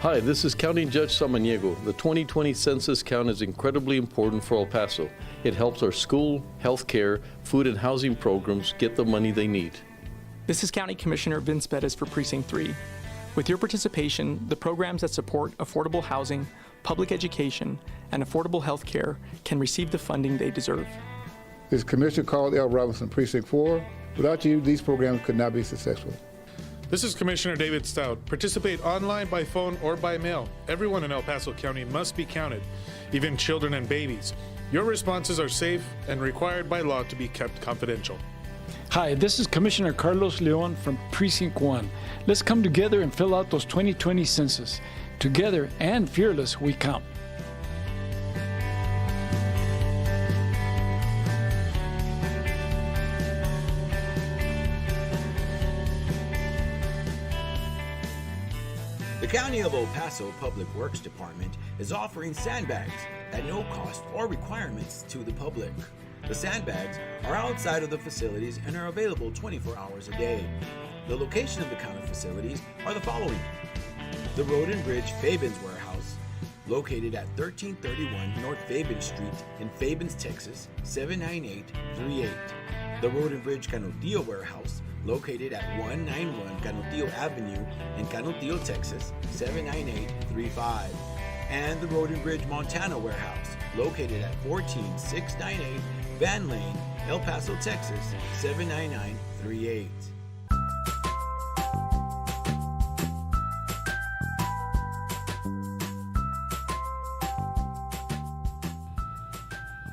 Hi, this is County Judge Samaniego. The 2020 census count is incredibly important for El Paso. It helps our school, healthcare, food and housing programs get the money they need. This is County Commissioner Vince Bettis for Precinct 3. With your participation, the programs that support affordable housing, public education, and affordable health care can receive the funding they deserve. This is Commissioner Carl L. Robinson, Precinct 4. Without you, these programs could not be successful. This is Commissioner David Stout. Participate online, by phone, or by mail. Everyone in El Paso County must be counted, even children and babies. Your responses are safe and required by law to be kept confidential. Hi, this is Commissioner Carlos Leon from Precinct 1. Let's come together and fill out those 2020 census. Together and fearless, we count. The County of El Paso Public Works Department is offering sandbags at no cost or requirements to the public. The sandbags are outside of the facilities and are available 24 hours a day. The location of the county facilities are the following: the Road and Bridge Fabens Warehouse, located at 1331 North Fabens Street in Fabens, Texas, 79838. The Road and Bridge Canutillo Warehouse, located at 191 Canutillo Avenue in Canutillo, Texas, 79835. And the Road and Bridge Montana Warehouse, located at 14698 Van Lane, El Paso, Texas, 79938.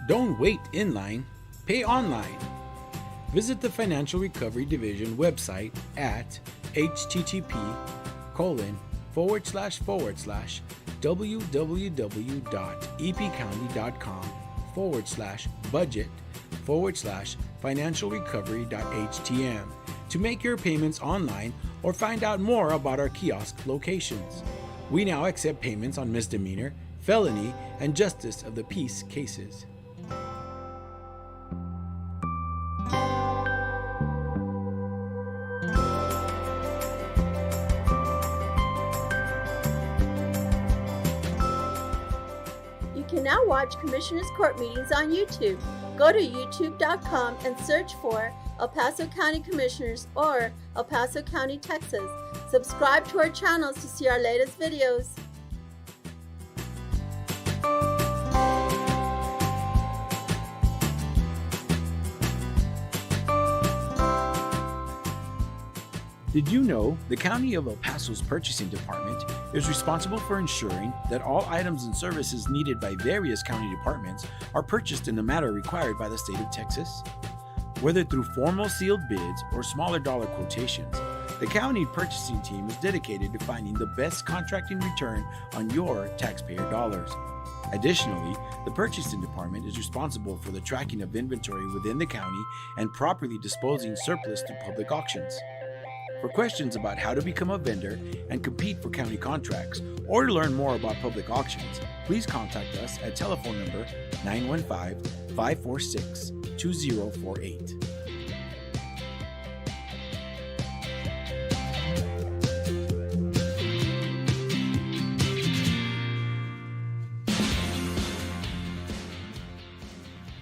Don't wait in line, pay online. Visit the Financial Recovery Division website at http://www.epcounty.com/budget/financialrecovery.htm to make your payments online or find out more about our kiosk locations. We now accept payments on misdemeanor, felony, and justice of the peace cases. You can now watch Commissioners Court meetings on YouTube. Go to youtube.com and search for El Paso County Commissioners or El Paso County, Texas. Subscribe to our channels to see our latest videos. Did you know the County of El Paso's Purchasing Department is responsible for ensuring that all items and services needed by various county departments are purchased in the manner required by the state of Texas? Whether through formal sealed bids or smaller dollar quotations, the county purchasing team is dedicated to finding the best contracting return on your taxpayer dollars. Additionally, the Purchasing Department is responsible for the tracking of inventory within the county and properly disposing surplus to public auctions. For questions about how to become a vendor and compete for county contracts, or to learn more about public auctions, please contact us at telephone number 915-546-2048.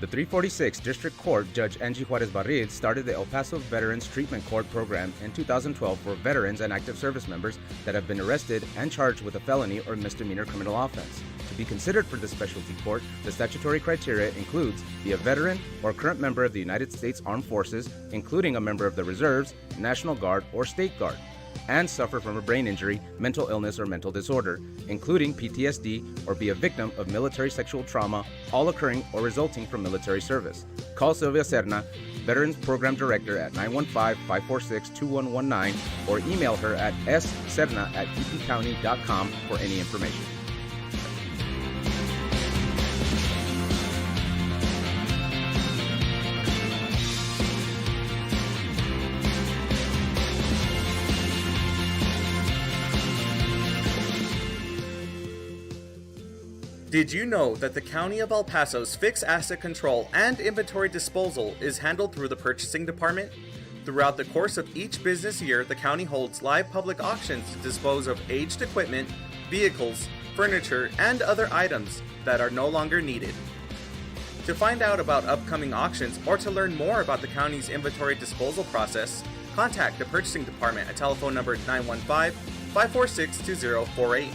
The 346th District Court Judge Angie Juarez Barril started the El Paso Veterans Treatment Court Program in 2012 for veterans and active service members that have been arrested and charged with a felony or misdemeanor criminal offense. To be considered for the specialty court, the statutory criteria includes be a veteran or current member of the United States Armed Forces, including a member of the Reserves, National Guard, or State Guard, and suffer from a brain injury, mental illness, or mental disorder, including PTSD, or be a victim of military sexual trauma, all occurring or resulting from military service. Call Sylvia Serna, Veterans Program Director, at 915-546-2119, or email her at sserna@epcounty.com for any information. Did you know that the County of El Paso's fixed asset control and inventory disposal is handled through the Purchasing Department? Throughout the course of each business year, the county holds live public auctions to dispose of aged equipment, vehicles, furniture, and other items that are no longer needed. To find out about upcoming auctions or to learn more about the county's inventory disposal process, contact the purchasing department at telephone number 915-546-2048.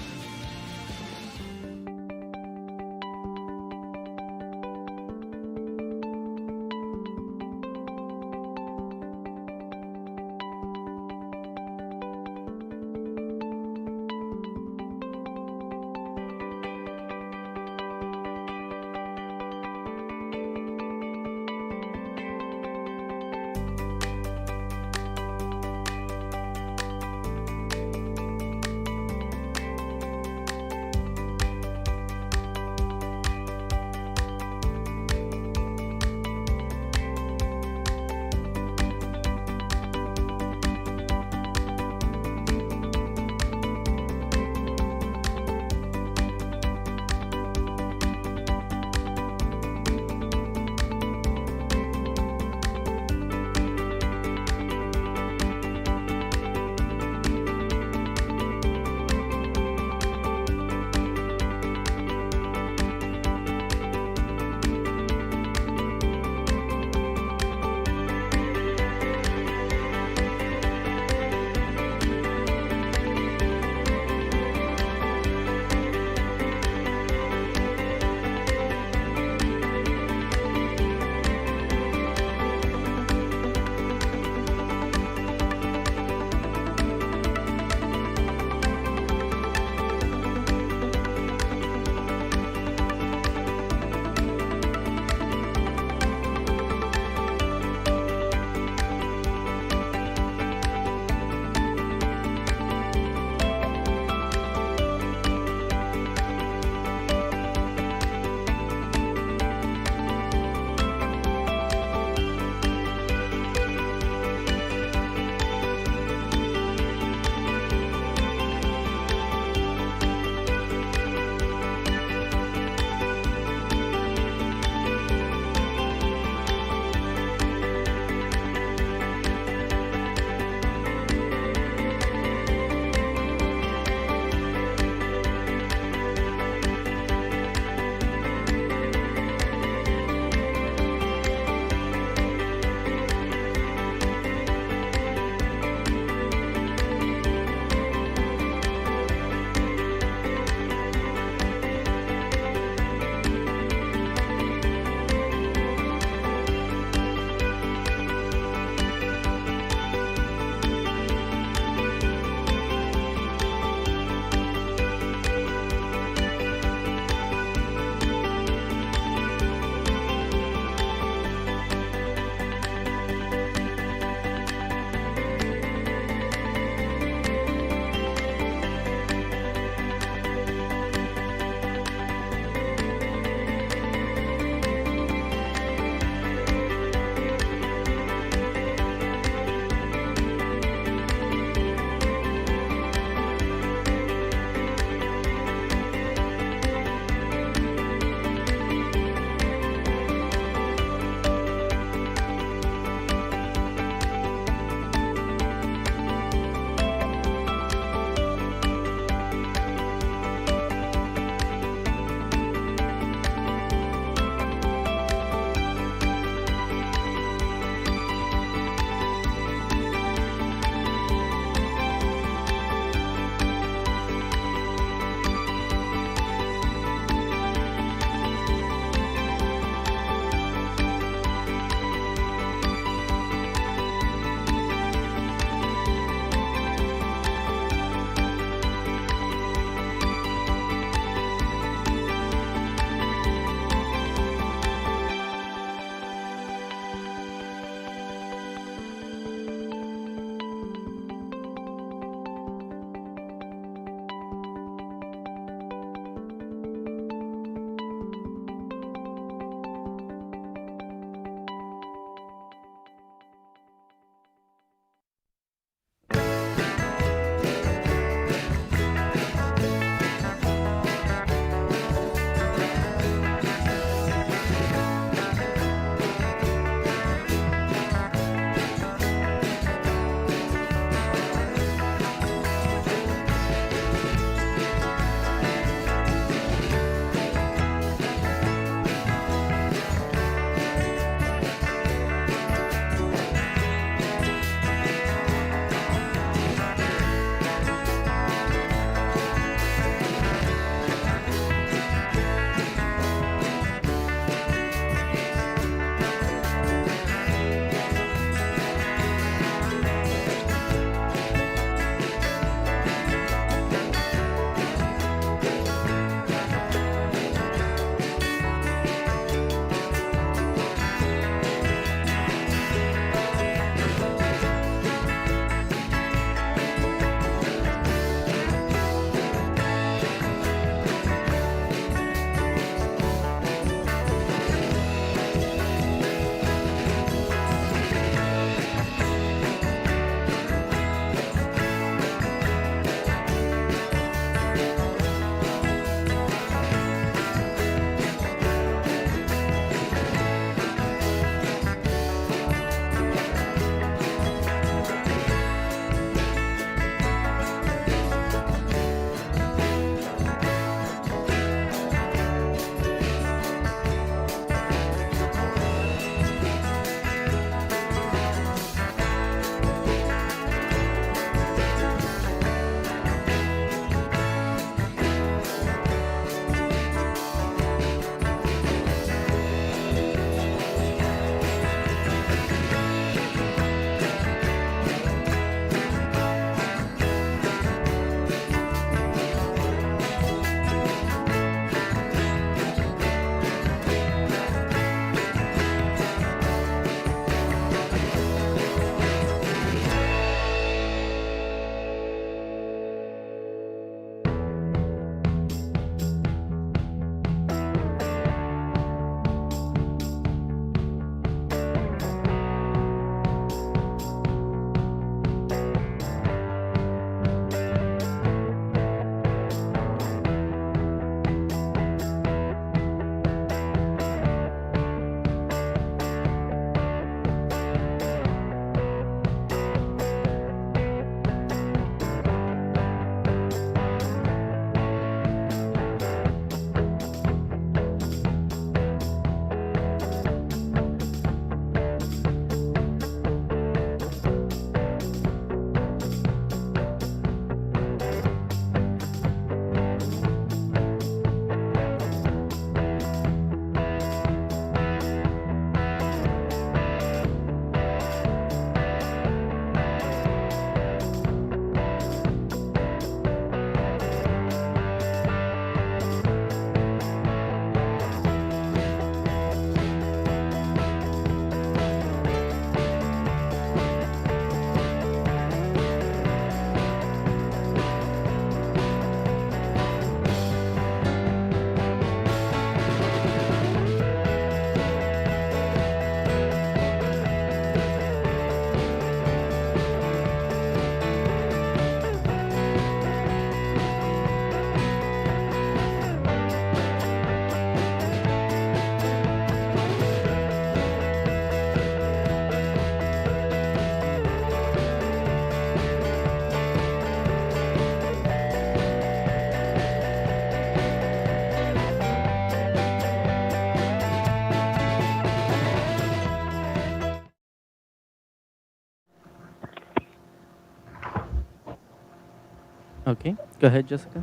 Okay, go ahead, Jessica.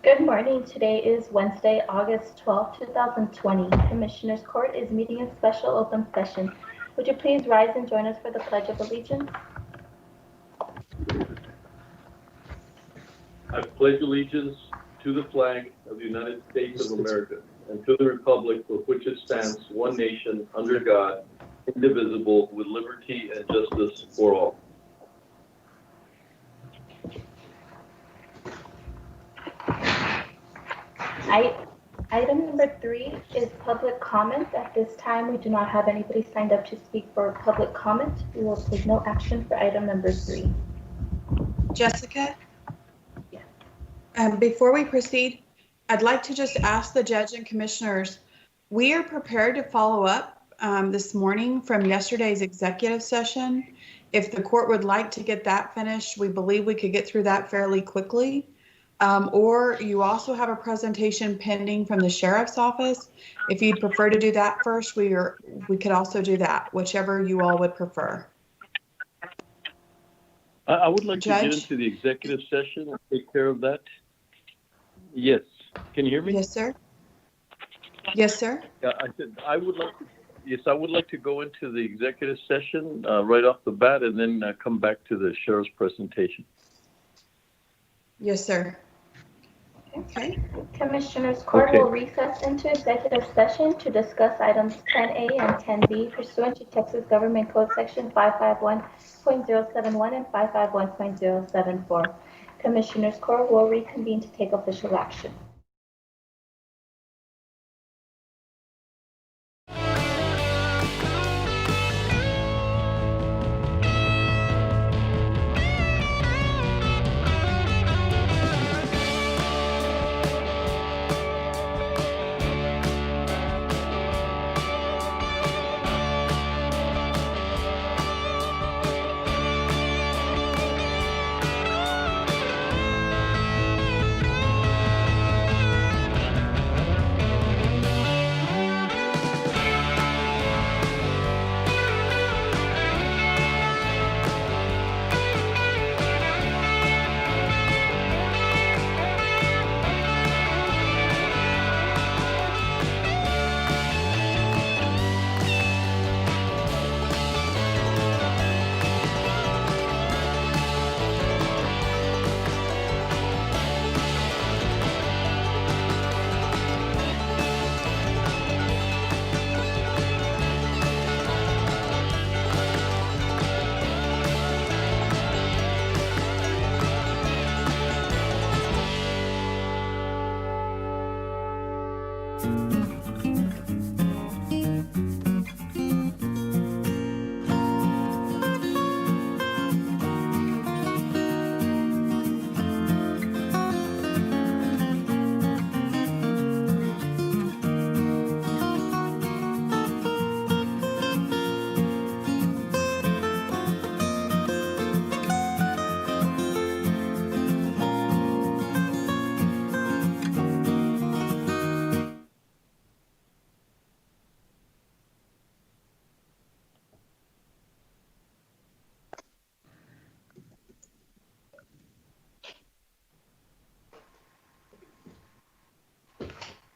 Good morning. Today is Wednesday, August 12, 2020. Commissioners Court is meeting in special open session. Would you please rise and join us for the Pledge of Allegiance? I pledge allegiance to the flag of the United States of America and to the republic for which it stands, one nation, under God, indivisible, with liberty and justice for all. Item number 3 is public comment. At this time, we do not have anybody signed up to speak for public comment. We will take no action for item number 3. Jessica? Yes. Before we proceed, I'd like to just ask the judge and commissioners, we are prepared to follow up this morning from yesterday's executive session. If the court would like to get that finished, we believe we could get through that fairly quickly. Or you also have a presentation pending from the sheriff's office. If you'd prefer to do that first, we could also do that, whichever you all would prefer. I would like Judge? to get into the executive session and take care of that. Yes. Can you hear me? Yes, sir. Yes, sir. Yeah, I said I would like to. Yes, I would like to go into the executive session right off the bat, and then come back to the sheriff's presentation. Yes, sir. Okay. Commissioners Court will recess into executive session to discuss items 10A and 10B pursuant to Texas Government Code Section 551.071 and 551.074. Commissioners Court will reconvene to take official action.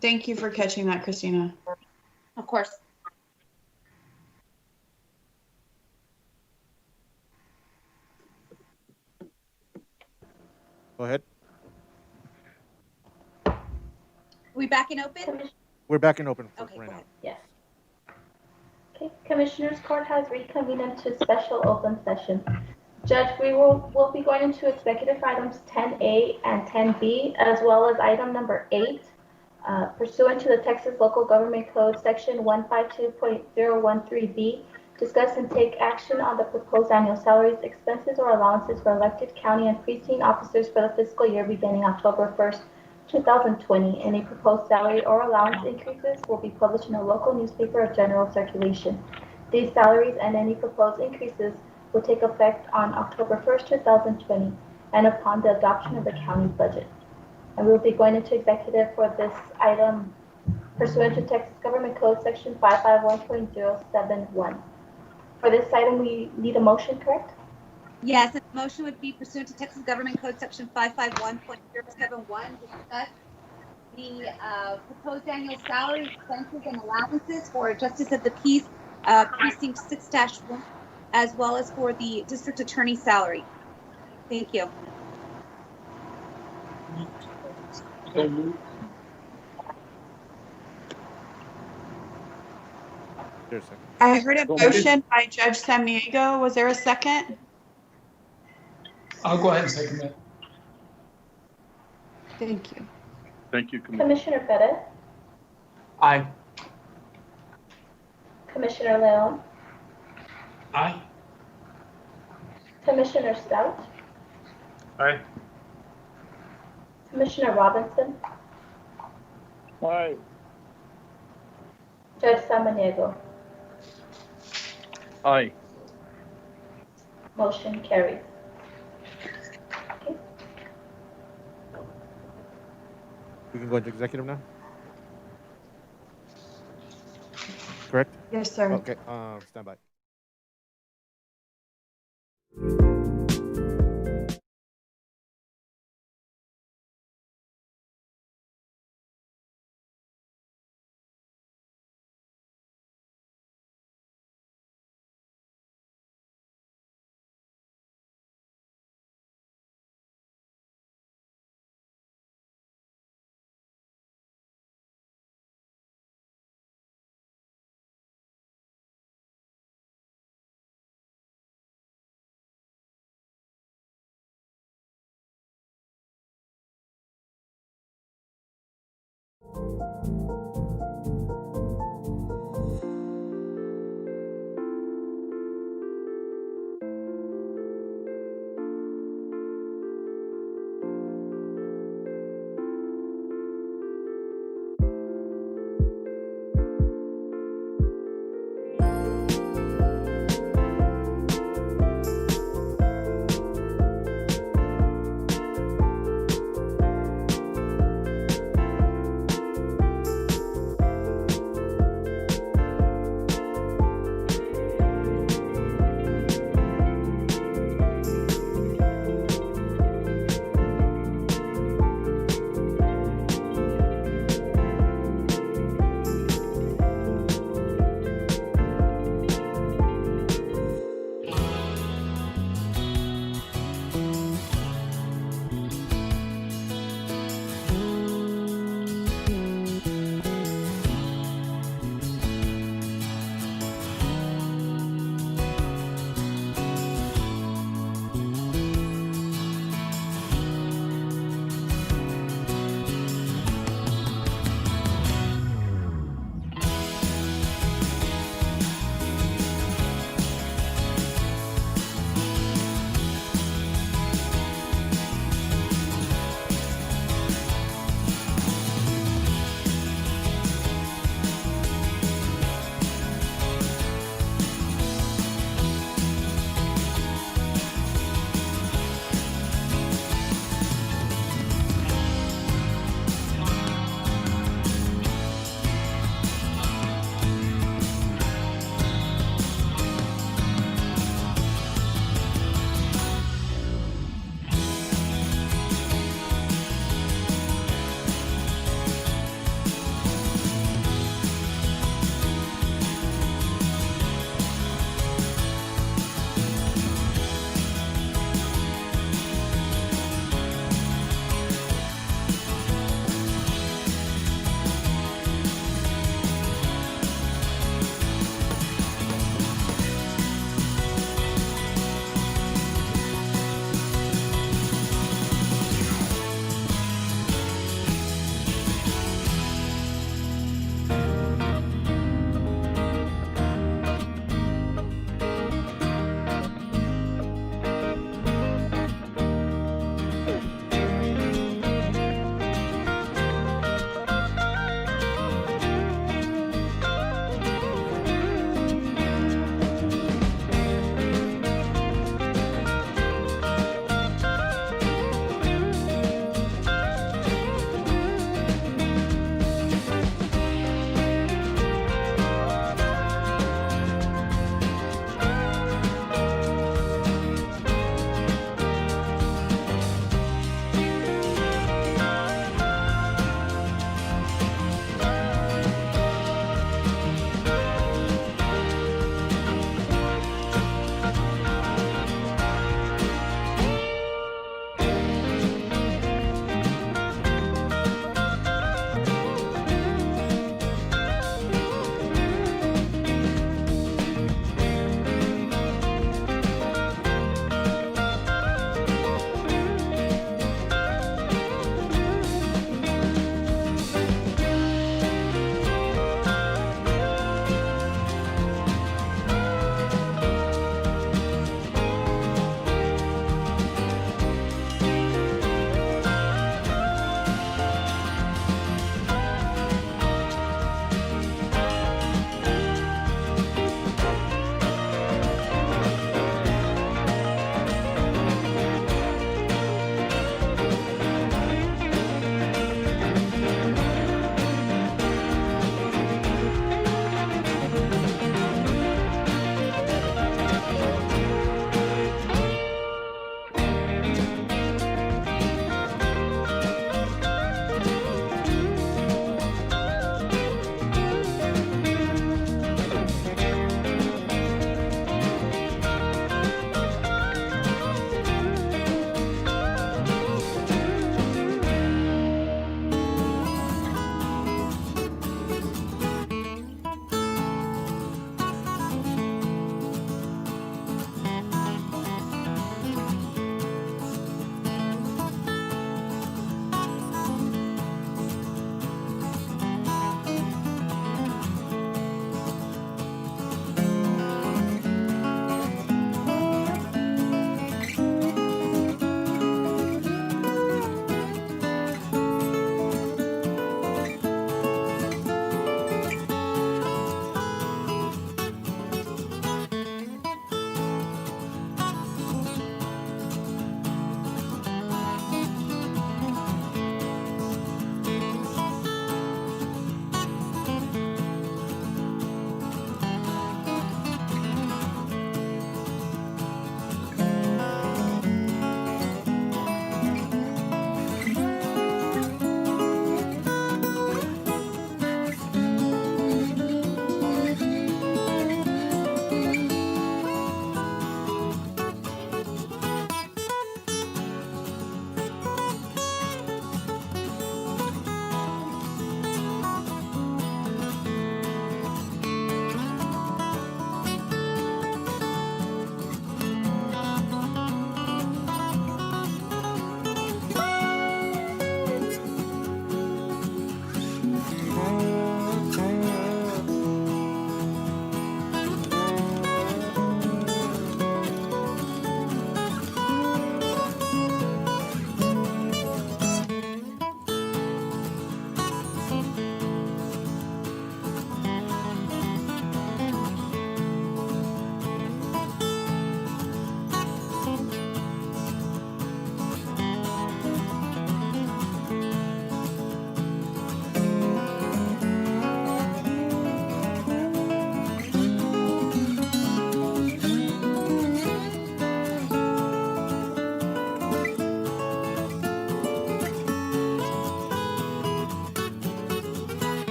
Thank you for catching that, Christina. Of course. Go ahead. We back in open? We're back in open Okay, right now. Yes. Okay, Commissioners Court has reconvened into special open session. Judge, we'll be going into executive items 10A and 10B, as well as item number 8. Pursuant to the Texas Local Government Code, Section 152.013B, discuss and take action on the proposed annual salaries, expenses, or allowances for elected county and precinct officers for the fiscal year beginning October 1st, 2020. Any proposed salary or allowance increases will be published in a local newspaper of general circulation. These salaries and any proposed increases will take effect on October 1st, 2020, and upon the adoption of the county budget. And we'll be going into executive for this item pursuant to Texas Government Code Section 551.071. For this item, we need a motion, correct? Yes, Motion would be pursuant to Texas Government Code Section 551.071 to discuss the proposed annual salary, expenses, and allowances for Justice of the Peace Precinct 6-1, as well as for the district attorney salary. Thank you. So moved. There's a second. I heard a motion by Judge Samaniego. Was there a second? I'll go ahead and second that. Thank you. Thank you, Commissioner. Commissioner Bettis, Aye. Commissioner Leon, Aye. Commissioner Stout, Aye. Commissioner Robinson, Aye. Judge Samaniego. Aye. Motion carries. We can go into executive now? Correct? Yes, sir. Okay, stand by.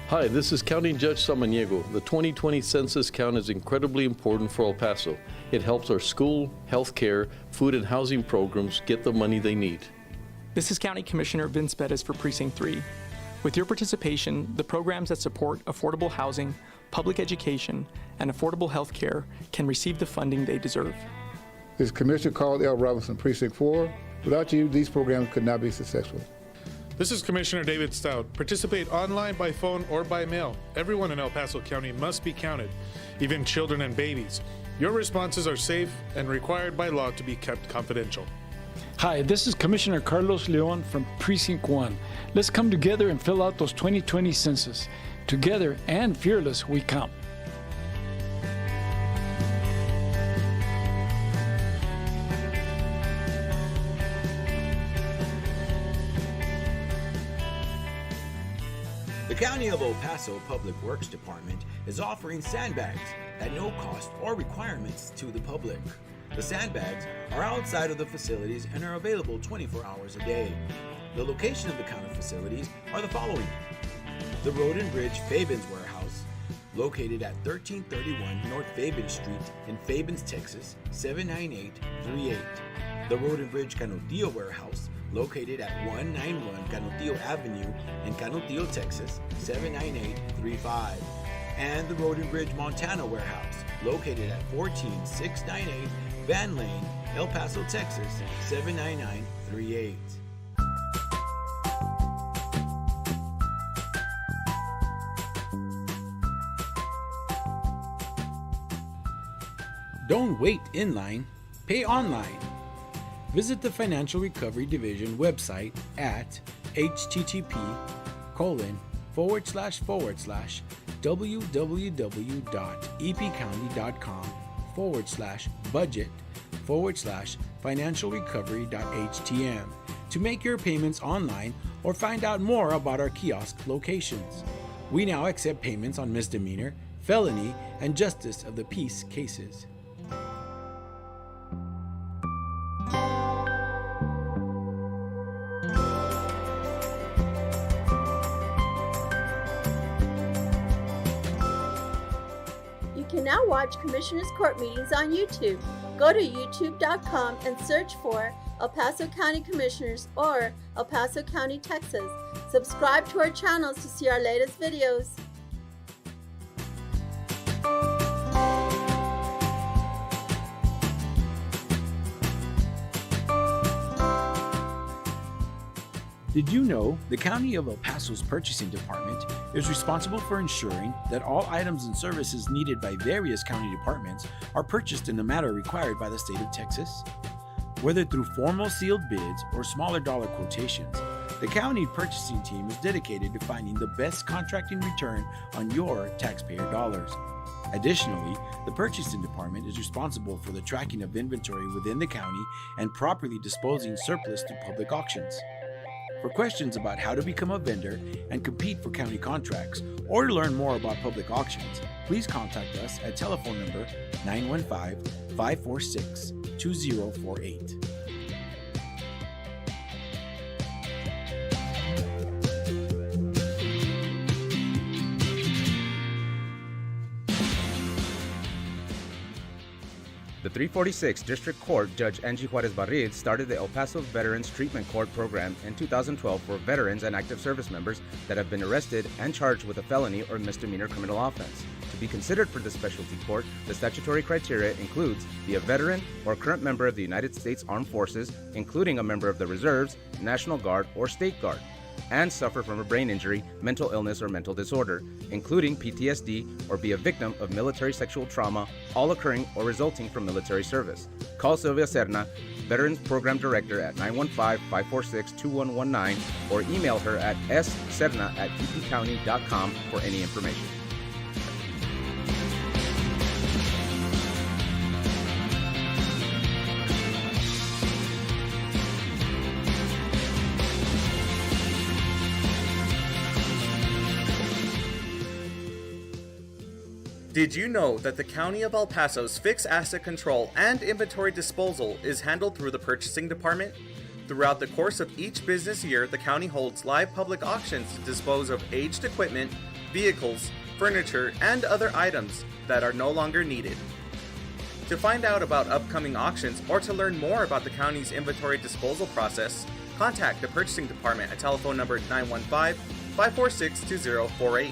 Hi, this is County Judge Samaniego. The 2020 census count is incredibly important for El Paso. It helps our school, healthcare, food and housing programs get the money they need. This is County Commissioner Vince Bettis for Precinct 3. With your participation, the programs that support affordable housing, public education, and affordable health care can receive the funding they deserve. This is Commissioner Carl L. Robinson, Precinct 4. Without you, these programs could not be successful. This is Commissioner David Stout. Participate online, by phone, or by mail. Everyone in El Paso County must be counted, even children and babies. Your responses are safe and required by law to be kept confidential. Hi, this is Commissioner Carlos Leon from Precinct 1. Let's come together and fill out those 2020 census. Together and fearless, we count. The County of El Paso Public Works Department is offering sandbags at no cost or requirements to the public. The sandbags are outside of the facilities and are available 24 hours a day. The location of the county facilities are the following: the Road and Bridge Fabens Warehouse, located at 1331 North Fabens Street in Fabens, Texas, 79838. The Road and Bridge Canutillo Warehouse, located at 191 Canutillo Avenue in Canutillo, Texas, 79835. And the Road and Bridge Montana Warehouse, located at 14698 Van Lane, El Paso, Texas, 79938. Don't wait in line, pay online. Visit the Financial Recovery Division website at http://www.epcounty.com/budget/financialrecovery.htm to make your payments online or find out more about our kiosk locations. We now accept payments on misdemeanor, felony, and justice of the peace cases. You can now watch Commissioners Court meetings on YouTube. Go to youtube.com and search for El Paso County Commissioners or El Paso County, Texas. Subscribe to our channels to see our latest videos. Did you know the County of El Paso's Purchasing Department is responsible for ensuring that all items and services needed by various county departments are purchased in the manner required by the state of Texas? Whether through formal sealed bids or smaller dollar quotations, the county purchasing team is dedicated to finding the best contracting return on your taxpayer dollars. Additionally, the Purchasing Department is responsible for the tracking of inventory within the county and properly disposing surplus through public auctions. For questions about how to become a vendor and compete for county contracts, or to learn more about public auctions, please contact us at telephone number 915-546-2048. The 346 District Court Judge Angie Juarez Barrid started the El Paso Veterans Treatment Court program in 2012 for veterans and active service members that have been arrested and charged with a felony or misdemeanor criminal offense. To be considered for this specialty court, the statutory criteria includes be a veteran or current member of the United States Armed Forces, including a member of the Reserves, National Guard, or State Guard, and suffer from a brain injury, mental illness, or mental disorder, including PTSD, or be a victim of military sexual trauma, all occurring or resulting from military service. Call Sylvia Serna, Veterans Program Director, at 915-546-2119, or email her at sserna@epcounty.com for any information. Did you know that the County of El Paso's fixed asset control and inventory disposal is handled through the Purchasing Department? Throughout the course of each business year, the county holds live public auctions to dispose of aged equipment, vehicles, furniture, and other items that are no longer needed. To find out about upcoming auctions or to learn more about the county's inventory disposal process, contact the purchasing department at telephone number 915-546-2048.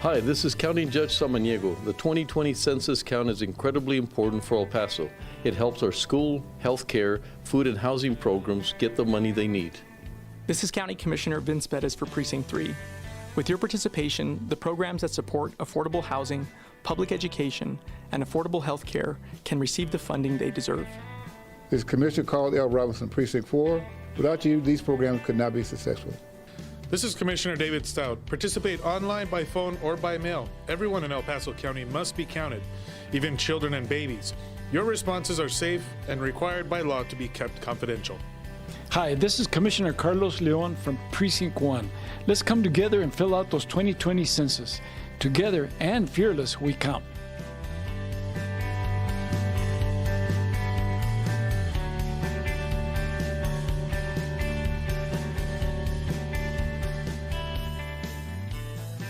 Hi, this is County Judge Samaniego. The 2020 census count is incredibly important for El Paso. It helps our school, health care, food and housing programs get the money they need. This is County Commissioner Vince Bettis for Precinct 3. With your participation, the programs that support affordable housing, public education, and affordable health care can receive the funding they deserve. This is Commissioner Carl L. Robinson, Precinct 4. Without you, these programs could not be successful. This is Commissioner David Stout. Participate online, by phone, or by mail. Everyone in El Paso County must be counted, even children and babies. Your responses are safe and required by law to be kept confidential. Hi, this is Commissioner Carlos Leon from Precinct 1. Let's come together and fill out those 2020 census. Together and fearless, we count.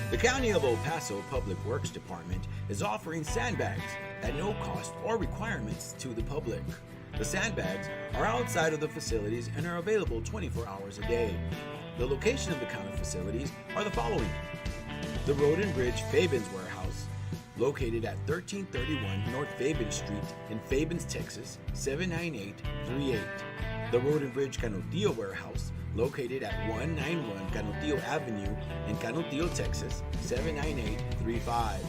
The County of El Paso Public Works Department is offering sandbags at no cost or requirements to the public. The sandbags are outside of the facilities and are available 24 hours a day. The location of the county facilities are the following: the Road and Bridge Fabens Warehouse, located at 1331 North Fabens Street in Fabens, Texas, 79838. The Road and Bridge Canutillo Warehouse, located at 191 Canutillo Avenue in Canutillo, Texas, 79835.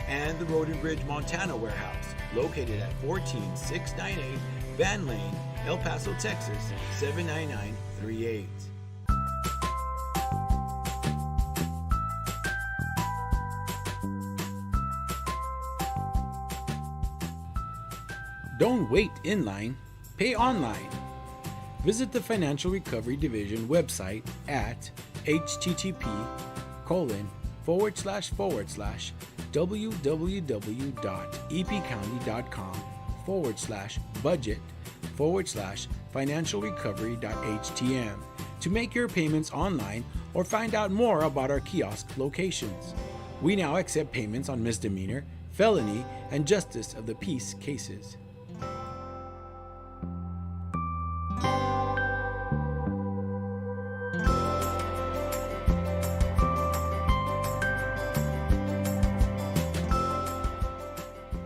And the Road and Bridge Montana Warehouse, located at 14698 Van Lane, El Paso, Texas, 79938. Don't wait in line, pay online. Visit the Financial Recovery Division website at http://www.epcounty.com/budget/financialrecovery.htm to make your payments online or find out more about our kiosk locations. We now accept payments on misdemeanor, felony, and justice of the peace cases.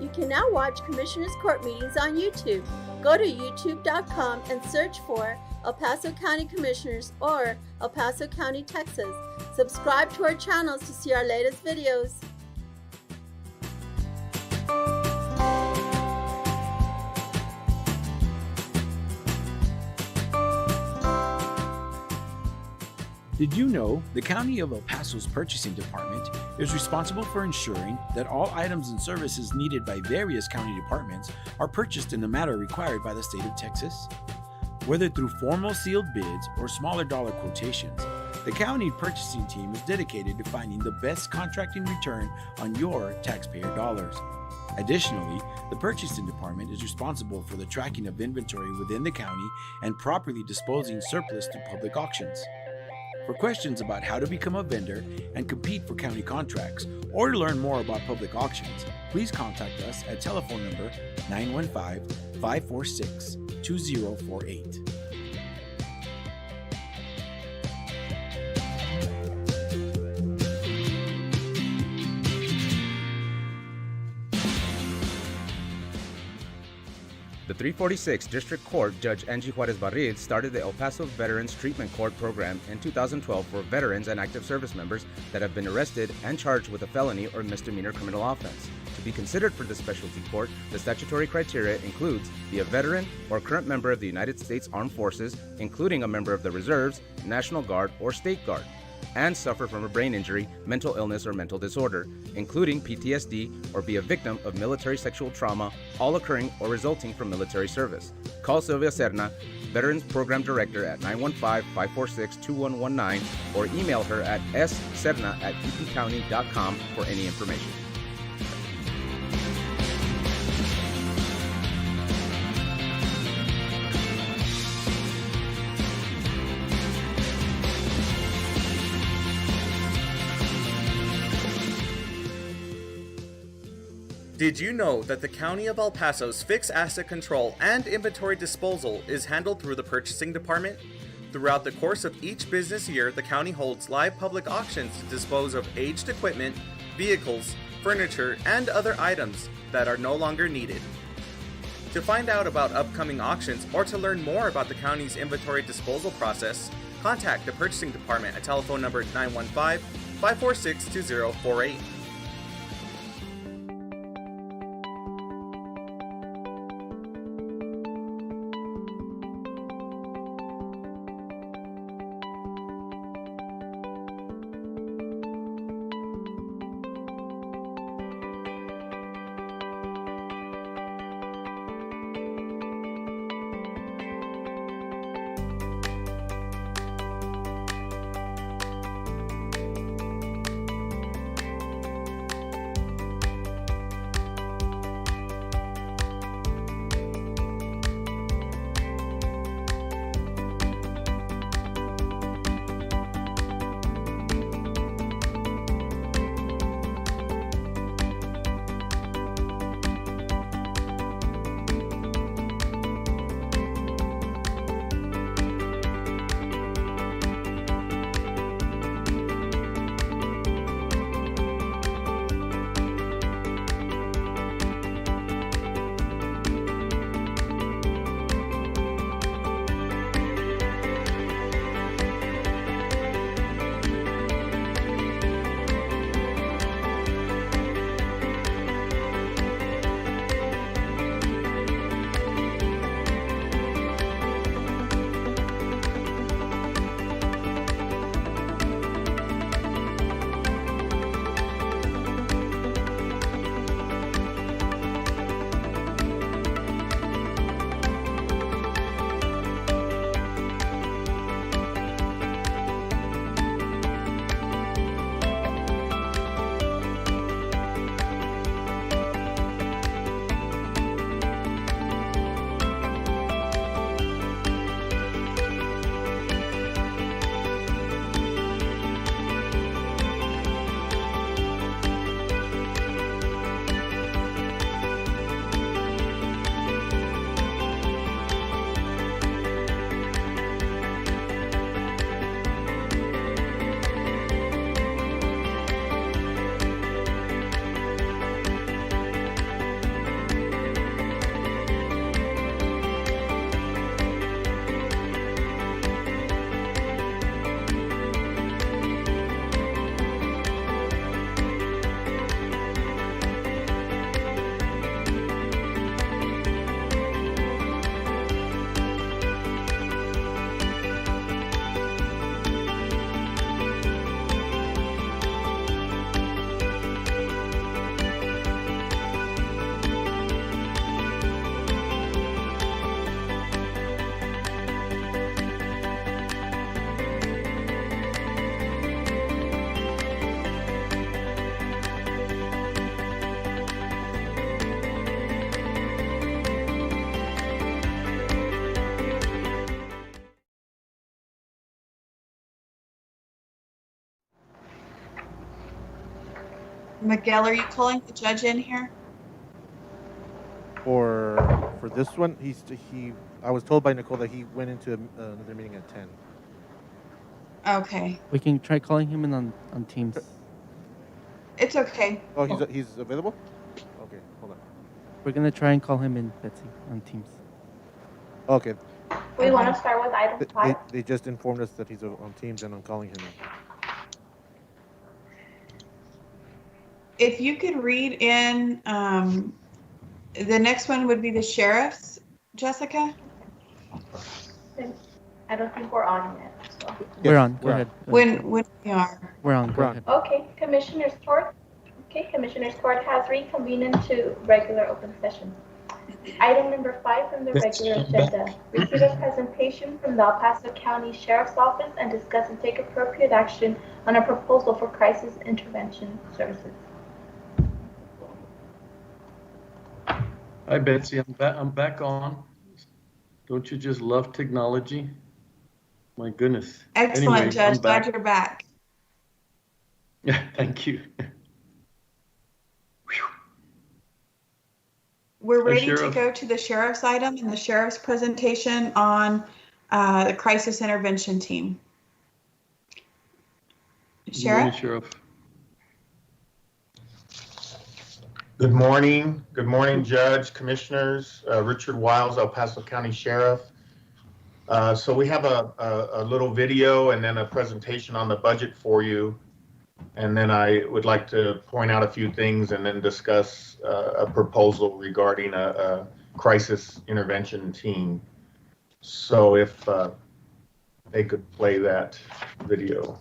You can now watch Commissioners Court meetings on YouTube. Go to youtube.com and search for El Paso County Commissioners or El Paso County, Texas. Subscribe to our channels to see our latest videos. Did you know the County of El Paso's Purchasing Department is responsible for ensuring that all items and services needed by various county departments are purchased in the manner required by the state of Texas? Whether through formal sealed bids or smaller dollar quotations, the county purchasing team is dedicated to finding the best contracting return on your taxpayer dollars. Additionally, the Purchasing Department is responsible for the tracking of inventory within the county and properly disposing surplus through public auctions. For questions about how to become a vendor and compete for county contracts, or to learn more about public auctions, please contact us at telephone number 915-546-2048. The 346 District Court Judge Angie Juarez Barrid started the El Paso Veterans Treatment Court program in 2012 for veterans and active service members that have been arrested and charged with a felony or misdemeanor criminal offense. To be considered for the specialty court, the statutory criteria includes be a veteran or current member of the United States Armed Forces, including a member of the Reserves, National Guard, or State Guard, and suffer from a brain injury, mental illness, or mental disorder, including PTSD, or be a victim of military sexual trauma, all occurring or resulting from military service. Call Sylvia Serna, Veterans Program Director, at 915-546-2119, or email her at sserna@epcounty.com for any information. Did you know that the County of El Paso's fixed asset control and inventory disposal is handled through the Purchasing Department? Throughout the course of each business year, the county holds live public auctions to dispose of aged equipment, vehicles, furniture, and other items that are no longer needed. To find out about upcoming auctions or to learn more about the county's inventory disposal process, contact the purchasing department at telephone number 915-546-2048. Miguel, are you calling the judge in here? For this one, I was told by Nicole that he went into another meeting at 10. Okay. We can try calling him in on Teams. It's okay. Oh, he's available? Okay, hold on. We're gonna try and call him in, Betsy, on Teams. Okay. We want to start with item 5. They just informed us that he's on Teams and I'm calling him in. If you could read in, the next one would be the sheriff's, Jessica? I don't think we're on yet. So. We're on. Go ahead. When we are. We're on. Go ahead. Okay, Commissioner's Court. Okay, Commissioner's Court has reconvened into regular open session. Item number 5 from the regular agenda. Receive a presentation from the El Paso County Sheriff's Office and discuss and take appropriate action on a proposal for crisis intervention services. Hi, Betsy. I'm back on. Don't you just love technology? My goodness. Excellent, anyway, Judge. Glad you're back. Yeah, thank you. We're ready to go to the sheriff's item and the sheriff's presentation on the crisis intervention team. Sheriff? Sheriff. Good morning. Good morning, Judge, Commissioners. Richard Wiles, El Paso County Sheriff. So we have a little video and then a presentation on the budget for you. And then I would like to point out a few things and then discuss a proposal regarding a crisis intervention team. So if they could play that video.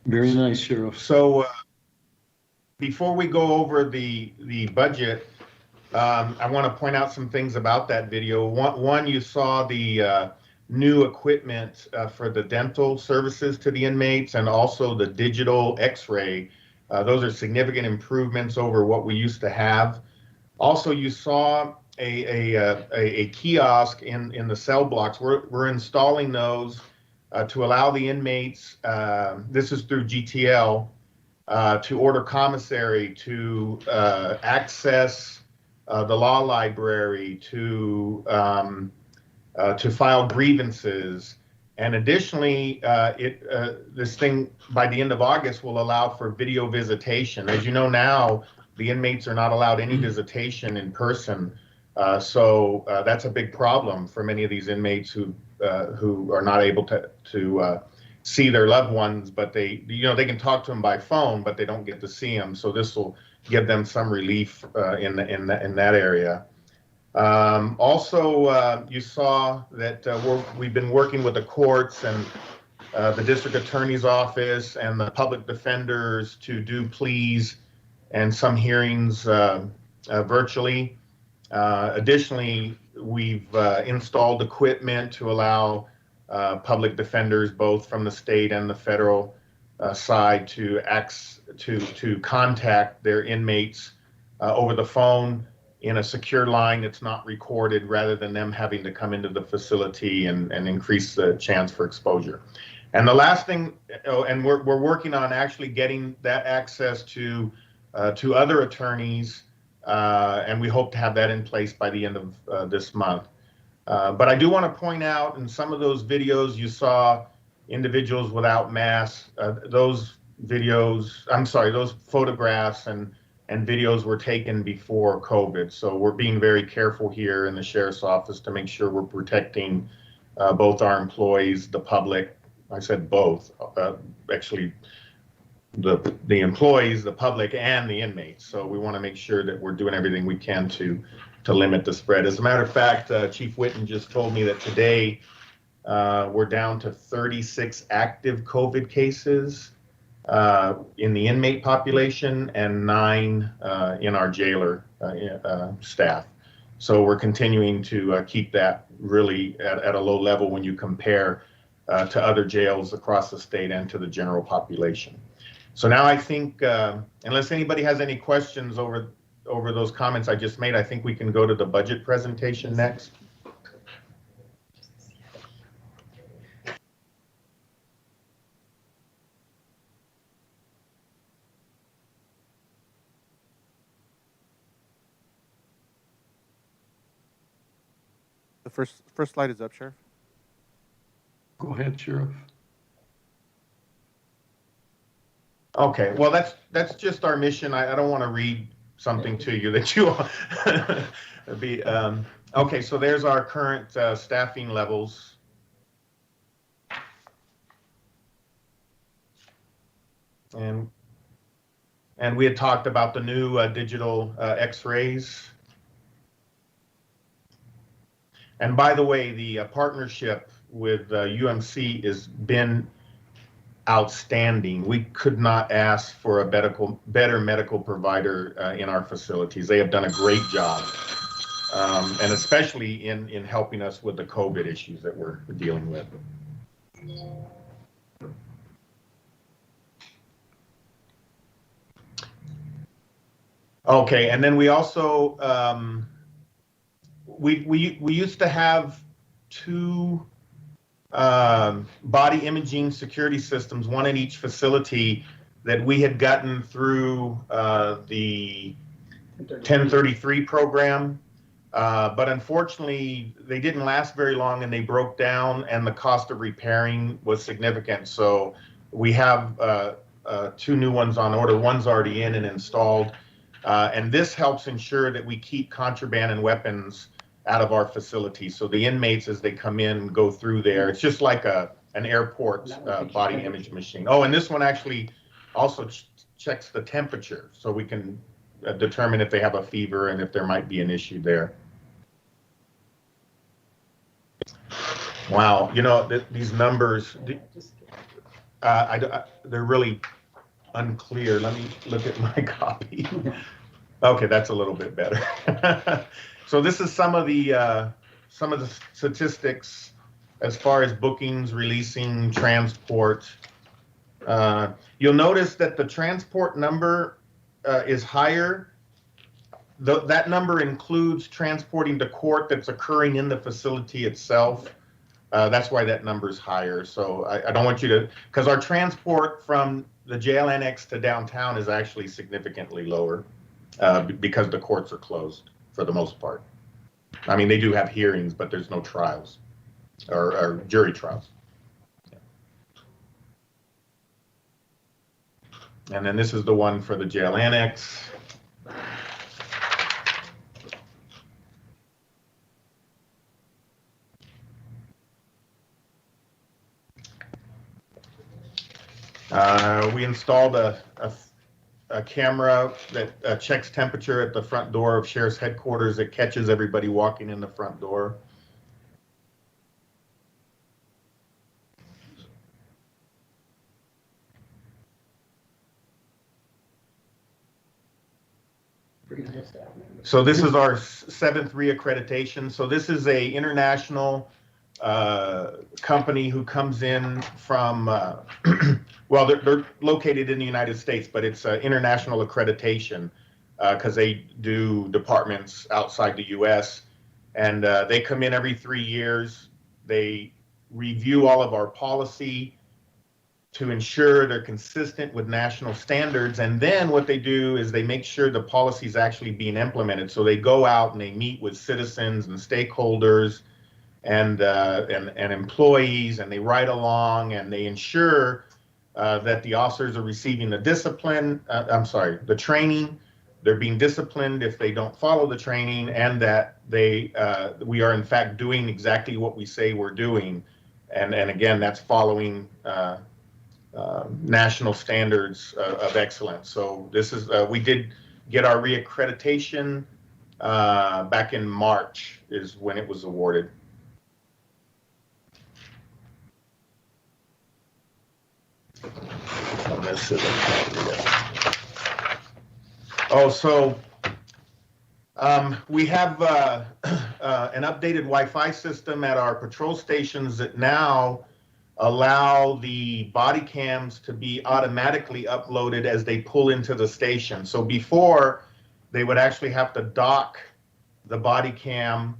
Very nice, Sheriff. So before we go over the budget, I want to point out some things about that video. One, you saw the new equipment for the dental services to the inmates, and also the digital X-ray. Those are significant improvements over what we used to have. Also, you saw a kiosk in the cell blocks. We're installing those to allow the inmates, this is through GTL, to order commissary, to access the law library, to file grievances. And additionally, this thing by the end of August will allow for video visitation. As you know now, the inmates are not allowed any visitation in person. So that's a big problem for many of these inmates who are not able to see their loved ones, but they can talk to them by phone, but they don't get to see them. So this will give them some relief in that area. Also, you saw that we've been working with the courts and the district attorney's office and the public defenders to do pleas and some hearings virtually. Additionally, we've installed equipment to allow public defenders, both from the state and the federal side, to contact their inmates over the phone in a secure line that's not recorded, rather than them having to come into the facility and increase the chance for exposure. And the last thing, and we're working on actually getting that access to other attorneys, and we hope to have that in place by the end of this month. But I do want to point out, in some of those videos you saw individuals without masks. Those photographs and videos were taken before COVID. So we're being very careful here in the Sheriff's Office to make sure we're protecting both our employees, the public. I said both, actually the employees, the public, and the inmates. So we want to make sure that we're doing everything we can to limit the spread. As a matter of fact, Chief Whitten just told me that today we're down to 36 active COVID cases in the inmate population, and 9 in our jailer staff. So we're continuing to keep that really at a low level when you compare to other jails across the state and to the general population. So now I think, unless anybody has any questions over those comments I just made, I think we can go to the budget presentation next. The first slide is up, Sheriff. Go ahead, Sheriff. Okay, well, that's just our mission. I don't want to read something to you that you all be. Okay, so there's our current staffing levels. And we had talked about the new digital X-rays. And by the way, the partnership with UMC has been outstanding. We could not ask for a better medical provider in our facilities. They have done a great job, and especially in helping us with the COVID issues that we're dealing with. Okay, and then we also we used to have 2 body imaging security systems, one in each facility, that we had gotten through the 1033 program. But unfortunately, they didn't last very long and they broke down, and the cost of repairing was significant. So we have 2 new ones on order. One's already in and installed. And this helps ensure that we keep contraband and weapons out of our facility. So the inmates, as they come in, go through there. It's just like an airport body image machine. Oh, and this one actually also checks the temperature, so we can determine if they have a fever and if there might be an issue there. Wow, you know, these numbers, they're really unclear. Let me look at my copy. Okay, that's a little bit better. So this is some of the statistics as far as bookings, releasing, transport. You'll notice that the transport number is higher. That number includes transporting to court that's occurring in the facility itself. That's why that number is higher. So I don't want you to, because our transport from the jail annex to downtown is actually significantly lower because the courts are closed for the most part. I mean, they do have hearings, but there's no trials or jury trials. And then this is the one for the jail annex. We installed a camera that checks temperature at the front door of Sheriff's Headquarters. It catches everybody walking in the front door. So this is our 7th reaccreditation. So this is a international company who comes in from, well, they're located in the United States, but it's international accreditation because they do departments outside the U.S. And they come in every 3 years. They review all of our policy to ensure they're consistent with national standards. And then what they do is they make sure the policy is actually being implemented. So they go out and they meet with citizens and stakeholders and employees, and they ride along and they ensure that the officers are receiving the the training. They're being disciplined if they don't follow the training, and that we are in fact doing exactly what we say we're doing. And again, that's following national standards of excellence. So this is, we did get our reaccreditation back in March is when it was awarded. Oh, so we have an updated Wi-Fi system at our patrol stations that now allow the body cams to be automatically uploaded as they pull into the station. So before, they would actually have to dock the body cam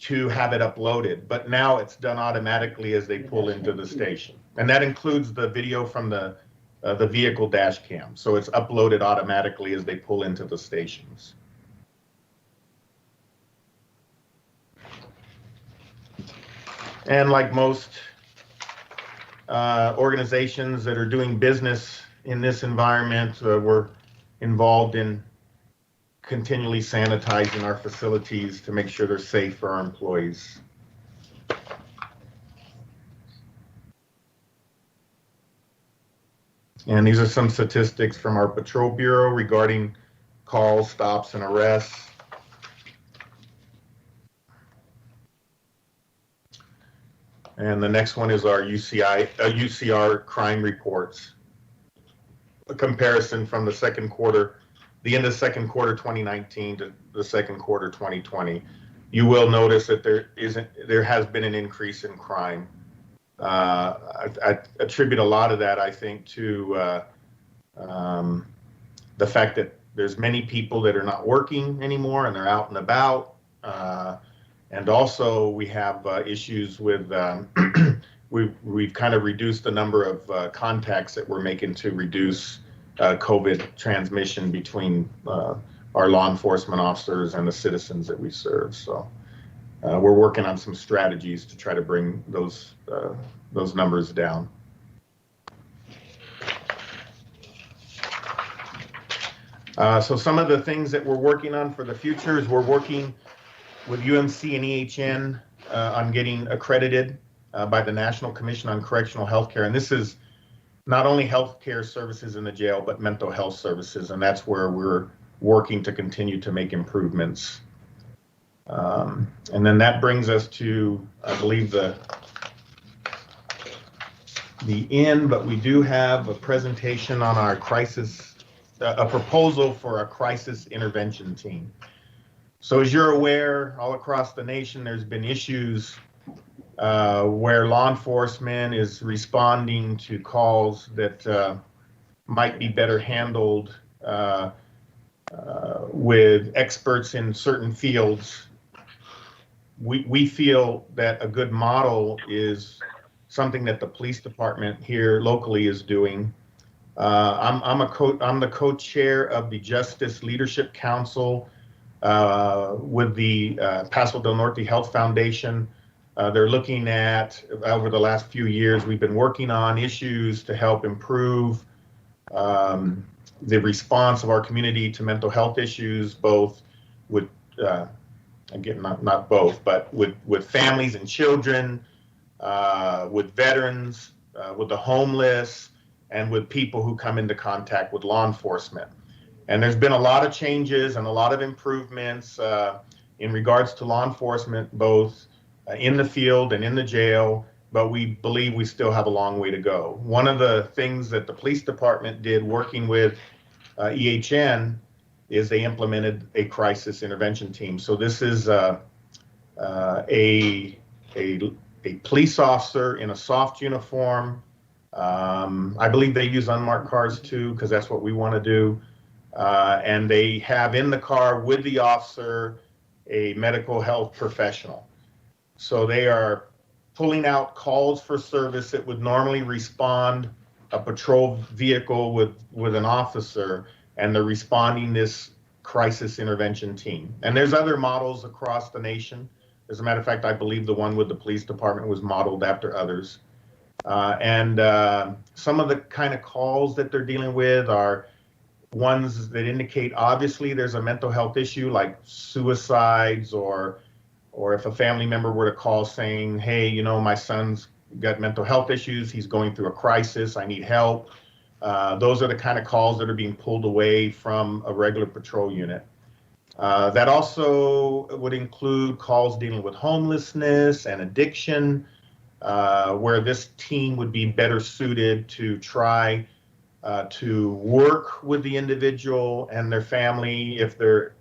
to have it uploaded, but now it's done automatically as they pull into the station. And that includes the video from the vehicle dash cam. So it's uploaded automatically as they pull into the stations. And like most organizations that are doing business in this environment, we're involved in continually sanitizing our facilities to make sure they're safe for our employees. And these are some statistics from our Patrol Bureau regarding calls, stops, and arrests. And the next one is our UCR crime reports. A comparison from the second quarter, the end of second quarter 2019 to the second quarter 2020. You will notice that there has been an increase in crime. I attribute a lot of that, I think, to the fact that there's many people that are not working anymore and they're out and about. And also we have issues with, we've kind of reduced the number of contacts that we're making to reduce COVID transmission between our law enforcement officers and the citizens that we serve. So we're working on some strategies to try to bring those numbers down. So some of the things that we're working on for the future is we're working with UMC and EHN on getting accredited by the National Commission on Correctional Healthcare. And this is not only healthcare services in the jail, but mental health services. And that's where we're working to continue to make improvements. And then that brings us to, I believe, the the end, but we do have a presentation on our crisis, a proposal for a crisis intervention team. So as you're aware, all across the nation, there's been issues where law enforcement is responding to calls that might be better handled with experts in certain fields. We feel that a good model is something that the police department here locally is doing. I'm the co-chair of the Justice Leadership Council with the Paso del Norte Health Foundation. They're looking at, over the last few years, we've been working on issues to help improve the response of our community to mental health issues, both with, again, not both, but with families and children, with veterans, with the homeless, and with people who come into contact with law enforcement. And there's been a lot of changes and a lot of improvements in regards to law enforcement, both in the field and in the jail, but we believe we still have a long way to go. One of the things that the police department did working with EHN is they implemented a crisis intervention team. So this is a police officer in a soft uniform. I believe they use unmarked cars too, because that's what we want to do. And they have in the car with the officer a medical health professional. So they are pulling out calls for service that would normally respond a patrol vehicle with an officer, and they're responding this crisis intervention team. And there's other models across the nation. As a matter of fact, I believe the one with the police department was modeled after others. And some of the kind of calls that they're dealing with are ones that indicate obviously there's a mental health issue, like suicides, or if a family member were to call saying, hey, you know, my son's got mental health issues, he's going through a crisis, I need help. Those are the kind of calls that are being pulled away from a regular patrol unit. That also would include calls dealing with homelessness and addiction, where this team would be better suited to try to work with the individual and their family if they're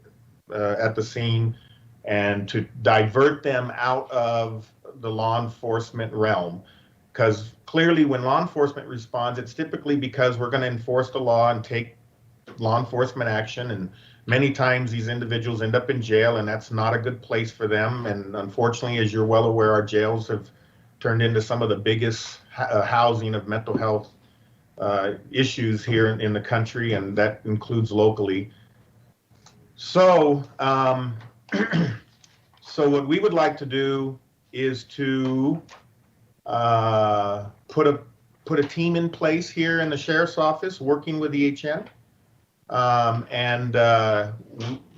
at the scene, and to divert them out of the law enforcement realm. Because clearly when law enforcement responds, it's typically because we're going to enforce the law and take law enforcement action, and many times these individuals end up in jail, and that's not a good place for them. And unfortunately, as you're well aware, our jails have turned into some of the biggest housing of mental health issues here in the country, and that includes locally. So, so what we would like to do is to put a team in place here in the sheriff's office working with EHN.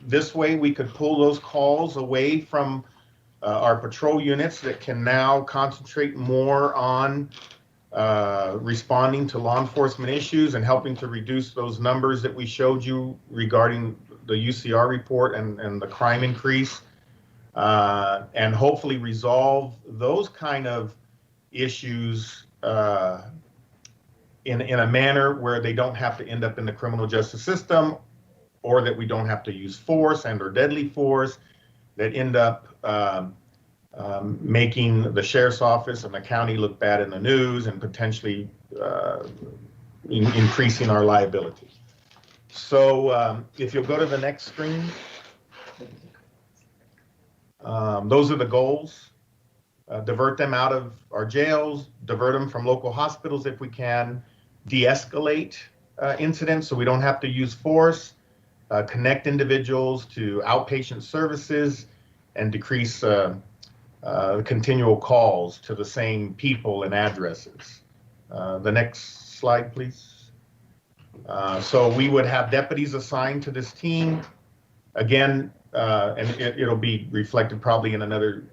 This way we could pull those calls away from our patrol units that can now concentrate more on responding to law enforcement issues and helping to reduce those numbers that we showed you regarding the UCR report and the crime increase, and hopefully resolve those kind of issues in a manner where they don't have to end up in the criminal justice system, or that we don't have to use force and or deadly force that end up making the sheriff's office and the county look bad in the news and potentially increasing our liability. So if you'll go to the next screen, those are the goals. Divert them out of our jails, divert them from local hospitals if we can, de-escalate incidents so we don't have to use force, connect individuals to outpatient services, and decrease continual calls to the same people and addresses. The next slide, please. So we would have deputies assigned to this team. Again, and it'll be reflected probably in another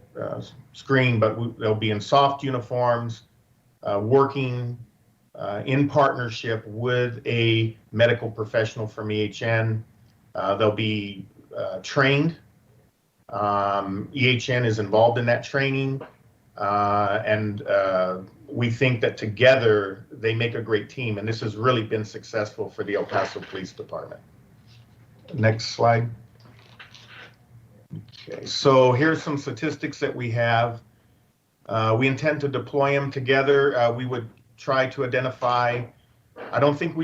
screen, but they'll be in soft uniforms, working in partnership with a medical professional from EHN. They'll be trained. EHN is involved in that training. and we think that together they make a great team, and this has really been successful for the El Paso Police Department. Next slide. Okay, so here's some statistics that we have. We intend to deploy them together. We would try to identify, I don't think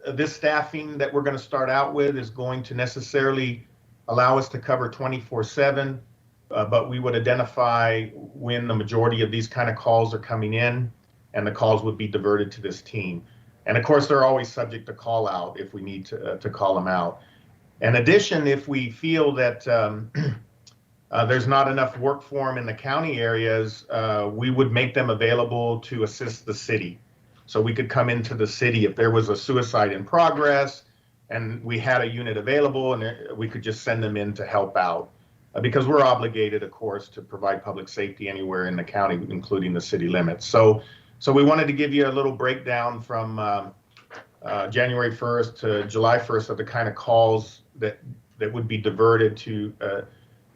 this staffing that we're going to start out with is going to necessarily allow us to cover 24/7, but we would identify when the majority of these kind of calls are coming in, and the calls would be diverted to this team. And of course, they're always subject to call out if we need to call them out. In addition, if we feel that there's not enough work for them in the county areas, we would make them available to assist the city. So we could come into the city if there was a suicide in progress and we had a unit available, and we could just send them in to help out. Because we're obligated, of course, to provide public safety anywhere in the county, including the city limits. So we wanted to give you a little breakdown from January 1st to July 1st of the kind of calls that would be diverted to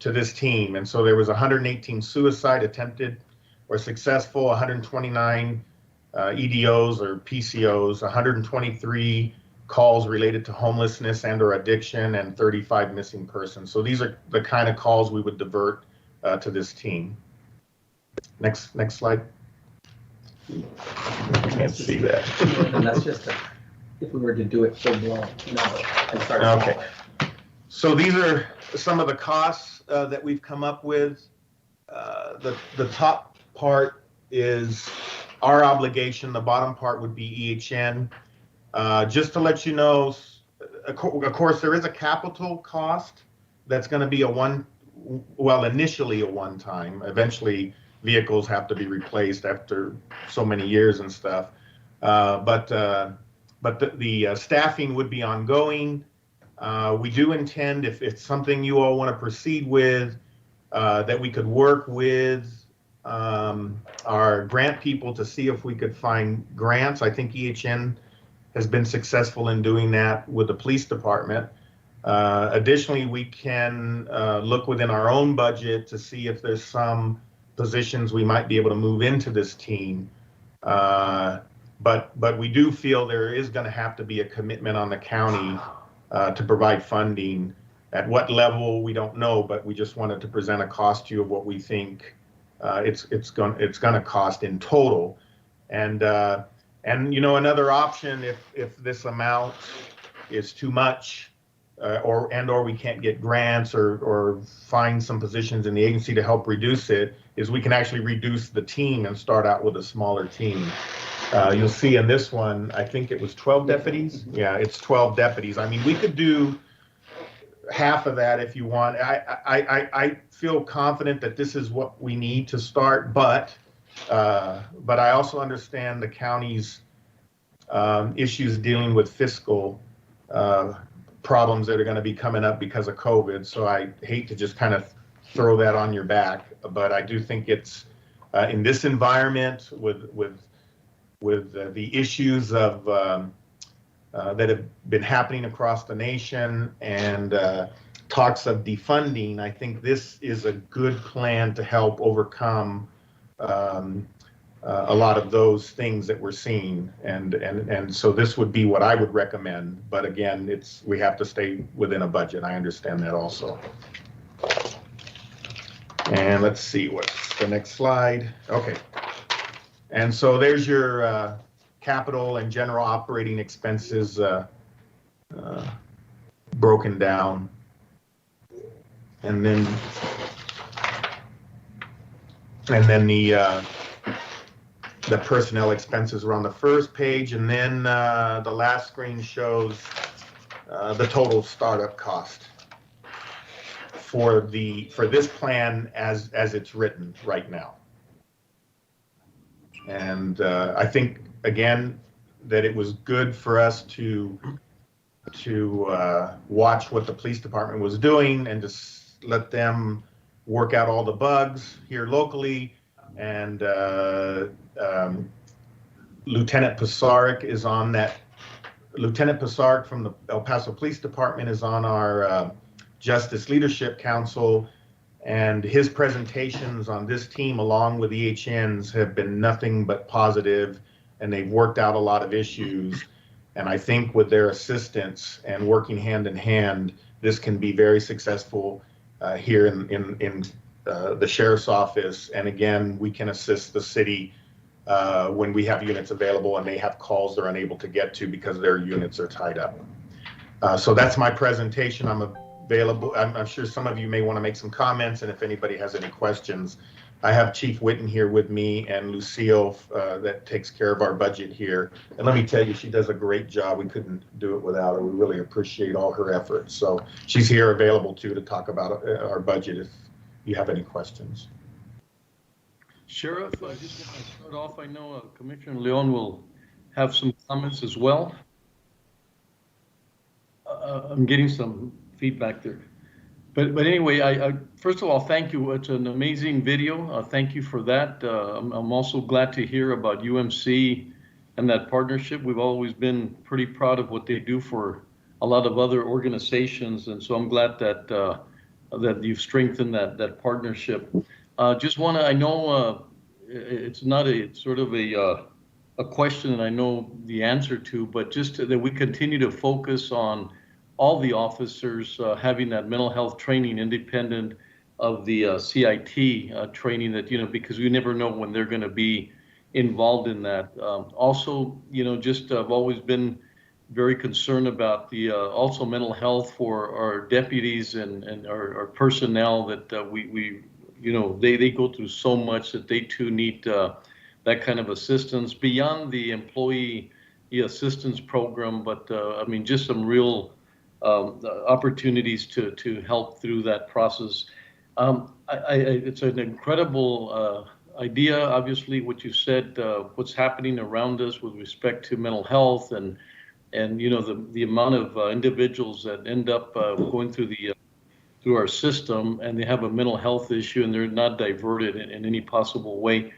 this team. And so there was 118 suicide attempted or successful, 129 EDOs or PCOs, 123 calls related to homelessness and or addiction, and 35 missing persons. So these are the kind of calls we would divert to this team. Next slide. Can't see that. And that's just if we were to do it full blown. No. Okay. So these are some of the costs that we've come up with. The top part is our obligation. The bottom part would be EHN. Just to let you know, of course, there is a capital cost that's going to be initially a one-time. Eventually, vehicles have to be replaced after so many years and stuff. But the staffing would be ongoing. We do intend, if it's something you all want to proceed with, that we could work with our grant people to see if we could find grants. I think EHN has been successful in doing that with the police department. Additionally, we can look within our own budget to see if there's some positions we might be able to move into this team. But we do feel there is going to have to be a commitment on the county to provide funding. At what level, we don't know, but we just wanted to present a cost to you of what we think it's going to cost in total. And you know, another option, if this amount is too much, or we can't get grants or find some positions in the agency to help reduce it, is we can actually reduce the team and start out with a smaller team. You'll see in this one, I think it was 12 deputies. Yeah, it's 12 deputies. I mean, we could do half of that if you want. I feel confident that this is what we need to start, but I also understand the county's issues dealing with fiscal problems that are going to be coming up because of COVID. So I hate to just kind of throw that on your back, but I do think it's in this environment with the issues of that have been happening across the nation and talks of defunding. I think this is a good plan to help overcome a lot of those things that we're seeing, and so this would be what I would recommend. But again, we have to stay within a budget. I understand that also. And let's see what's the next slide. Okay, and so there's your capital and general operating expenses broken down, and then the personnel expenses are on the first page, and then the last screen shows the total startup cost for this plan as it's written right now. And I think again that it was good for us to watch what the police department was doing and just let them work out all the bugs here locally. And Lieutenant Pasaric is on that. Lieutenant Pasaric from the El Paso Police Department is on our Justice Leadership Council. And his presentations on this team, along with EHN's, have been nothing but positive, and they've worked out a lot of issues. And I think with their assistance and working hand in hand, this can be very successful here in the sheriff's office. And again, we can assist the city when we have units available and they have calls they're unable to get to because their units are tied up. So that's my presentation. I'm available. I'm sure some of you may want to make some comments, and if anybody has any questions, I have Chief Witten here with me and Lucille that takes care of our budget here. And let me tell you, she does a great job. We couldn't do it without her. We really appreciate all her efforts. So she's here available too to talk about our budget if you have any questions. Sheriff, I just want to start off. I know Commissioner Leon will have some comments as well. I'm getting some feedback there. But anyway, I first of all, thank you. It's an amazing video. Thank you for that. I'm also glad to hear about UMC and that partnership. We've always been pretty proud of what they do for a lot of other organizations, and so I'm glad that that you've strengthened that partnership. Just want to, I know it's not a sort of a question that I know the answer to, but just that we continue to focus on all the officers having that mental health training independent of the CIT training that, because we never know when they're going to be involved in that. Also, just I've always been very concerned about the also mental health for our deputies and our personnel that they go through so much that they too need that kind of assistance beyond the employee assistance program. But I mean, just some real opportunities to help through that process. It's an incredible idea, obviously, what you said, what's happening around us with respect to mental health and the amount of individuals that end up going through our system and they have a mental health issue and they're not diverted in any possible way.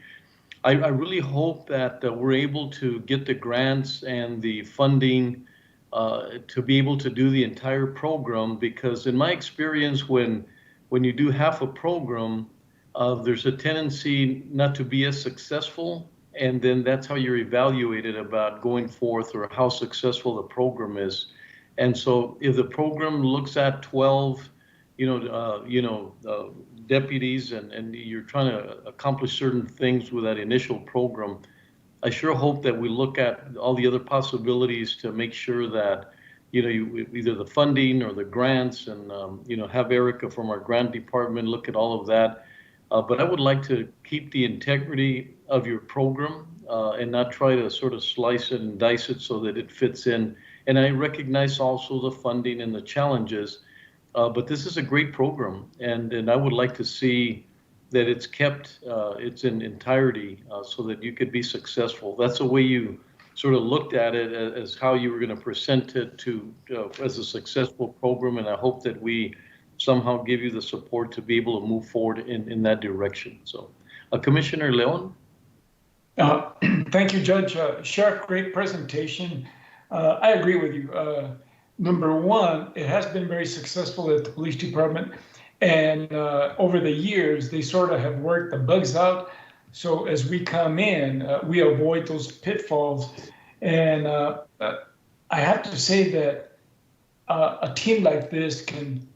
I really hope that we're able to get the grants and the funding to be able to do the entire program, because in my experience, when you do half a program, there's a tendency not to be as successful, and then that's how you're evaluated about going forth or how successful the program is. And so if the program looks at 12 deputies and you're trying to accomplish certain things with that initial program, I sure hope that we look at all the other possibilities to make sure that, either the funding or the grants and, have Erica from our grant department look at all of that. But I would like to keep the integrity of your program and not try to sort of slice it and dice it so that it fits in. And I recognize also the funding and the challenges, but this is a great program. And I would like to see that it's kept its in entirety so that you could be successful. That's the way you sort of looked at it, as how you were going to present it to as a successful program. And I hope that we somehow give you the support to be able to move forward in that direction. So, Commissioner Leon? Thank you, Judge. Sheriff, great presentation. I agree with you. Number one, it has been very successful at the police department. And over the years, they sort of have worked the bugs out. So as we come in, we avoid those pitfalls. And I have to say that a team like this can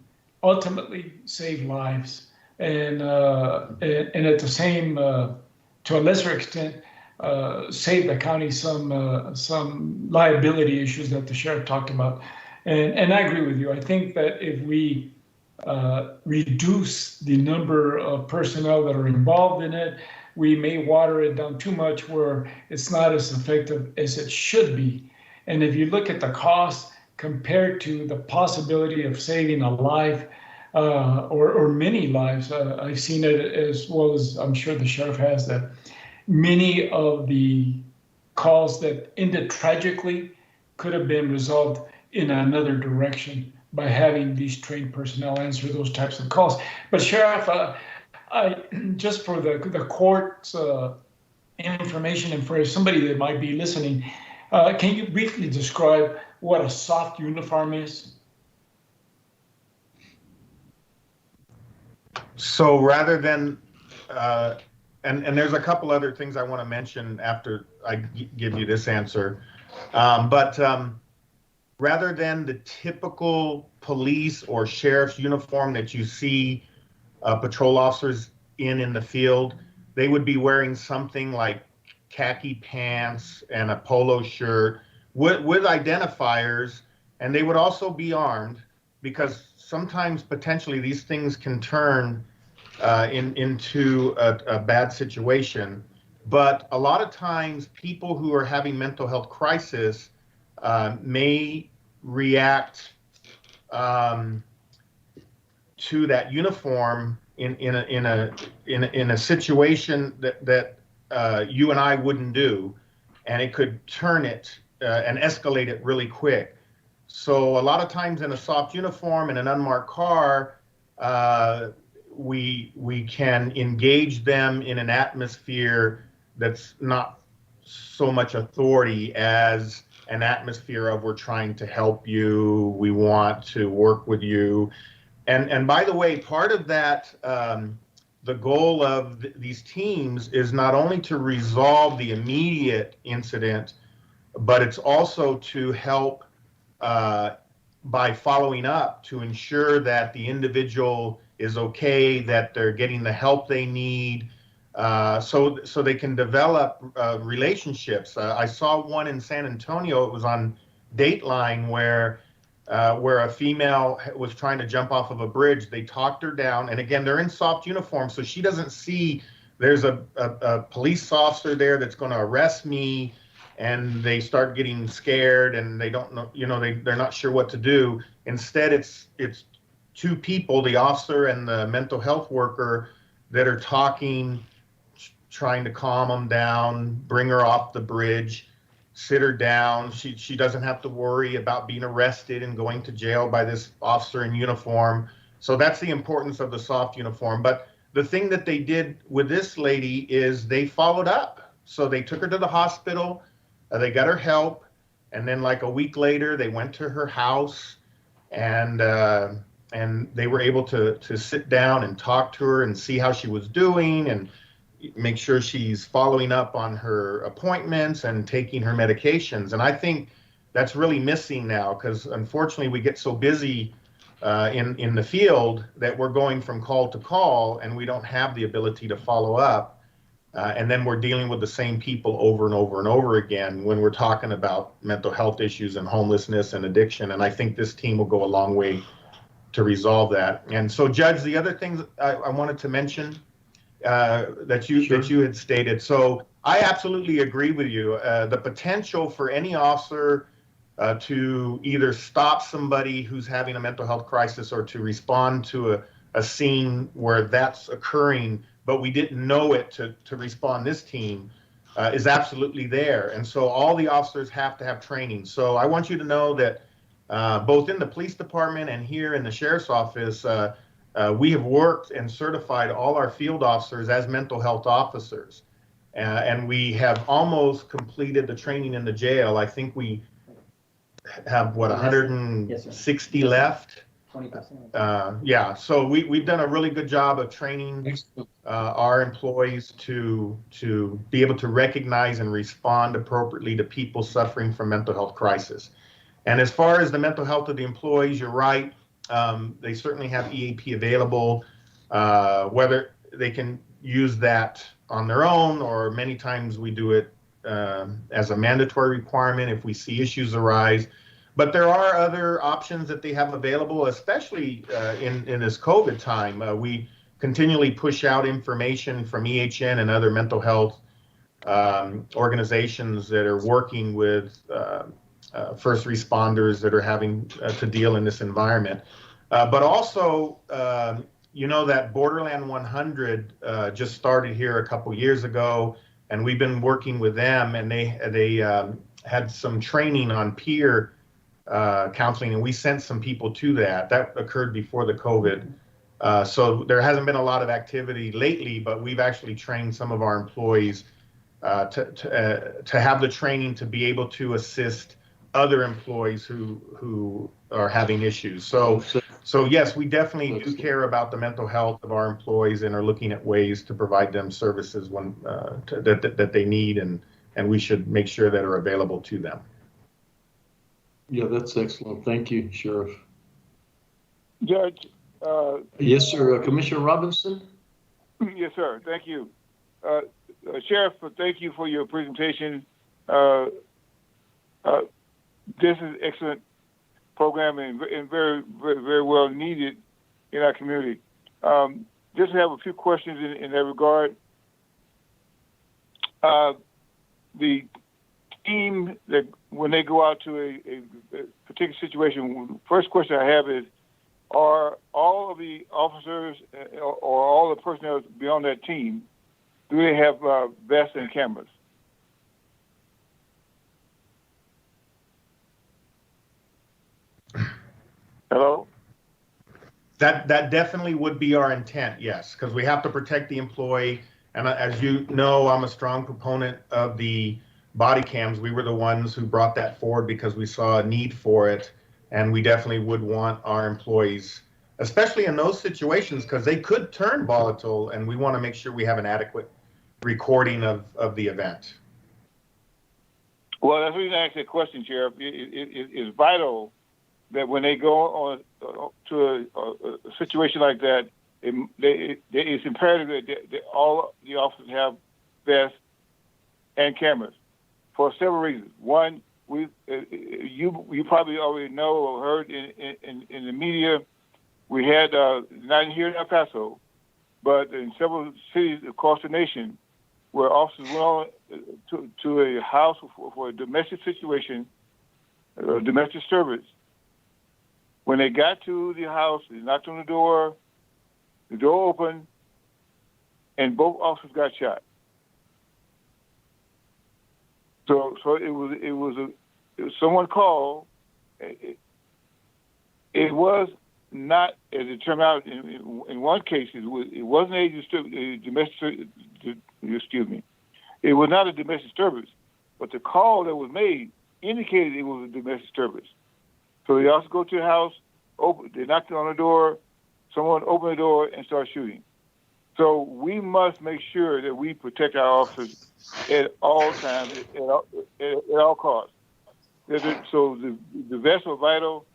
ultimately save lives. And at the same, to a lesser extent, save the county some liability issues that the sheriff talked about. And I agree with you. I think that if we reduce the number of personnel that are involved in it, we may water it down too much where it's not as effective as it should be. And if you look at the cost compared to the possibility of saving a life or many lives, I've seen it as well as I'm sure the sheriff has, that many of the calls that ended tragically could have been resolved in another direction by having these trained personnel answer those types of calls. But Sheriff, just for the court's information and for somebody that might be listening, can you briefly describe what a soft uniform is? So rather than, and there's a couple other things I want to mention after I give you this answer, but rather than the typical police or sheriff's uniform that you see patrol officers in the field, they would be wearing something like khaki pants and a polo shirt with identifiers, and they would also be armed because sometimes potentially these things can turn into a bad situation. But a lot of times people who are having mental health crisis may react to that uniform in a situation that you and I wouldn't do, and it could turn it and escalate it really quick. So a lot of times in a soft uniform in an unmarked car, we can engage them in an atmosphere that's not so much authority as an atmosphere of we're trying to help you, we want to work with you. And by the way, part of that, the goal of these teams is not only to resolve the immediate incident, but it's also to help by following up to ensure that the individual is okay, that they're getting the help they need, so they can develop relationships. I saw one in San Antonio. It was on Dateline where a female was trying to jump off of a bridge. They talked her down, and again, they're in soft uniform, so she doesn't see there's a police officer there that's going to arrest me, and they start getting scared, and they don't know, they're not sure what to do. Instead, it's two people, the officer and the mental health worker, that are talking, trying to calm them down, bring her off the bridge, sit her down. She doesn't have to worry about being arrested and going to jail by this officer in uniform. So that's the importance of the soft uniform. But the thing that they did with this lady is they followed up. So they took her to the hospital, they got her help, and then like a week later, they went to her house, and they were able to sit down and talk to her and see how she was doing and make sure she's following up on her appointments and taking her medications. And I think that's really missing now, because unfortunately we get so busy in the field that we're going from call to call and we don't have the ability to follow up. And then we're dealing with the same people over and over and over again when we're talking about mental health issues and homelessness and addiction. And I think this team will go a long way to resolve that. And so, Judge, the other things I wanted to mention that you had stated. So I absolutely agree with you. The potential for any officer to either stop somebody who's having a mental health crisis or to respond to a scene where that's occurring, but we didn't know it to respond this team, is absolutely there. And so all the officers have to have training. So I want you to know that both in the police department and here in the sheriff's office, we have worked and certified all our field officers as mental health officers. And we have almost completed the training in the jail. I think we have, 160 left? 20%. Yeah, so we've done a really good job of training our employees to be able to recognize and respond appropriately to people suffering from mental health crisis. And as far as the mental health of the employees, you're right. They certainly have EAP available, whether they can use that on their own, or many times we do it as a mandatory requirement if we see issues arise. But there are other options that they have available, especially in this COVID time. We continually push out information from EHN and other mental health organizations that are working with first responders that are having to deal in this environment. But also, that Borderland 100 just started here a couple years ago, and we've been working with them, and they had some training on peer counseling, and we sent some people to that. That occurred before the COVID. So there hasn't been a lot of activity lately, but we've actually trained some of our employees to have the training to be able to assist other employees who are having issues. So yes, we definitely do care about the mental health of our employees and are looking at ways to provide them services when that they need, and we should make sure that are available to them. Yeah, that's excellent. Thank you, Sheriff. Judge. Yes, sir. Commissioner Robinson? Yes, sir. Thank you. Sheriff, thank you for your presentation. This is excellent program and very, very, very well needed in our community. Just have a few questions in that regard. The team that when they go out to a particular situation, first question I have is, are all of the officers or all the personnel beyond that team, do they have vests and cameras? Hello? That definitely would be our intent, yes, because we have to protect the employee. And as you know, I'm a strong proponent of the body cams. We were the ones who brought that forward because we saw a need for it. And we definitely would want our employees, especially in those situations, because they could turn volatile, and we want to make sure we have an adequate recording of the event. Well, that's the reason I asked that question, Sheriff. It's vital that when they go on to a situation like that, it's imperative that all the officers have vests and cameras for several reasons. One, you probably already know or heard in the media, we had not here in El Paso, but in several cities across the nation, where officers went on to a house for a domestic situation, domestic disturbance. When they got to the house, they knocked on the door opened, and both officers got shot. So it was someone called. It was not, as it turned out, in one case, it wasn't a domestic. Excuse me. It was not a domestic disturbance, but the call that was made indicated it was a domestic disturbance. So they also go to the house. They knocked on the door. Someone opened the door and started shooting. So we must make sure that we protect our officers at all times, at all costs. So the vests are vital,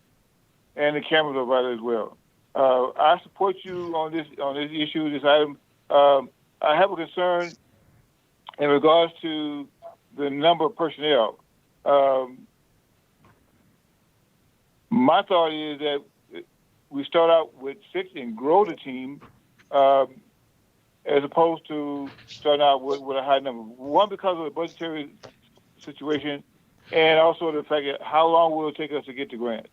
and the cameras are vital as well. I support you on this issue, this item. I have a concern in regards to the number of personnel. My thought is that we start out with 6 and grow the team, as opposed to starting out with a high number. One, because of the budgetary situation, and also the fact that how long will it take us to get the grant?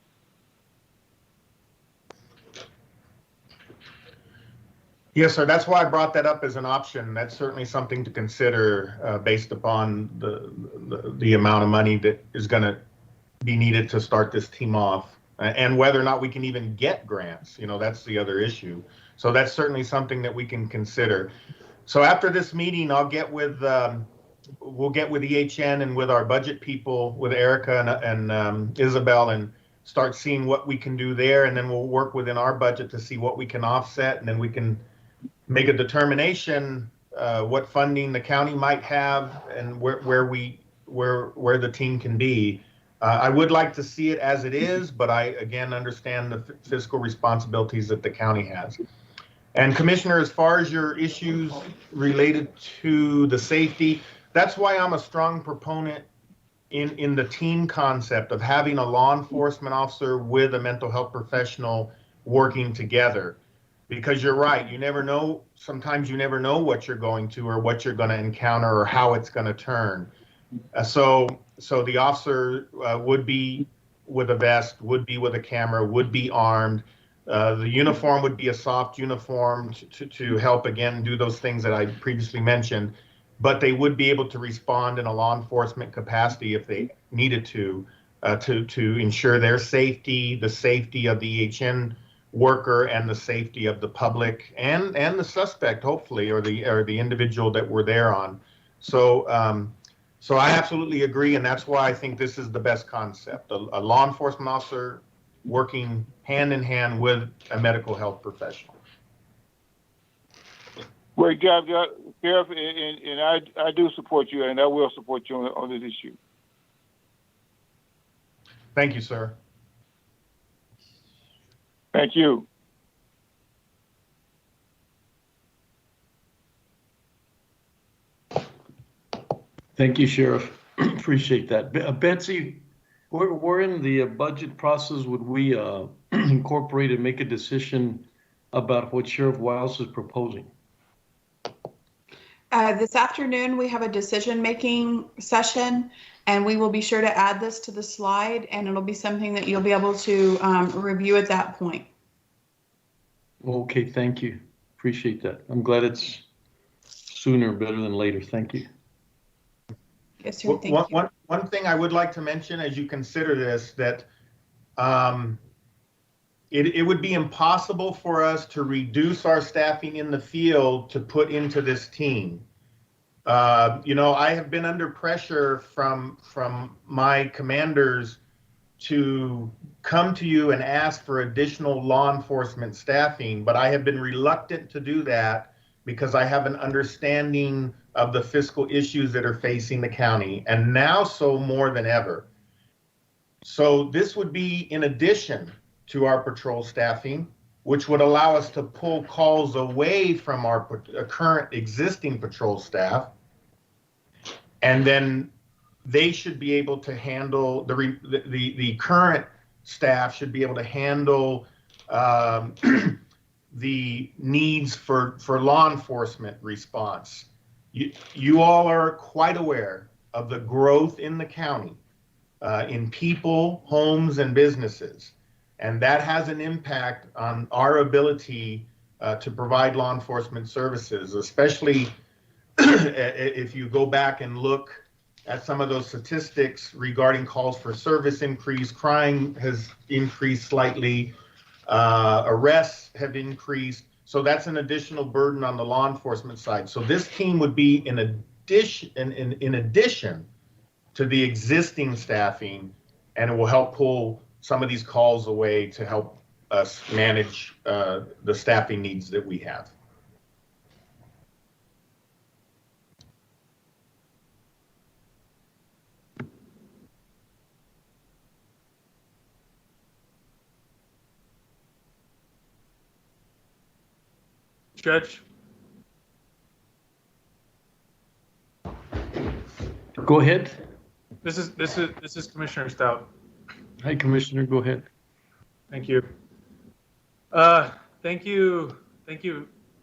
Yes, sir. That's why I brought that up as an option. That's certainly something to consider based upon the amount of money that is going to be needed to start this team off, and whether or not we can even get grants. That's the other issue. So that's certainly something that we can consider. So after this meeting, I'll get with we'll get with EHN and with our budget people, with Erica and Isabel, and start seeing what we can do there, and then we'll work within our budget to see what we can offset, and then we can make a determination what funding the county might have and where the team can be. I would like to see it as it is, but I again understand the fiscal responsibilities that the county has. And Commissioner, as far as your issues related to the safety, that's why I'm a strong proponent in the team concept of having a law enforcement officer with a mental health professional working together. Because you're right, you never know, sometimes you never know what you're going to or what you're going to encounter or how it's going to turn. So the officer would be with a vest, would be with a camera, would be armed. The uniform would be a soft uniform to help, again, do those things that I previously mentioned. But they would be able to respond in a law enforcement capacity if they needed to ensure their safety, the safety of the EHN worker, and the safety of the public and the suspect, hopefully, or the individual that we're there on. So So I absolutely agree, and that's why I think this is the best concept. A law enforcement officer working hand in hand with a medical health professional. Well, Sheriff, and I do support you, and I will support you on this issue. Thank you, sir. Thank you. Thank you, Sheriff. Appreciate that. Betsy, we're in the budget process. Would we incorporate and make a decision about what Sheriff Wiles is proposing? This afternoon, we have a decision-making session, and we will be sure to add this to the slide, and it'll be something that you'll be able to review at that point. Okay, thank you. Appreciate that. I'm glad it's sooner better than later. Thank you. Yes, sir. Thank you. One thing I would like to mention as you consider this, that it would be impossible for us to reduce our staffing in the field to put into this team. You know, I have been under pressure from my commanders to come to you and ask for additional law enforcement staffing, but I have been reluctant to do that because I have an understanding of the fiscal issues that are facing the county, and now so more than ever. So this would be in addition to our patrol staffing, which would allow us to pull calls away from our current existing patrol staff, and then they should be able to handle, the current staff should be able to handle the needs for law enforcement response. You all are quite aware of the growth in the county in people, homes, and businesses. And that has an impact on our ability to provide law enforcement services, especially if you go back and look at some of those statistics regarding calls for service increase. Crime has increased slightly, arrests have increased. So that's an additional burden on the law enforcement side. So this team would be in addition to the existing staffing, and it will help pull some of these calls away to help us manage the staffing needs that we have. Judge? Go ahead. This is Commissioner Stout. Hi, Commissioner. Go ahead. Thank you. Thank you,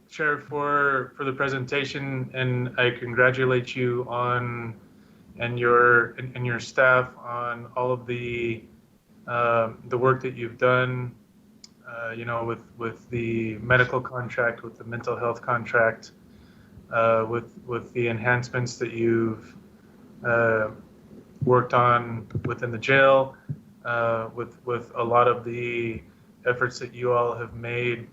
Sheriff, for the presentation, and I congratulate you on and your staff on all of the work that you've done. You know, with the medical contract, with the mental health contract, with the enhancements that you've worked on within the jail, with a lot of the efforts that you all have made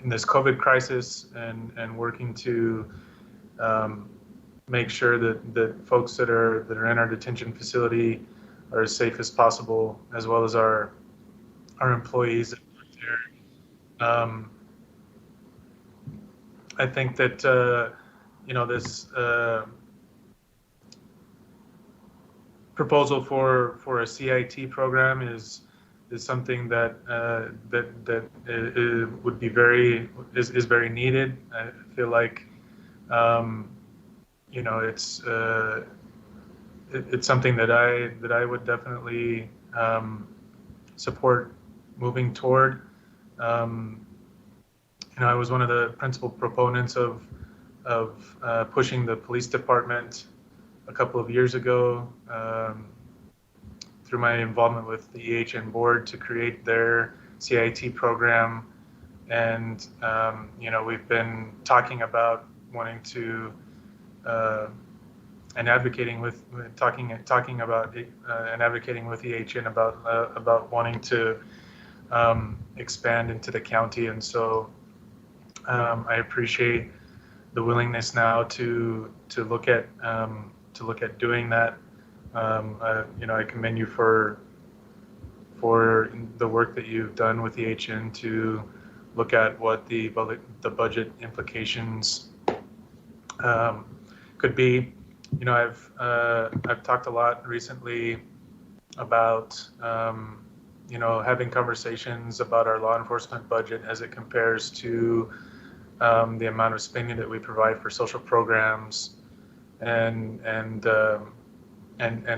in this COVID crisis, and working to make sure that folks that are in our detention facility are as safe as possible, as well as our employees that work there. I think that you know, this proposal for a CIT program is something that would be very needed. I feel like you know, it's something that I would definitely support moving toward. You know, I was one of the principal proponents of pushing the police department a couple of years ago through my involvement with the EHN board to create their CIT program. And you know, we've been talking about wanting to and advocating with talking about and advocating with EHN about wanting to expand into the county. And so I appreciate willingness now to look at doing that. I commend you for the work that you've done with the HN to look at what the budget implications could be. I've talked a lot recently about having conversations about our law enforcement budget as it compares to the amount of spending that we provide for social programs, and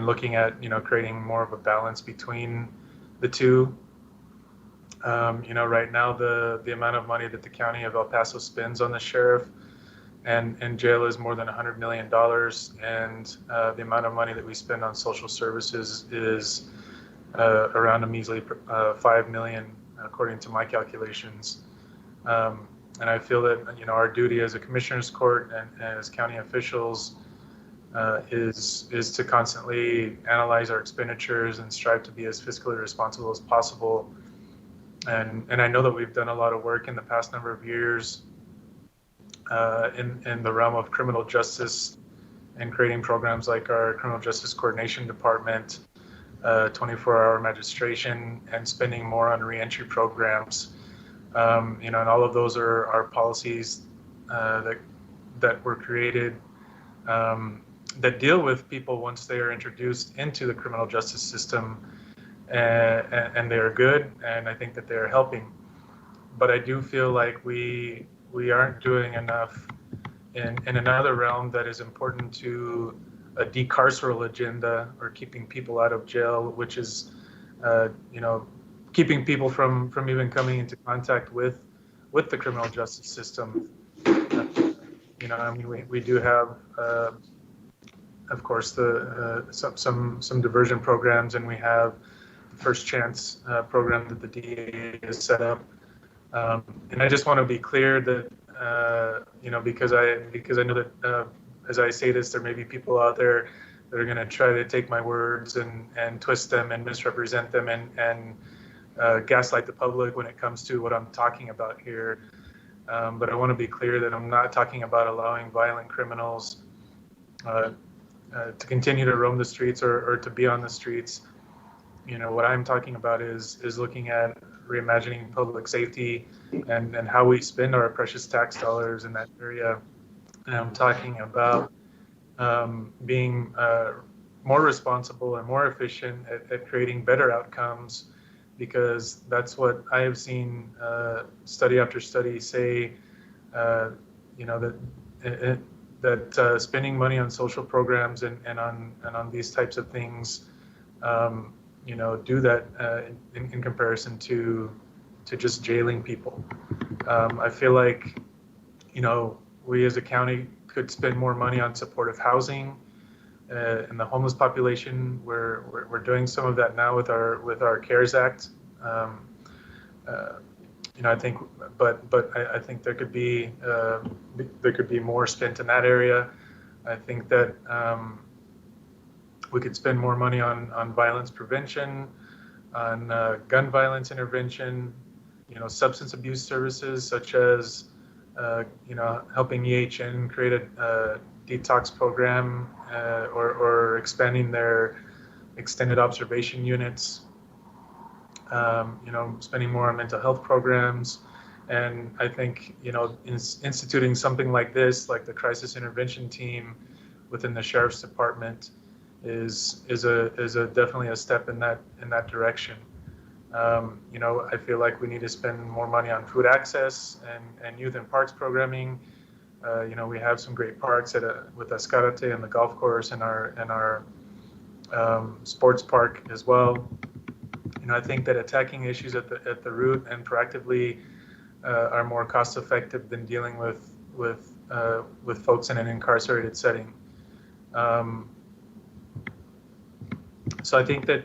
looking at creating more of a balance between the two. Right now the amount of money that the county of El Paso spends on the sheriff and jail is more than $100 million, and the amount of money that we spend on social services is around a measly $5 million, according to my calculations. And I feel that our duty as a commissioner's court and as county officials is to constantly analyze our expenditures and strive to be as fiscally responsible as possible. And I know that we've done a lot of work in the past number of years in the realm of criminal justice and creating programs like our Criminal Justice Coordination Department, 24-hour magistration, and spending more on reentry programs. And all of those are policies that were created that deal with people once they are introduced into the criminal justice system, and they are good, and I think that they are helping. But I do feel like we aren't doing enough in another realm that is important to a decarceral agenda, or keeping people out of jail, which is keeping people from even coming into contact with the criminal justice system. We do have of course some diversion programs, and we have the First Chance program that the DA has set up. And I just want to be clear that because I know that as I say this, there may be people out there that are going to try to take my words and twist them and misrepresent them and gaslight the public when it comes to what I'm talking about here. But I want to be clear that I'm not talking about allowing violent criminals to continue to roam the streets or to be on the streets. What I'm talking about is looking at reimagining public safety and how we spend our precious tax dollars in that area. And I'm talking about being more responsible and more efficient at creating better outcomes, because that's what I have seen study after study say, that spending money on social programs and on these types of things, do that in comparison to just jailing people. I feel like, we as a county could spend more money on supportive housing and the homeless population. We're doing some of that now with our CARES Act. I think, but I think there could be more spent in that area. I think that we could spend more money on violence prevention, on gun violence intervention, substance abuse services such as helping EHN create a detox program, or expanding their extended observation units, spending more on mental health programs. And I think, instituting something like this, like the crisis intervention team within the sheriff's department, is definitely a step in that direction. I feel like we need to spend more money on food access and youth and parks programming. We have some great parks with Escarate and the golf course and our sports park as well. I think that attacking issues at the root and proactively are more cost effective than dealing with folks in an incarcerated setting. So I think that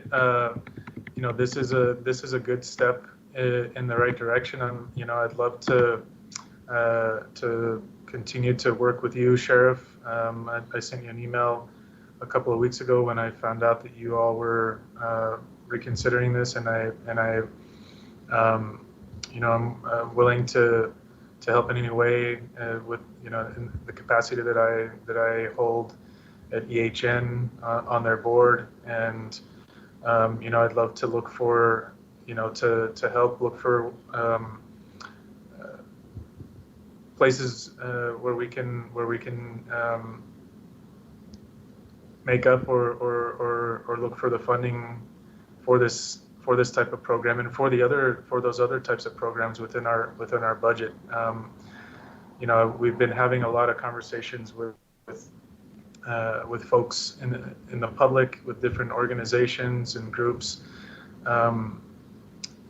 this is a good step in the right direction. I'd love to continue to work with you, Sheriff. I sent you an email a couple of weeks ago when I found out that you all were reconsidering this, and I'm willing to help in any way with in the capacity that I hold at EHN on their board, and I'd love to look for to help look for places where we can make up or look for the funding for this type of program and for those other types of programs within our budget. We've been having a lot of conversations with folks in the public, with different organizations and groups,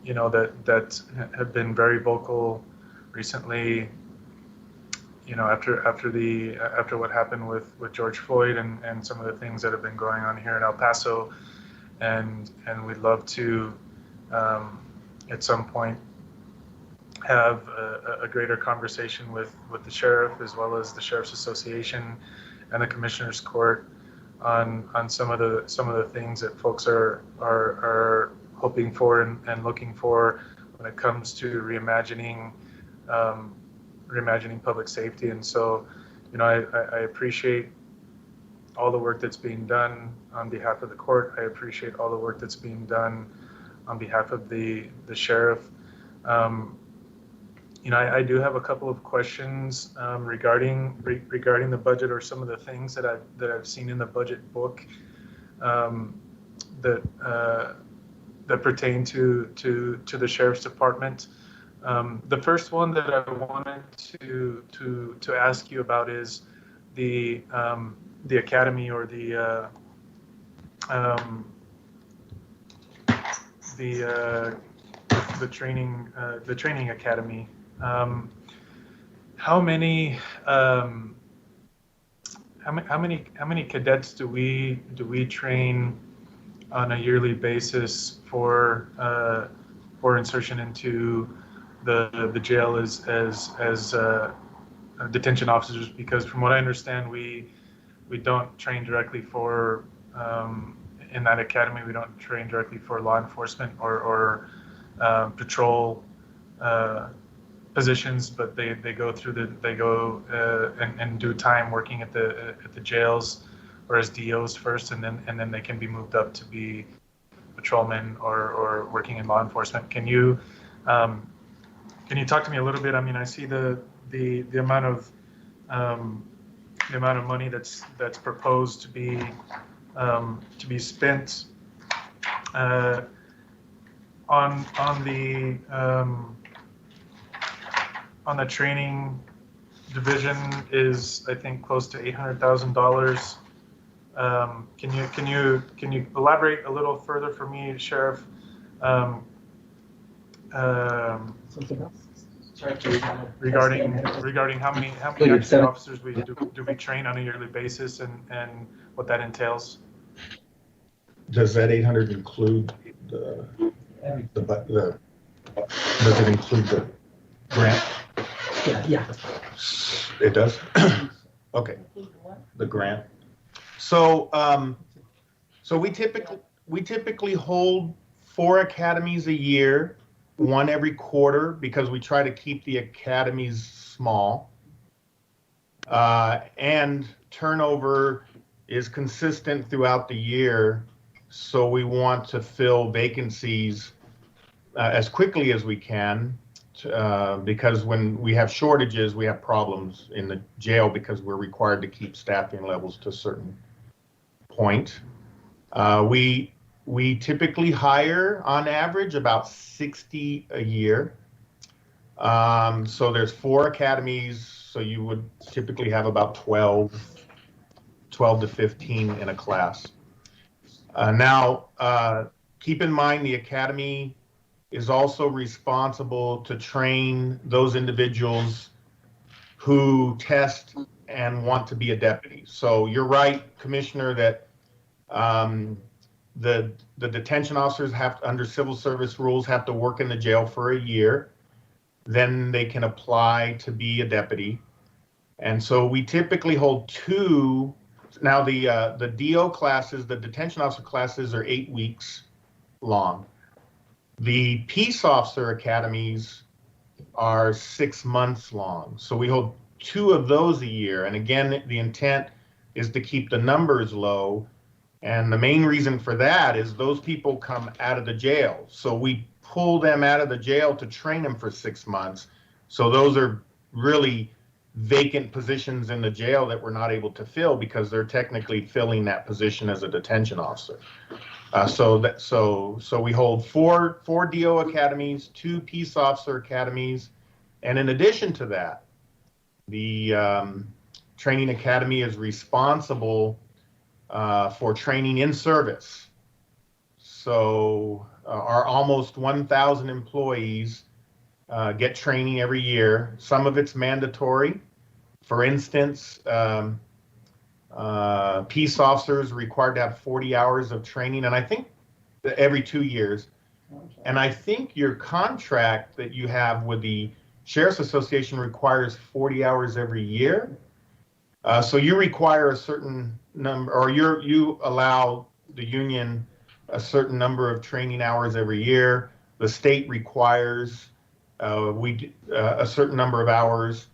that have been very vocal recently. After what happened with George Floyd and some of the things that have been going on here in El Paso, and we'd love to at some point have a greater conversation with the sheriff, as well as the Sheriff's Association and the Commissioners Court on some of the things that folks are hoping for and looking for when it comes to reimagining public safety. And so, I appreciate all the work that's being done on behalf of the court. I appreciate all the work that's being done on behalf of the sheriff. I do have a couple of questions regarding the budget, or some of the things that I've seen in the budget book that pertain to the sheriff's department. The first one that I wanted to ask you about is the academy, or the training academy. How many cadets do we train on a yearly basis for insertion into the jail as detention officers? Because from what I understand, we don't train directly for in that academy. We don't train directly for law enforcement or patrol positions, but they go and do time working at the jails, or as DOs first, and then they can be moved up to be patrolmen or working in law enforcement. Can you talk to me a little bit? I mean, I see the amount of money that's proposed to be spent on the training division is, I think, close to $800,000. Can you elaborate a little further for me, Sheriff? Regarding how many active officers do we train on a yearly basis, and what that entails? Does that 800 include does it include the grant? Yeah. It does? Okay. The grant. So we typically hold 4 academies a year, 1 every quarter, because we try to keep the academies small. And turnover is consistent throughout the year, so we want to fill vacancies as quickly as we can, because when we have shortages, we have problems in the jail, because we're required to keep staffing levels to a certain point. We typically hire, on average, about 60 a year. So there's 4 academies, so you would typically have about 12 to 15 in a class. Now, keep in mind, the academy is also responsible to train those individuals who test and want to be a deputy. So you're right, Commissioner, that the detention officers have, under civil service rules, have to work in the jail for a year. Then they can apply to be a deputy. And so we typically hold 2. Now the DO classes, the detention officer classes, are 8 weeks long. The peace officer academies are 6 months long. So we hold 2 of those a year. And again, the intent is to keep the numbers low. And the main reason for that is those people come out of the jail. So we pull them out of the jail to train them for 6 months. So those are really vacant positions in the jail that we're not able to fill because they're technically filling that position as a detention officer. So we hold four DO academies, 2 peace officer academies, and in addition to that, the training academy is responsible for training in service. So our almost 1,000 employees get training every year. Some of it's mandatory. For instance, peace officers are required to have 40 hours of training, and I think every 2 years. And I think your contract that you have with the Sheriff's Association requires 40 hours every year. So you require a certain number, or you allow the union a certain number of training hours every year. The state requires a certain number of hours.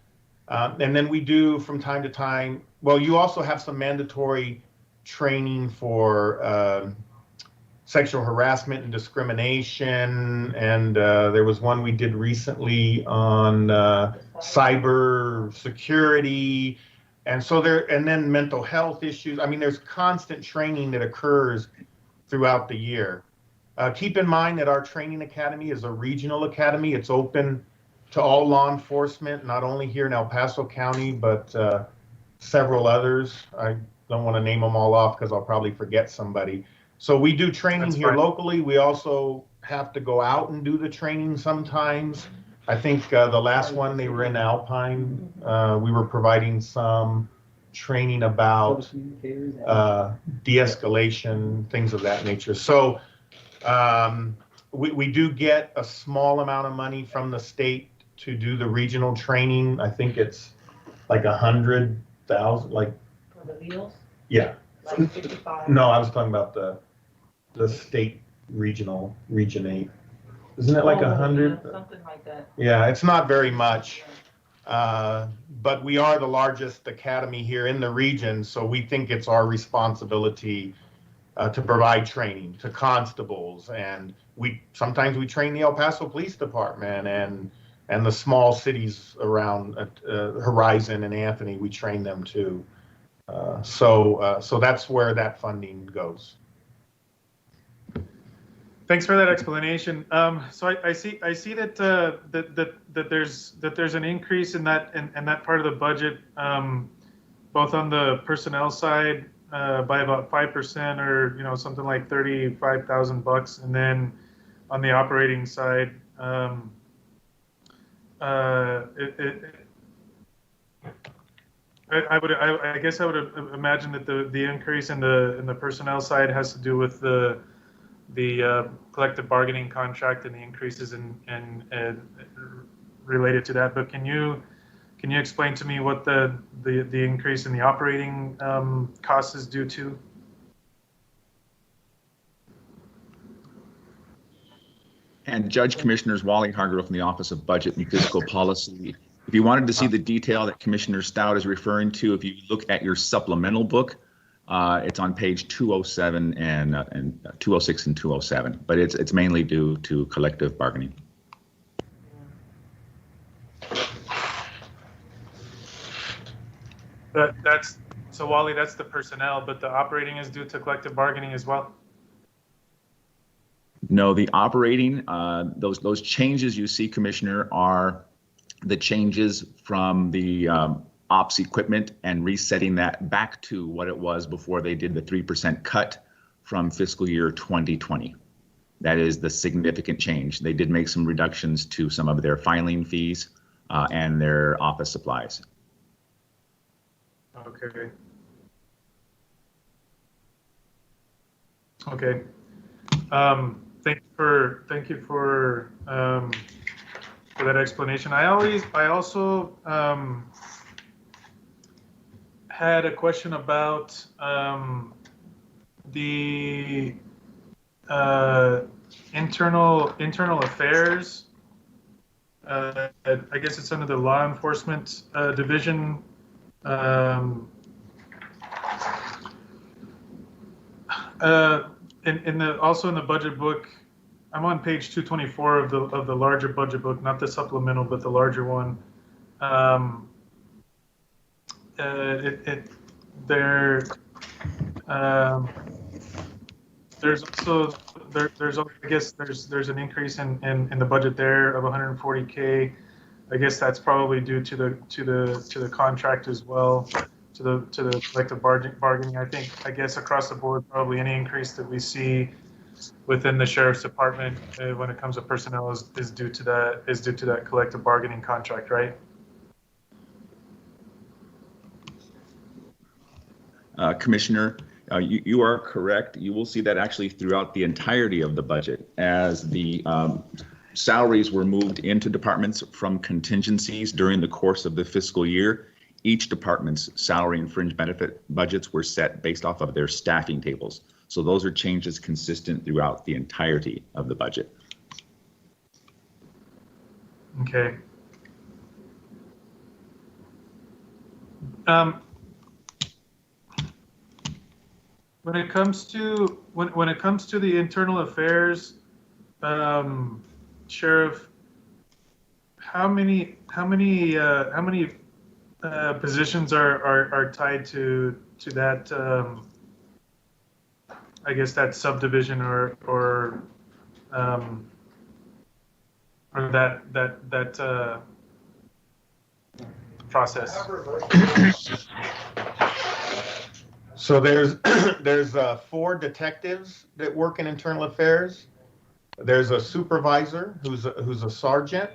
And then we do from time to time, well, you also have some mandatory training for sexual harassment and discrimination. And there was one we did recently on cyber security. And so and then mental health issues. I mean, there's constant training that occurs throughout the year. Keep in mind that our training academy is a regional academy. It's open to all law enforcement, not only here in El Paso County, but several others. I don't want to name them all off because I'll probably forget somebody. So we do training here locally. We also have to go out and do the training sometimes. I think the last one, they were in Alpine. We were providing some training about de-escalation, things of that nature. So we do get a small amount of money from the state to do the regional training. I think it's like 100,000, like. For the wheels? Yeah. Like 55? No, I was talking about the state regional, Region 8. Isn't it like 100? Yeah, something like that. Yeah, it's not very much. But we are the largest academy here in the region, so we think it's our responsibility to provide training to constables, and sometimes we train the El Paso Police Department and the small cities around Horizon and Anthony. We train them too. So that's where that funding goes. Thanks for that explanation. So I see that that there's an increase in that part of the budget, both on the personnel side by about 5%, or something like $35,000, and then on the operating side, I guess I would imagine that the increase in the personnel side has to do with the collective bargaining contract and the increases in related to that. But can you explain to me what the increase in the operating costs is due to? And Judge Commissioners Wally Hargrove from the Office of Budget and Fiscal Policy. If you wanted to see the detail that Commissioner Stout is referring to, if you look at your supplemental book, it's on page 207 and 206 and 207, but it's mainly due to collective bargaining. So Wally, that's the personnel, but the operating is due to collective bargaining as well? No, the operating, those changes you see, Commissioner, are the changes from the ops equipment and resetting that back to what it was before they did the 3% cut from fiscal year 2020. That is the significant change. They did make some reductions to some of their filing fees and their office supplies. Okay. Okay. Thank you for that explanation. I also had a question about the internal affairs I guess it's under the law enforcement division. In the also in the budget book, I'm on page 224 of the larger budget book, not the supplemental, but the larger one. There, there's also I guess there's an increase in the budget there of 140K. I guess that's probably due to the contract as well, to the collective bargaining. I guess across the board, probably any increase that we see within the sheriff's department when it comes to personnel is due to that collective bargaining contract, right? Commissioner, you are correct. You will see that actually throughout the entirety of the budget as the salaries were moved into departments from contingencies during the course of the fiscal year. Each department's salary and fringe benefit budgets were set based off of their staffing tables. So those are changes consistent throughout the entirety of the budget. Okay. When it comes to the internal affairs, Sheriff, how many positions are tied to that? I guess that subdivision or that process. So there's 4 detectives that work in internal affairs. There's a supervisor who's a sergeant.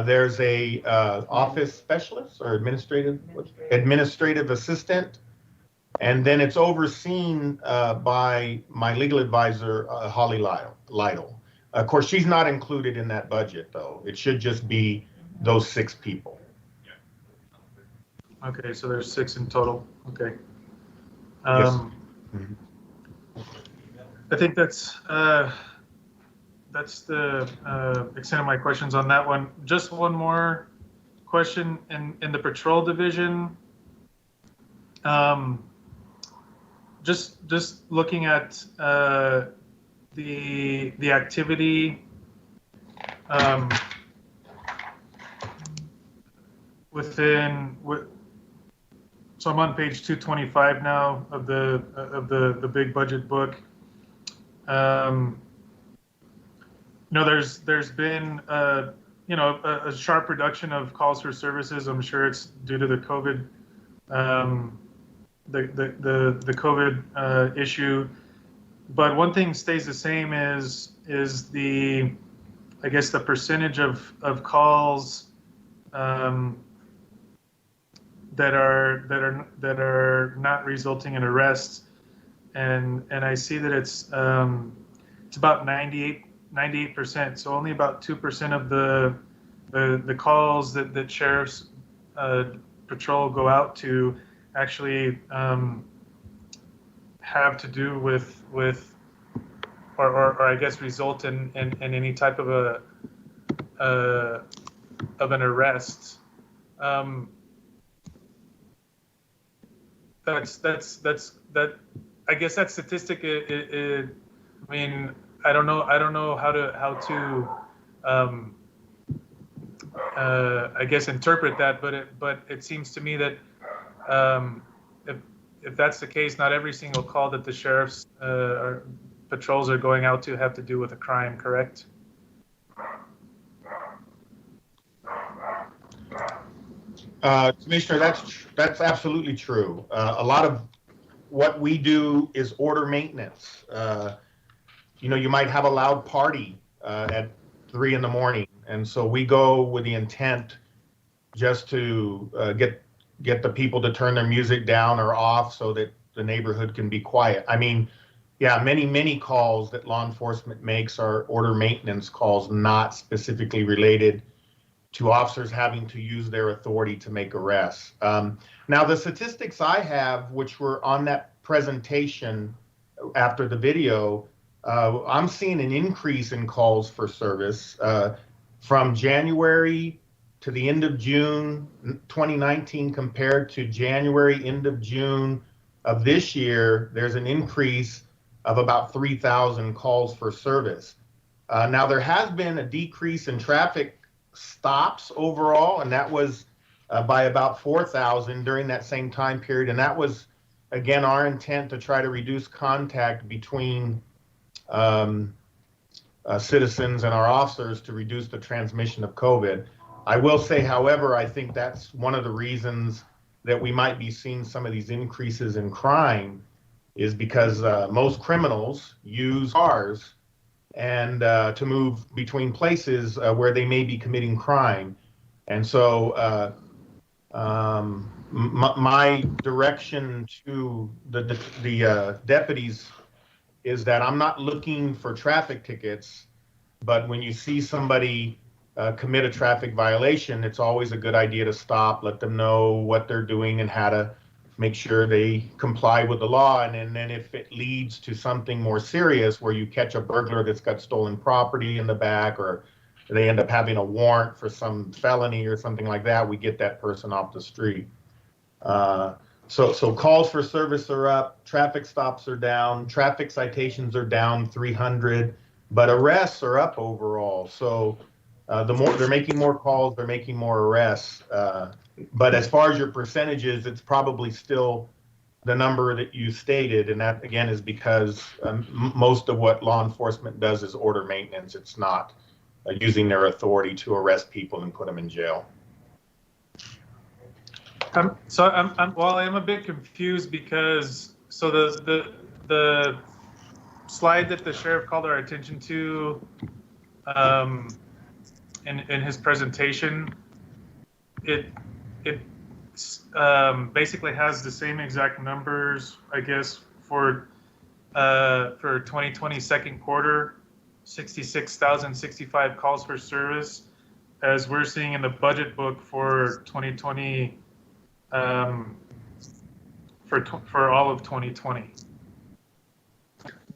There's a office specialist or administrative assistant, and then it's overseen by my legal advisor, Holly Lytle. Of course, she's not included in that budget, though. It should just be those 6 people. Okay, so there's 6 in total. Okay. Yes. I think that's the extent of my questions on that one. Just one more question in the patrol division. Just looking at the activity so I'm on page 225 now of the big budget book. There's been a sharp reduction of calls for services. I'm sure it's due to the COVID the COVID issue. But one thing stays the same is the percentage of calls that are not resulting in arrests, and I see that it's about 98%. So only about 2% of the calls that sheriff's patrol go out to actually have to do with or I guess result in any type of an arrest. That I guess that statistic. I mean, I don't know how to I guess interpret that, but it seems to me that if that's the case, not every single call that the sheriff's patrols are going out to have to do with a crime, correct? Commissioner, that's absolutely true. A lot of what we do is order maintenance. You might have a loud party at 3 a.m, and so we go with the intent just to get the people to turn their music down or off so that the neighborhood can be quiet. I mean, yeah, many calls that law enforcement makes are order maintenance calls, not specifically related to officers having to use their authority to make arrests. Now, the statistics I have, which were on that presentation after the video, I'm seeing an increase in calls for service. From January to the end of June 2019 compared to January, end of June of this year, there's an increase of about 3,000 calls for service. Now, there has been a decrease in traffic stops overall, and that was by about 4,000 during that same time period. And that was, again, our intent to try to reduce contact between citizens and our officers to reduce the transmission of COVID. I will say, however, I think that's one of the reasons that we might be seeing some of these increases in crime is because most criminals use cars and to move between places where they may be committing crime. And so my direction to the deputies is that I'm not looking for traffic tickets, but when you see somebody commit a traffic violation, it's always a good idea to stop, let them know what they're doing and how to make sure they comply with the law. And then if it leads to something more serious where you catch a burglar that's got stolen property in the back, or they end up having a warrant for some felony or something like that, we get that person off the street. So calls for service are up, traffic stops are down, traffic citations are down 300, but arrests are up overall. So the more they're making more calls, they're making more arrests. But as far as your percentages, it's probably still the number that you stated, and that again is because most of what law enforcement does is order maintenance. It's not using their authority to arrest people and put them in jail. So I'm a bit confused because the slide that the sheriff called our attention to in his presentation, it basically has the same exact numbers, I guess, for 2020 second quarter, 66,065 calls for service, as we're seeing in the budget book for 2020. For all of 2020.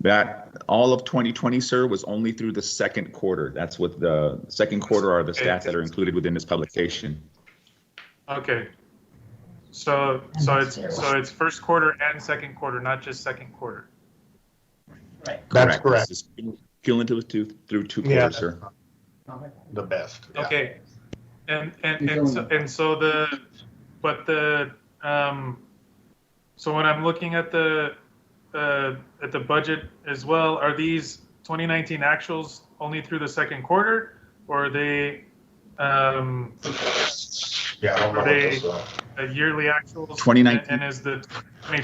That all of 2020, sir, was only through the second quarter. That's what the second quarter are the stats that are included within this publication. Okay. So it's first quarter and second quarter, not just second quarter. Right. That's correct. This is cumulative through two quarters, sir. The best. Yeah. Okay. So when I'm looking at the budget as well, are these 2019 actuals only through the second quarter, or are they yearly actuals? 2019 and is the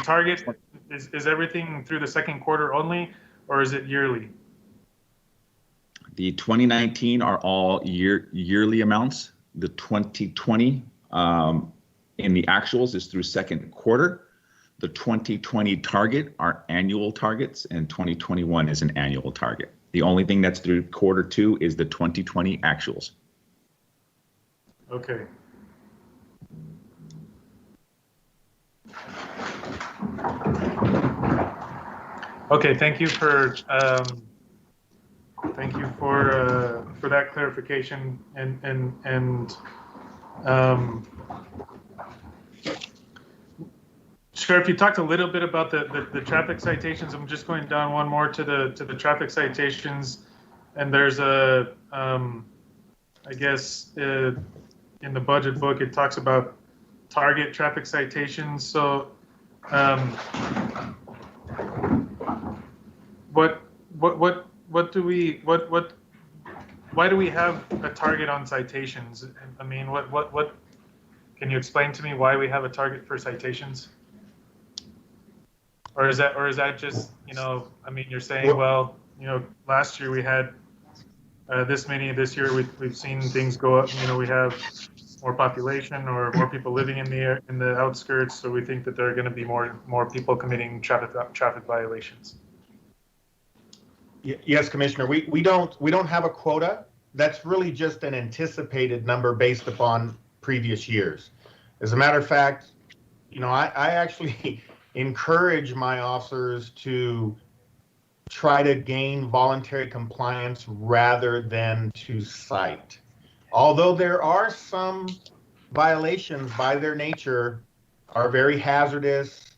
target is everything through the second quarter only, or is it yearly? The 2019 are all yearly amounts. The 2020 in the actuals is through second quarter. The 2020 target are annual targets, and 2021 is an annual target. The only thing that's through quarter two is the 2020 actuals. Okay. Okay, thank you for that clarification and Sheriff, you talked a little bit about the traffic citations. I'm just going down one more to the traffic citations, and there's a I guess in the budget book it talks about target traffic citations. So why do we have a target on citations? I mean, what can you explain to me why we have a target for citations? Or is that just, I mean, you're saying, well, last year we had this many, this year we've seen things go up, we have more population or more people living in the outskirts, so we think that there are going to be more people committing traffic violations. Yes, Commissioner, we don't have a quota. That's really just an anticipated number based upon previous years. As a matter of fact, I actually encourage my officers to try to gain voluntary compliance rather than to cite. although there are some violations by their nature are very hazardous,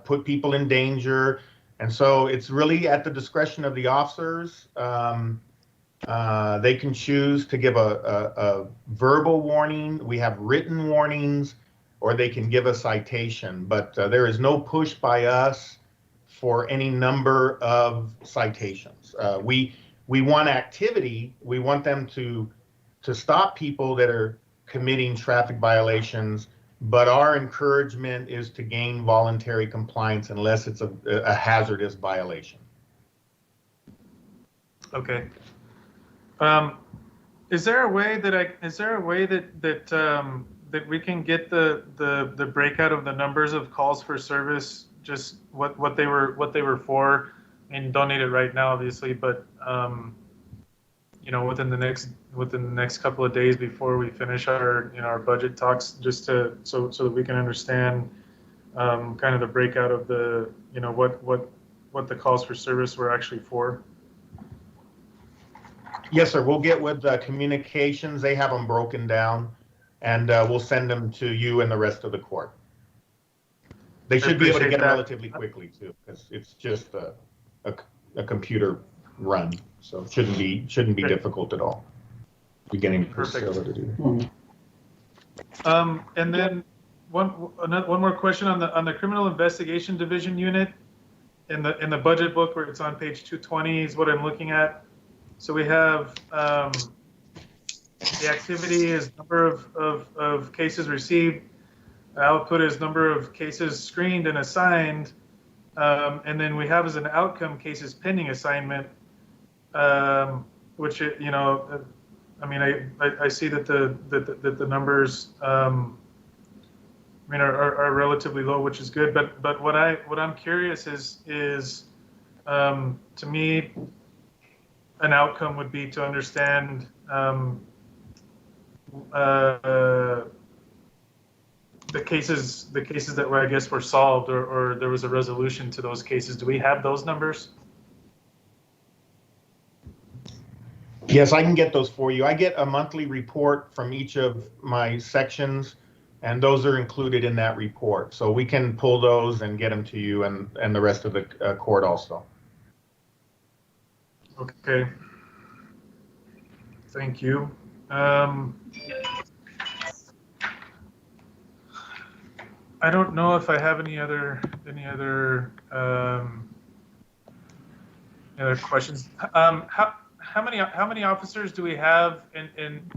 put people in danger. And so it's really at the discretion of the officers. They can choose to give a verbal warning. We have written warnings, or they can give a citation. But there is no push by us for any number of citations. We want activity. We want them to stop people that are committing traffic violations, but our encouragement is to gain voluntary compliance unless it's a hazardous violation. Okay. Is there a way that that we can get the breakout of the numbers of calls for service, just what they were for? I mean, don't need it right now, obviously, but you know, within the next couple of days before we finish our budget talks, just so that we can understand kind of the breakout of the what the calls for service were actually for. Yes, sir. We'll get with communications. They have them broken down, and we'll send them to you and the rest of the court. They should be able to get them relatively quickly too, because it's just a computer run, so it shouldn't be difficult at all. Beginning Priscilla to do. And then one more question on the criminal investigation division unit in the budget book, where it's on page 220 is what I'm looking at. So we have the activity is number of cases received, output is number of cases screened and assigned, and then we have as an outcome cases pending assignment, which I mean I see that the numbers are relatively low, which is good. But what I'm curious is to me, an outcome would be to understand the cases that were, I guess, were solved or there was a resolution to those cases. Do we have those numbers? Yes, I can get those for you. I get a monthly report from each of my sections, and those are included in that report. So we can pull those and get them to you and the rest of the court also. Okay. Thank you. I don't know if I have any other questions. How many officers do we have in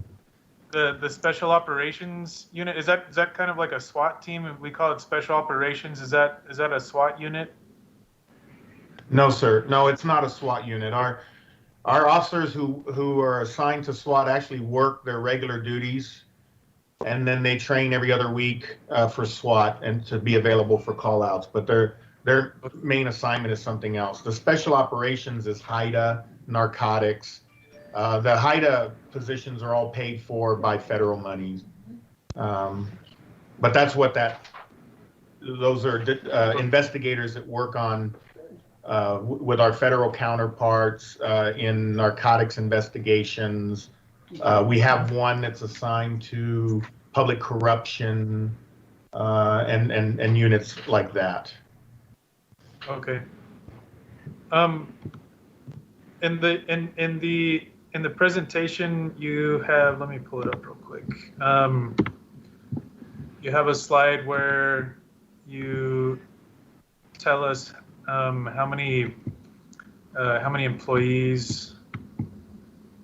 the special operations unit? Is that kind of like a SWAT team? We call it special operations. Is that a SWAT unit? No, sir. No, it's not a SWAT unit. Our officers who are assigned to SWAT actually work their regular duties, and then they train every other week for SWAT and to be available for call-outs. But their main assignment is something else. The special operations is HIDA, narcotics. The HIDA positions are all paid for by federal monies. But that's what those are investigators that work on with our federal counterparts in narcotics investigations. We have one that's assigned to public corruption and units like that. Okay. In the presentation you have, let me pull it up real quick. You have a slide where you tell us how many employees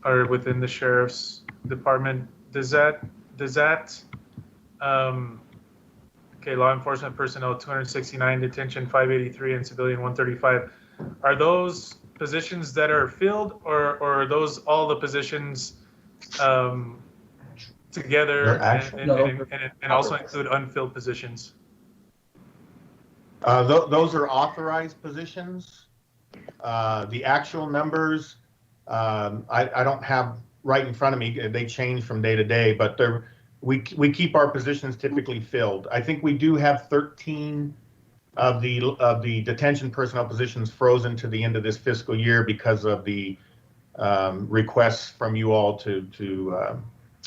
are within the sheriff's department. Does that okay, law enforcement personnel 269, detention 583, and civilian 135. Are those positions that are filled, or are those all the positions together and also include unfilled positions? Those are authorized positions. The actual numbers, I don't have right in front of me. They change from day to day, but we keep our positions typically filled. I think we do have 13 of the detention personnel positions frozen to the end of this fiscal year because of the requests from you all to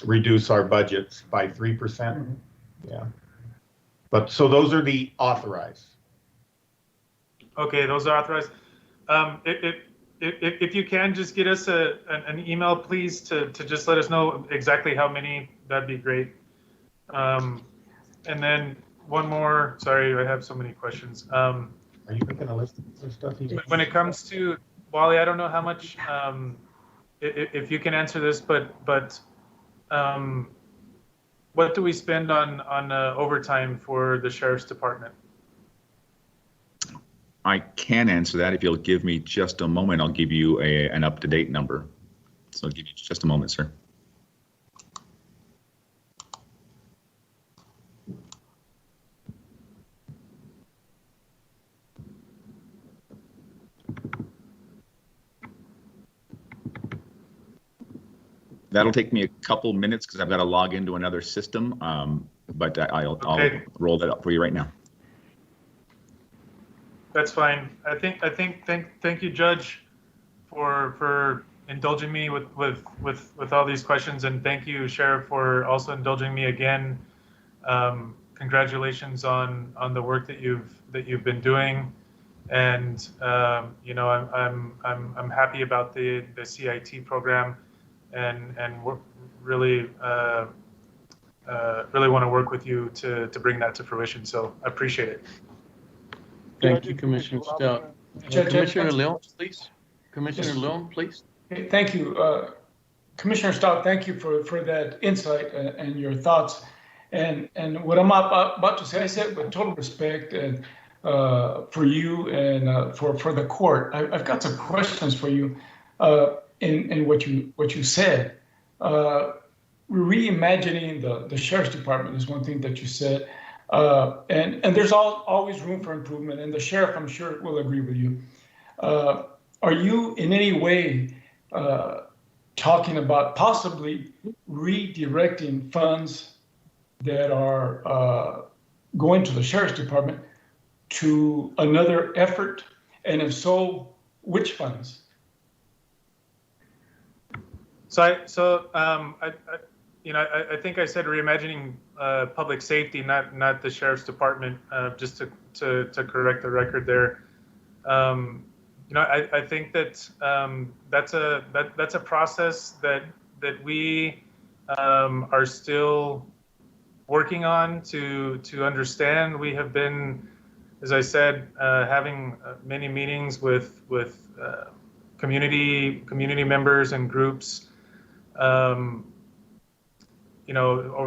reduce our budgets by 3%. Yeah. But so those are the authorized. Okay, those are authorized. If you can just get us an email, please, to just let us know exactly how many, that'd be great. And then one more, sorry, I have so many questions. Are you making a list of stuff? When it comes to, Wally, I don't know how much, if you can answer this, but what do we spend on overtime for the sheriff's department? I can answer that. If you'll give me just a moment, I'll give you an up-to-date number. So I'll give you just a moment, sir. That'll take me a couple minutes because I've got to log into another system, but I'll roll that up for you right now. That's fine. Thank you, Judge, for indulging me with all these questions, and thank you, Sheriff, for also indulging me again. Congratulations on the work that you've been doing, and you know, I'm happy about the CIT program, and we're really really want to work with you to bring that to fruition. So I appreciate it. Thank you, Commissioner Stout. Commissioner Leon, please. Commissioner Leon, please. Thank you. Commissioner Stout, thank you for that insight and your thoughts. And what I'm about to say, I said with total respect and for you and for the court. I've got some questions for you in what you said. Reimagining the sheriff's department is one thing that you said. And there's always room for improvement, and the sheriff, I'm sure, will agree with you. Are you in any way talking about possibly redirecting funds that are going to the sheriff's department to another effort? And if so, which funds? I think I said reimagining public safety, not the sheriff's department. Just to correct the record there. I think that that's a process that we are still working on to understand. We have been, as I said, having many meetings with community members and groups. Over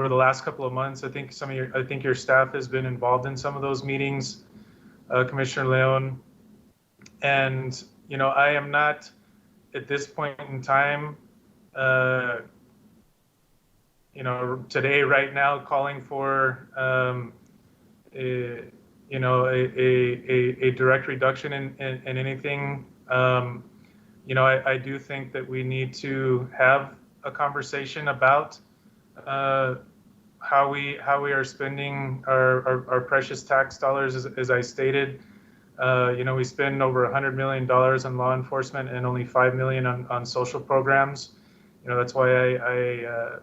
the last couple of months, I think your staff has been involved in some of those meetings, Commissioner Leon. And I am not at this point in time, today, right now, calling for a direct reduction in anything. I do think that we need to have a conversation about how we are spending our precious tax dollars. As I stated, we spend over $100 million on law enforcement and only $5 million on social programs. That's why I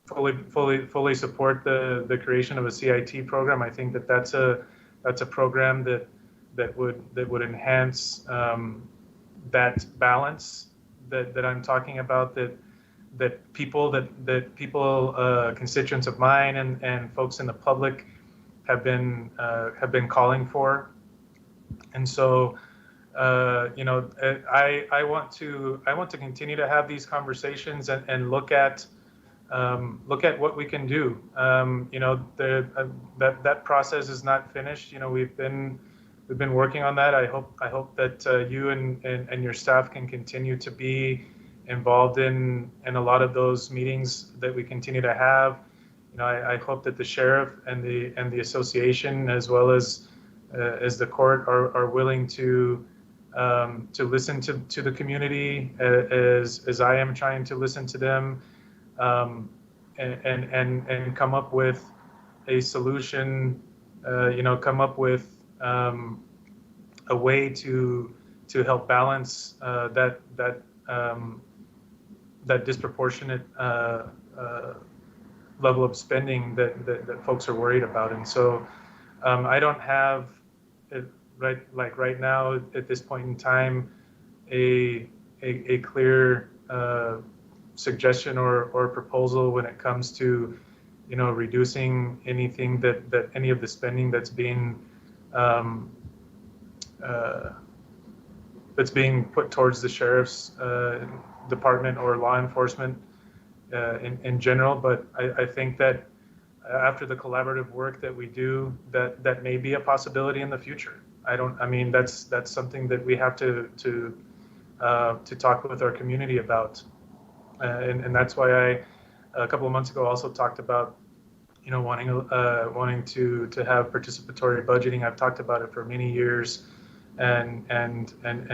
fully support the creation of a CIT program. I think that's a program that would enhance that balance that I'm talking about, that people, constituents of mine and folks in the public have been calling for. And so, I want to continue to have these conversations and look at what we can do. That process is not finished. We've been working on that. I hope that you and your staff can continue to be involved in a lot of those meetings that we continue to have. I hope that the sheriff and the association, as well as the court, are willing to listen to the community as I am trying to listen to them, and come up with a solution. Come up with a way to help balance that disproportionate level of spending that folks are worried about. And so I don't have it right now at this point in time a clear suggestion or proposal when it comes to reducing anything that any of the spending that's being put towards the sheriff's department or law enforcement in general. But I think that after the collaborative work that we do, that may be a possibility in the future. I mean, that's something that we have to talk with our community about, and that's why I a couple of months ago also talked about wanting to have participatory budgeting. I've talked about it for many years, and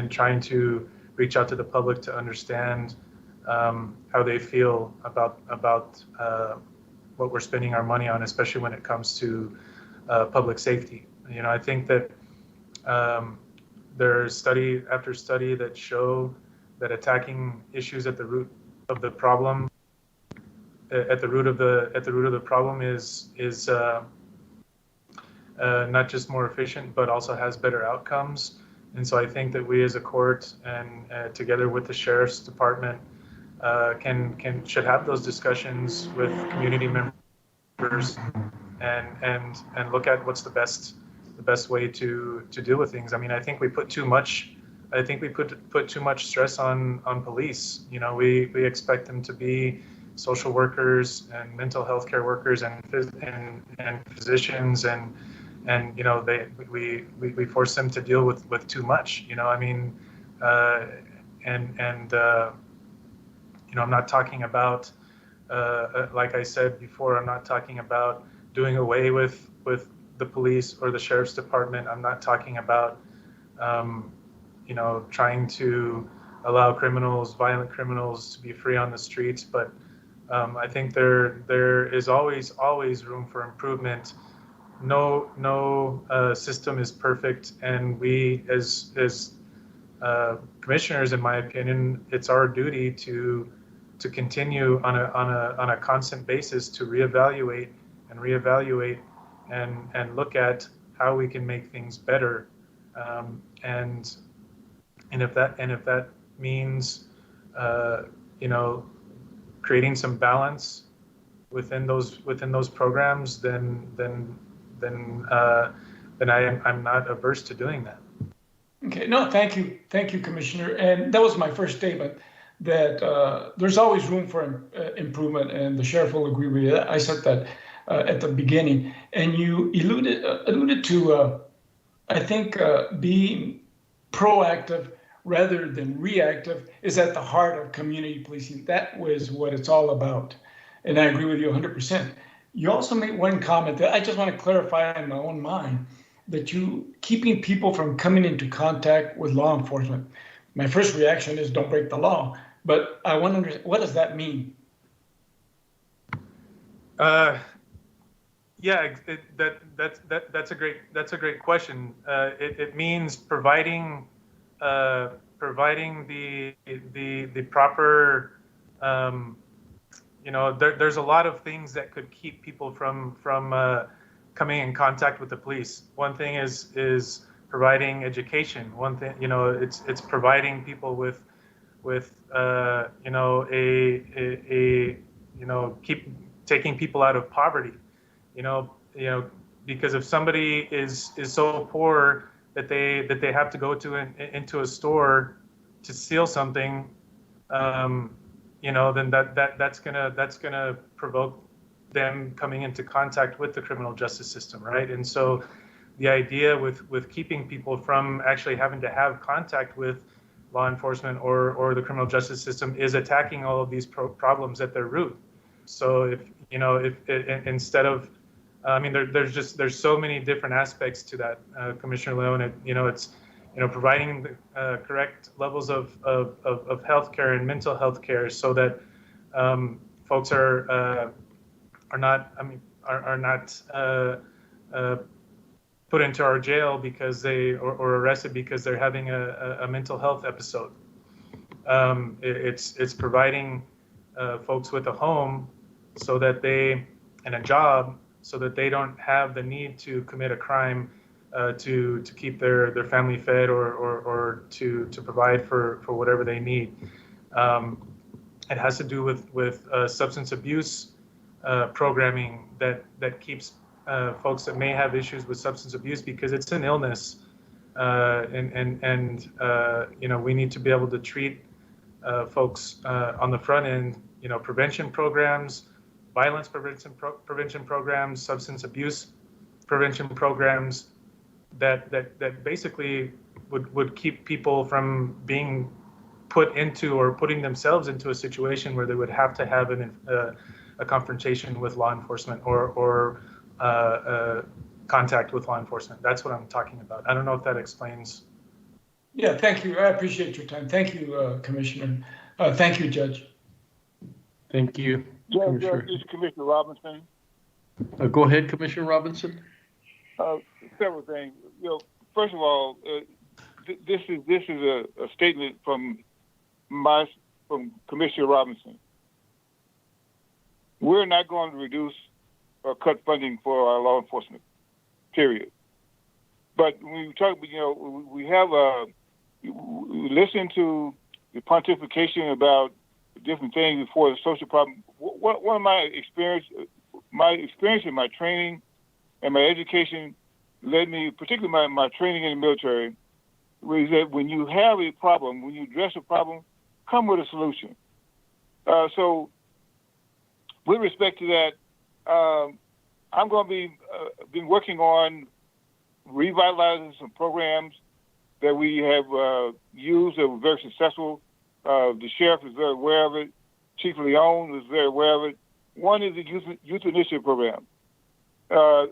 trying to reach out to the public to understand how they feel about what we're spending our money on, especially when it comes to public safety. I think that there's study after study that show that attacking issues at the root of the problem, at the root of the problem is not just more efficient, but also has better outcomes. And so I think that we as a court and together with the sheriff's department should have those discussions with community members and look at what's the best way to deal with things. I mean, I think we put too much stress on police. We expect them to be social workers and mental health care workers and physicians and we force them to deal with too much. I mean, I'm not talking about like I said before, I'm not talking about doing away with the police or the sheriff's department. I'm not talking about trying to allow violent criminals to be free on the streets, but I think there is always room for improvement. No system is perfect, and we as commissioners, in my opinion, it's our duty to continue on a constant basis to reevaluate and look at how we can make things better, and if that means creating some balance within those programs, then I'm not averse to doing that. Okay, no, thank you, Commissioner. And that was my first statement, that there's always room for improvement, and the sheriff will agree with you. I said that at the beginning, and you alluded to, I think, being proactive rather than reactive is at the heart of community policing. That was what it's all about, and I agree with you 100%. You also made one comment that I just want to clarify in my own mind, that you keeping people from coming into contact with law enforcement. My first reaction is don't break the law, but I want to understand, what does that mean? Yeah, that's a great question. It means providing the proper. There's a lot of things that could keep people from coming in contact with the police. One thing is providing education. One thing, it's providing people with keep taking people out of poverty. Because if somebody is so poor that they have to go into a store to steal something, then that's gonna provoke them coming into contact with the criminal justice system, right? And so the idea with keeping people from actually having to have contact with law enforcement or the criminal justice system is attacking all of these problems at their root. So if instead of, there's so many different aspects to that, Commissioner Leon. It's providing the correct levels of healthcare and mental health care so that folks are not put into our jail because or arrested because they're having a mental health episode. It's providing folks with a home so that and a job so that they don't have the need to commit a crime to keep their family fed or to provide for whatever they need. It has to do with substance abuse programming that keeps folks that may have issues with substance abuse, because it's an illness, and we need to be able to treat folks on the front end. Prevention programs, violence prevention programs, substance abuse prevention programs that basically would keep people from being put into or putting themselves into a situation where they would have to have a confrontation with law enforcement or contact with law enforcement. That's what I'm talking about. I don't know if that explains. Yeah, thank you. I appreciate your time. Thank you, Commissioner. Thank you, Judge. Thank you, Commissioner. This is Commissioner Robinson. Go ahead, Commissioner Robinson. Several things. First of all, this is a statement from Commissioner Robinson. We're not going to reduce or cut funding for our law enforcement, period. But when we talk, we have we listen to the pontification about different things before the social problem. One of my experience in my training and my education led me, particularly my training in the military, was that when you have a problem, when you address a problem, come with a solution. So with respect to that, I'm going to be been working on revitalizing some programs that we have used that were very successful. The sheriff is very aware of it. Chief Leon is very aware of it. One is the youth initiative program. At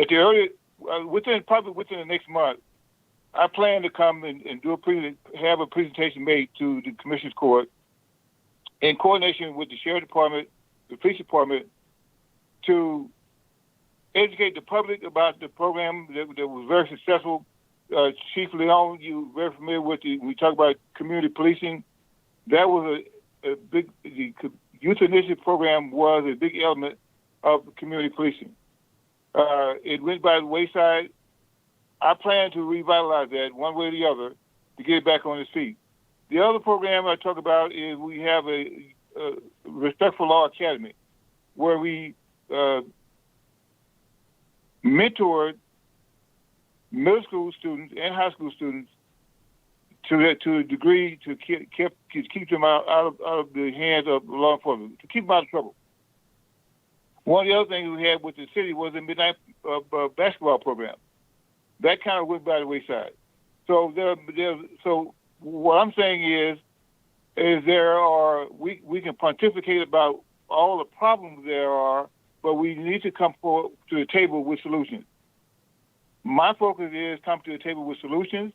the early, within the next month, I plan to come and have a presentation made to the Commissioner's Court in coordination with the Sheriff Department, the Police Department, to educate the public about the program that was very successful. Chief Leon, you're very familiar with we talk about community policing. That was a big, the youth initiative program was a big element of community policing. It went by the wayside. I plan to revitalize that one way or the other to get it back on its feet. The other program I talk about is we have a Respectful Law Academy, where we mentored middle school students and high school students to a degree to keep them out of the hands of law enforcement, to keep them out of trouble. One of the other things we had with the city was a midnight basketball program. That kind of went by the wayside. So so what I'm saying is we can pontificate about all the problems there are, but we need to come forward to the table with solutions. My focus is come to the table with solutions,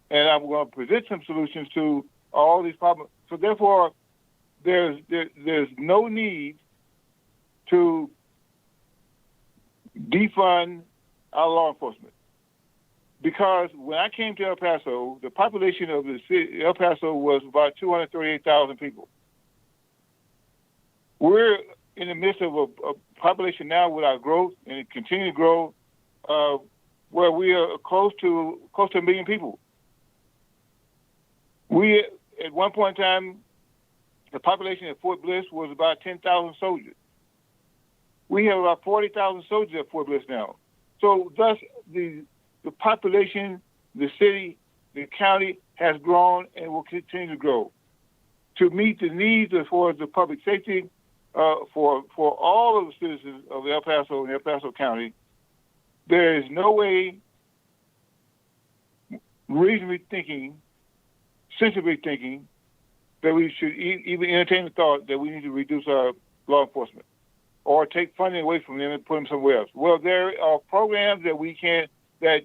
and I'm going to present some solutions to all these problems. So therefore, there's no need to defund our law enforcement. Because when I came to El Paso, the population of the city, El Paso, was about 238,000 people. We're in the midst of a population now with our growth, and it continues to grow, where we are close to 1 million people. We, at one point in time, the population at Fort Bliss was about 10,000 soldiers. We have about 40,000 soldiers at Fort Bliss now. So thus, the population, the city, the county has grown and will continue to grow. To meet the needs as far as the public safety for all of the citizens of El Paso and El Paso County, there is no way, reasonably thinking, sensibly thinking, that we should even entertain the thought that we need to reduce our law enforcement or take funding away from them and put them somewhere else. Well, there are programs that we can, that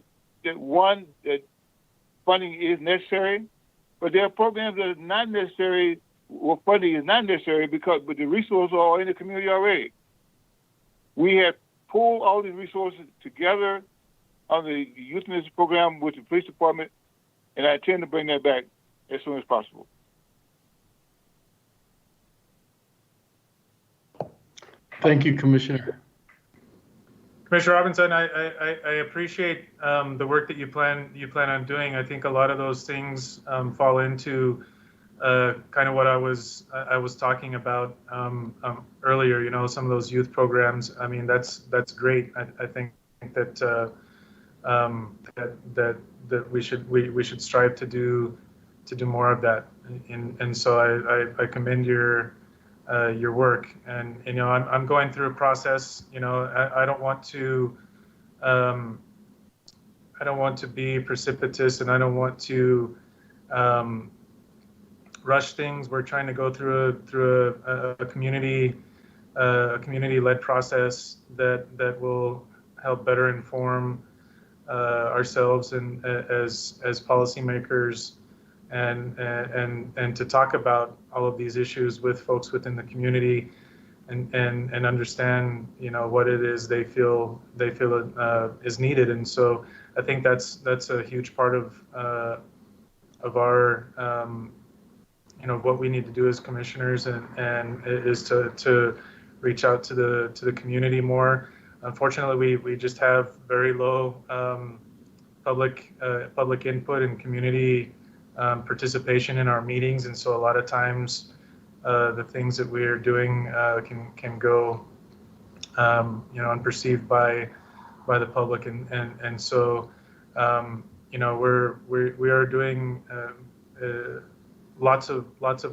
funding is necessary, but there are programs that are not necessary, well, funding is not necessary but the resources are in the community already. We have pulled all these resources together on the youth ministry program with the police department, and I intend to bring that back as soon as possible. Thank you, Commissioner. Commissioner Robinson, I appreciate the work that you plan on doing. I think a lot of those things fall into kind of what I was talking about earlier. You know, some of those youth programs. I mean, that's great. I think that that we should strive to do more of that. And so I commend your work. And you know, I'm going through a process. You know, I don't want to be precipitous, and I don't want to rush things. We're trying to go through a community-led process that will help better inform ourselves and as policymakers, and to talk about all of these issues with folks within the community, and understand, you know, what it is they feel is needed. And so I think that's a huge part of our you know, what we need to do as commissioners, and is to reach out to the community more. Unfortunately, we just have very low public input and community participation in our meetings, and so a lot of times the things that we are doing can go you know, unperceived by the public, and so you know, we are doing lots of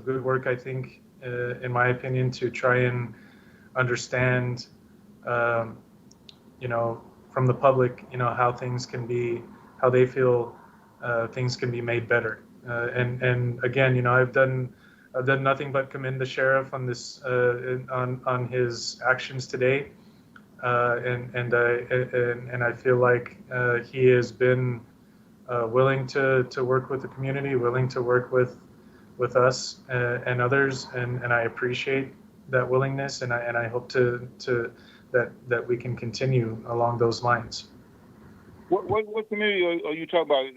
good work, I think, in my opinion, to try and understand, you know, from the public, you know, how they feel things can be made better. And again, you know, I've done nothing but commend the sheriff on this on his actions today, and I feel like he has been willing to work with the community, willing to work with us and others, and I appreciate that willingness, and I hope that we can continue along those lines. What community are you talking about,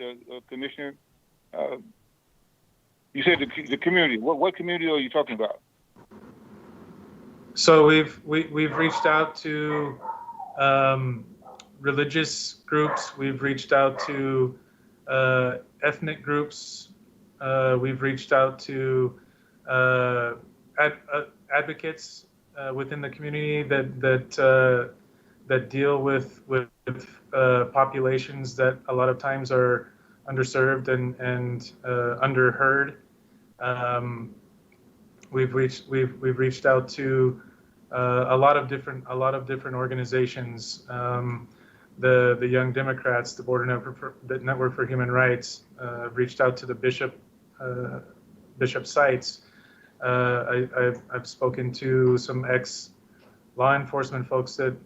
Commissioner? You said the community. What community are you talking about? So we've reached out to religious groups. We've reached out to ethnic groups. We've reached out to advocates within the community that deal with populations that a lot of times are underserved and underheard. We've reached out to a lot of different organizations. The Young Democrats, the Network for Human Rights, reached out to the Bishop sites. I've spoken to some ex-law enforcement folks that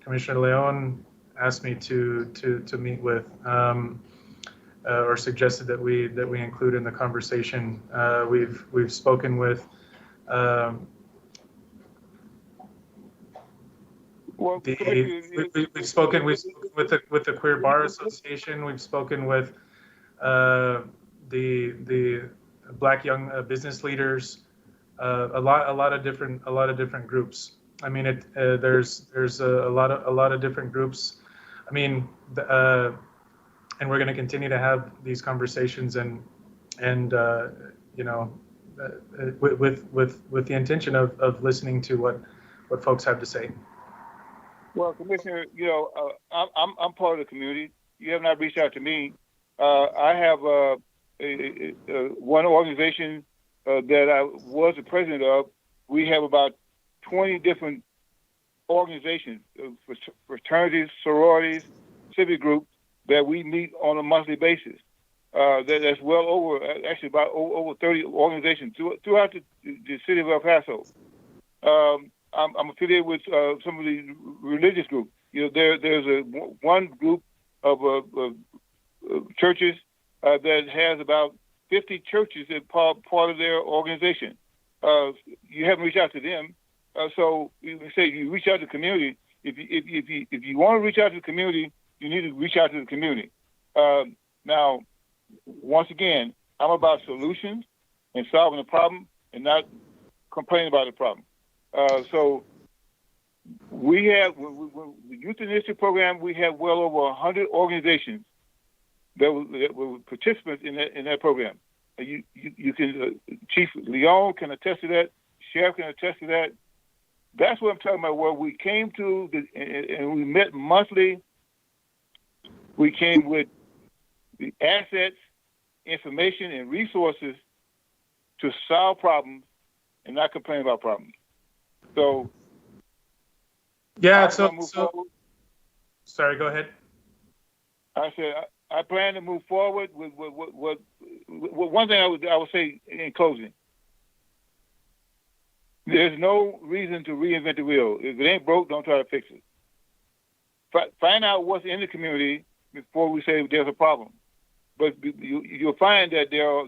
Commissioner Leon asked me to meet with, or suggested that we include in the conversation. We've spoken with we've spoken with the Queer Bar Association. We've spoken with the Black young business leaders, a lot of different groups. I mean, there's a lot of different groups. I mean, and we're going to continue to have these conversations, and you know, with the intention of listening to what folks have to say. Well, Commissioner, you know, I'm part of the community. You have not reached out to me. I have one organization that I was the president of. We have about 20 different organizations, fraternities, sororities, civic groups that we meet on a monthly basis. That's well over, actually about over 30 organizations throughout the city of El Paso. I'm affiliated with some of the religious groups. You know, there's one group of churches that has about 50 churches as part of their organization. You haven't reached out to them, so you say you reach out to the community. If you want to reach out to the community, you need to reach out to the community. Now, once again, I'm about solutions and solving the problem, and not complaining about the problem. So We have the Youth Initiative Program. We have well over 100 organizations that were participants in that program. You can Chief Leon can attest to that. Sheriff can attest to that. That's what I'm talking about. Where we came to and we met monthly. We came with the assets, information, and resources to solve problems and not complain about problems. So, yeah. So sorry. Go ahead. I said I plan to move forward with one thing I would say in closing. There's no reason to reinvent the wheel. If it ain't broke, don't try to fix it. Find out what's in the community before we say there's a problem. But you'll find that there are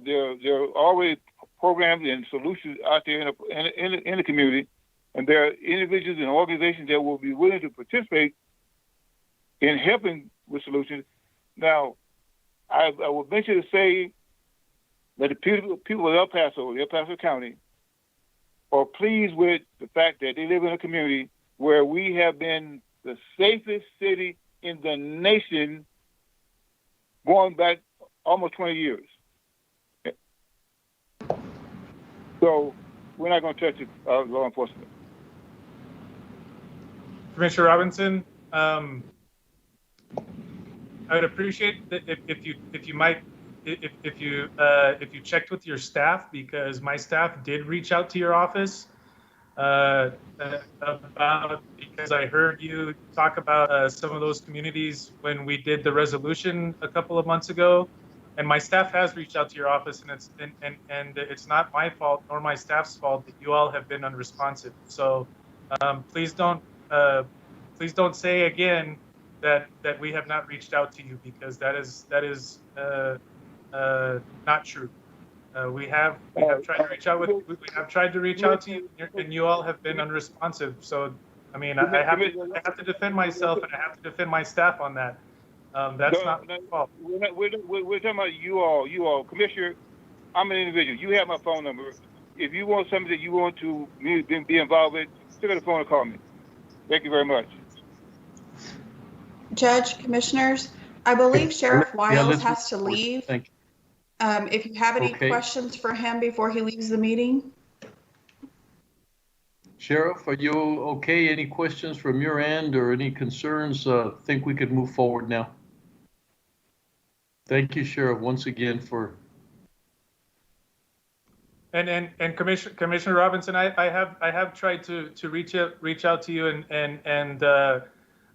already programs and solutions out there in the community, and there are individuals and organizations that will be willing to participate in helping with solutions. Now, I would venture to say that the people of El Paso County, are pleased with the fact that they live in a community where we have been the safest city in the nation going back almost 20 years. So we're not going to touch law enforcement. Commissioner Robinson, I would appreciate that if you checked with your staff, because my staff did reach out to your office because I heard you talk about some of those communities when we did the resolution a couple of months ago, and my staff has reached out to your office, and it's not my fault nor my staff's fault that you all have been unresponsive. So please don't say again that we have not reached out to you, because that is not true. We have tried to reach out to you, and you all have been unresponsive. So, I mean, I have to defend myself, and I have to defend my staff on that. That's not my fault. We're talking about you all. Commissioner, I'm an individual. You have my phone number. If you want something that you want to be involved with, pick up the phone and call me. Thank you very much. Judge, commissioners, I believe Sheriff Wiles has to leave. Thank you. If you have any questions for him before he leaves the meeting. Sheriff, are you okay? Any questions from your end or any concerns? Think we could move forward now. Thank you, Sheriff, once again for. And Commissioner Robinson, I have tried to reach out to you and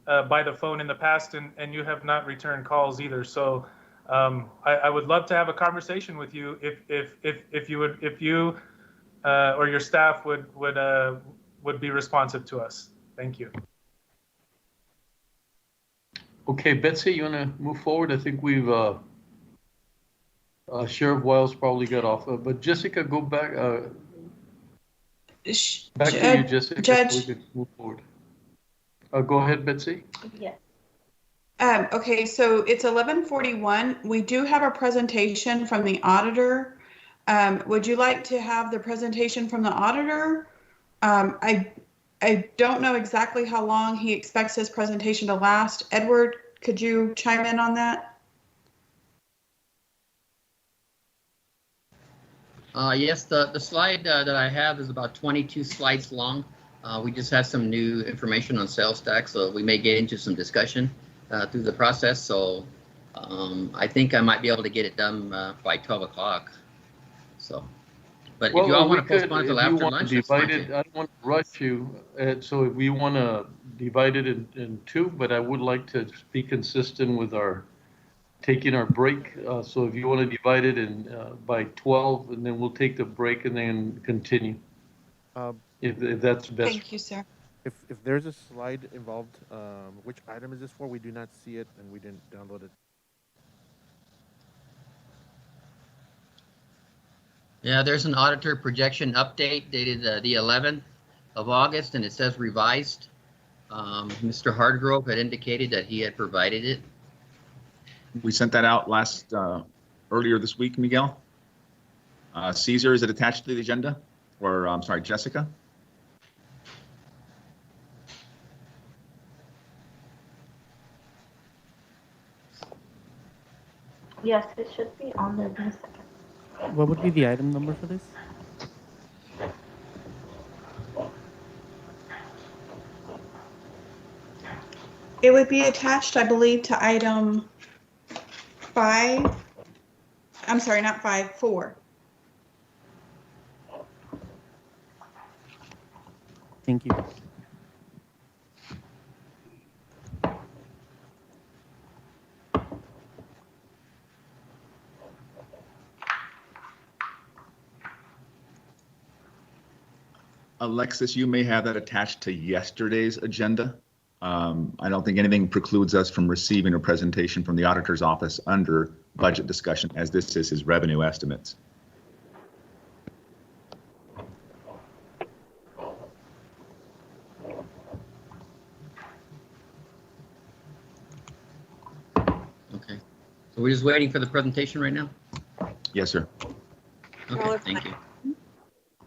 by the phone in the past, and you have not returned calls either. So I would love to have a conversation with you if you or your staff would be responsive to us. Thank you. Okay, Betsy, you want to move forward? I think we've Sheriff Wiles probably got off, but Jessica, go back. Back to you, Jessica. Judge. So we can move forward. Go ahead, Betsy. Yes. Okay, so it's 11:41. We do have a presentation from the auditor. Would you like to have the presentation from the auditor? I don't know exactly how long he expects his presentation to last. Edward, could you chime in on that? Yes, the slide that I have is about 22 slides long. We just have some new information on sales tax, so we may get into some discussion through the process. So I think I might be able to get it done by 12 o'clock. So, but if you all want to postpone until after lunch, that's fine too. I don't want to rush you. So if we want to divide it in two, but I would like to be consistent with our taking our break. So if you want to divide it in by 12, and then we'll take the break and then continue. If that's best. Thank you, sir. If there's a slide involved, which item is this for? We do not see it, and we didn't download it. Yeah, there's an auditor projection update dated the 11th of August, and it says revised. Mr. Hardgrove had indicated that he had provided it. We sent that out earlier this week, Miguel. Caesar, is it attached to the agenda? Or, I'm sorry, Jessica? Yes, it should be on there in a second. What would be the item number for this? It would be attached, I believe, to item 5. I'm sorry, not 5, 4. Thank you. Alexis, you may have that attached to yesterday's agenda. I don't think anything precludes us from receiving a presentation from the auditor's office under budget discussion, as this is his revenue estimates. Okay. So we're just waiting for the presentation right now? Yes, sir. Okay, thank you. You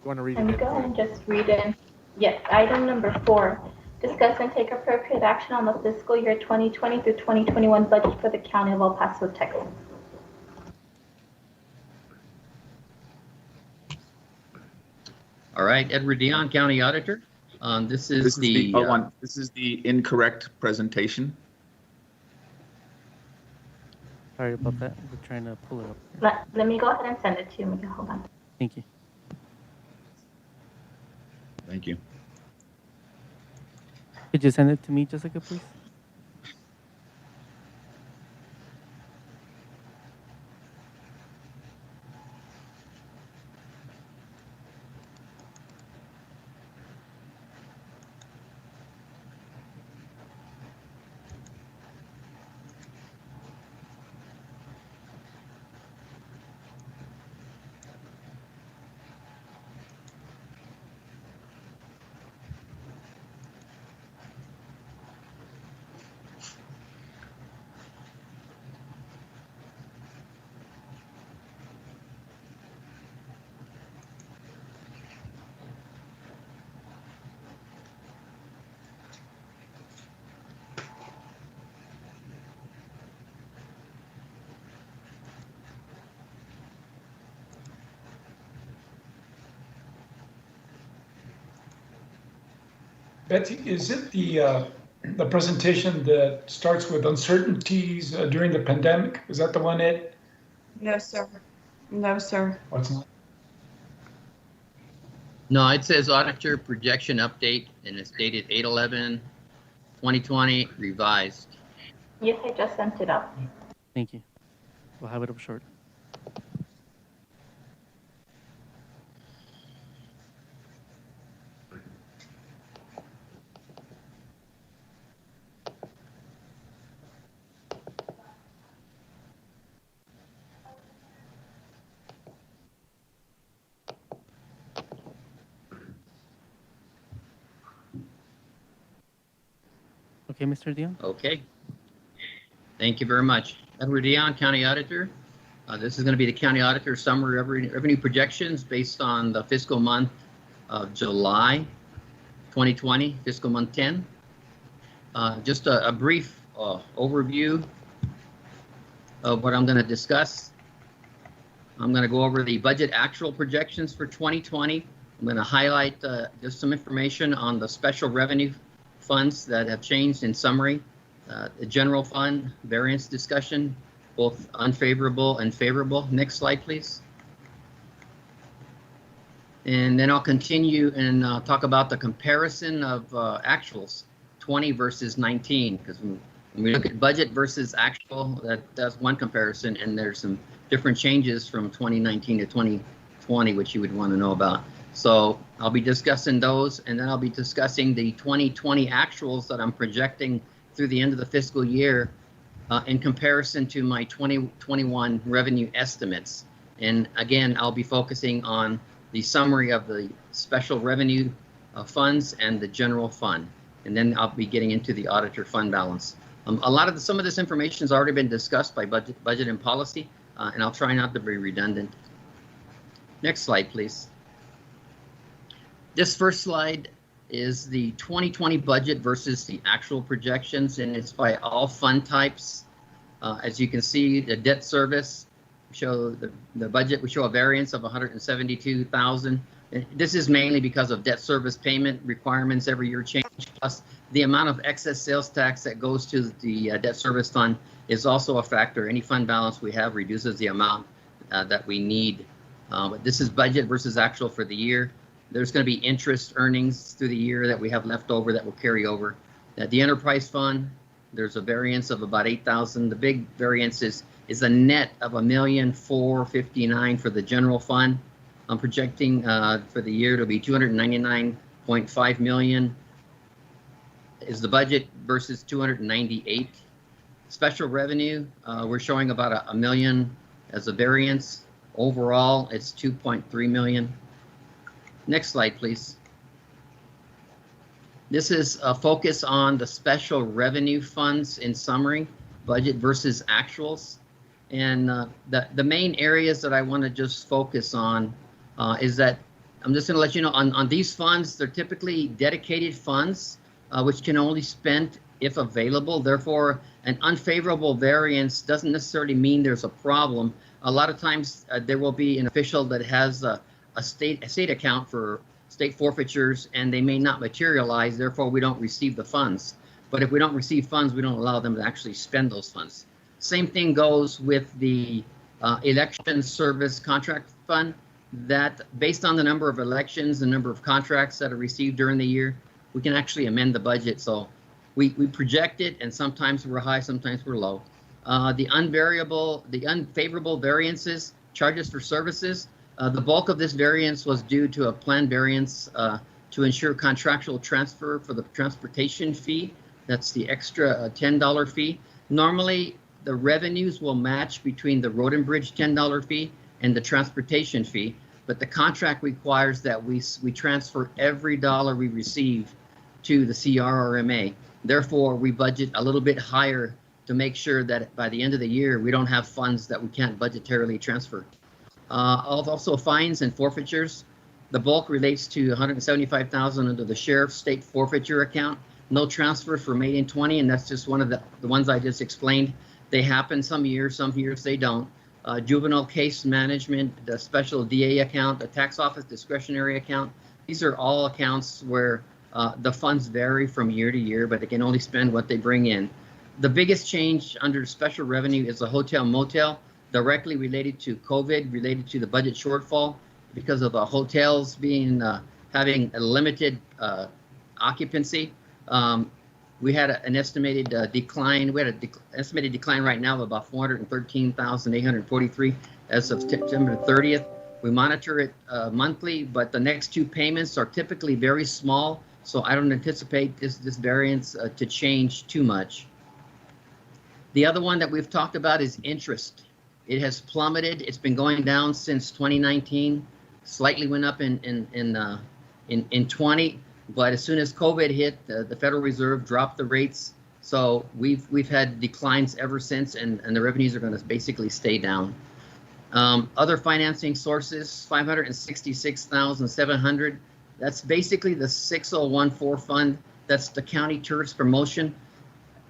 want to read Let me it? go ahead and just read in. Yes, item number 4. Discuss and take appropriate action on the fiscal year 2020 through 2021 budget for the County of El Paso, Texas. All right, Edward Dion, County Auditor. This is This is the incorrect presentation. Sorry about that. We're trying to pull it up. Let me go ahead and send it to you, Miguel. Hold on. Thank you. Thank you. Could you send it to me, Jessica, please? Betsy, is it the presentation that starts with uncertainties during the pandemic? Is that the one, Ed? No, sir. No, sir. What's not? No, it says auditor projection update, and it's dated 8/11/2020, revised. Yes, I just sent it up. Thank you. We'll have it up short. Okay, Mr. Dion? Okay. Thank you very much. Edward Dion, County Auditor. This is going to be the County Auditor summary revenue projections based on the fiscal month of July 2020, fiscal month 10. Just a brief overview of what I'm going to discuss. I'm going to go over the budget actual projections for 2020. I'm going to highlight just some information on the special revenue funds that have changed in summary. The general fund variance discussion, both unfavorable and favorable. Next slide, please. And then I'll continue and talk about the comparison of actuals, 20 versus 19, because when we look at budget versus actual, that's one comparison, and there's some different changes from 2019 to 2020, which you would want to know about. So I'll be discussing those, and then I'll be discussing the 2020 actuals that I'm projecting through the end of the fiscal year in comparison to my 2021 revenue estimates. And again, I'll be focusing on the summary of the special revenue funds and the general fund. And then I'll be getting into the auditor fund balance. Some of this information has already been discussed by budget and policy, and I'll try not to be redundant. Next slide, please. This first slide is the 2020 budget versus the actual projections, and it's by all fund types. As you can see, the debt service show the budget. We show a variance of 172,000. This is mainly because of debt service payment requirements every year change, plus the amount of excess sales tax that goes to the debt service fund is also a factor. Any fund balance we have reduces the amount that we need. But this is budget versus actual for the year. There's going to be interest earnings through the year that we have left over that will carry over. The enterprise fund, there's a variance of about 8,000. The big variance is a net of $1,459,000 for the general fund. I'm projecting for the year to be 299.5 million is the budget versus 298. Special revenue, we're showing about a million as a variance. Overall, it's 2.3 million. Next slide, please. This is a focus on the special revenue funds in summary, budget versus actuals. And the main areas that I want to just focus on is that I'm just going to let you know on these funds, they're typically dedicated funds, which can only spend if available. Therefore, an unfavorable variance doesn't necessarily mean there's a problem. A lot of times there will be an official that has a state account for state forfeitures, and they may not materialize. Therefore, we don't receive the funds. But if we don't receive funds, we don't allow them to actually spend those funds. Same thing goes with the election service contract fund, that based on the number of elections, the number of contracts that are received during the year, we can actually amend the budget. So we project it, and sometimes we're high, sometimes we're low. The unfavorable variances, charges for services, the bulk of this variance was due to a planned variance to ensure contractual transfer for the transportation fee. That's the extra $10 fee. Normally, the revenues will match between the road and bridge $10 fee and the transportation fee, but the contract requires that we transfer every dollar we receive to the CRRMA. Therefore, we budget a little bit higher to make sure that by the end of the year, we don't have funds that we can't budgetarily transfer. Also fines and forfeitures. The bulk relates to 175,000 under the sheriff's state forfeiture account. No transfers were made in 20, and that's just one of the ones I just explained. They happen some years they don't. Juvenile case management, the special DA account, the tax office discretionary account. These are all accounts where the funds vary from year to year, but they can only spend what they bring in. The biggest change under special revenue is the hotel motel, directly related to COVID, related to the budget shortfall because of the hotels being having a limited occupancy. We had an estimated decline. We had an estimated decline right now of about 413,843 as of September 30th. We monitor it monthly, but the next two payments are typically very small, so I don't anticipate this variance to change too much. The other one that we've talked about is interest. It has plummeted. It's been going down since 2019. Slightly went up in 20, but as soon as COVID hit, the Federal Reserve dropped the rates. So we've had declines ever since, and the revenues are going to basically stay down. Other financing sources, 566,700. That's basically the 6014 fund. That's the county tourist promotion.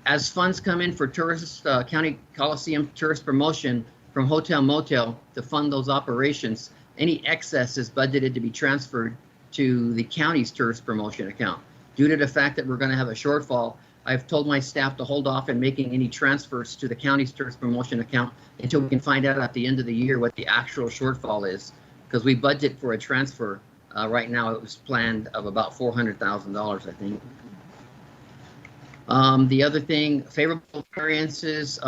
As funds come in for county Coliseum tourist promotion from hotel motel to fund those operations, any excess is budgeted to be transferred to the county's tourist promotion account. Due to the fact that we're going to have a shortfall, I've told my staff to hold off in making any transfers to the county's tourist promotion account until we can find out at the end of the year what the actual shortfall is, because we budget for a transfer. Right now it was planned of about $400,000, I think. The other thing, favorable variances,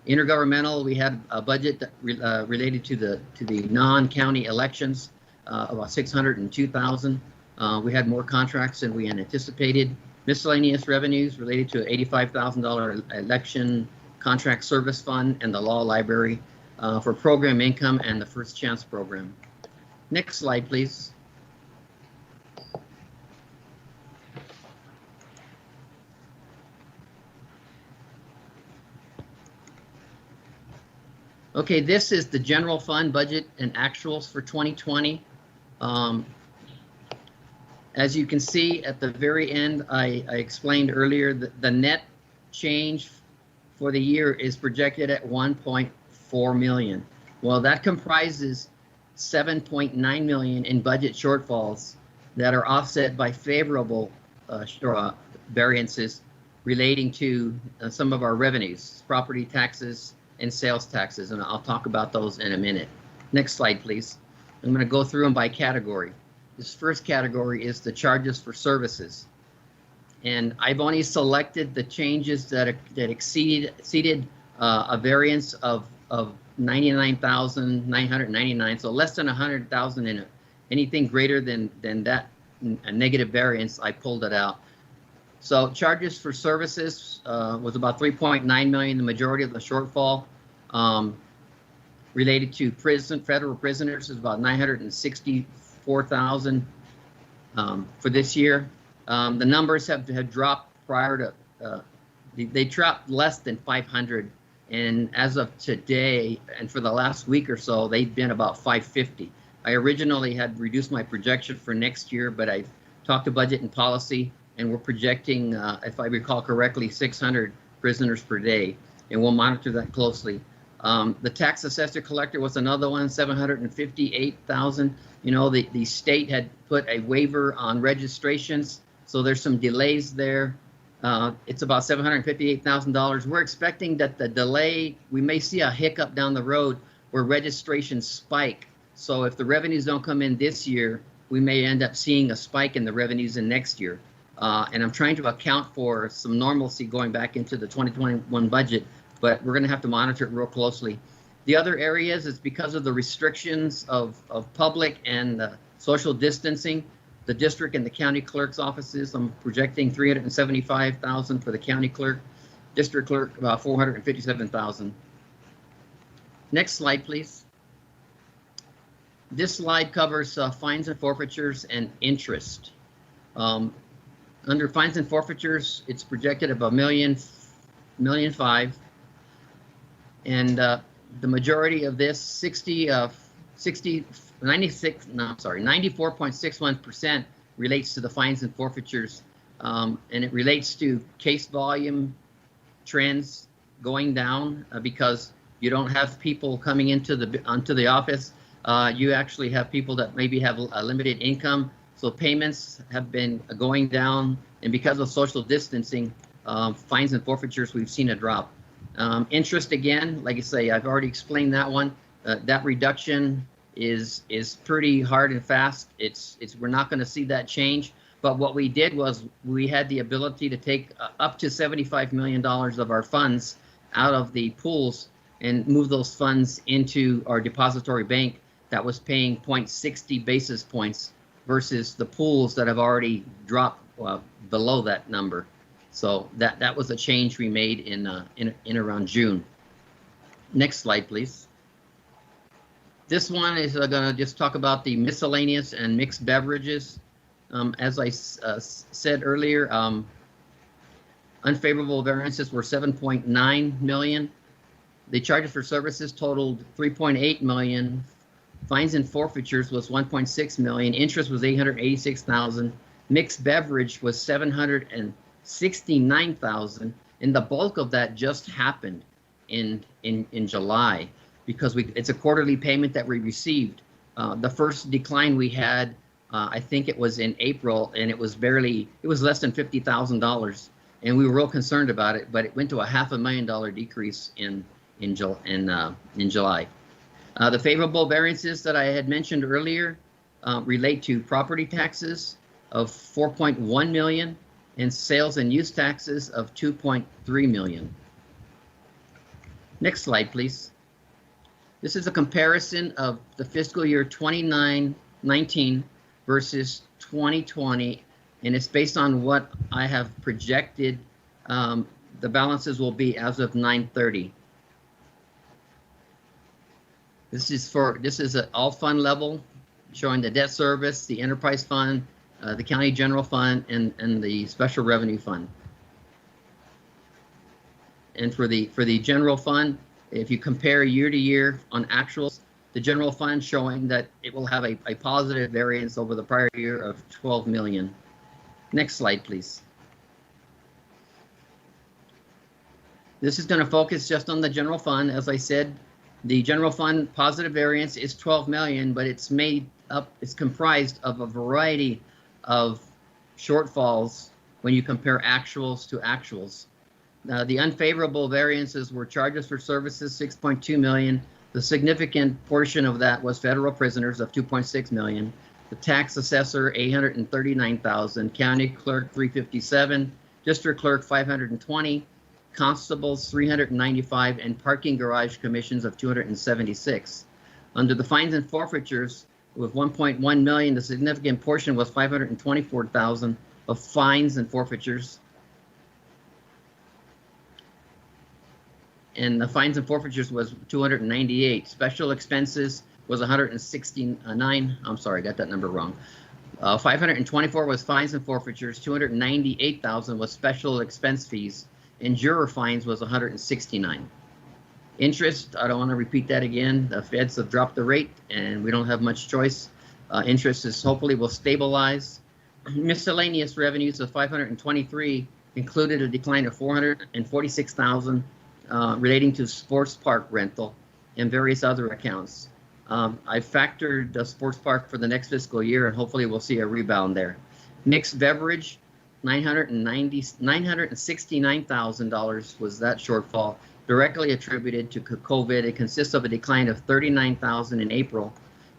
intergovernmental, we had a budget that related to the non-county elections, about 602,000. We had more contracts than we had anticipated. Miscellaneous revenues related to $85,000 election contract service fund and the law library for program income and the First Chance program. Next slide, please. Okay, this is the general fund budget and actuals for 2020. As you can see at the very end, I explained earlier that the net change for the year is projected at 1.4 million. Well, that comprises 7.9 million in budget shortfalls that are offset by favorable variances relating to some of our revenues, property taxes and sales taxes, and I'll talk about those in a minute. Next slide, please. I'm going to go through them by category. This first category is the charges for services. And I've only selected the changes that exceeded a variance of 99,999, so less than 100,000 in it. Anything greater than that, a negative variance, I pulled it out. So charges for services was about 3.9 million. The majority of the shortfall related to federal prisoners is about 964,000 for this year. The numbers have dropped prior to, they dropped less than 500. And as of today, and for the last week or so, they've been about 550. I originally had reduced my projection for next year, but I talked to budget and policy, and we're projecting, if I recall correctly, 600 prisoners per day, and we'll monitor that closely. The tax assessor collector was another one, 758,000. You know, the state had put a waiver on registrations, so there's some delays there. It's about $758,000. We're expecting that the delay, we may see a hiccup down the road where registrations spike. So if the revenues don't come in this year, we may end up seeing a spike in the revenues in next year. And I'm trying to account for some normalcy going back into the 2021 budget, but we're going to have to monitor it real closely. The other areas is because of the restrictions of public and social distancing, the district and the county clerk's offices, I'm projecting 375,000 for the county clerk, district clerk about 457,000. Next slide, please. This slide covers fines and forfeitures and interest. Under fines and forfeitures, it's projected of $1.5 million, and the majority of this, 94.61% relates to the fines and forfeitures, and it relates to case volume trends going down because you don't have people coming onto the office. You actually have people that maybe have a limited income. So payments have been going down, and because of social distancing, fines and forfeitures, we've seen a drop. Interest, again, like I say, I've already explained that one. That reduction is pretty hard and fast. We're not going to see that change. But what we did was we had the ability to take up to $75 million of our funds out of the pools and move those funds into our depository bank that was paying 0.60 basis points versus the pools that have already dropped below that number. So that was a change we made in around June. Next slide, please. This one is going to just talk about the miscellaneous and mixed beverages. As I said earlier, unfavorable variances were 7.9 million. The charges for services totaled 3.8 million. Fines and forfeitures was 1.6 million. Interest was 886,000. Mixed beverage was 769,000, and the bulk of that just happened in July because it's a quarterly payment that we received. The first decline we had, I think it was in April, and it was less than $50,000, and we were real concerned about it. But it went to a $500,000 decrease in July. The favorable variances that I had mentioned earlier relate to property taxes of 4.1 million and sales and use taxes of 2.3 million. Next slide, please. This is a comparison of the fiscal year 2019 versus 2020, and it's based on what I have projected the balances will be as of 9/30. This is an all fund level, showing the debt service, the enterprise fund, the county general fund, and the special revenue fund. And for the general fund, if you compare year to year on actuals, the general fund showing that it will have a positive variance over the prior year of 12 million. Next slide, please. This is going to focus just on the general fund. As I said, the general fund positive variance is 12 million, but it's comprised of a variety of shortfalls when you compare actuals to actuals. The unfavorable variances were charges for services, 6.2 million. The significant portion of that was federal prisoners of 2.6 million. The tax assessor, 839,000. County clerk, 357. District clerk, 520. Constables, 395, and parking garage commissions of 276. Under the fines and forfeitures, with 1.1 million, the significant portion was 524,000 of fines and forfeitures. And the fines and forfeitures was 298. Special expenses was 169. I'm sorry, I got that number wrong. 524 was fines and forfeitures. 298,000 was special expense fees, and juror fines was 169. Interest, I don't want to repeat that again. The feds have dropped the rate, and we don't have much choice. Interest is hopefully will stabilize. Miscellaneous revenues of 523 included a decline of 446,000 relating to sports park rental and various other accounts. I factored the sports park for the next fiscal year, and hopefully we'll see a rebound there. Mixed beverage, $969,000 was that shortfall, directly attributed to COVID. It consists of a decline of 39,000 in April,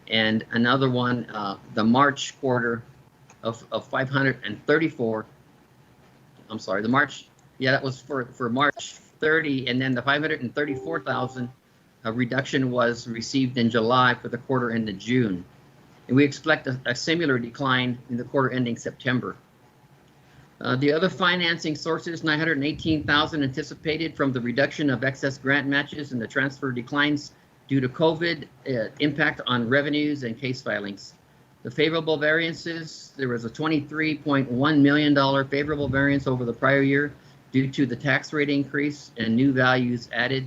and another one, the March quarter of 534. I'm sorry, the March, yeah, that was for March 30, and then the 534,000 reduction was received in July for the quarter ended June. And we expect a similar decline in the quarter ending September. The other financing sources, 918,000 anticipated from the reduction of excess grant matches and the transfer declines due to COVID impact on revenues and case filings. The favorable variances, there was a $23.1 million favorable variance over the prior year due to the tax rate increase and new values added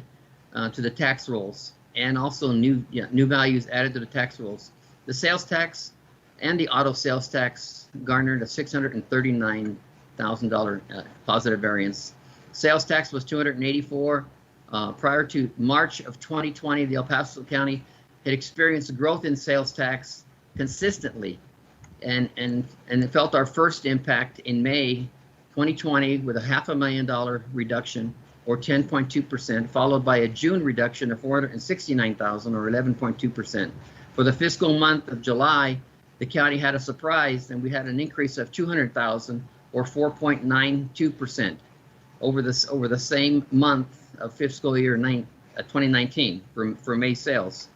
to the tax rolls, and also new values added to the tax rolls. The sales tax and the auto sales tax garnered a $639,000 positive variance. Sales tax was 284. Prior to March of 2020, the El Paso County had experienced growth in sales tax consistently, and it felt our first impact in May 2020 with a $500,000 reduction, or 10.2%, followed by a June reduction of 469,000, or 11.2%. For the fiscal month of July, the county had a surprise, and we had an increase of 200,000, or 4.92%, over the same month of fiscal year 2019 for May sales.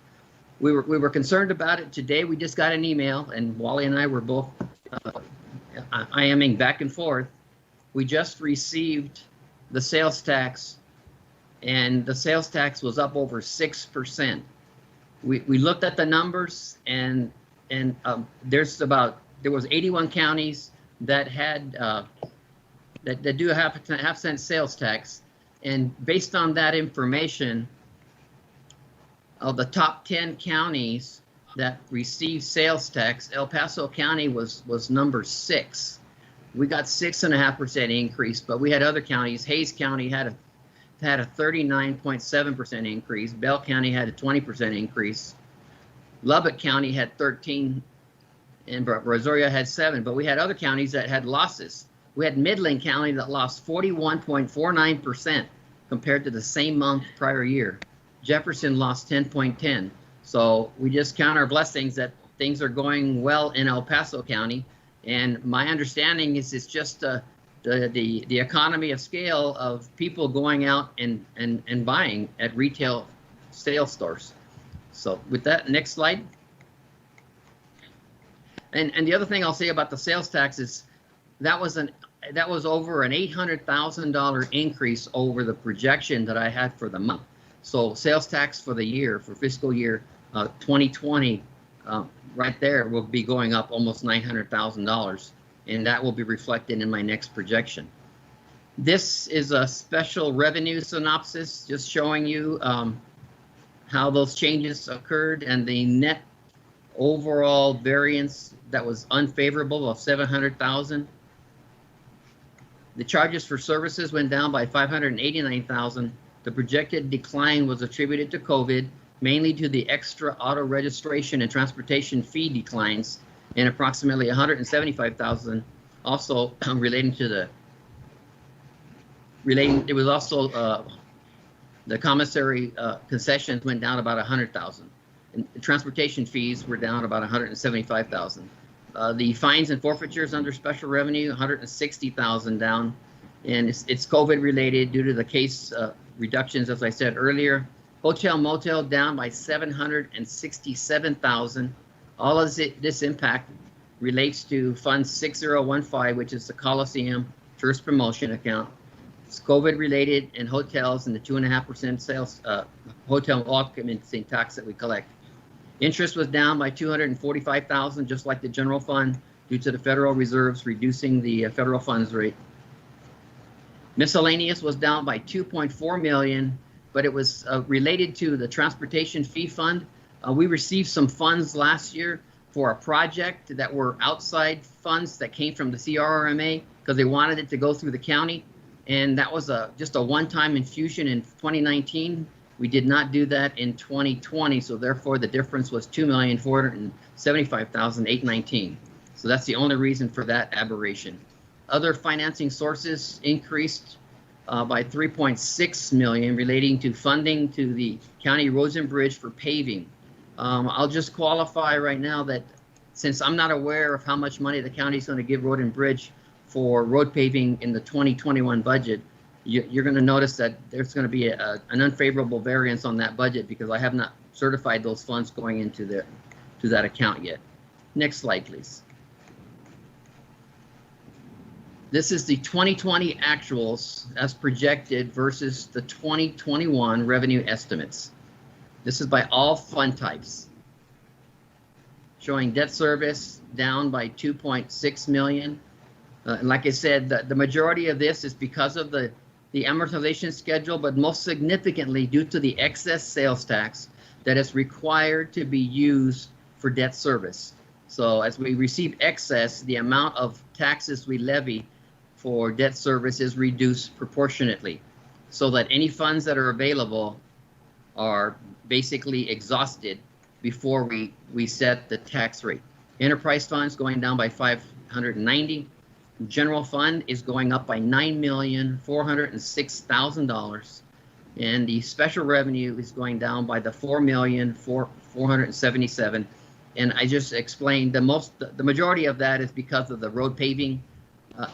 We were concerned about it today. We just got an email, and Wally and I were both IMing back and forth. We just received the sales tax, and the sales tax was up over 6%. We looked at the numbers, and there was 81 counties that had that do a half cent sales tax, and based on that information, of the top 10 counties that received sales tax, El Paso County was number 6. We got 6.5% increase, but we had other counties. Hays County had a 39.7% increase. Bell County had a 20% increase. Lubbock County had 13, and Brazoria had 7. But we had other counties that had losses. We had Midland County that lost 41.49% compared to the same month prior year. Jefferson lost 10.10. So we just count our blessings that things are going well in El Paso County. And my understanding is it's just the economy of scale of people going out and buying at retail sales stores. So with that, next slide. And the other thing I'll say about the sales tax is that was over an $800,000 increase over the projection that I had for the month. So sales tax for the year, for fiscal year 2020, right there will be going up almost $900,000, and that will be reflected in my next projection. This is a special revenue synopsis, just showing you how those changes occurred, and the net overall variance that was unfavorable of $700,000. The charges for services went down by $589,000. The projected decline was attributed to COVID, mainly to the extra auto registration and transportation fee declines, and approximately $175,000 also it was also the commissary concessions went down about $100,000. And transportation fees were down about $175,000. The fines and forfeitures under special revenue, $160,000 down, and it's COVID related due to the case reductions, as I said earlier. Hotel motel down by $767,000. All of this impact relates to Fund 6015, which is the Coliseum Tourist Promotion Account. It's COVID related, and hotels and the 2.5% sales hotel occupancy tax that we collect. Interest was down by $245,000, just like the general fund, due to the Federal Reserves reducing the federal funds rate. Miscellaneous was down by $2.4 million, but it was related to the transportation fee fund. We received some funds last year for a project that were outside funds that came from the CRRMA because they wanted it to go through the county. And that was just a one-time infusion in 2019. We did not do that in 2020, so therefore the difference was $2,475,819. So that's the only reason for that aberration. Other financing sources increased by $3.6 million relating to funding to the county roads and bridge for paving. I'll just qualify right now that since I'm not aware of how much money the county is going to give road and bridge for road paving in the 2021 budget, you're going to notice that there's going to be an unfavorable variance on that budget because I have not certified those funds going into that account yet. Next slide, please. This is the 2020 actuals as projected versus the 2021 revenue estimates. This is by all fund types, showing debt service down by $2.6 million. And like I said, the majority of this is because of the amortization schedule, but most significantly due to the excess sales tax that is required to be used for debt service. So as we receive excess, the amount of taxes we levy for debt service is reduced proportionately, so that any funds that are available are basically exhausted before we set the tax rate. Enterprise funds going down by $590,000. General fund is going up by $9,406,000, and the special revenue is going down by the $4,477,000. And I just explained the majority of that is because of the road paving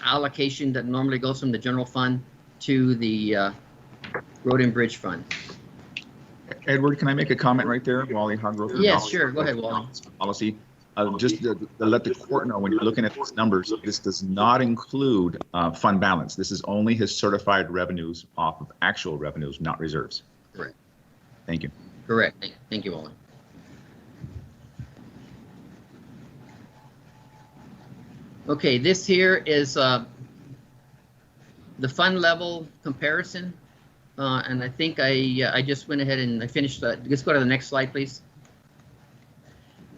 allocation that normally goes from the general fund to the road and bridge fund. Edward, can I make a comment right there? Wally Hargrove. Yes, sure. Go ahead, Wally. Policy. Just to let the court know, when you're looking at these numbers, this does not include fund balance. This is only his certified revenues off of actual revenues, not reserves. Correct. Thank you. Correct. Thank you, Wally. Okay, this here is the fund level comparison. And I think I just went ahead and I finished that. Let's go to the next slide, please.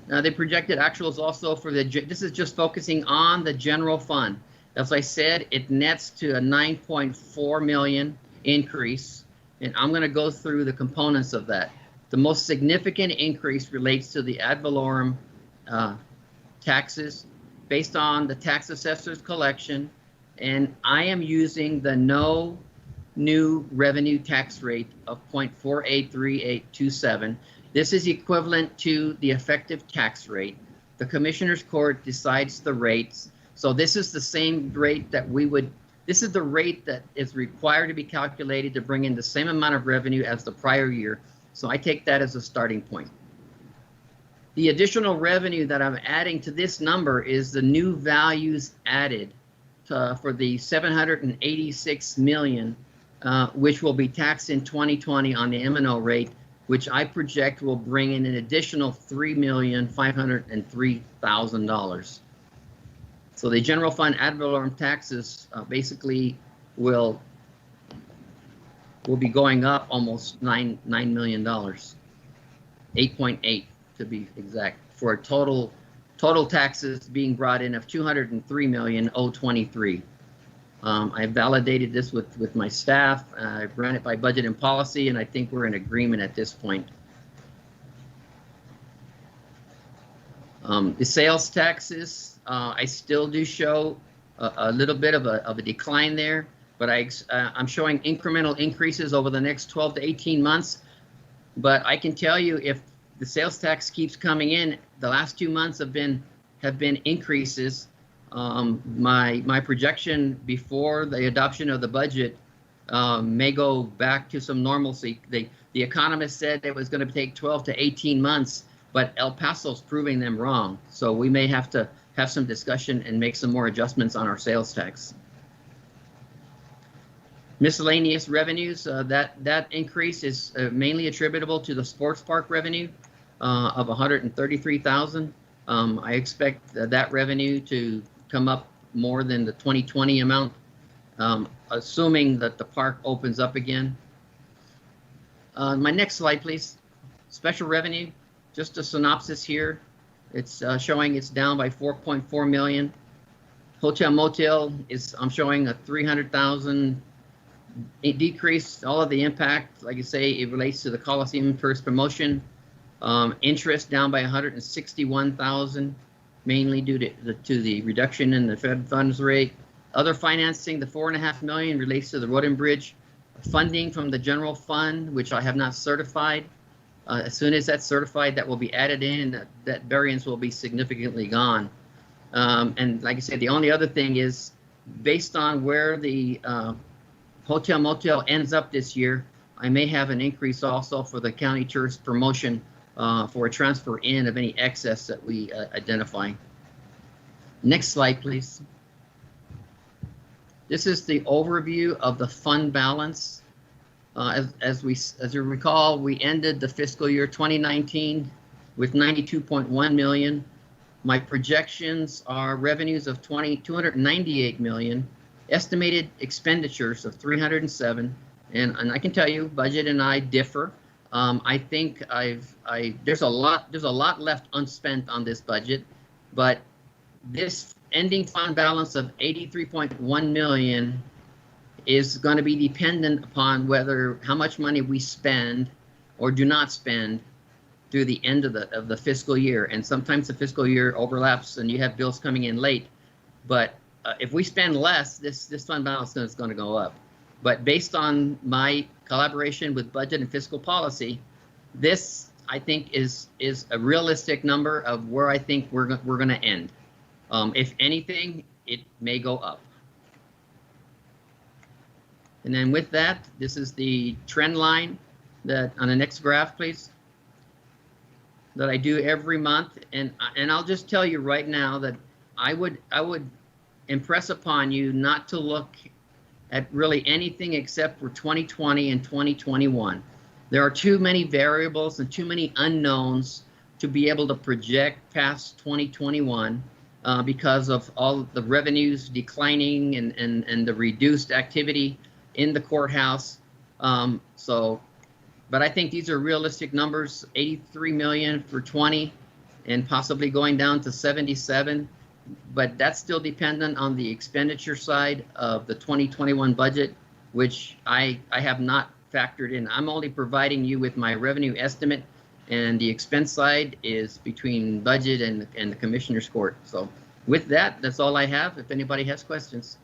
Now they projected actuals also for this is just focusing on the general fund. As I said, it nets to a 9.4 million increase, and I'm going to go through the components of that. The most significant increase relates to the ad valorem taxes based on the tax assessor's collection, and I am using the no new revenue tax rate of 0.483827. This is equivalent to the effective tax rate. The Commissioner's Court decides the rates. So this is the same rate that this is the rate that is required to be calculated to bring in the same amount of revenue as the prior year. So I take that as a starting point. The additional revenue that I'm adding to this number is the new values added for the 786 million, which will be taxed in 2020 on the M&O rate, which I project will bring in an additional $3,503,000. So the general fund ad valorem taxes basically will be going up almost $9 million, 8.8 to be exact, for a total taxes being brought in of $203,023,000. I validated this with my staff. I've ran it by budget and policy, and I think we're in agreement at this point. The sales taxes, I still do show a little bit of a decline there, but I'm showing incremental increases over the next 12 to 18 months. But I can tell you, if the sales tax keeps coming in, the last 2 months have been increases. My projection before the adoption of the budget may go back to some normalcy. The economist said it was going to take 12 to 18 months, but El Paso's proving them wrong. So we may have to have some discussion and make some more adjustments on our sales tax. Miscellaneous revenues, that increase is mainly attributable to the sports park revenue of $133,000. I expect that revenue to come up more than the 2020 amount, assuming that the park opens up again. My next slide, please. Special revenue, just a synopsis here. It's showing it's down by 4.4 million. Hotel motel I'm showing a 300,000 decrease. All of the impact, like I say, it relates to the Coliseum first promotion. Interest down by 161,000, mainly due to the reduction in the Fed funds rate. Other financing, the 4.5 million relates to the road and bridge. Funding from the general fund, which I have not certified. As soon as that's certified, that will be added in, and that variance will be significantly gone. And like I said, the only other thing is, based on where the hotel motel ends up this year, I may have an increase also for the county tourist promotion for a transfer in of any excess that we identify. Next slide, please. This is the overview of the fund balance. As you recall, we ended the fiscal year 2019 with 92.1 million. My projections are revenues of 298 million, estimated expenditures of 307, and I can tell you, budget and I differ. I think there's a lot left unspent on this budget, but this ending fund balance of 83.1 million is going to be dependent upon how much money we spend or do not spend through the end of the fiscal year. And sometimes the fiscal year overlaps and you have bills coming in late. But if we spend less, this fund balance is going to go up. But based on my collaboration with budget and fiscal policy, this I think is a realistic number of where I think we're going to end. If anything, it may go up. And then with that, this is the trend line that on the next graph, please, that I do every month. And I'll just tell you right now that I would impress upon you not to look at really anything except for 2020 and 2021. There are too many variables and too many unknowns to be able to project past 2021 because of all the revenues declining and the reduced activity in the courthouse. But I think these are realistic numbers, 83 million for 20 and possibly going down to 77. But that's still dependent on the expenditure side of the 2021 budget, which I have not factored in. I'm only providing you with my revenue estimate, and the expense side is between budget and the commissioner's court. So with that, that's all I have. If anybody has questions.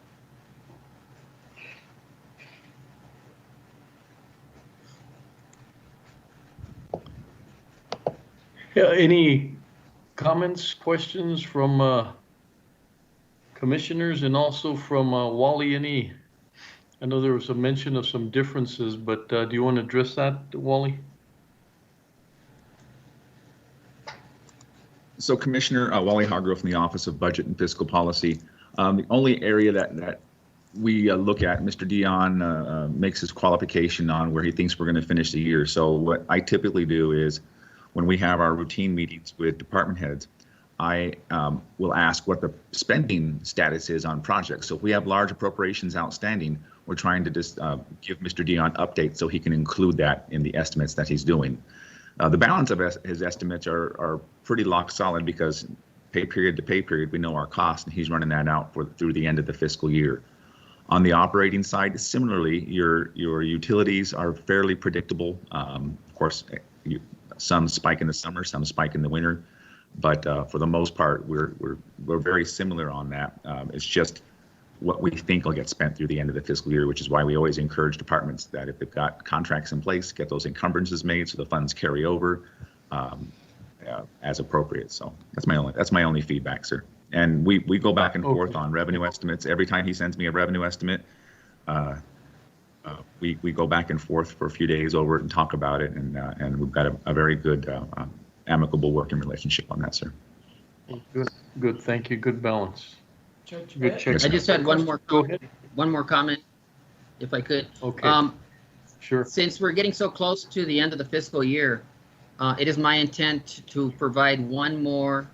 Yeah, any comments, questions from commissioners, and also from Wally? I know there was a mention of some differences, but do you want to address that, Wally? So Commissioner Wally Hargrove from the Office of Budget and Fiscal Policy. The only area that we look at, Mr. Dion makes his qualification on where he thinks we're going to finish the year. So what I typically do is when we have our routine meetings with department heads, I will ask what the spending status is on projects. So if we have large appropriations outstanding, we're trying to just give Mr. Dion updates so he can include that in the estimates that he's doing. The balance of his estimates are pretty lock solid because pay period to pay period, we know our costs, and he's running that out through the end of the fiscal year. On the operating side, similarly, your utilities are fairly predictable. Of course, some spike in the summer, some spike in the winter, but for the most part, we're very similar on that. It's just what we think will get spent through the end of the fiscal year, which is why we always encourage departments that if they've got contracts in place, get those encumbrances made so the funds carry over as appropriate. So that's my only feedback, sir. And we go back and forth on revenue estimates. Every time he sends me a revenue estimate, we go back and forth for a few days over it and talk about it, and we've got a very good amicable working relationship on that, sir. Good. Thank you. Good balance. Good check. I just had one more comment, if I could. Okay. Sure. Since we're getting so close to the end of the fiscal year, it is my intent to provide one more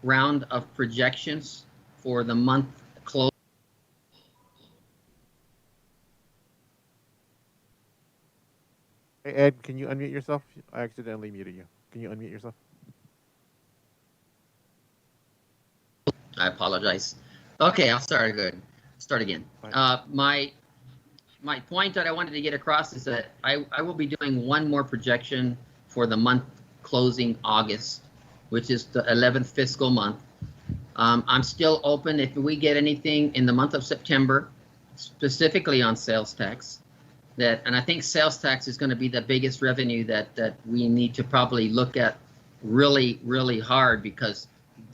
round of projections for the month close. Hey, Ed, can you unmute yourself? I accidentally muted you. Can you unmute yourself? I apologize. Okay, I'll start again. My point that I wanted to get across is that I will be doing one more projection for the month closing August, which is the 11th fiscal month. I'm still open if we get anything in the month of September, specifically on sales tax. And I think sales tax is going to be the biggest revenue that we need to probably look at really, really hard, because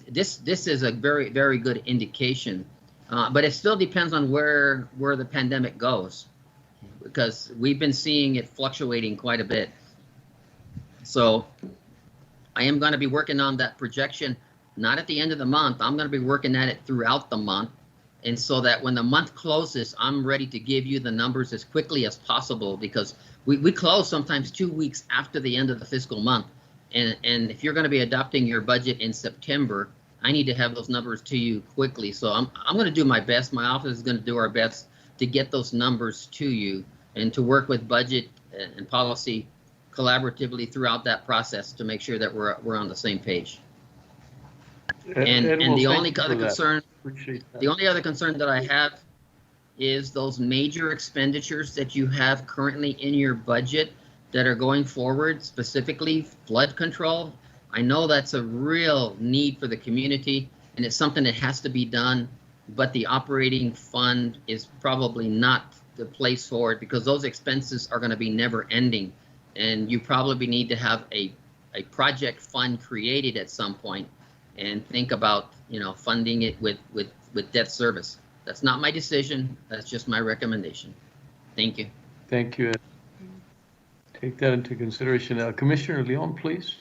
this is a very, very good indication. But it still depends on where the pandemic goes, because we've been seeing it fluctuating quite a bit. So I am going to be working on that projection, not at the end of the month. I'm going to be working at it throughout the month. And so that when the month closes, I'm ready to give you the numbers as quickly as possible, because we close sometimes 2 weeks after the end of the fiscal month. And if you're going to be adopting your budget in September, I need to have those numbers to you quickly. So I'm going to do my best. My office is going to do our best to get those numbers to you and to work with budget and policy collaboratively throughout that process to make sure that we're on the same page. And the only other concern, the only other concern that I have is those major expenditures that you have currently in your budget that are going forward, specifically flood control. I know that's a real need for the community, and it's something that has to be done, but the operating fund is probably not the place for it, because those expenses are going to be never ending, and you probably need to have a project fund created at some point and think about, funding it with debt service. That's not my decision. That's just my recommendation. Thank you. Thank you, Ed. Take that into consideration. Commissioner Leon, please.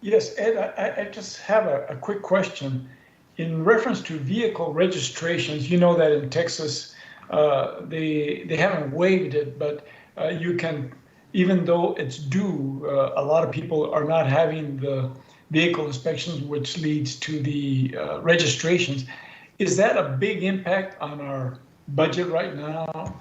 Yes, Ed, I just have a quick question. In reference to vehicle registrations, you know that in Texas, they haven't waived it, but you can, even though it's due, a lot of people are not having the vehicle inspections, which leads to the registrations. Is that a big impact on our budget right now,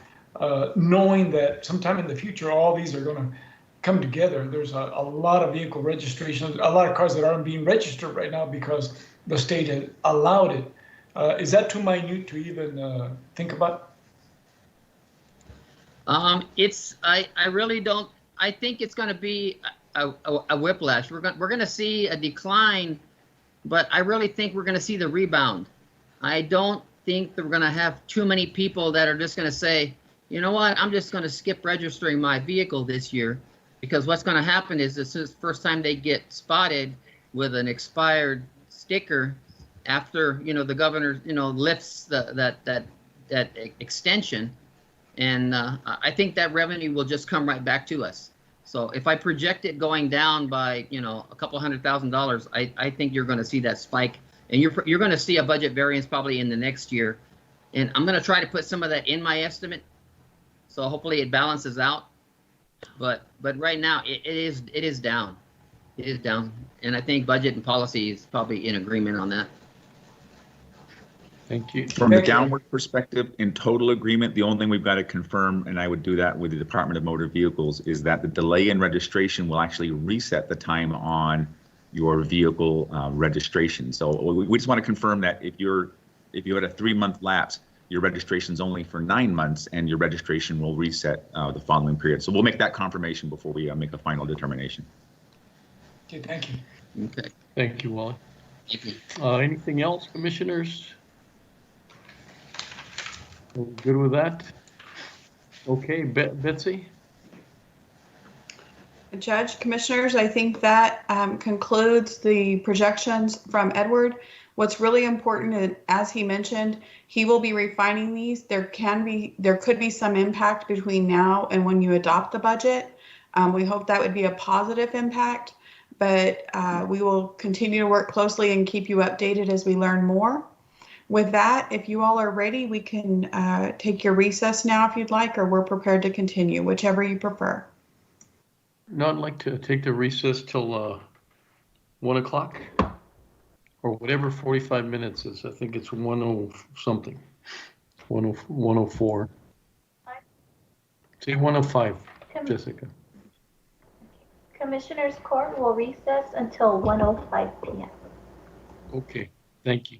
knowing that sometime in the future, all these are going to come together? There's a lot of vehicle registrations, a lot of cars that aren't being registered right now because the state has allowed it. Is that too minute to even think about? I really don't. I think it's going to be a whiplash. We're going to see a decline, but I really think we're going to see the rebound. I don't think that we're going to have too many people that are just going to say, you know what, I'm just going to skip registering my vehicle this year, because what's going to happen is this is the first time they get spotted with an expired sticker after, the governor, lifts that extension. And I think that revenue will just come right back to us. So if I project it going down by, a couple $100,000, I think you're going to see that spike, and you're going to see a budget variance probably in the next year. And I'm going to try to put some of that in my estimate, so hopefully it balances out. But right now it is down. It is down, and I think budget and policy is probably in agreement on that. Thank you. From the downward perspective, in total agreement, the only thing we've got to confirm, and I would do that with the Department of Motor Vehicles, is that the delay in registration will actually reset the time on your vehicle registration. So we just want to confirm that if you had a 3-month lapse, your registration is only for 9 months, and your registration will reset the following period. So we'll make that confirmation before we make a final determination. Okay, thank you. Okay. Thank you, Wally. Thank you. Anything else, commissioners? We're good with that? Okay, Betsy? Judge, Commissioners, I think that concludes the projections from Edward. What's really important, as he mentioned, he will be refining these. There could be some impact between now and when you adopt the budget. We hope that would be a positive impact, but we will continue to work closely and keep you updated as we learn more. With that, if you all are ready, we can take your recess now if you'd like, or we're prepared to continue, whichever you prefer. No, I'd like to take the recess till 1 o'clock or whatever 45 minutes is. I think it's 10 something, 104. Say 105, Jessica. Commissioners Court will recess until 1:05 p.m. Okay, thank you.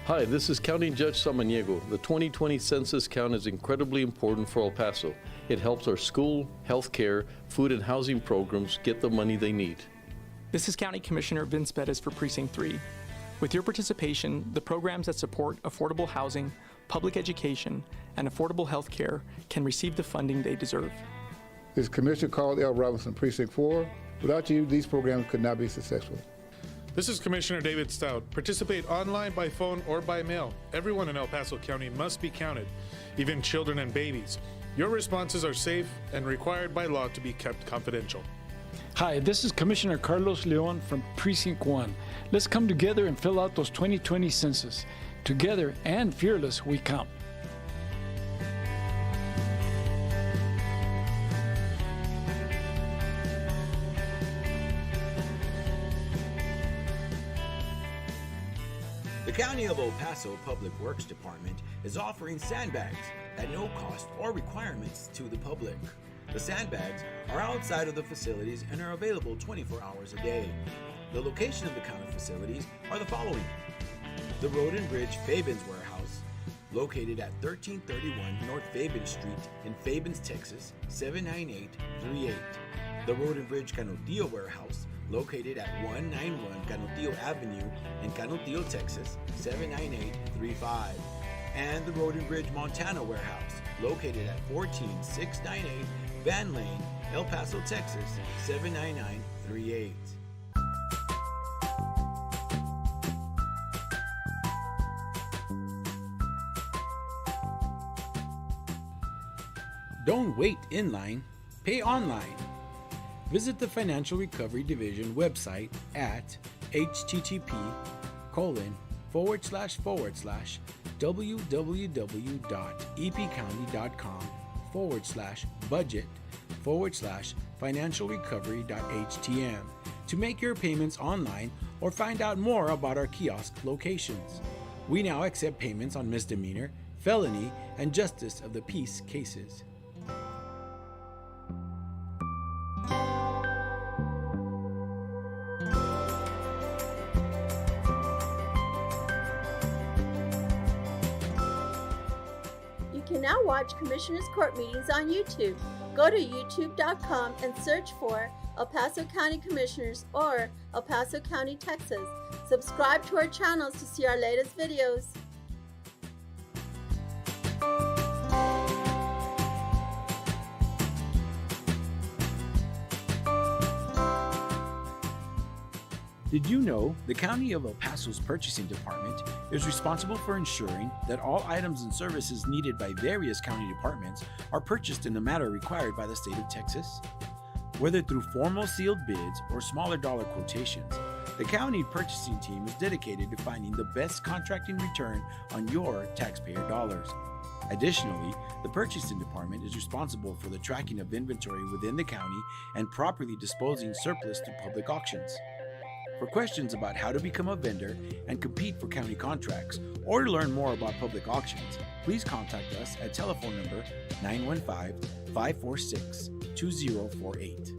Hi, this is County Judge Samaniego. The 2020 census count is incredibly important for El Paso. It helps our school, healthcare, food and housing programs get the money they need. This is County Commissioner Vince Bettis for Precinct 3. With your participation, the programs that support affordable housing, public education, and affordable health care can receive the funding they deserve. This is Commissioner Carl L. Robinson, Precinct 4. Without you, these programs could not be successful. This is Commissioner David Stout. Participate online, by phone, or by mail. Everyone in El Paso County must be counted, even children and babies. Your responses are safe and required by law to be kept confidential. Hi, this is Commissioner Carlos Leon from Precinct 1. Let's come together and fill out those 2020 census. Together and fearless, we count. The County of El Paso Public Works Department is offering sandbags at no cost or requirements to the public. The sandbags are outside of the facilities and are available 24 hours a day. The location of the county facilities are the following: the Road and Bridge Fabens Warehouse, located at 1331 North Fabens Street in Fabens, Texas, 79838. The Road and Bridge Canutillo Warehouse, located at 191 Canutillo Avenue in Canutillo, Texas, 79835. And the Road and Bridge Montana Warehouse, located at 14698 Van Lane, El Paso, Texas, 79938. Don't wait in line, pay online. Visit the Financial Recovery Division website at http://www.epcounty.com/budget/financialrecovery.htm to make your payments online or find out more about our kiosk locations. We now accept payments on misdemeanor, felony, and justice of the peace cases. You can now watch Commissioners Court meetings on YouTube. Go to youtube.com and search for El Paso County Commissioners or El Paso County, Texas. Subscribe to our channels to see our latest videos. Did you know the County of El Paso's Purchasing Department is responsible for ensuring that all items and services needed by various county departments are purchased in the manner required by the state of Texas? Whether through formal sealed bids or smaller dollar quotations, the county purchasing team is dedicated to finding the best contracting return on your taxpayer dollars. Additionally, the purchasing department is responsible for the tracking of inventory within the county and properly disposing surplus to public auctions. For questions about how to become a vendor and compete for county contracts, or to learn more about public auctions, please contact us at telephone number 915-546-2048.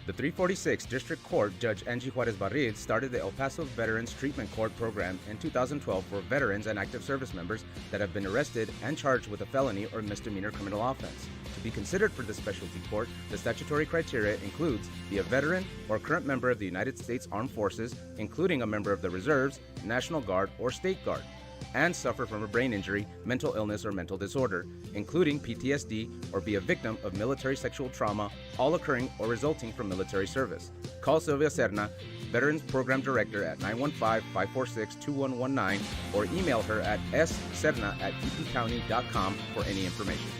The 346 District Court Judge Angie Juarez Barrid started the El Paso Veterans Treatment Court program in 2012 for veterans and active service members that have been arrested and charged with a felony or misdemeanor criminal offense. To be considered for the specialty court, the statutory criteria includes be a veteran or current member of the United States Armed Forces, including a member of the Reserves, National Guard, or State Guard, and suffer from a brain injury, mental illness, or mental disorder, including PTSD, or be a victim of military sexual trauma, all occurring or resulting from military service. Call Sylvia Serna, Veterans Program Director, at 915-546-2119, or email her at sserna@epcounty.com for any information.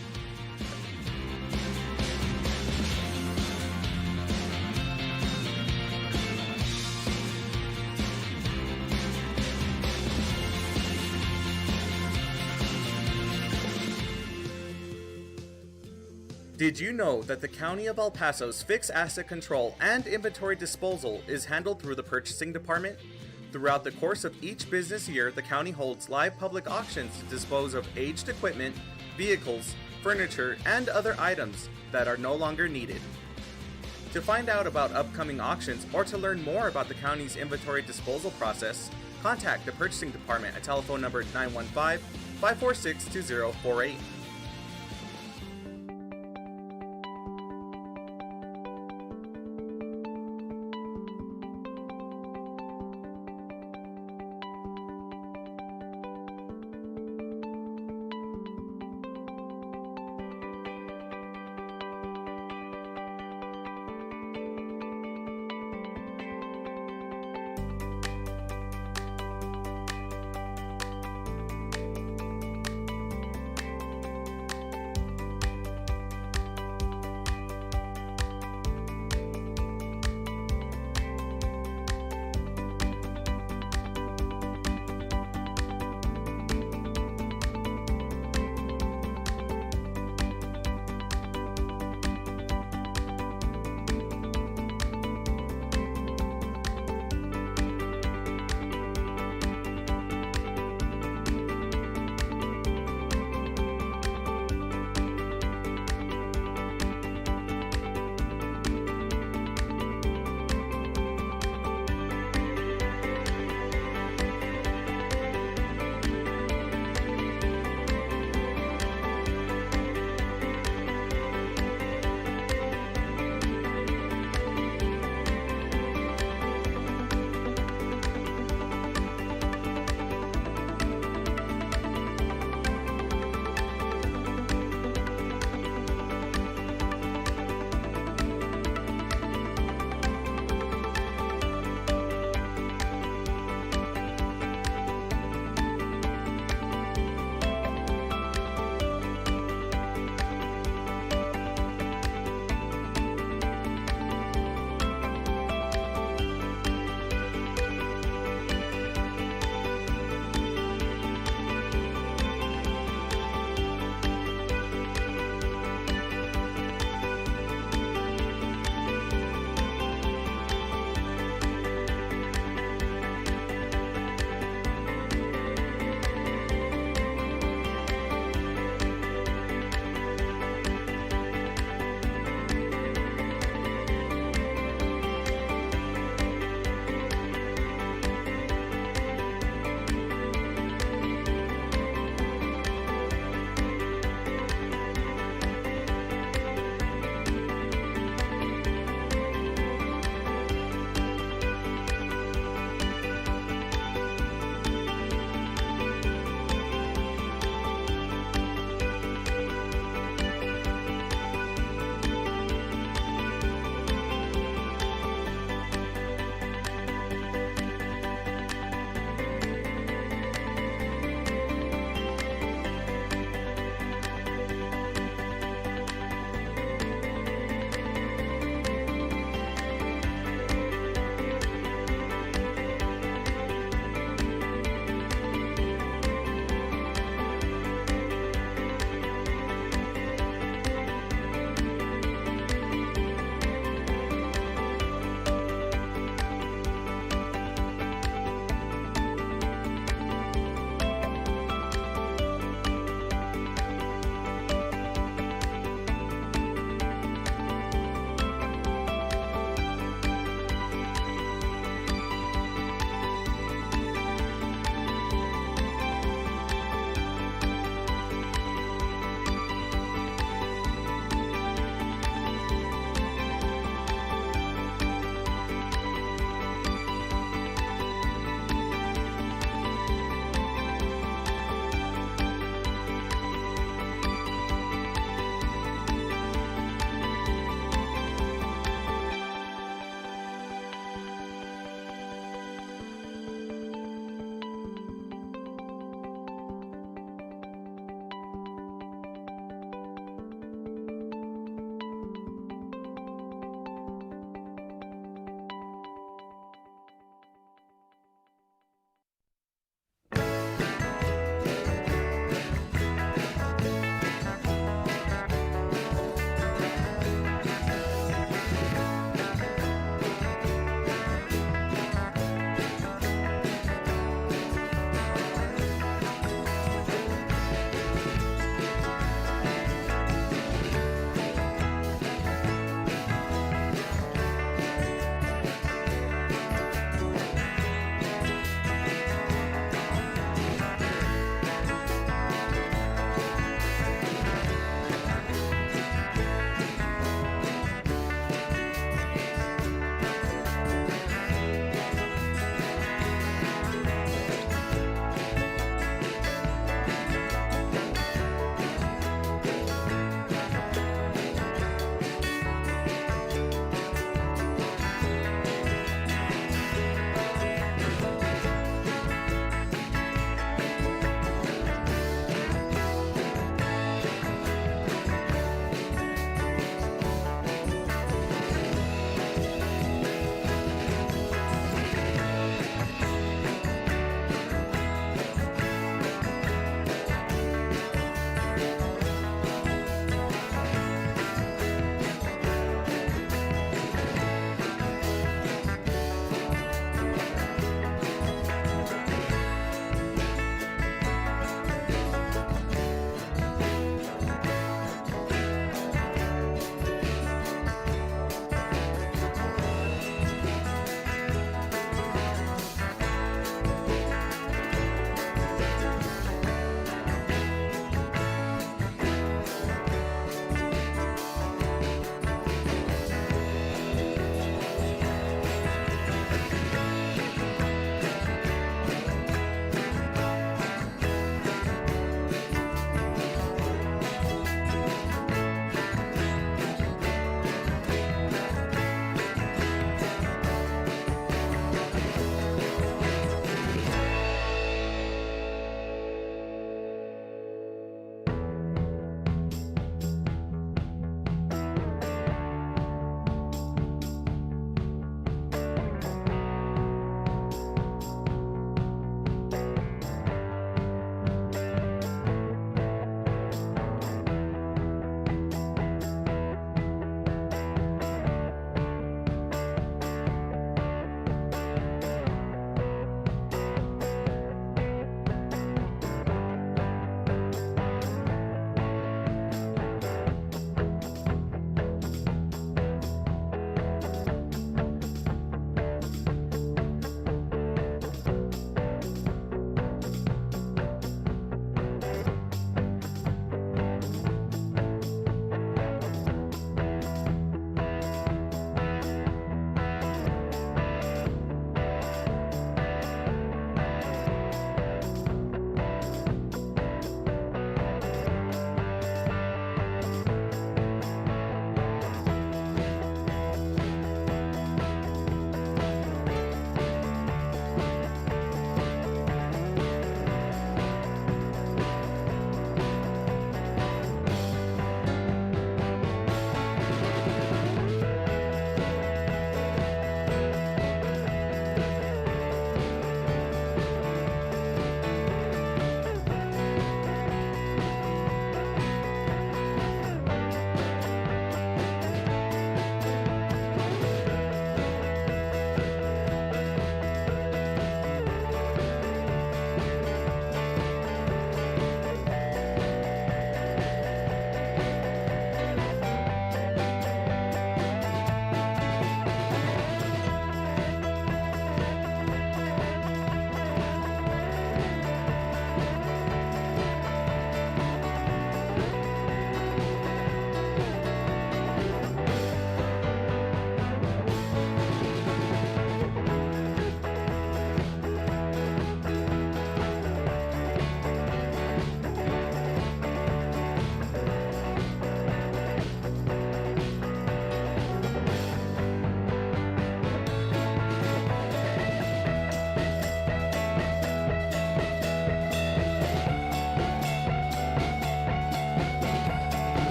Did you know that the County of El Paso's fixed asset control and inventory disposal is handled through the Purchasing Department? Throughout the course of each business year, the county holds live public auctions to dispose of aged equipment, vehicles, furniture, and other items that are no longer needed. To find out about upcoming auctions or to learn more about the county's inventory disposal process, contact the purchasing department at telephone number 915-546-2048.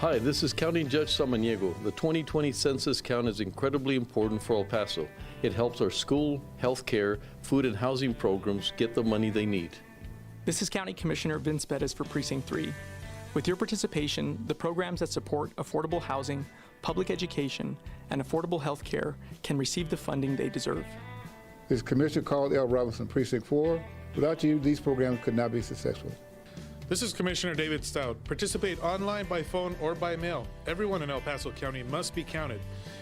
Hi, this is County Judge Samaniego. The 2020 census count is incredibly important for El Paso. It helps our school, health care, food and housing programs get the money they need. This is County Commissioner Vince Bettis for Precinct 3. With your participation, the programs that support affordable housing, public education, and affordable health care can receive the funding they deserve. This is Commissioner Carl L. Robinson, Precinct 4. Without you, these programs could not be successful. This is Commissioner David Stout. Participate online, by phone, or by mail. Everyone in El Paso County must be counted,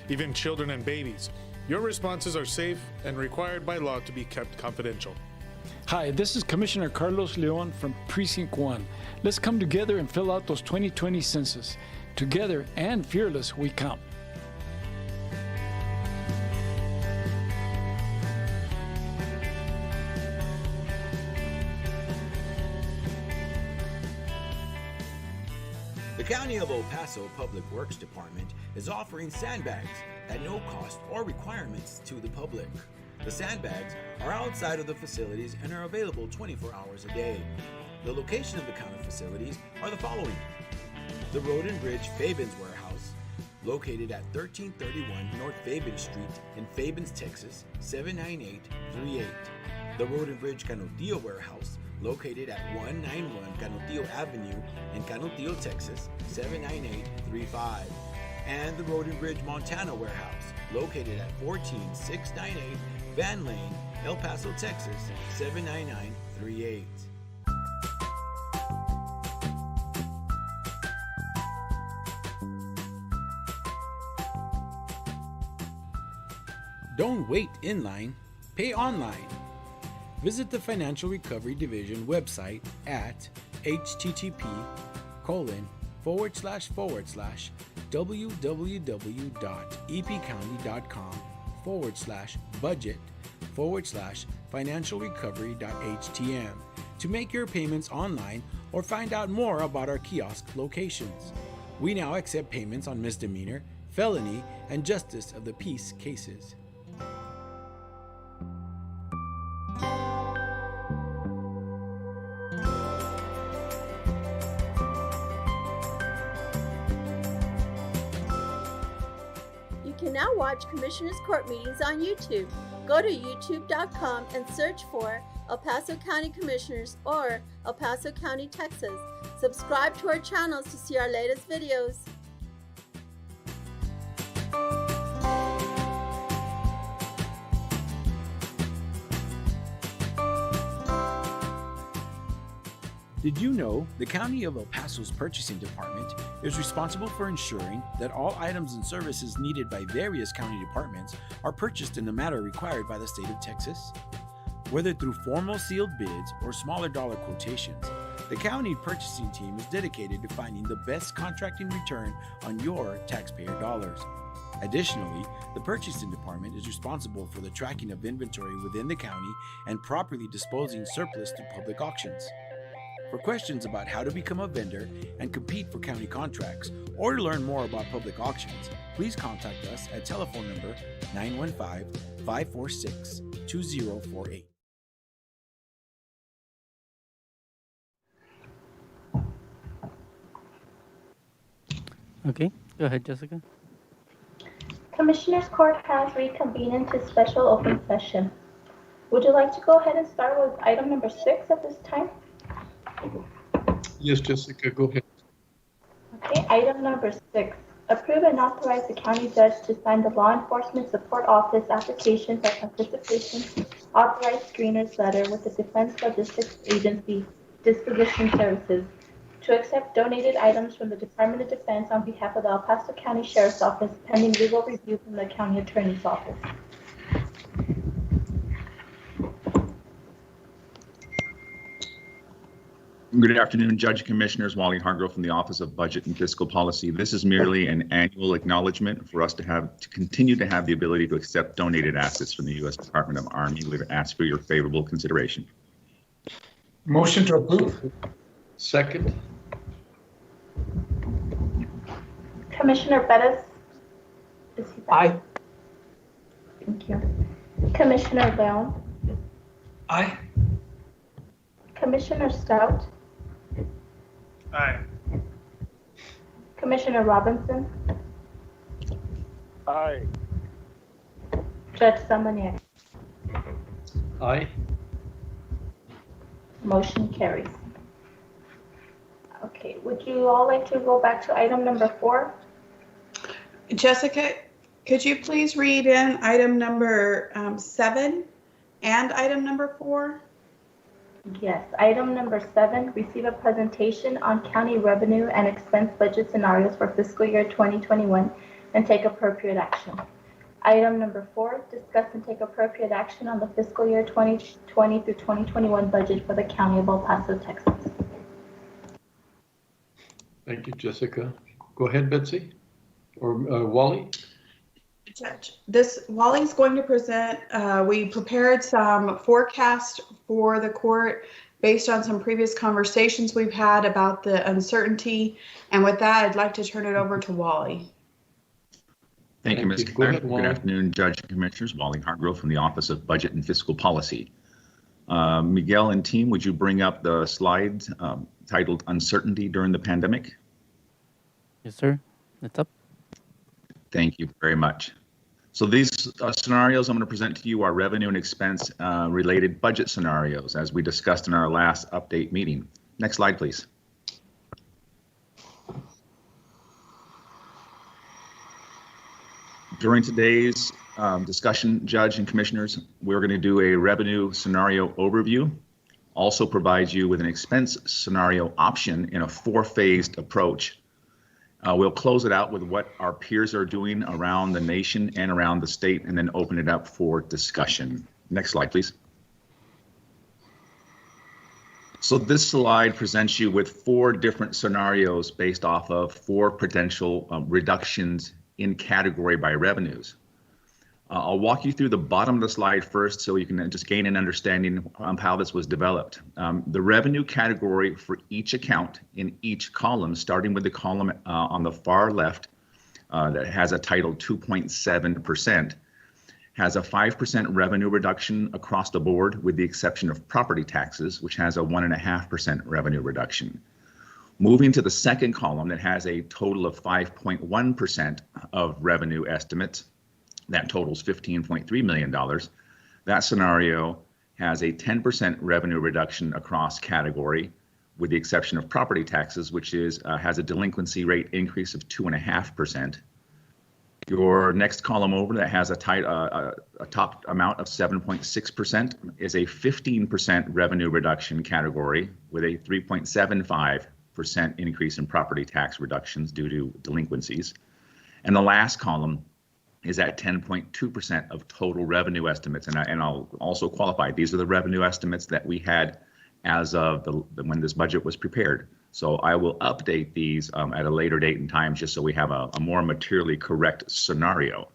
even children and babies. Your responses are safe and required by law to be kept confidential. Hi, this is Commissioner Carlos Leon from Precinct 1. Let's come together and fill out those 2020 census. Together and fearless, we count. The County of El Paso Public Works Department is offering sandbags at no cost or requirements to the public. The sandbags are outside of the facilities and are available 24 hours a day. The location of the county facilities are the following: the Road and Bridge Fabens Warehouse, located at 1331 North Fabens Street in Fabens, Texas, 79838. The Road and Bridge Canutillo Warehouse, located at 191 Canutillo Avenue in Canutillo, Texas, 79835. And the Road and Bridge Montana Warehouse, located at 14698 Van Lane, El Paso, Texas, 79938. Don't wait in line, pay online. Visit the Financial Recovery Division website at http://www.epcounty.com/budget/financialrecovery.htm to make your payments online or find out more about our kiosk locations. We now accept payments on misdemeanor, felony, and justice of the peace cases. You can now watch Commissioners Court meetings on YouTube. Go to youtube.com and search for El Paso County Commissioners or El Paso County, Texas. Subscribe to our channels to see our latest videos. Did you know the County of El Paso's Purchasing Department is responsible for ensuring that all items and services needed by various county departments are purchased in the manner required by the state of Texas? Whether through formal sealed bids or smaller dollar quotations, the county purchasing team is dedicated to finding the best contracting return on your taxpayer dollars. Additionally, the Purchasing Department is responsible for the tracking of inventory within the county and properly disposing surplus through public auctions. For questions about how to become a vendor and compete for county contracts, or to learn more about public auctions, please contact us at telephone number 915-546-2048. Okay, go ahead, Jessica. Commissioners Court has reconvened into special open session. Would you like to go ahead and start with item number 6 at this time? Yes, Jessica, go ahead. Okay, item number 6. Approve and authorize the county judge to sign the Law Enforcement Support Office application for participation authorized screeners letter with the Defense Logistics Agency Disposition Services to accept donated items from the Department of Defense on behalf of the El Paso County Sheriff's Office pending legal review from the County Attorney's Office. Good afternoon, Judge Commissioners. Wally Hargrove from the Office of Budget and Fiscal Policy. This is merely an annual acknowledgement for us to continue to have the ability to accept donated assets from the U.S. Department of Army. We ask for your favorable consideration. Motion to approve. Second. Commissioner Bettis? Is he back? Aye. Thank you. Commissioner Leon? Aye. Commissioner Stout? Aye. Commissioner Robinson, Aye. Judge Samaniego. Aye. Motion carries. Okay, would you all like to go back to item number 4? Jessica, could you please read in item number 7 and item number 4? Yes, item number 7, receive a presentation on county revenue and expense budget scenarios for fiscal year 2021 and take appropriate action. Item number 4, discuss and take appropriate action on the fiscal year 2020 through 2021 budget for the County of El Paso, Texas. Thank you, Jessica. Go ahead, Betsy, or Wally. Judge, Wally's going to present, we prepared some forecast for the court based on some previous conversations we've had about the uncertainty. And with that, I'd like to turn it over to Wally. Thank you, Mr. Clerk. Good afternoon, Judge and Commissioners. Wally Hargrove from the Office of Budget and Fiscal Policy. Miguel and team, would you bring up the slide titled Uncertainty During the Pandemic? Yes, sir. It's up. Thank you very much. So these scenarios I'm going to present to you are revenue and expense related budget scenarios, as we discussed in our last update meeting. Next slide, please. During today's discussion, Judge and Commissioners, we're going to do a revenue scenario overview, also provide you with an expense scenario option in a 4-phased approach. We'll close it out with what our peers are doing around the nation and around the state, and then open it up for discussion. Next slide, please. So this slide presents you with 4 different scenarios based off of 4 potential reductions in category by revenues. I'll walk you through the bottom of the slide first so you can just gain an understanding of how this was developed. The revenue category for each account in each column, starting with the column on the far left that has a title 2.7%, has a 5% revenue reduction across the board with the exception of property taxes, which has a 1.5% revenue reduction. Moving to the second column that has a total of 5.1% of revenue estimates, that totals $15.3 million. That scenario has a 10% revenue reduction across category, with the exception of property taxes, which has a delinquency rate increase of 2.5%. Your next column over that has a top amount of 7.6% is a 15% revenue reduction category with a 3.75% increase in property tax reductions due to delinquencies. And the last column is at 10.2% of total revenue estimates. And I'll also qualify, these are the revenue estimates that we had as of when this budget was prepared. So I will update these at a later date and time just so we have a more materially correct scenario.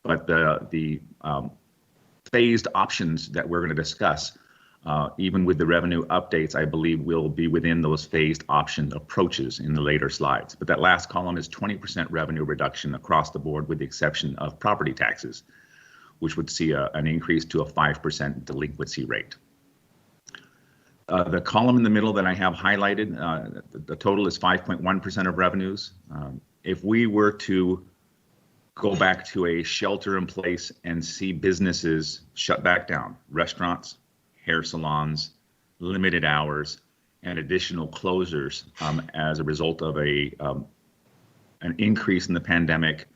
But the phased options that we're going to discuss, even with the revenue updates, I believe will be within those phased option approaches in the later slides. But that last column is 20% revenue reduction across the board with the exception of property taxes, which would see an increase to a 5% delinquency rate. The column in the middle that I have highlighted, the total is 5.1% of revenues. If we were to go back to a shelter in place and see businesses shut back down, restaurants, hair salons, limited hours, and additional closures as a result of an increase in the pandemic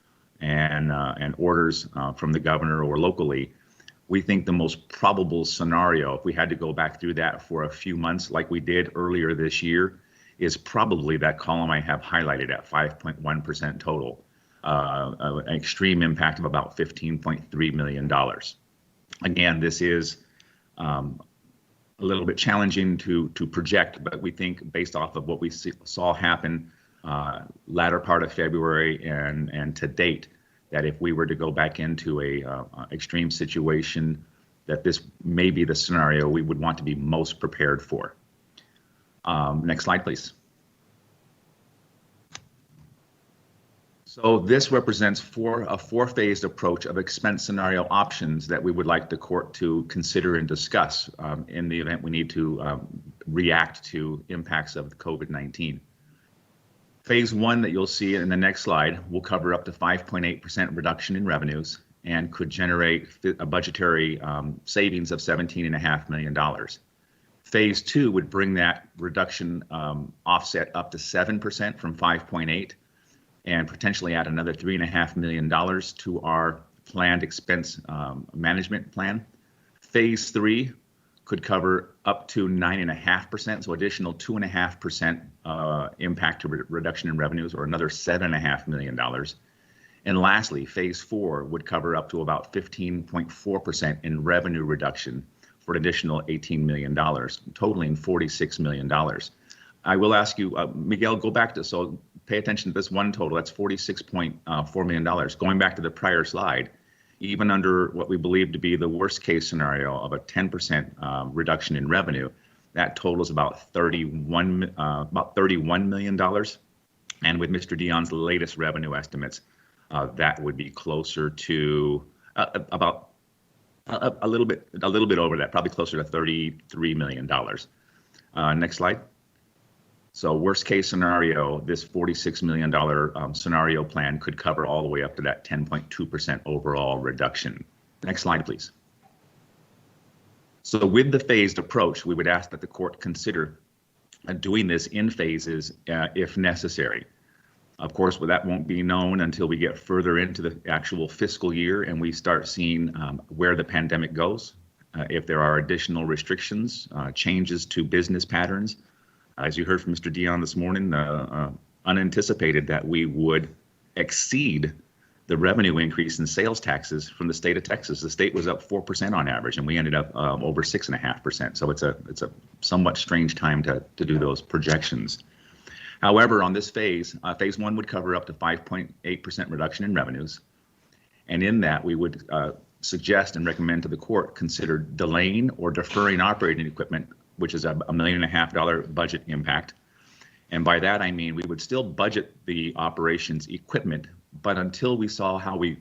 and orders from the governor or locally, we think the most probable scenario, if we had to go back through that for a few months like we did earlier this year, is probably that column I have highlighted at 5.1% total, an extreme impact of about $15.3 million. Again, this is a little bit challenging to project, but we think based off of what we saw happen latter part of February and to date, that if we were to go back into a extreme situation, that this may be the scenario we would want to be most prepared for. Next slide, please. So this represents a 4-phased approach of expense scenario options that we would like the court to consider and discuss in the event we need to react to impacts of COVID-19. Phase one that you'll see in the next slide will cover up to 5.8% reduction in revenues and could generate a budgetary savings of $17.5 million. Phase two would bring that reduction offset up to 7% from 5.8 and potentially add another $3.5 million to our planned expense management plan. Phase three could cover up to 9.5%, so additional 2.5% impact to reduction in revenues, or another $7.5 million. And lastly, phase four would cover up to about 15.4% in revenue reduction for an additional $18 million, totaling $46 million. I will ask you, Miguel, go back to, so pay attention to this one total, that's $46.4 million. Going back to the prior slide, even under what we believe to be the worst case scenario of a 10% reduction in revenue, that totals about $31 million. And with Mr. Dion's latest revenue estimates, that would be closer to about a little bit over that, probably closer to $33 million. Next slide. So worst case scenario, this $46 million scenario plan could cover all the way up to that 10.2% overall reduction. Next slide, please. So with the phased approach, we would ask that the court consider doing this in phases if necessary. Of course, that won't be known until we get further into the actual fiscal year and we start seeing where the pandemic goes, if there are additional restrictions, changes to business patterns. As you heard from Mr. Dion this morning, unanticipated that we would exceed the revenue increase in sales taxes from the state of Texas. The state was up 4% on average, and we ended up over 6.5%. So it's a somewhat strange time to do those projections. However, on this phase one would cover up to 5.8% reduction in revenues. And in that, we would suggest and recommend to the court consider delaying or deferring operating equipment, which is a $1.5 million budget impact. And by that, I mean we would still budget the operations equipment, but until we saw how we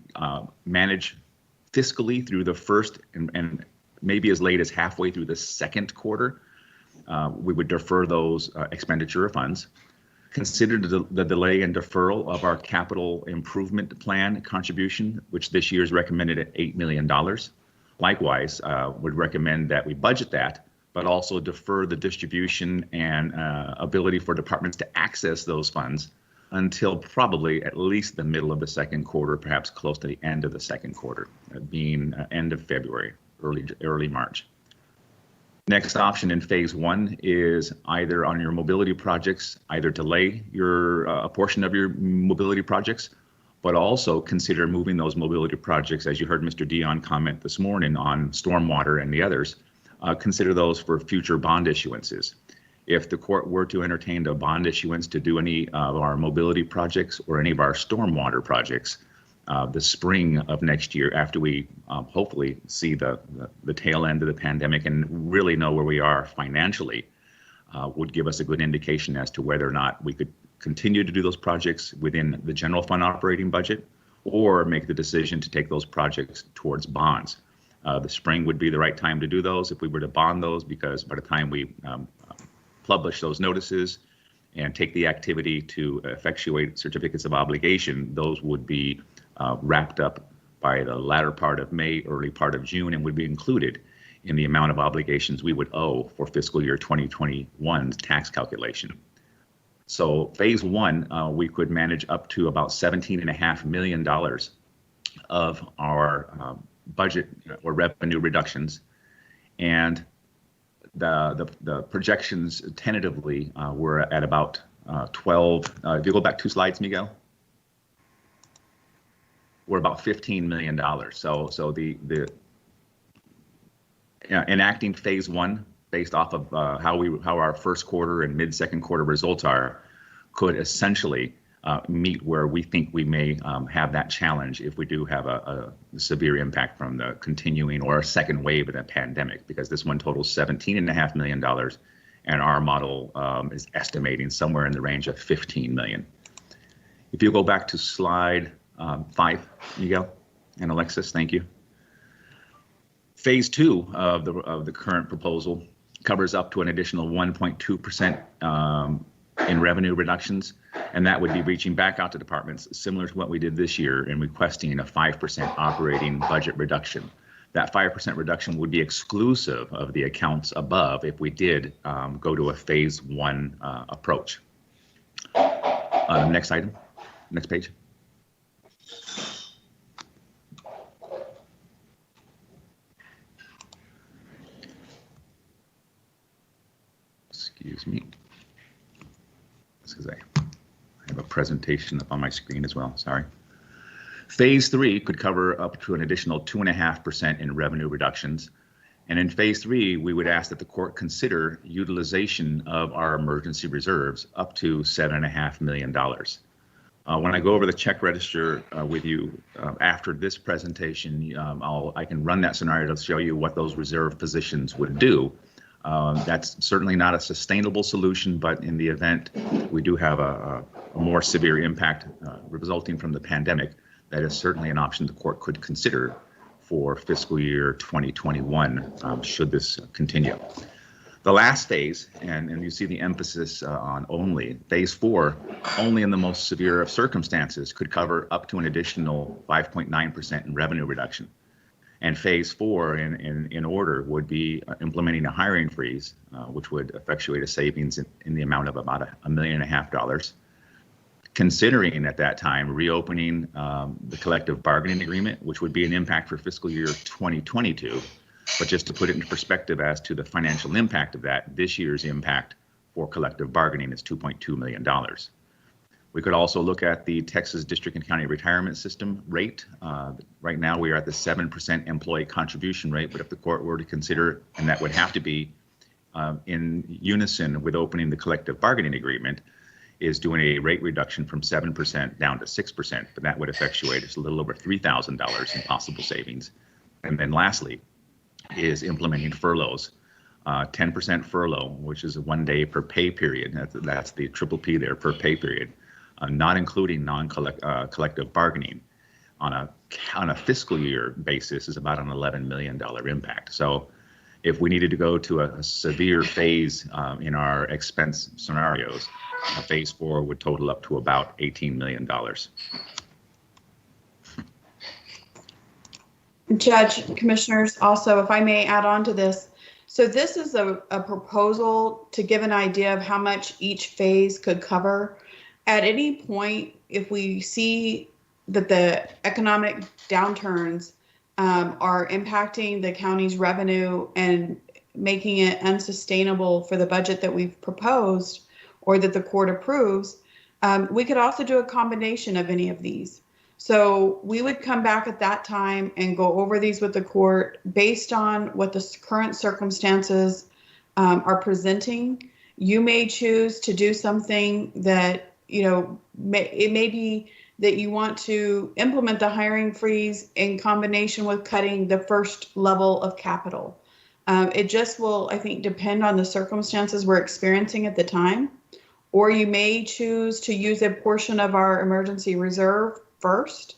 manage fiscally through the first and maybe as late as halfway through the second quarter, we would defer those expenditure funds. Consider the delay and deferral of our capital improvement plan contribution, which this year is recommended at $8 million. Likewise, would recommend that we budget that, but also defer the distribution and ability for departments to access those funds until probably at least the middle of the second quarter, perhaps close to the end of the second quarter, being end of February, early March. Next option in phase one is either on your mobility projects, either delay a portion of your mobility projects, but also consider moving those mobility projects, as you heard Mr. Dion comment this morning on stormwater and the others, consider those for future bond issuances. If the court were to entertain a bond issuance to do any of our mobility projects or any of our stormwater projects, the spring of next year, after we hopefully see the tail end of the pandemic and really know where we are financially, would give us a good indication as to whether or not we could continue to do those projects within the general fund operating budget or make the decision to take those projects towards bonds. The spring would be the right time to do those if we were to bond those, because by the time we publish those notices and take the activity to effectuate certificates of obligation, those would be wrapped up by the latter part of May, early part of June, and would be included in the amount of obligations we would owe for fiscal year 2021's tax calculation. So phase one, we could manage up to about $17.5 million of our budget or revenue reductions, and the projections tentatively were at about 12. If you go back 2 slides, Miguel, we're about $15 million. So the enacting phase one based off of how our first quarter and mid second quarter results are could essentially meet where we think we may have that challenge if we do have a severe impact from the continuing or a second wave of the pandemic, because this one totals $17.5 million and our model is estimating somewhere in the range of 15 million. If you go back to slide 5, Miguel and Alexis, thank you. Phase 2 of the current proposal covers up to an additional 1.2% in revenue reductions. And that would be reaching back out to departments similar to what we did this year and requesting a 5% operating budget reduction. That 5% reduction would be exclusive of the accounts above if we did go to a phase 1 approach. Next item, next page. Excuse me. That's because I have a presentation up on my screen as well, sorry. Phase 3 could cover up to an additional 2.5% in revenue reductions. And in phase 3, we would ask that the court consider utilization of our emergency reserves up to $7.5 million. When I go over the check register with you after this presentation, I can run that scenario to show you what those reserve positions would do. That's certainly not a sustainable solution, but in the event we do have a more severe impact resulting from the pandemic, that is certainly an option the court could consider for fiscal year 2021, should this continue. The last phase, and you see the emphasis on only, phase 4, only in the most severe of circumstances, could cover up to an additional 5.9% in revenue reduction. And phase 4 in order would be implementing a hiring freeze, which would effectuate a savings in the amount of about $1.5 million. Considering at that time reopening the collective bargaining agreement, which would be an impact for fiscal year 2022. But just to put it into perspective as to the financial impact of that, this year's impact for collective bargaining is $2.2 million. We could also look at the Texas District and County Retirement System rate. Right now we are at the 7% employee contribution rate, but if the court were to consider, and that would have to be in unison with opening the collective bargaining agreement, is doing a rate reduction from 7% down to 6%, but that would effectuate a little over $3,000 in possible savings. And then lastly is implementing furloughs, 10% furlough, which is a 1 day per pay period. That's the triple P there, per pay period, not including collective bargaining on a fiscal year basis is about an $11 million impact. So if we needed to go to a severe phase in our expense scenarios, phase 4 would total up to about $18 million. Judge, commissioners, also, if I may add on to this. So this is a proposal to give an idea of how much each phase could cover. At any point, if we see that the economic downturns are impacting the county's revenue and making it unsustainable for the budget that we've proposed or that the court approves, we could also do a combination of any of these. So we would come back at that time and go over these with the court based on what the current circumstances are presenting. You may choose to do something that, it may be that you want to implement the hiring freeze in combination with cutting the first level of capital. It just will, I think, depend on the circumstances we're experiencing at the time. Or you may choose to use a portion of our emergency reserve first.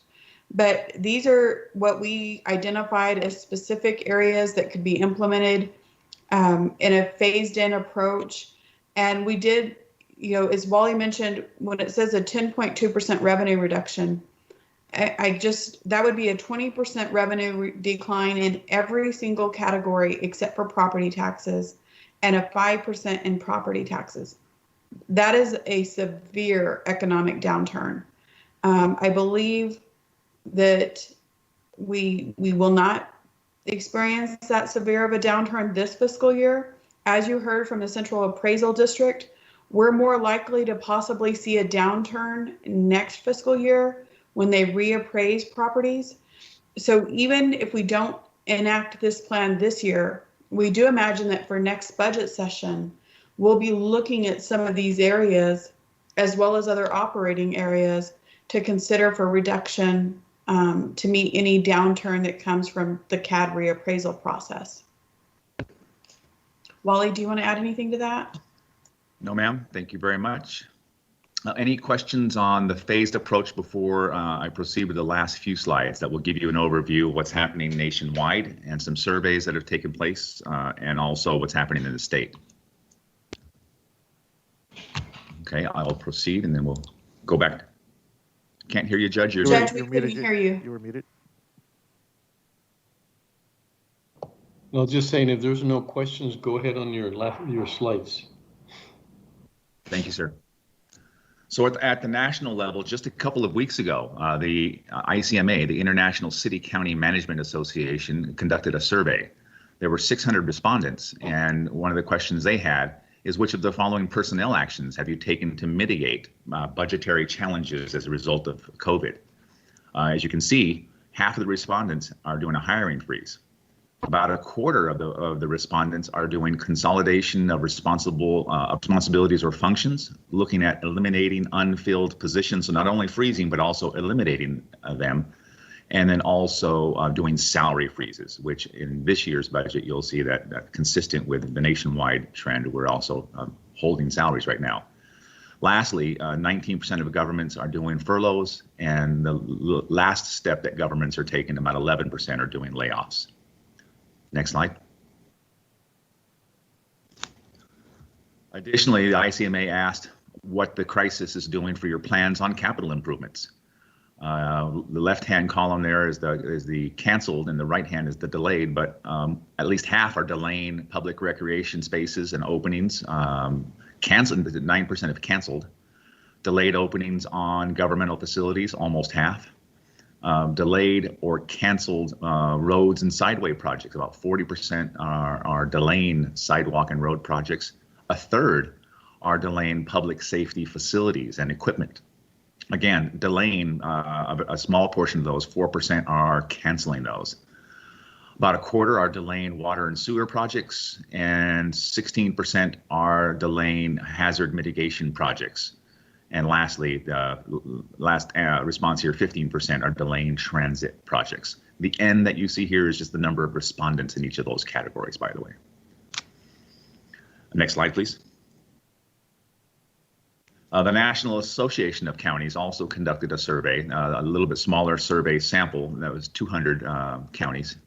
But these are what we identified as specific areas that could be implemented in a phased-in approach. And we did, as Wally mentioned, when it says a 10.2% revenue reduction, that would be a 20% revenue decline in every single category except for property taxes and a 5% in property taxes. That is a severe economic downturn. I believe that we will not experience that severe of a downturn this fiscal year. As you heard from the Central Appraisal District, we're more likely to possibly see a downturn next fiscal year when they reappraise properties. So even if we don't enact this plan this year, we do imagine that for next budget session, we'll be looking at some of these areas as well as other operating areas to consider for reduction to meet any downturn that comes from the CAD reappraisal process. Wally, do you want to add anything to that? No, ma'am. Thank you very much. Any questions on the phased approach before I proceed with the last few slides that will give you an overview of what's happening nationwide and some surveys that have taken place and also what's happening in the state? Okay, I will proceed and then we'll Go back. Can't hear you, Judge. Judge, we couldn't hear you. You were muted. No, just saying, if there's no questions, go ahead on your slides. Thank you, sir. So at the national level, just a couple of weeks ago, the ICMA, the International City County Management Association, conducted a survey. There were 600 respondents, and one of the questions they had is, which of the following personnel actions have you taken to mitigate budgetary challenges as a result of COVID? As you can see, half of the respondents are doing a hiring freeze. About a quarter of the respondents are doing consolidation of responsibilities or functions, looking at eliminating unfilled positions, so not only freezing, but also eliminating them, and then also doing salary freezes, which in this year's budget, you'll see that consistent with the nationwide trend, we're also holding salaries right now. Lastly, 19% of governments are doing furloughs, and the last step that governments are taking, about 11% are doing layoffs. Next slide. Additionally, the ICMA asked what the crisis is doing for your plans on capital improvements. The left-hand column there is the canceled, and the right-hand is the delayed. But at least half are delaying public recreation spaces and openings. Canceled, 9% have canceled. Delayed openings on governmental facilities, almost half. Delayed or canceled roads and sideway projects. About 40% are delaying sidewalk and road projects. A third are delaying public safety facilities and equipment. Again, delaying a small portion of those, 4% are canceling those. About a quarter are delaying water and sewer projects, and 16% are delaying hazard mitigation projects. And lastly, the last response here, 15% are delaying transit projects. The N that you see here is just the number of respondents in each of those categories, by the way. Next slide, please. The National Association of Counties also conducted a survey, a little bit smaller survey sample, that was 200 counties.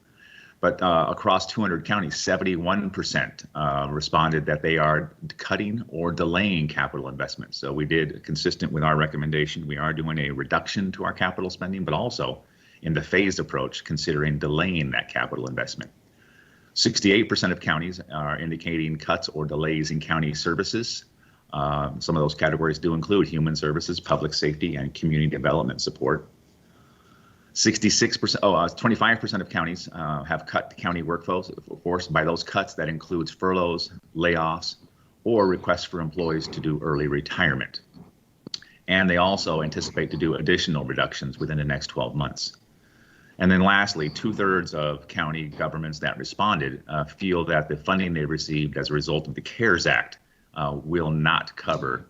But across 200 counties, 71% responded that they are cutting or delaying capital investments. So we did, consistent with our recommendation, we are doing a reduction to our capital spending, but also in the phased approach, considering delaying that capital investment. 68% of counties are indicating cuts or delays in county services. Some of those categories do include human services, public safety, and community development support. 25% of counties have cut the county workforce. By those cuts, that includes furloughs, layoffs, or requests for employees to do early retirement. And they also anticipate to do additional reductions within the next 12 months. And then lastly, 2/3 of county governments that responded feel that the funding they received as a result of the CARES Act will not cover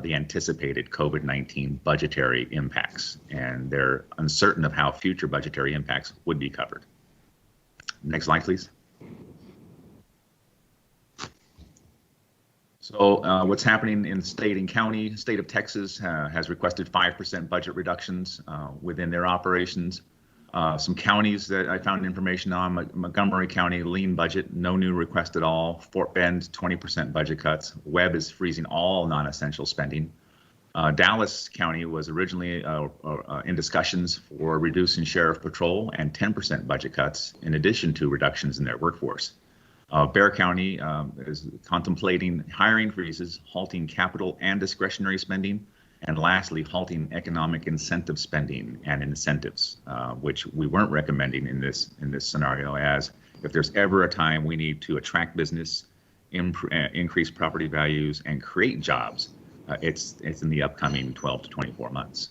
the anticipated COVID-19 budgetary impacts, and they're uncertain of how future budgetary impacts would be covered. Next slide, please. So what's happening in state and county? State of Texas has requested 5% budget reductions within their operations. Some counties that I found information on, Montgomery County, lean budget, no new request at all. Fort Bend, 20% budget cuts. Webb is freezing all non-essential spending. Dallas County was originally in discussions for reducing sheriff patrol and 10% budget cuts, in addition to reductions in their workforce. Bexar County is contemplating hiring freezes, halting capital and discretionary spending, and lastly, halting economic incentive spending and incentives, which we weren't recommending in this scenario, as if there's ever a time we need to attract business, increase property values, and create jobs, it's in the upcoming 12 to 24 months.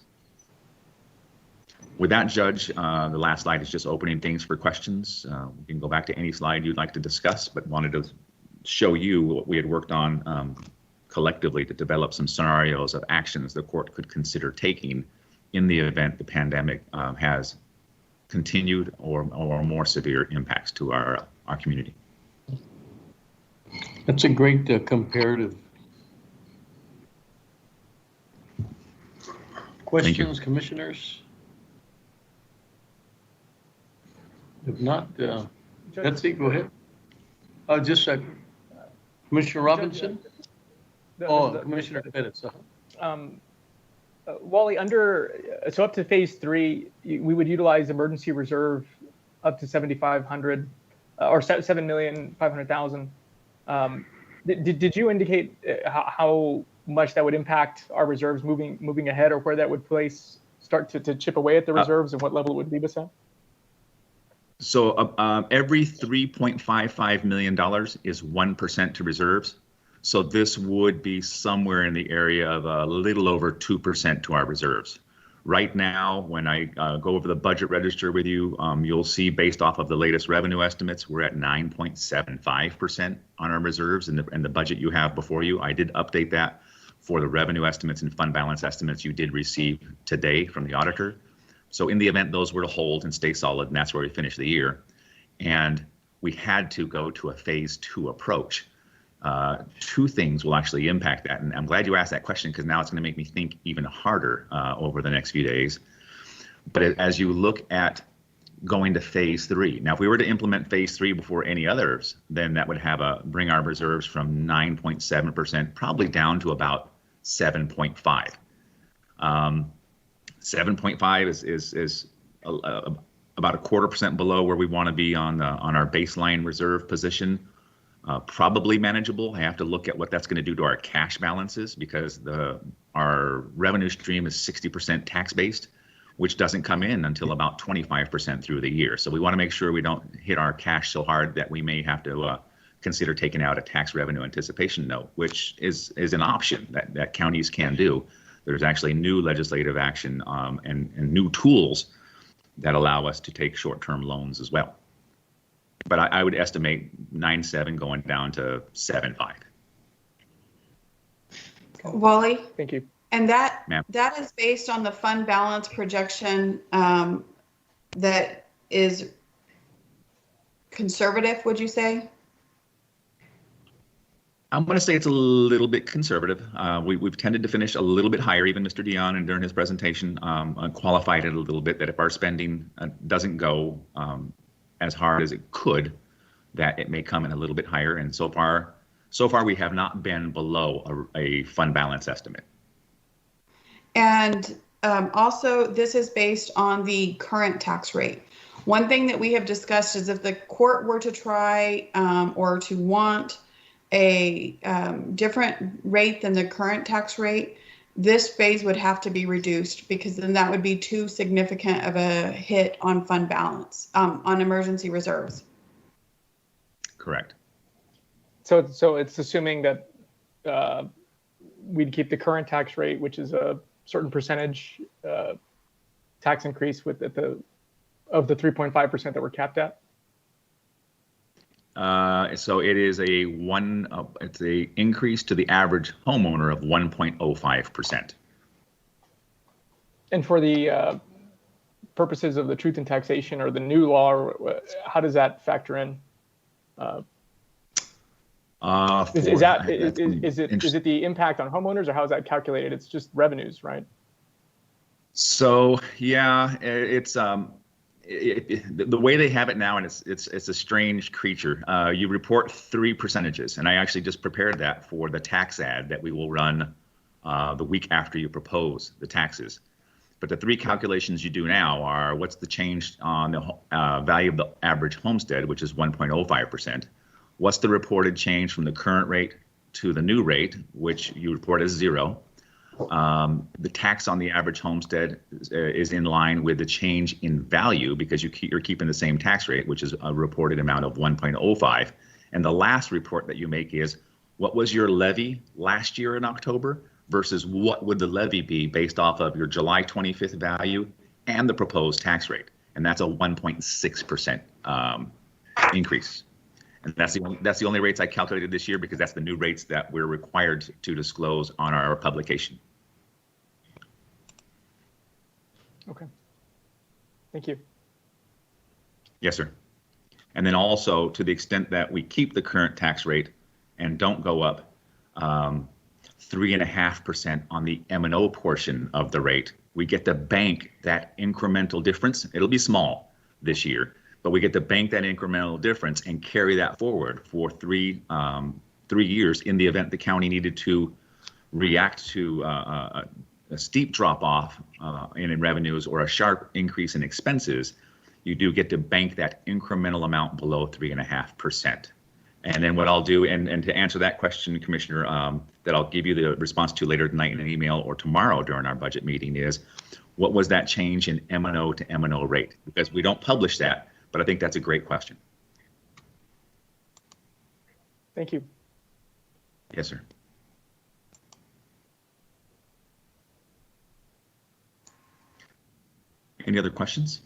With that, Judge, the last slide is just opening things for questions. We can go back to any slide you'd like to discuss, but wanted to show you what we had worked on collectively to develop some scenarios of actions the court could consider taking in the event the pandemic has continued or more severe impacts to our community. That's a great comparative. Questions, commissioners? If not, Betsy, go ahead. Just a second. Commissioner Robinson? Commissioner Pettis. Wally, so up to phase 3, we would utilize emergency reserve up to 7,500 or 7,500,000. Did you indicate how much that would impact our reserves moving ahead, or where that would start to chip away at the reserves and what level it would leave us at? So every $3.55 million is 1% to reserves. So this would be somewhere in the area of a little over 2% to our reserves. Right now, when I go over the budget register with you, you'll see based off of the latest revenue estimates, we're at 9.75% on our reserves and the budget you have before you. I did update that for the revenue estimates and fund balance estimates you did receive today from the auditor. So in the event those were to hold and stay solid, and that's where we finish the year, and we had to go to a phase 2 approach. Two things will actually impact that. And I'm glad you asked that question, because now it's going to make me think even harder over the next few days. But as you look at going to phase 3, now if we were to implement phase 3 before any others, then that would bring our reserves from 9.7% probably down to about 7.5. 7.5 is about 1/4% below where we want to be on our baseline reserve position. Probably manageable. I have to look at what that's going to do to our cash balances, because our revenue stream is 60% tax-based, which doesn't come in until about 25% through the year. So we want to make sure we don't hit our cash so hard that we may have to consider taking out a tax revenue anticipation note, which is an option that counties can do. There's actually new legislative action and new tools that allow us to take short-term loans as well. But I would estimate 9.7 going down to 7.5. Wally? Thank you. And that is based on the fund balance projection that is conservative, would you say? I'm going to say it's a little bit conservative. We've tended to finish a little bit higher. Even Mr. Dion, and during his presentation, qualified it a little bit that if our spending doesn't go as hard as it could, that it may come in a little bit higher. And so far we have not been below a fund balance estimate. And also, this is based on the current tax rate. One thing that we have discussed is if the court were to try or to want a different rate than the current tax rate, this phase would have to be reduced, because then that would be too significant of a hit on fund balance, on emergency reserves. Correct. So it's assuming that we'd keep the current tax rate, which is a certain percentage tax increase of the 3.5% that we're capped at. So it is it's a increase to the average homeowner of 1.05%. And for the purposes of the truth in taxation or the new law, how does that factor in? Is it the impact on homeowners, or how is that calculated? It's just revenues, right? So yeah, it's the way they have it now, and it's a strange creature. You report 3 percentages, and I actually just prepared that for the tax ad that we will run the week after you propose the taxes. But the 3 calculations you do now are: what's the change on the value of the average homestead, which is 1.05%. What's the reported change from the current rate to the new rate, which you report as 0. The tax on the average homestead is in line with the change in value, because you're keeping the same tax rate, which is a reported amount of 1.05. And the last report that you make is, what was your levy last year in October versus what would the levy be based off of your July 25th value and the proposed tax rate. And that's a 1.6% increase. And that's the only rates I calculated this year, because that's the new rates that we're required to disclose on our publication. Okay. Thank you. Yes, sir. And then also, to the extent that we keep the current tax rate and don't go up 3.5% on the M&O portion of the rate, we get to bank that incremental difference. It'll be small this year, but we get to bank that incremental difference and carry that forward for 3 years in the event the county needed to react to steep drop off in revenues or a sharp increase in expenses, you do get to bank that incremental amount below 3.5%. And then what I'll do, and to answer that question, Commissioner, that I'll give you the response to later tonight in an email or tomorrow during our budget meeting is, what was that change in M&O to M&O rate? Because we don't publish that, but I think that's a great question. Thank you. Yes, sir. Any other questions?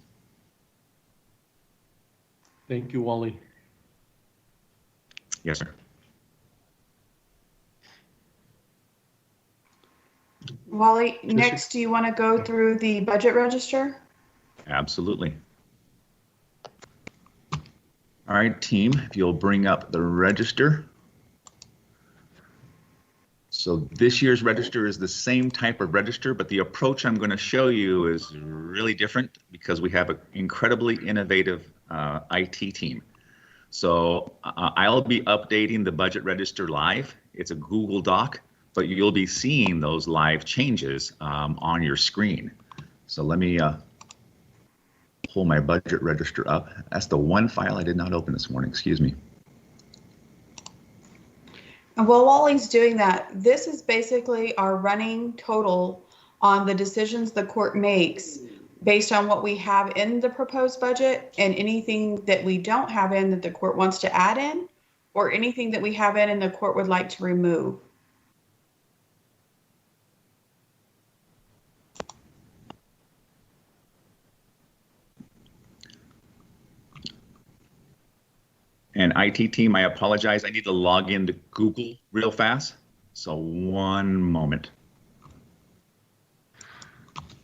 Thank you, Wally. Yes, sir. Wally, next, do you want to go through the budget register? Absolutely. All right, team, if you'll bring up the register. So this year's register is the same type of register, but the approach I'm going to show you is really different because we have an incredibly innovative IT team. So I'll be updating the budget register live. It's a Google Doc, but you'll be seeing those live changes on your screen. So let me pull my budget register up. That's the one file I did not open this morning, excuse me. And while Wally's doing that, this is basically our running total on the decisions the court makes based on what we have in the proposed budget and anything that we don't have in that the court wants to add in, or anything that we have in and the court would like to remove. And IT team, I apologize. I need to log into Google real fast. So one moment.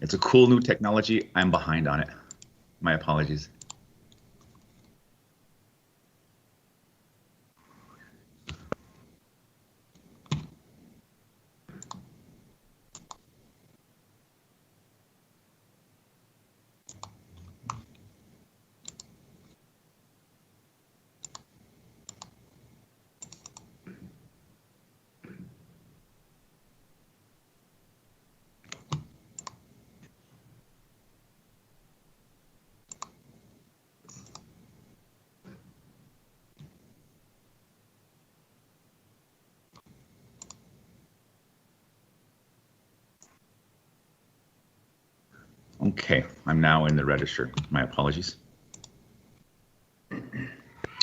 It's a cool new technology. I'm behind on it. My apologies. Okay, I'm now in the register. My apologies.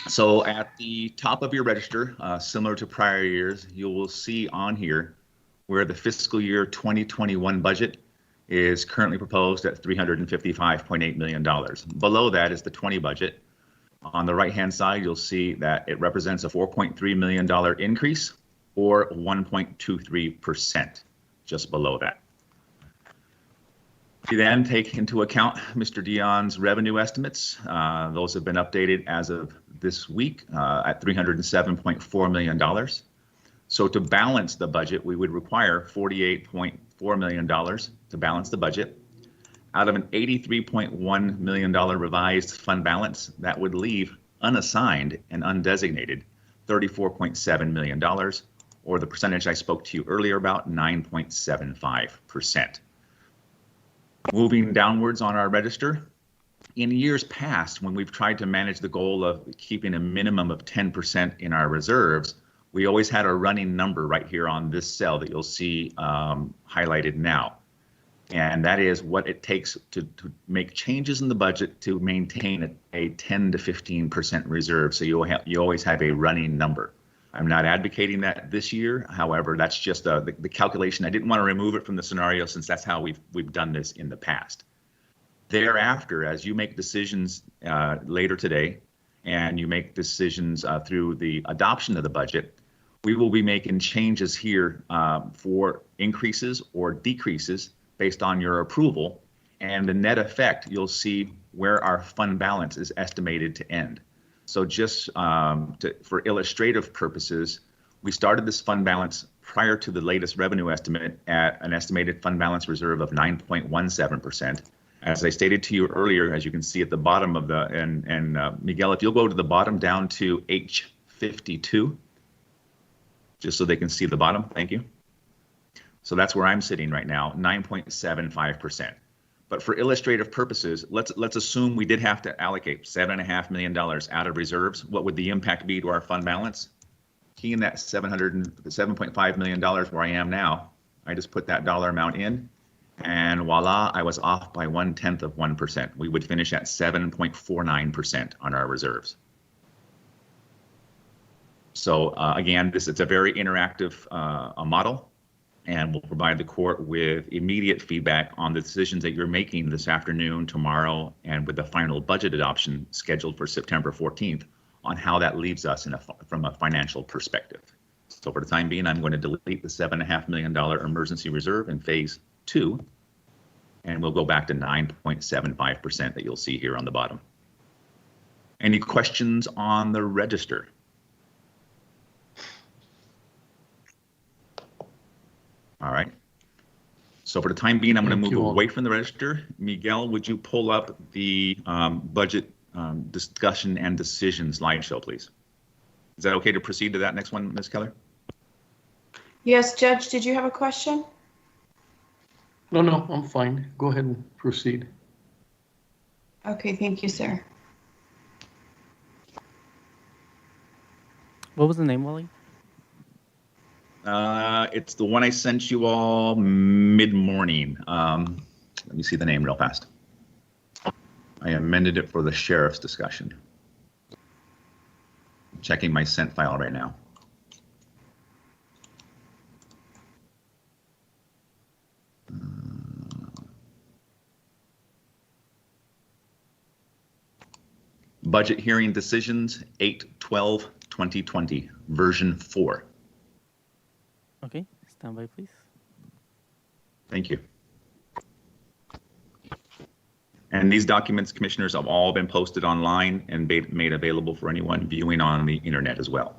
So at the top of your register, similar to prior years, you will see on here where the fiscal year 2021 budget is currently proposed at $355.8 million. Below that is the 20 budget. On the right-hand side, you'll see that it represents a $4.3 million increase or 1.23%, just below that. You then take into account Mr. Dion's revenue estimates. Those have been updated as of this week at $307.4 million. So to balance the budget, we would require $48.4 million to balance the budget. Out of an $83.1 million revised fund balance, that would leave unassigned and undesignated $34.7 million, or the percentage I spoke to you earlier about, 9.75%. Moving downwards on our register, in years past, when we've tried to manage the goal of keeping a minimum of 10% in our reserves, we always had a running number right here on this cell that you'll see highlighted now. And that is what it takes to make changes in the budget to maintain a 10 to 15% reserve. So you always have a running number. I'm not advocating that this year. However, that's just the calculation. I didn't want to remove it from the scenario since that's how we've done this in the past. Thereafter, as you make decisions later today, and you make decisions through the adoption of the budget, we will be making changes here for increases or decreases based on your approval. And the net effect, you'll see where our fund balance is estimated to end. So just for illustrative purposes, we started this fund balance prior to the latest revenue estimate at an estimated fund balance reserve of 9.17%. As I stated to you earlier, as you can see at the bottom of the, and Miguel, if you'll go to the bottom down to H52, just so they can see the bottom, thank you. So that's where I'm sitting right now, 9.75%. But for illustrative purposes, let's assume we did have to allocate $7.5 million out of reserves. What would the impact be to our fund balance? Key in that $7.5 million where I am now, I just put that dollar amount in, and voila, I was off by 0.1%. We would finish at 7.49% on our reserves. So again, it's a very interactive model, and will provide the court with immediate feedback on the decisions that you're making this afternoon, tomorrow, and with the final budget adoption scheduled for September 14th on how that leaves us from a financial perspective. So for the time being, I'm going to delete the $7.5 million emergency reserve in phase 2, and we'll go back to 9.75% that you'll see here on the bottom. Any questions on the register? All right. So for the time being, I'm going to move away from the register. Miguel, would you pull up the budget discussion and decision slideshow, please? Is that okay to proceed to that next one, Ms. Keller? Yes, Judge, did you have a question? No, I'm fine. Go ahead and proceed. Okay, thank you, sir. What was the name, Wally? It's the one I sent you all mid-morning. Let me see the name real fast. I amended it for the sheriff's discussion. I'm checking my sent file right now. Budget hearing decisions, 8/12/2020, version 4. Okay, stand by, please. Thank you. And these documents, commissioners, have all been posted online and made available for anyone viewing on the internet as well.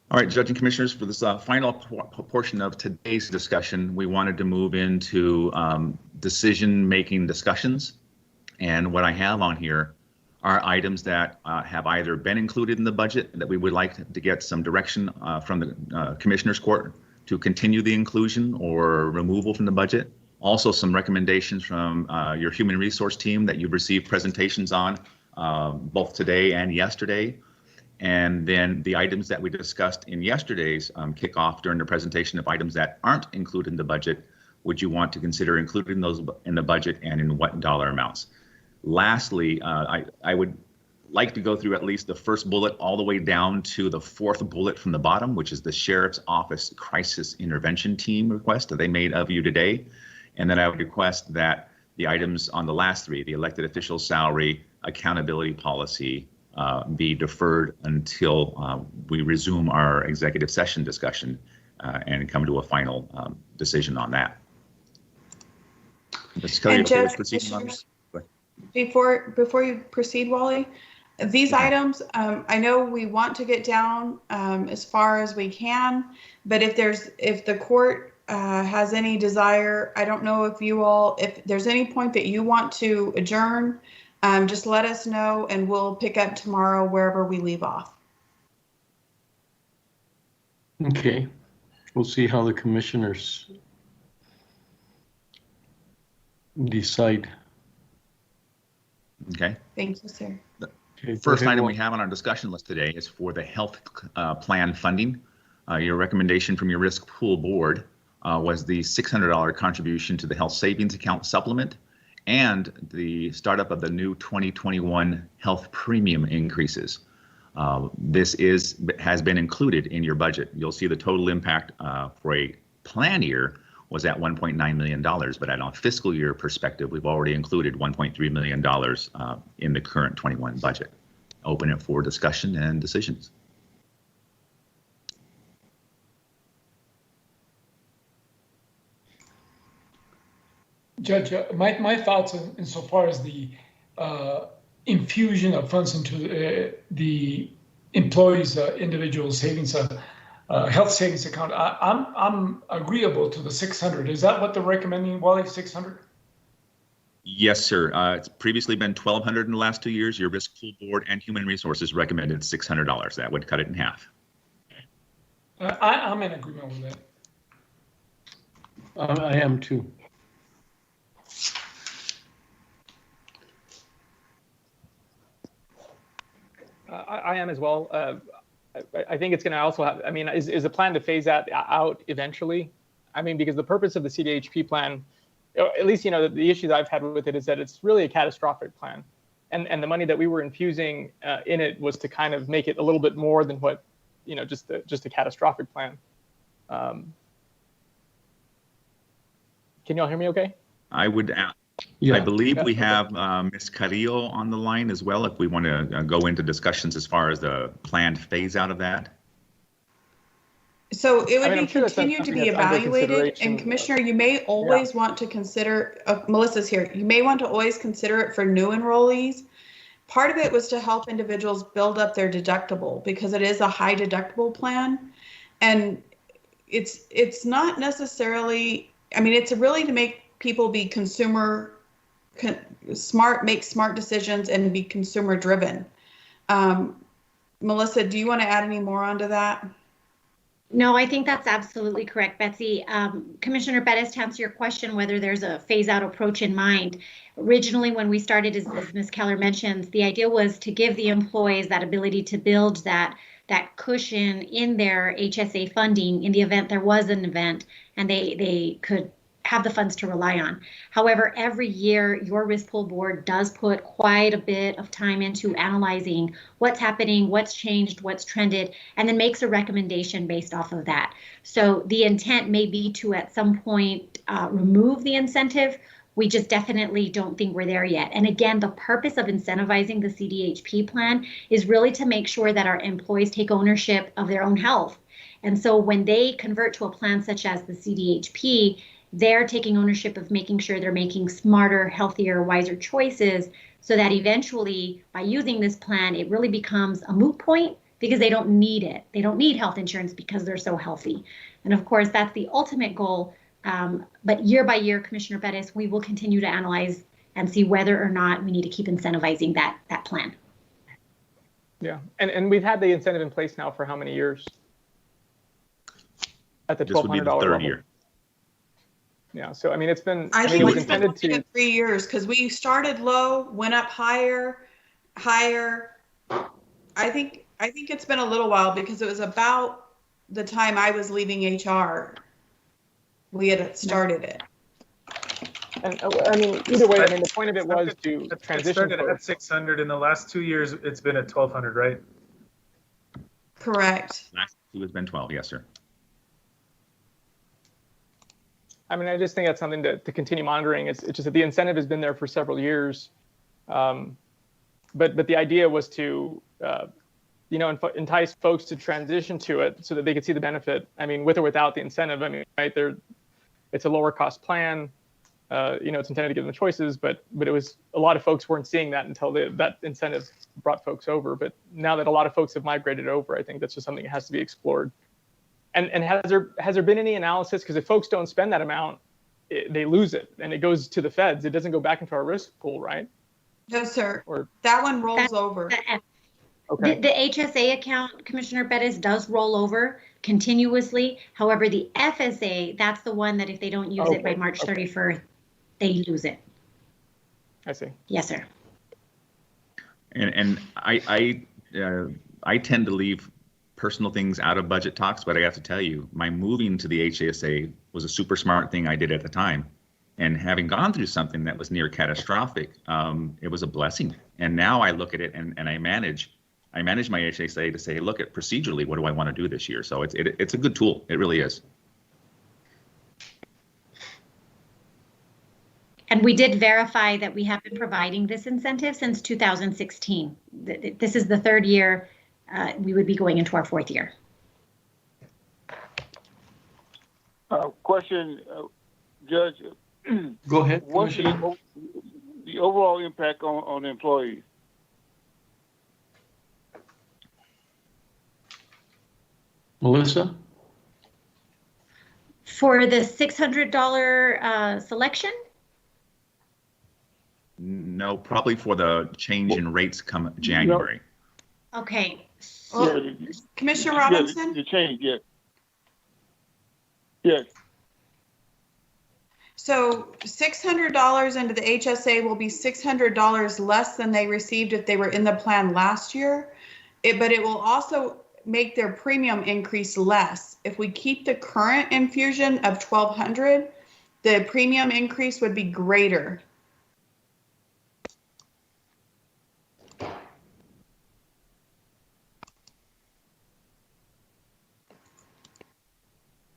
All right, Judge and Commissioners, for this final portion of today's discussion, we wanted to move into decision-making discussions. And what I have on here are items that have either been included in the budget that we would like to get some direction from the Commissioners Court to continue the inclusion or removal from the budget. Also, some recommendations from your human resource team that you've received presentations on both today and yesterday. And then the items that we discussed in yesterday's kickoff during the presentation of items that aren't included in the budget, would you want to consider including those in the budget and in what dollar amounts? Lastly, I would like to go through at least the first bullet all the way down to the fourth bullet from the bottom, which is the Sheriff's Office Crisis Intervention Team request that they made of you today. And then I would request that the items on the last three, the elected official salary, accountability policy, be deferred until we resume our executive session discussion and come to a final decision on that. Ms. Kelly, okay with proceeding on this? Before you proceed, Wally, these items, I know we want to get down as far as we can, but if the court has any desire, I don't know if there's any point that you want to adjourn, just let us know and we'll pick up tomorrow wherever we leave off. Okay, we'll see how the commissioners decide. Okay. Thank you, sir. Okay, first item we have on our discussion list today is for the health plan funding. Your recommendation from your risk pool board was the $600 contribution to the health savings account supplement and the startup of the new 2021 health premium increases. This has been included in your budget. You'll see the total impact for a plan year was at $1.9 million, but at a fiscal year perspective, we've already included $1.3 million in the current 21 budget. Open it for discussion and decisions. Judge, my thoughts insofar as the infusion of funds into the employees' individual savings, health savings account, I'm agreeable to the 600. Is that what they're recommending, Wally? 600? Yes, sir. It's previously been $1,200 in the last 2 years. Your risk pool board and human resources recommended $600. That would cut it in half. I'm in agreement with that. I am too. I am as well. I think it's going to also have, I mean, is a plan to phase that out eventually? I mean, because the purpose of the CDHP plan, at least, you know, the issues I've had with it is that it's really a catastrophic plan. And the money that we were infusing in it was to kind of make it a little bit more than what, you know, just a catastrophic plan. Can y'all hear me okay? I would I believe we have Ms. Carrillo on the line as well, if we want to go into discussions as far as the planned phase out of that. So it would be sure continued to be evaluated, and Commissioner, you may always want to consider, Melissa's here, you may want to always consider it for new enrollees. Part of it was to help individuals build up their deductible because it is a high deductible plan. And it's not necessarily, I mean, it's really to make people be smart, make smart decisions and be consumer driven. Melissa, do you want to add any more onto that? No, I think that's absolutely correct, Betsy. Commissioner Bettis, to answer your question, whether there's a phase-out approach in mind, originally when we started, as Ms. Keller mentions, the idea was to give the employees that ability to build that cushion in their HSA funding in the event there was an event and they could have the funds to rely on. However, every year your risk pool board does put quite a bit of time into analyzing what's happening, what's changed, what's trended, and then makes a recommendation based off of that. So the intent may be to at some point remove the incentive. We just definitely don't think we're there yet. And again, the purpose of incentivizing the CDHP plan is really to make sure that our employees take ownership of their own health. And so when they convert to a plan such as the CDHP, they're taking ownership of making sure they're making smarter, healthier, wiser choices so that eventually by using this plan, it really becomes a moot point because they don't need it. They don't need health insurance because they're so healthy. And of course, that's the ultimate goal. But year by year, Commissioner Bettis, we will continue to analyze and see whether or not we need to keep incentivizing that plan. Yeah, and we've had the incentive in place now for how many years? At the $1,200 This would be the third level. year. Yeah, so I mean, it's been. I mean, think it was it's been intended to 3 years because we started low, went up higher. I think it's been a little while because it was about the time I was leaving HR. We had started it. And I mean, either way, I mean, the point of it was to transition. It started at 600. In the last 2 years, it's been at 1,200, right? Correct. Last two has been 12, yes, sir. I mean, I just think that's something to continue monitoring. It's just that the incentive has been there for several years. But the idea was to, entice folks to transition to it so that they could see the benefit. I mean, with or without the incentive, I mean, right there, it's a lower cost plan. It's intended to give them choices, but it was a lot of folks weren't seeing that until that incentive brought folks over. But now that a lot of folks have migrated over, I think that's just something that has to be explored. And has there been any analysis? Because if folks don't spend that amount, they lose it and it goes to the feds. It doesn't go back into our risk pool, right? No, sir. That one rolls over. Okay. The HSA account, Commissioner Bettis, does roll over continuously. However, the FSA, that's the one that if they don't use it by March 31st, they lose it. I see. Yes, sir. And I tend to leave personal things out of budget talks, but I have to tell you, my moving to the HSA was a super smart thing I did at the time. And having gone through something that was near catastrophic, it was a blessing. And now I look at it and I manage my HSA to say, look at procedurally, what do I want to do this year? So it's a good tool. It really is. And we did verify that we have been providing this incentive since 2016. This is the third year. We would be going into our fourth year. Question, Judge. Go ahead. What's the overall impact on employees? Melissa? For the $600 selection? No, probably for the change in rates come January. Okay. Well, Commissioner Robinson? The change, yes. Yes. So $600 into the HSA will be $600 less than they received if they were in the plan last year. But it will also make their premium increase less. If we keep the current infusion of $1,200, the premium increase would be greater.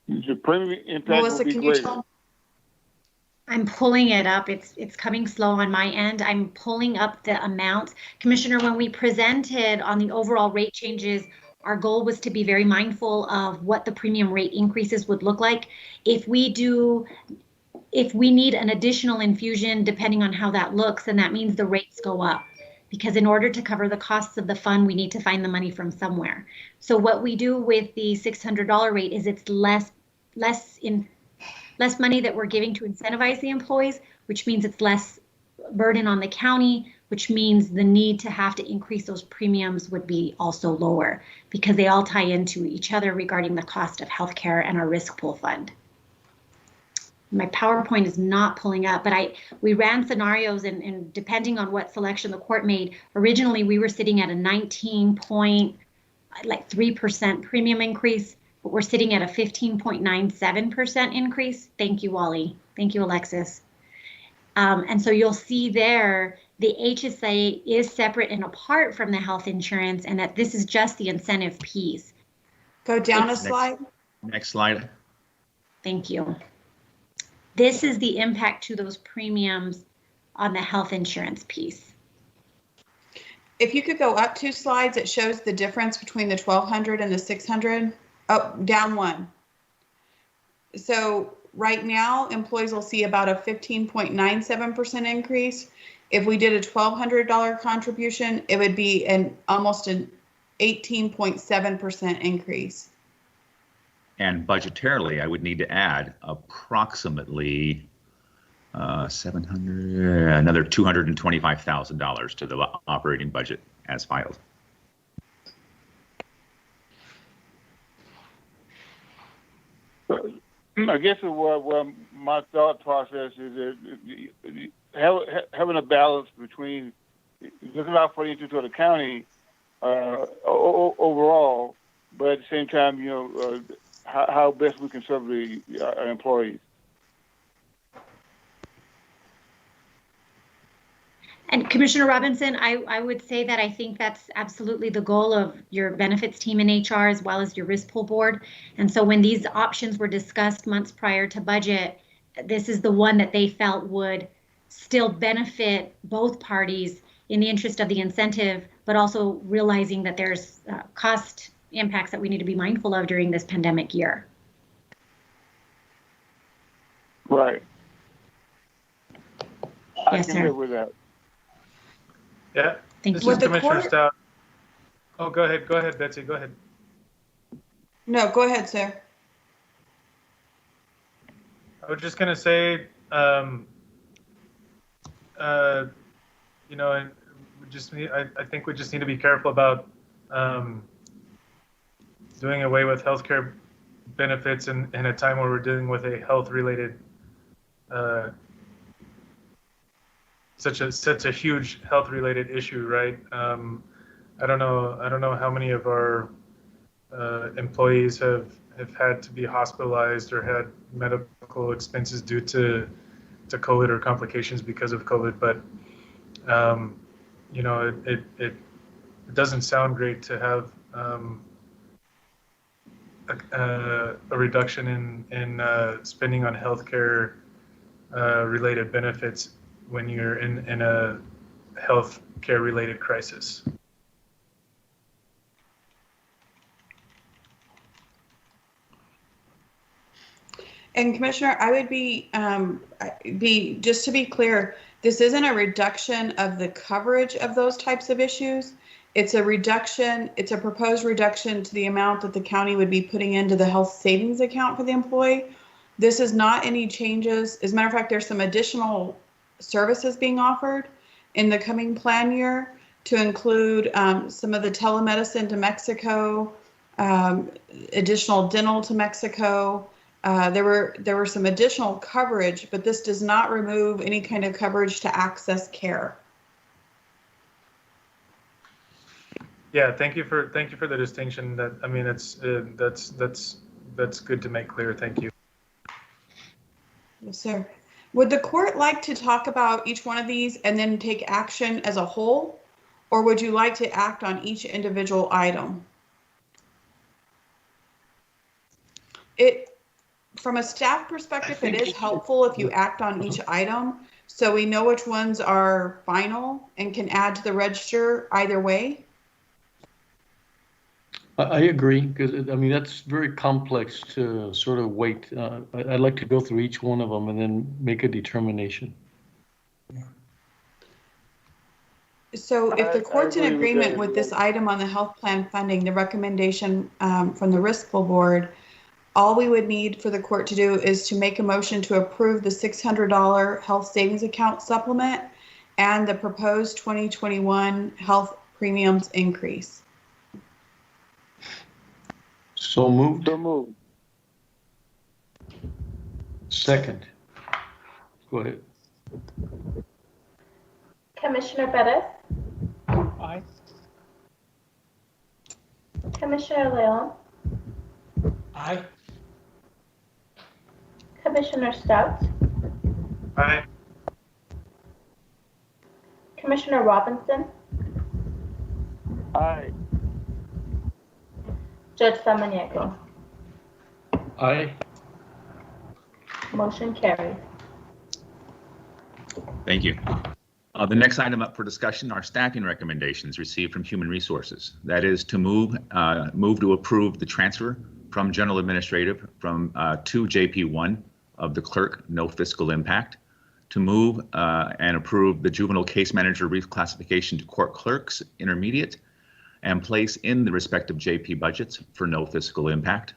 The premium impact Melissa, will be can you greater. tell? I'm pulling it up. It's coming slow on my end. I'm pulling up the amount. Commissioner, when we presented on the overall rate changes, our goal was to be very mindful of what the premium rate increases would look like. If we need an additional infusion, depending on how that looks, then that means the rates go up. Because in order to cover the costs of the fund, we need to find the money from somewhere. So what we do with the $600 rate is it's less money that we're giving to incentivize the employees, which means it's less burden on the county, which means the need to have to increase those premiums would be also lower because they all tie into each other regarding the cost of healthcare and our risk pool fund. My PowerPoint is not pulling up, but we ran scenarios and depending on what selection the court made, originally we were sitting at a 19.3% premium increase, but we're sitting at a 15.97% increase. Thank you, Wally. Thank you, Alexis. And so you'll see there, the HSA is separate and apart from the health insurance and that this is just the incentive piece. Go down a slide. Next slide. Thank you. This is the impact to those premiums on the health insurance piece. If you could go up 2 slides, it shows the difference between the 1,200 and the 600. Oh, down 1. So right now, employees will see about a 15.97% increase. If we did a $1,200 contribution, it would be almost an 18.7% increase. And budgetarily, I would need to add approximately another $225,000 to the operating budget as filed. I guess what my thought process is that having a balance between looking out for the interest of the county overall, but at the same time, how best we can serve our employees. And Commissioner Robinson, I would say that I think that's absolutely the goal of your benefits team in HR as well as your risk pool board. And so when these options were discussed months prior to budget, this is the one that they felt would still benefit both parties in the interest of the incentive, but also realizing that there's cost impacts that we need to be mindful of during this pandemic year. Right. Yes, I can sir. live with that. Yeah. Thank This you. is Commissioner Stout. Oh, go ahead, Betsy. Go ahead. No, go ahead, sir. I was just gonna say, and I think we just need to be careful about doing away with healthcare benefits in a time where we're dealing with a health-related, such a huge health-related issue, right? I don't know how many of our employees have had to be hospitalized or had medical expenses due to COVID or complications because of COVID, but it doesn't sound great to have a reduction in spending on healthcare related benefits when you're in a healthcare related crisis. And Commissioner, I would be just to be clear, this isn't a reduction of the coverage of those types of issues. It's a reduction, it's a proposed reduction to the amount that the county would be putting into the health savings account for the employee. This is not any changes. As a matter of fact, there's some additional services being offered. in the coming plan year to include some of the telemedicine to Mexico, additional dental to Mexico. There were some additional coverage, but this does not remove any kind of coverage to access care. Yeah, thank you for the distinction. That, I mean, it's that's good to make clear. Thank you. Yes, sir. Would the court like to talk about each one of these and then take action as a whole, or would you like to act on each individual item? From a staff perspective, it is helpful if you act on each item so we know which ones are final and can add to the register either way. I agree, because I mean that's very complex to sort of wait. I'd like to go through each one of them and then make a determination. So if the court's in agreement with this item on the health plan funding, the recommendation from the risk pool board, all we would need for the court to do is to make a motion to approve the $600 health savings account supplement and the proposed 2021 health premiums increase. So moved. So moved. Second. Go ahead. Commissioner Bettis? Aye. Commissioner Leon? Aye. Commissioner Stout? Aye. Commissioner Robinson? Aye. Judge Samaniego? Aye. Motion carries. Thank you. The next item up for discussion are staffing recommendations received from Human Resources. That is to move to approve the transfer from General Administrative to JP1 of the clerk, no fiscal impact. To move and approve the Juvenile Case Manager reclassification to Court Clerks, intermediate, and place in the respective JP budgets for no fiscal impact.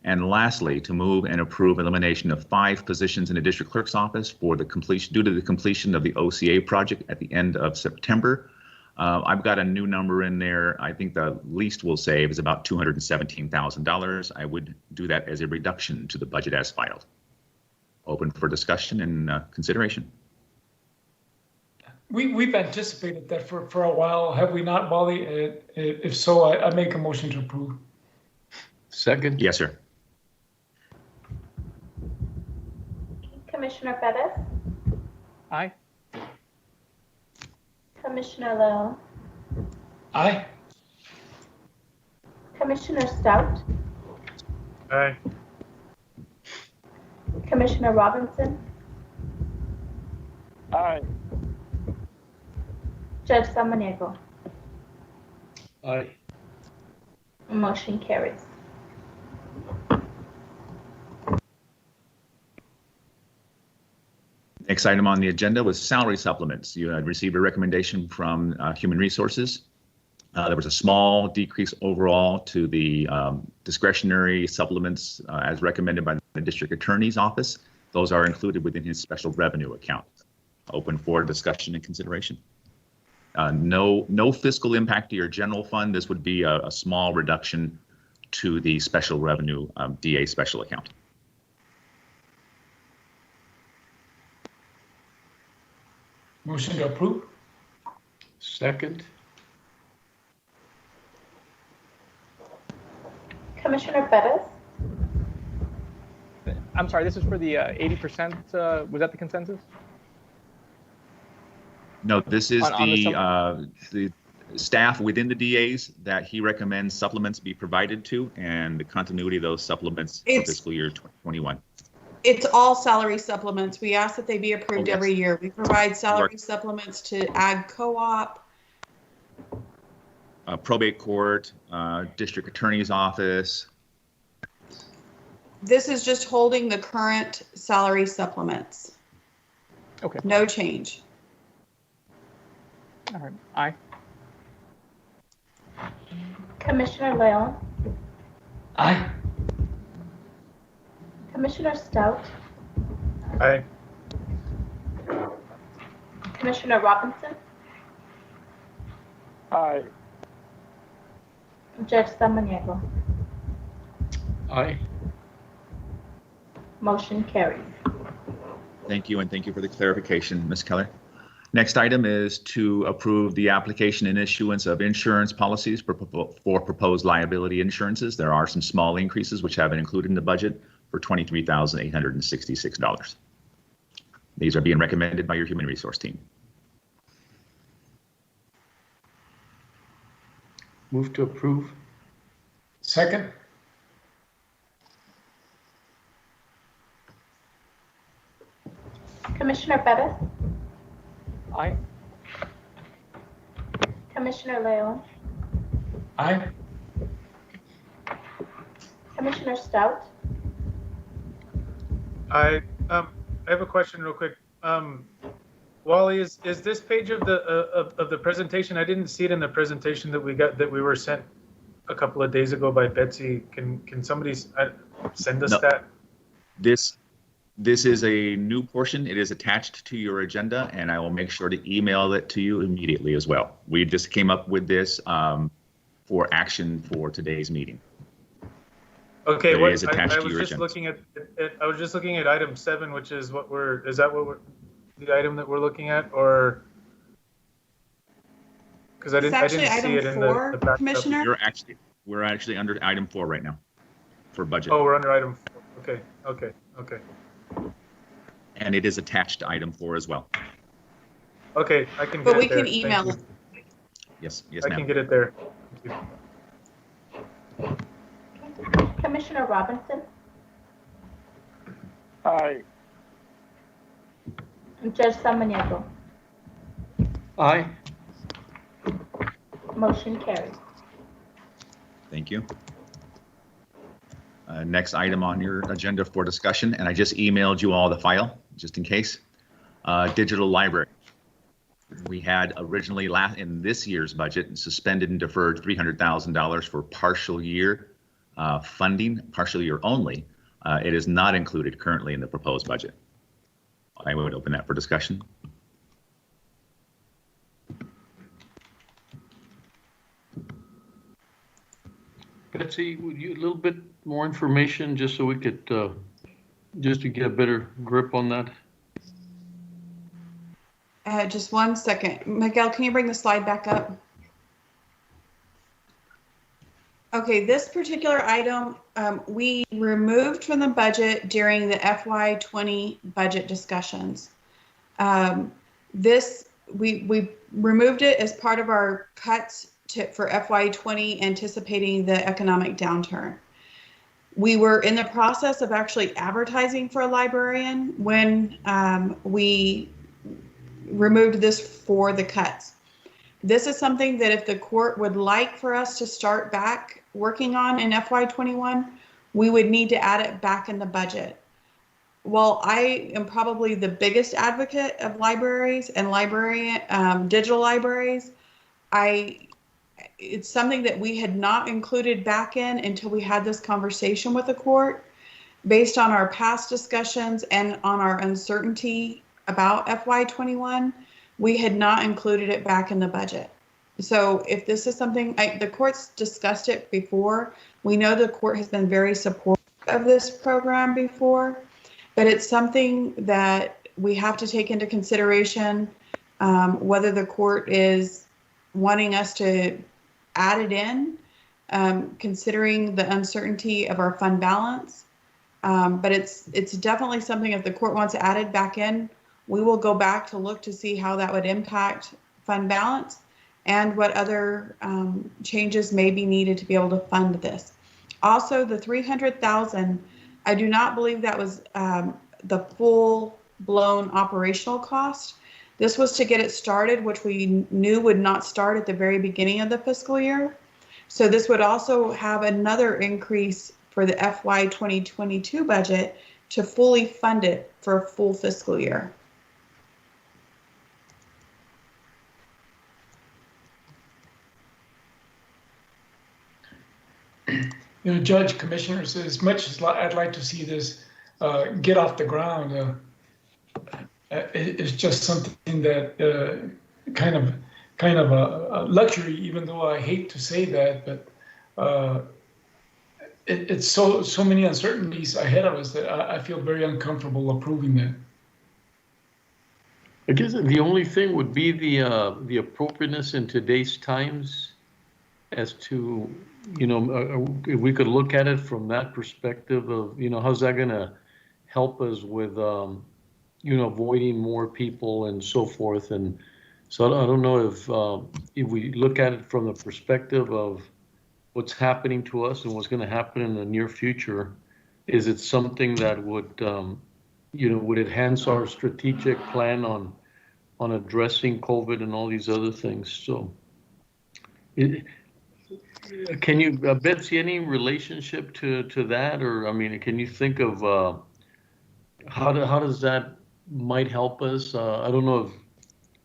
And lastly, to move and approve elimination of 5 positions in the district clerk's office for the completion, due to the completion of the OCA project at the end of September. I've got a new number in there. I think the least we'll save is about $217,000. I would do that as a reduction to the budget as filed. Open for discussion and consideration. We've anticipated that for a while, have we not, Wally? If so, I make a motion to approve. Second. Yes, sir. Commissioner Bettis? Aye. Commissioner Leon? Aye. Commissioner Stout? Aye. Commissioner Robinson? Aye. Judge Samaniego? Aye. Motion carries. Next item on the agenda was salary supplements. You had received a recommendation from Human Resources. There was a small decrease overall to the discretionary supplements as recommended by the district attorney's office. Those are included within his special revenue account. Open for discussion and consideration. No fiscal impact to your general fund. This would be a small reduction to the special revenue DA special account. Motion to approve. Second. Commissioner Bettis? I'm sorry, this is for the 80%. Was that the consensus? No, this is On the staff within the DAs that he recommends supplements be provided to, and the continuity of those supplements for fiscal year 2021. It's all salary supplements. We ask that they be approved yes. every year. We provide salary supplements to Ag Co-op. Probate court, district attorney's office. This is just holding the current salary supplements. Okay. No change. All right. Aye. Commissioner Leon? Aye. Commissioner Stout? Aye. Commissioner Robinson? Aye. Judge Samaniego. Aye. Motion carries. Thank you, and thank you for the clarification, Ms. Keller. Next item is to approve the application and issuance of insurance policies for proposed liability insurances. There are some small increases which have been included in the budget for $23,866. These are being recommended by your human resource team. Move to approve. Second. Commissioner Bettis. Aye. Commissioner Leon. Aye. Commissioner Stout. I have a question real quick. Wally, is this page of the presentation? I didn't see it in the presentation that we were sent a couple of days ago by Betsy. Can somebody send us that? This is a new portion. It is attached to your agenda, and I will make sure to email it to you immediately as well. We just came up with this for action for today's meeting. Okay, I was just looking at item 7, which is the item that we're looking at, or because I didn't see it in the back. Commissioner? We're actually under item 4 right now for budget. Oh, we're under item 4. Okay. And it is attached to item 4 as well. Okay, I can. But we can email it. Yes, I can get it there. Thank you. Commissioner Robinson. Aye. Judge Samaniego. Aye. Motion carries. Thank you. Next item on your agenda for discussion, and I just emailed you all the file, just in case. Digital library. We had originally in this year's budget suspended and deferred $300,000 for partial year funding, partial year only. It is not included currently in the proposed budget. I would open that for discussion. Betsy, would you a little bit more information just so we could, just to get a better grip on that? Just 1 second. Miguel, can you bring the slide back up? Okay, this particular item we removed from the budget during the FY20 budget discussions. We removed it as part of our cuts for FY20, anticipating the economic downturn. We were in the process of actually advertising for a librarian when we removed this for the cuts. This is something that if the court would like for us to start back working on in FY21, we would need to add it back in the budget. While I am probably the biggest advocate of libraries and digital libraries, it's something that we had not included back in until we had this conversation with the court. Based on our past discussions and on our uncertainty about FY21, we had not included it back in the budget. So if this is something, the court's discussed it before. We know the court has been very supportive of this program before, but it's something that we have to take into consideration, whether the court is wanting us to add it in, considering the uncertainty of our fund balance. But it's definitely something, if the court wants to add it back in, we will go back to look to see how that would impact fund balance and what other changes may be needed to be able to fund this. Also, the $300,000, I do not believe that was the full-blown operational cost. This was to get it started, which we knew would not start at the very beginning of the fiscal year. So this would also have another increase for the FY 2022 budget to fully fund it for a full fiscal year. You know, Judge, Commissioners, as much as I'd like to see this get off the ground, it's just something that kind kind of a luxury, even though I hate to say that, but it's so many uncertainties ahead of us that I feel very uncomfortable approving that. I guess the only thing would be the appropriateness in today's times as to, if we could look at it from that perspective of, how's that going to help us with, avoiding more people and so forth. And so I don't know if we look at it from the perspective of what's happening to us and what's going to happen in the near future, is it something that would, would enhance our strategic plan on addressing COVID and all these other things? So, can you, Betsy, any relationship to that, or I mean, can you think of how does that might help us? I don't know if,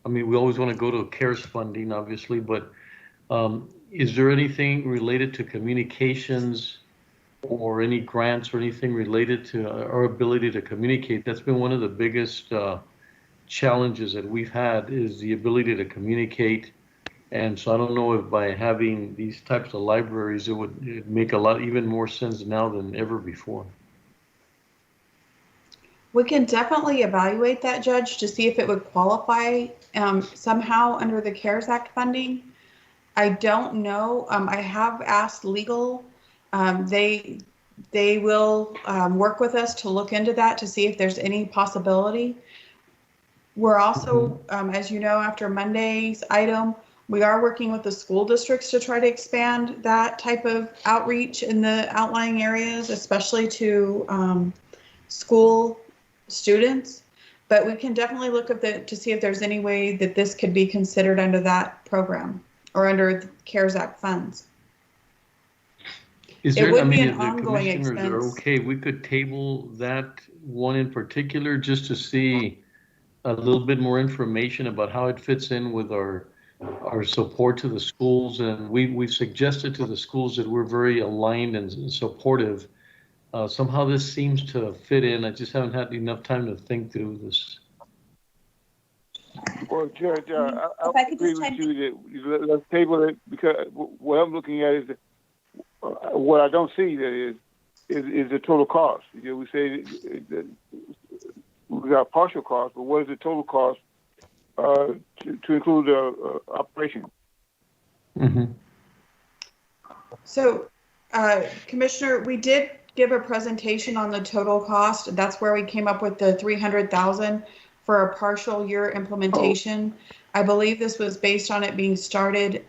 I mean, we always want to go to CARES funding, obviously, but is there anything related to communications or any grants or anything related to our ability to communicate? That's been one of the biggest challenges that we've had, is the ability to communicate. And so I don't know if by having these types of libraries, it would make even more sense now than ever before. We can definitely evaluate that, Judge, to see if it would qualify somehow under the CARES Act funding. I don't know. I have asked legal. They will work with us to look into that to see if there's any possibility. We're also, as you know, after Monday's item, we are working with the school districts to try to expand that type of outreach in the outlying areas, especially to school students. But we can definitely look at to see if there's any way that this could be considered under that program or under the CARES Act funds. Is there, It would I mean, be an if the ongoing commissioners are expense. okay, we could table that one in particular just to see a little bit more information about how it fits in with our support to the schools. And we've suggested to the schools that we're very aligned and supportive. Somehow this seems to fit in. I just haven't had enough time to think through this. Well, Judge, I agree with you that let's table it, because what I'm looking at is that what I don't see that is the total cost. We say that we got partial cost, but what is the total cost to include the operation? Mm-hmm. So, Commissioner, we did give a presentation on the total cost. That's where we came up with the $300,000 for a partial year implementation. I believe this was based on it being started.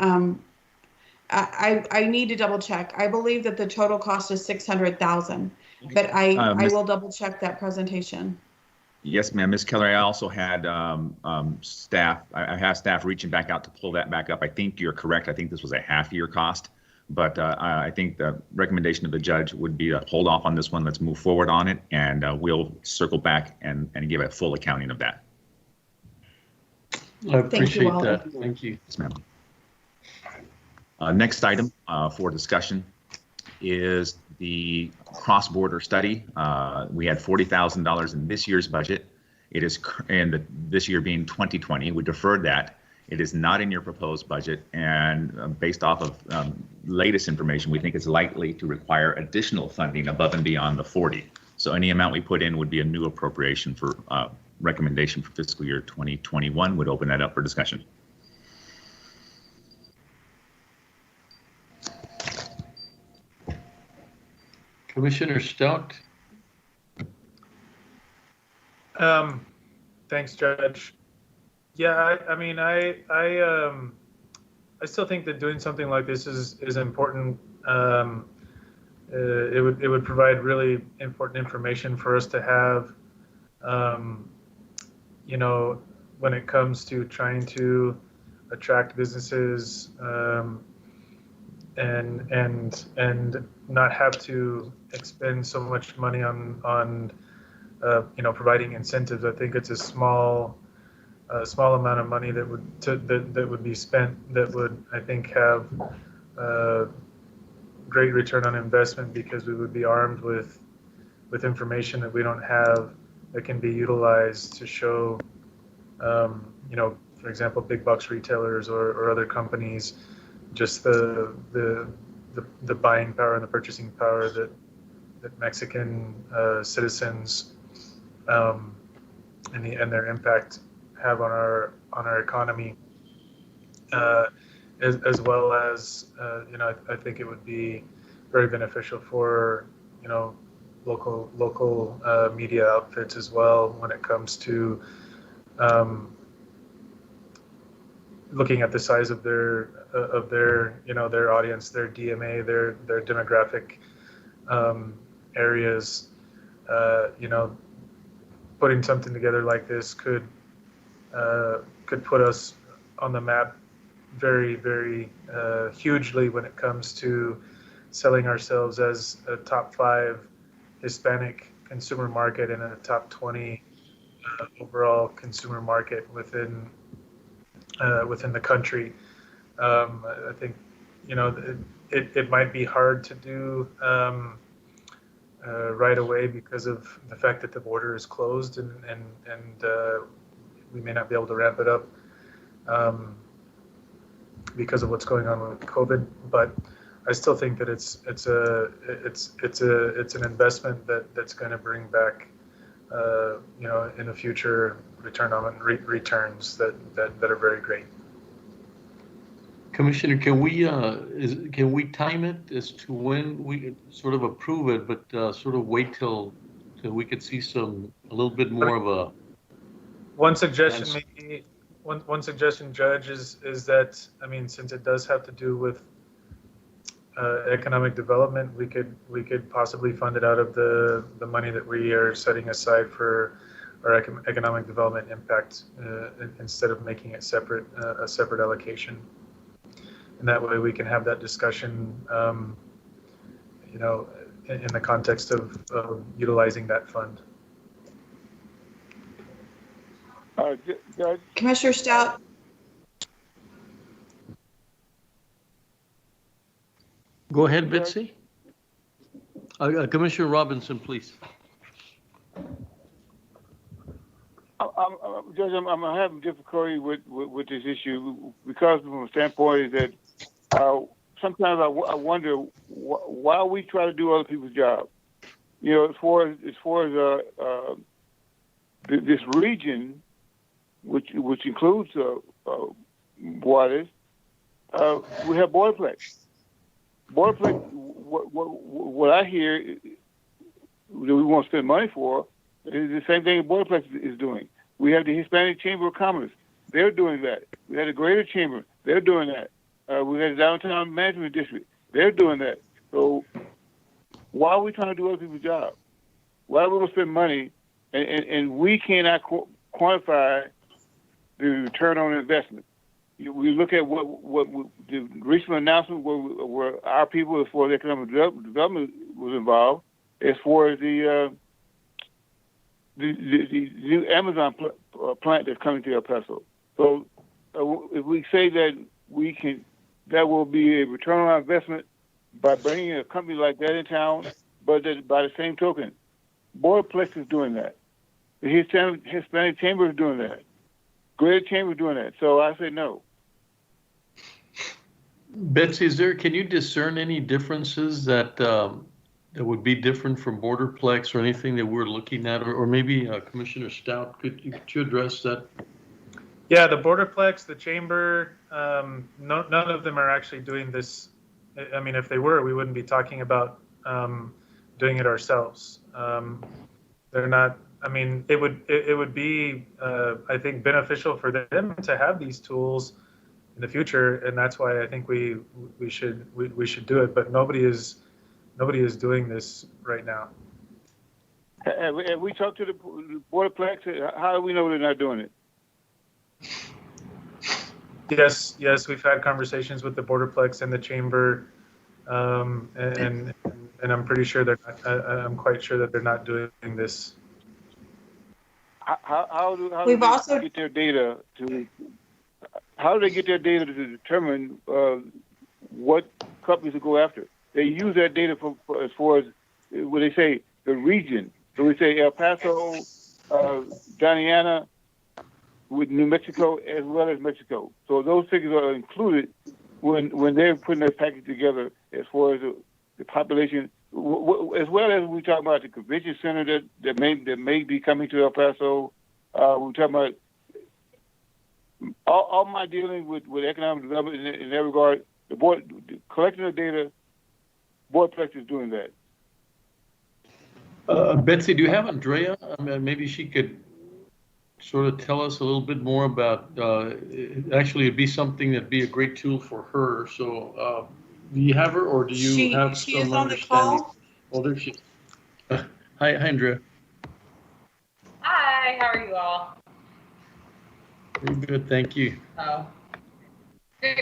I need to double check. I believe that the total cost is $600,000, but I will double check that presentation. Yes, ma'am. Ms. Keller, I also had staff. I have staff reaching back out to pull that back up. I think you're correct. I think this was a half-year cost, but I think the recommendation of the judge would be to hold off on this one. Let's move forward on it, and we'll circle back and give a full accounting of that. I appreciate that. Thank you. Yes, ma'am. Next item for discussion is the cross-border study. We had $40,000 in this year's budget. It is, and this year being 2020, we deferred that. It is not in your proposed budget, and based off of latest information, we think it's likely to require additional funding above and beyond the 40. So any amount we put in would be a new appropriation for recommendation for fiscal year 2021. Would open that up for discussion. Commissioner Stout. Thanks, Judge. Yeah, I mean, I still think that doing something like this is important. It would provide really important information for us to have, you know, when it comes to trying to attract businesses and not have to expend so much money on you know, providing incentives. I think it's a small amount of money that would be spent that would, I think, have great return on investment, because we would be armed with information that we don't have that can be utilized to show you know, for example, big box retailers or other companies, just the buying power and the purchasing power that Mexican citizens and their impact have on our economy, as well as I think it would be very beneficial for local media outfits as well when it comes to looking at the size of their their audience, their DMA, their demographic areas. Putting something together like this could put us on the map very, very hugely when it comes to selling ourselves as a top 5 Hispanic consumer market and a top 20 overall consumer market within the country. I think it might be hard to do right away because of the fact that the border is closed and we may not be able to ramp it up because of what's going on with COVID. But I still think that it's an investment that's going to bring back in the future returns that are very great. Commissioner, can we time it as to when we sort of approve it, but sort of wait till we could see a little bit more of a. One suggestion, maybe one suggestion, Judge, is that since it does have to do with economic development, we could possibly fund it out of the money that we are setting aside for our economic development impact instead of making it a separate allocation. And that way we can have that discussion, in the context of utilizing that fund. Commissioner Stout. Go ahead, Betsy. Commissioner Robinson, please. Judge, I'm having difficulty with this issue because from a standpoint is that sometimes I wonder why we try to do other people's jobs. As far as this region, which includes Juarez, we have Borderplex. Borderplex, what I hear that we want to spend money for is the same thing Borderplex is doing. We have the Hispanic Chamber of Commerce. They're doing that. We have the Greater Chamber. They're doing that. We have the Downtown Management District. They're doing that. So why are we trying to do other people's jobs? Why are we going to spend money and we cannot quantify the return on investment? We look at what the recent announcement where our people, as far as economic development was involved, as far as the new Amazon plant that's coming to El Paso. So if we say that that will be a return on our investment by bringing a company like that in town, but that by the same token, Borderplex is doing that. The Hispanic Chamber is doing that. Greater Chamber is doing that. So I say no. Betsy, can you discern any differences that would be different from Borderplex or anything that we're looking at, or maybe Commissioner Stout, could you address that? Yeah, the Borderplex, the Chamber, none of them are actually doing this. I mean, if they were, we wouldn't be talking about doing it ourselves. They're not. I mean, it would be, I think, beneficial for them to have these tools in the future, and that's why I think we should do it. But nobody is doing this right now. Have we talked to the Borderplex? How do we know they're not doing it? Yes, we've had conversations with the Borderplex and the Chamber, and I'm pretty sure I'm quite sure that they're not doing this. How do they get their data to? How do they get their data to determine what companies to go after? They use that data for as far as what they say the region. So we say El Paso, Diana, with New Mexico as well as Mexico. So those figures are included when they're putting their package together as far as the population, as well as we talk about the convention center that may be coming to El Paso. We're talking about all my dealing with economic development in that regard. The board collecting the data, Boardplex is doing that. Betsy, do you have Andrea? I mean, maybe she could sort of tell us a little bit more about, actually it'd be something that'd be a great tool for her. So do you have her, or do you have she some is on the understanding? call. Oh, there she is. Hi, Andrea. Hi, how are you all? Very good, thank you. Oh, good.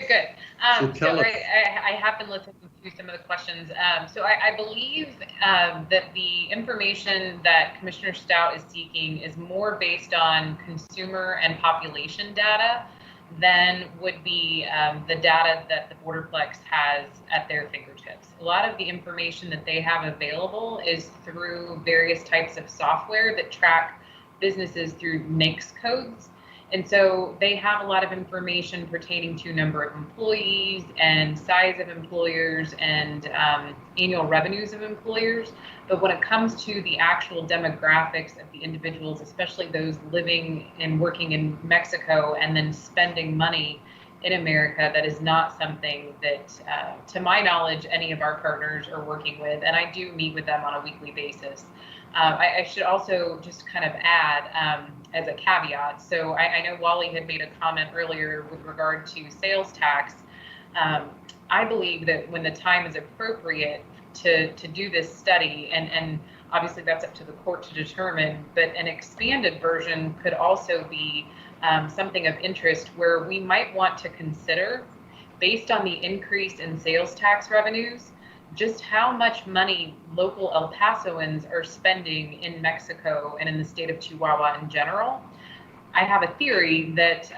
So tell us. I have been listening to some of the questions. So I believe that the information that Commissioner Stout is seeking is more based on consumer and population data than would be the data that the Boardplex has at their fingertips. A lot of the information that they have available is through various types of software that track businesses through NAICS codes. And so they have a lot of information pertaining to number of employees and size of employers and annual revenues of employers. But when it comes to the actual demographics of the individuals, especially those living and working in Mexico and then spending money in America, that is not something that, to my knowledge, any of our partners are working with. And I do meet with them on a weekly basis. I should also just kind of add as a caveat. So I know Wally had made a comment earlier with regard to sales tax. I believe that when the time is appropriate to do this study, and obviously that's up to the court to determine, but an expanded version could also be something of interest where we might want to consider, based on the increase in sales tax revenues, just how much money local El Pasoans are spending in Mexico and in the state of Chihuahua in general. I have a theory that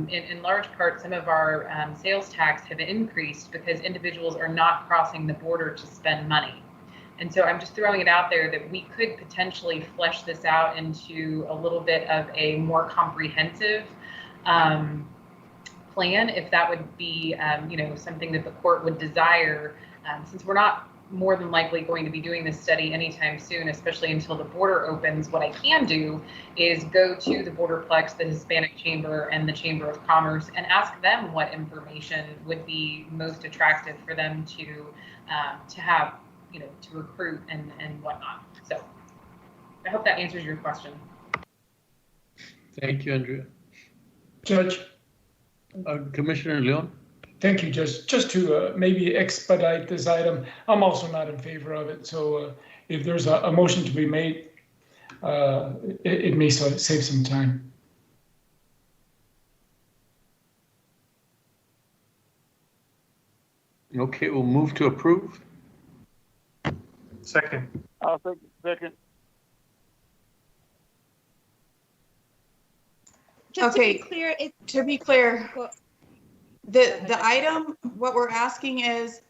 in large part, some of our sales tax have increased because individuals are not crossing the border to spend money. And so I'm just throwing it out there that we could potentially flesh this out into a little bit of a more comprehensive plan, if that would be something that the court would desire. Since we're not more than likely going to be doing this study anytime soon, especially until the border opens, what I can do is go to the Boardplex, the Hispanic Chamber, and the Chamber of Commerce and ask them what information would be most attractive for them to have, to recruit and whatnot. So I hope that answers your question. Thank you, Andrea. Judge. Commissioner Leon. Thank you, Judge. Just to maybe expedite this item, I'm also not in favor of it. So if there's a motion to be made, it may save some time. Okay, we'll move to approve. Second. I'll second. Just to be clear, the item, what we're asking is,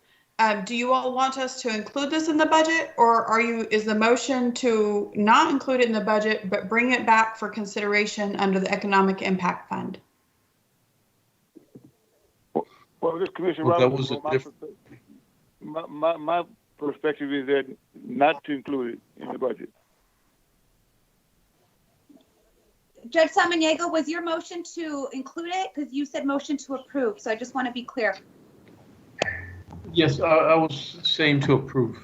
do you all want us to include this in the budget, or is the motion to not include it in the budget, but bring it back for consideration under the Economic Impact Fund? Well, this Commissioner Roberts, my perspective is that not to include it in the budget. Judge Samaniego, was your motion to include it? Because you said motion to approve, so I just want to be clear. Yes, I was saying to approve.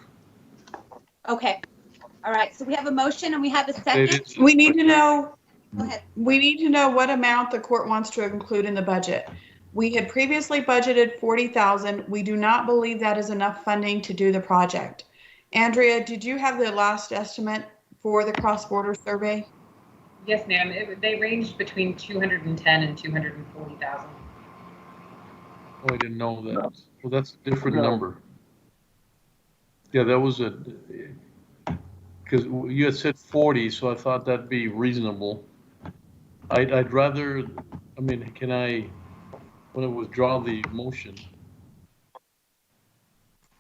Okay. All right. So we have a motion and we have a second. We need to know. Go ahead. We need to know what amount the court wants to include in the budget. We had previously budgeted $40,000. We do not believe that is enough funding to do the project. Andrea, did you have the last estimate for the cross-border survey? Yes, ma'am. They ranged between 210 and 240,000. Oh, I didn't know that. Well, that's a different number. Yeah, that was because you had said 40, so I thought that'd be reasonable. I'd rather, I mean, can I want to withdraw the motion?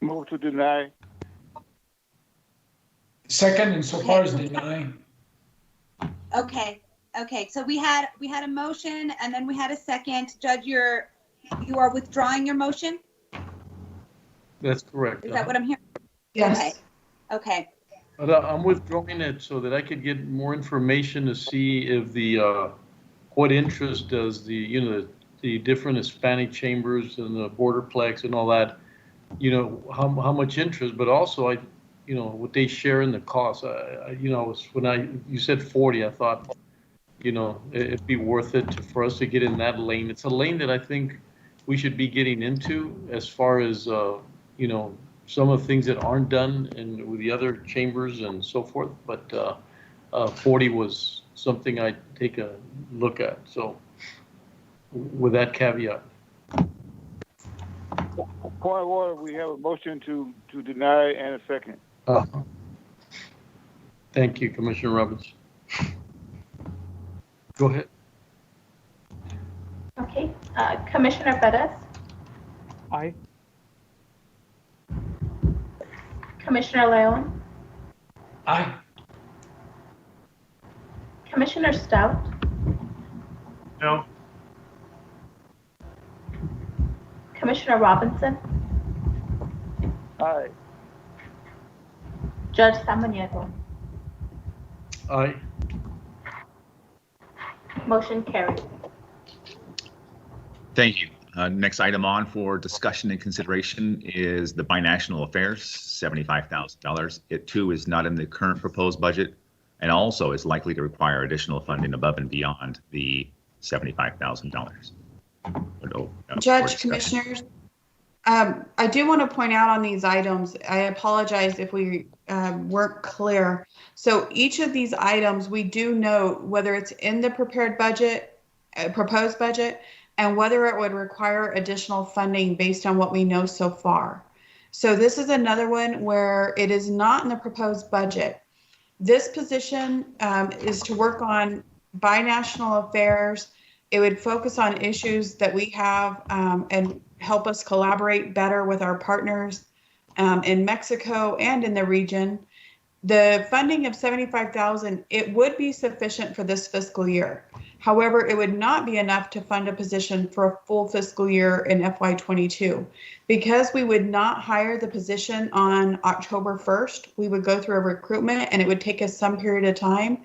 Move to deny. Second, insofar as deny. Okay. Okay, so we had a motion and then we had a second. Judge, you are withdrawing your motion? That's correct. Is that what I'm hearing? Yes. Okay. But I'm withdrawing it so that I could get more information to see if the what interest does the different Hispanic chambers and the borderplex and all that, how much interest, but also what they share in the cost. When you said 40, I thought, it'd be worth it for us to get in that lane. It's a lane that I think we should be getting into as far as, some of the things that aren't done with the other chambers and so forth. But 40 was something I'd take a look at. So with that caveat. Point of order, we have a motion to deny and a second. Thank you, Commissioner Roberts. Go ahead. Okay, Commissioner Perez? Aye. Commissioner Leon? Aye. Commissioner Stout? No. Commissioner Robinson? Aye. Judge Samaniego? Aye. Motion carried. Thank you. Next item on for discussion and consideration is the binational affairs, $75,000. It too is not in the current proposed budget and also is likely to require additional funding above and beyond the $75,000. Judge, Commissioners, I do want to point out on these items, I apologize if we weren't clear. So each of these items, we do note whether it's in the prepared budget, proposed budget, and whether it would require additional funding based on what we know so far. So this is another one where it is not in the proposed budget. This position is to work on binational affairs. It would focus on issues that we have and help us collaborate better with our partners in Mexico and in the region. The funding of $75,000, it would be sufficient for this fiscal year. However, it would not be enough to fund a position for a full fiscal year in FY22. Because we would not hire the position on October 1st, we would go through a recruitment and it would take us some period of time.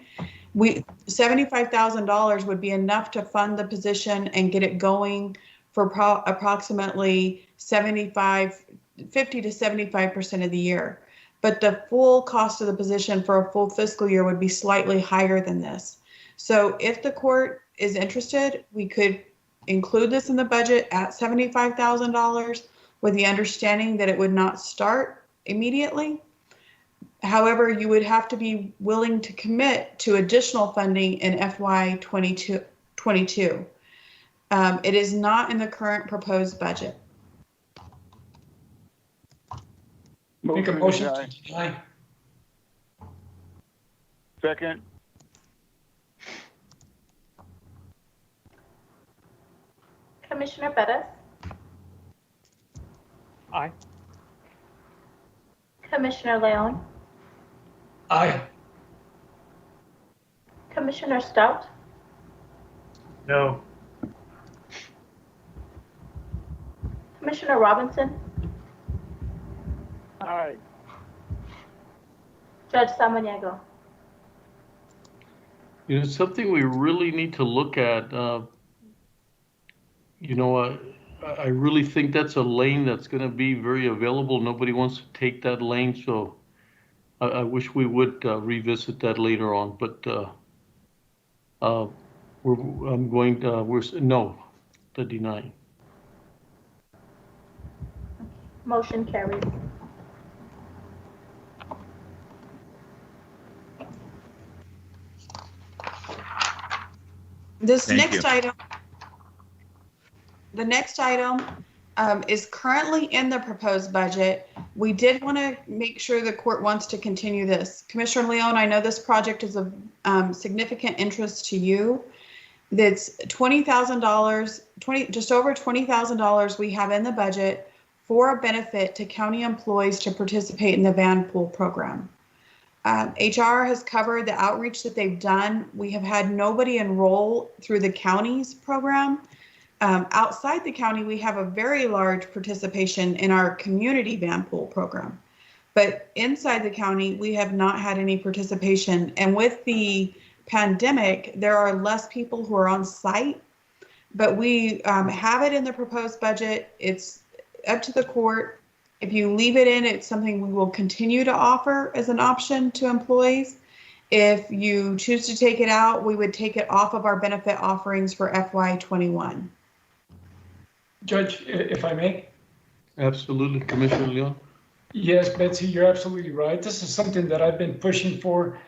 $75,000 would be enough to fund the position and get it going for approximately 50 to 75% of the year. But the full cost of the position for a full fiscal year would be slightly higher than this. So if the court is interested, we could include this in the budget at $75,000 with the understanding that it would not start immediately. However, you would have to be willing to commit to additional funding in FY22. It is not in the current proposed budget. Make a motion to deny. Second. Commissioner Perez? Aye. Commissioner Leon? Aye. Commissioner Stout? No. Commissioner Robinson? Aye. Judge Samaniego? It's something we really need to look at. I really think that's a lane that's going to be very available. Nobody wants to take that lane, so I wish we would revisit that later on. But the denying. Motion carries. The next item is currently in the proposed budget. We did want to make sure the court wants to continue this. Commissioner Leon, I know this project is of significant interest to you. That's $20,000, just over $20,000 we have in the budget for a benefit to county employees to participate in the van pool program. HR has covered the outreach that they've done. We have had nobody enroll through the county's program. Outside the county, we have a very large participation in our community van pool program. But inside the county, we have not had any participation. And with the pandemic, there are less people who are on site, but we have it in the proposed budget. It's up to the court. If you leave it in, it's something we will continue to offer as an option to employees. If you choose to take it out, we would take it off of our benefit offerings for FY21. Judge, if I may? Absolutely, Commissioner Leon. Yes, Betsy, you're absolutely right. This is something that I've been pushing for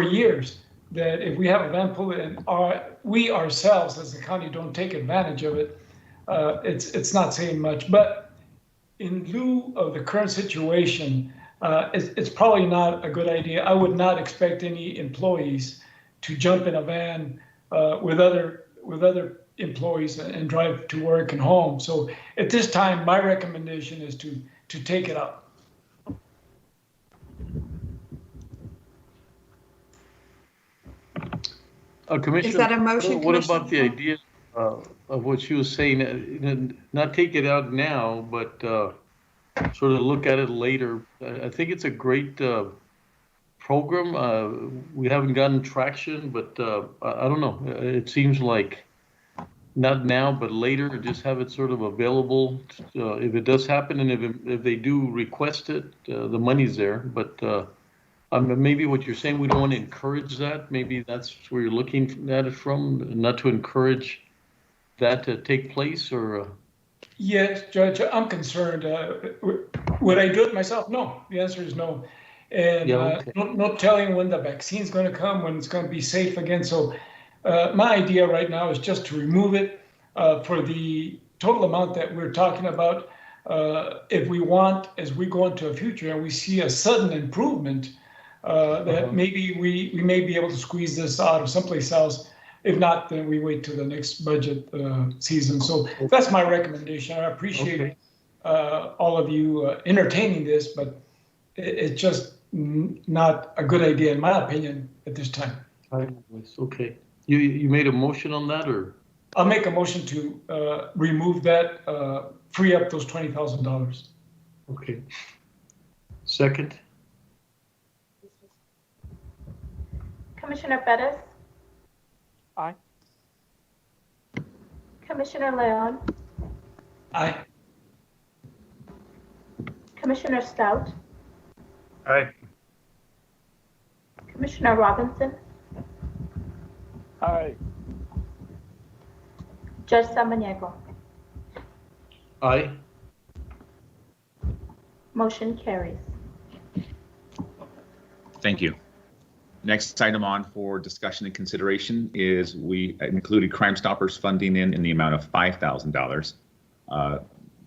years, that if we have a van pool and we ourselves as the county don't take advantage of it, it's not saying much. But in lieu of the current situation, it's probably not a good idea. I would not expect any employees to jump in a van with other employees and drive to work and home. So at this time, my recommendation is to take it out. Commissioner, is that a motion? What about the idea of what she was saying? Not take it out now, but sort of look at it later. I think it's a great program. We haven't gotten traction, but I don't know. It seems like not now, but later. Just have it sort of available if it does happen, and if they do request it, the money's there. But maybe what you're saying, we don't want to encourage that. Maybe that's where you're looking at it from, not to encourage that to take place, or? Yes, Judge, I'm concerned. Would I do it myself? No, the answer is no. And yeah, okay. no telling when the vaccine's going to come, when it's going to be safe again. So my idea right now is just to remove it for the total amount that we're talking about. If we want, as we go into the future and we see a sudden improvement, that maybe we may be able to squeeze this out of someplace else. If not, then we wait till the next budget season. So that's my recommendation. I appreciate all of you entertaining this, but it's just not a good idea, in my opinion, at this time. Okay. You made a motion on that, or? I'll make a motion to remove that, free up those $20,000. Okay. Second. Commissioner Bettis? Aye. Commissioner Leon? Aye. Commissioner Stout? Aye. Commissioner Robinson? Aye. Judge Samaniego? Aye. Motion carries. Thank you. Next item on for discussion and consideration is we included Crime Stoppers funding in the amount of $5,000.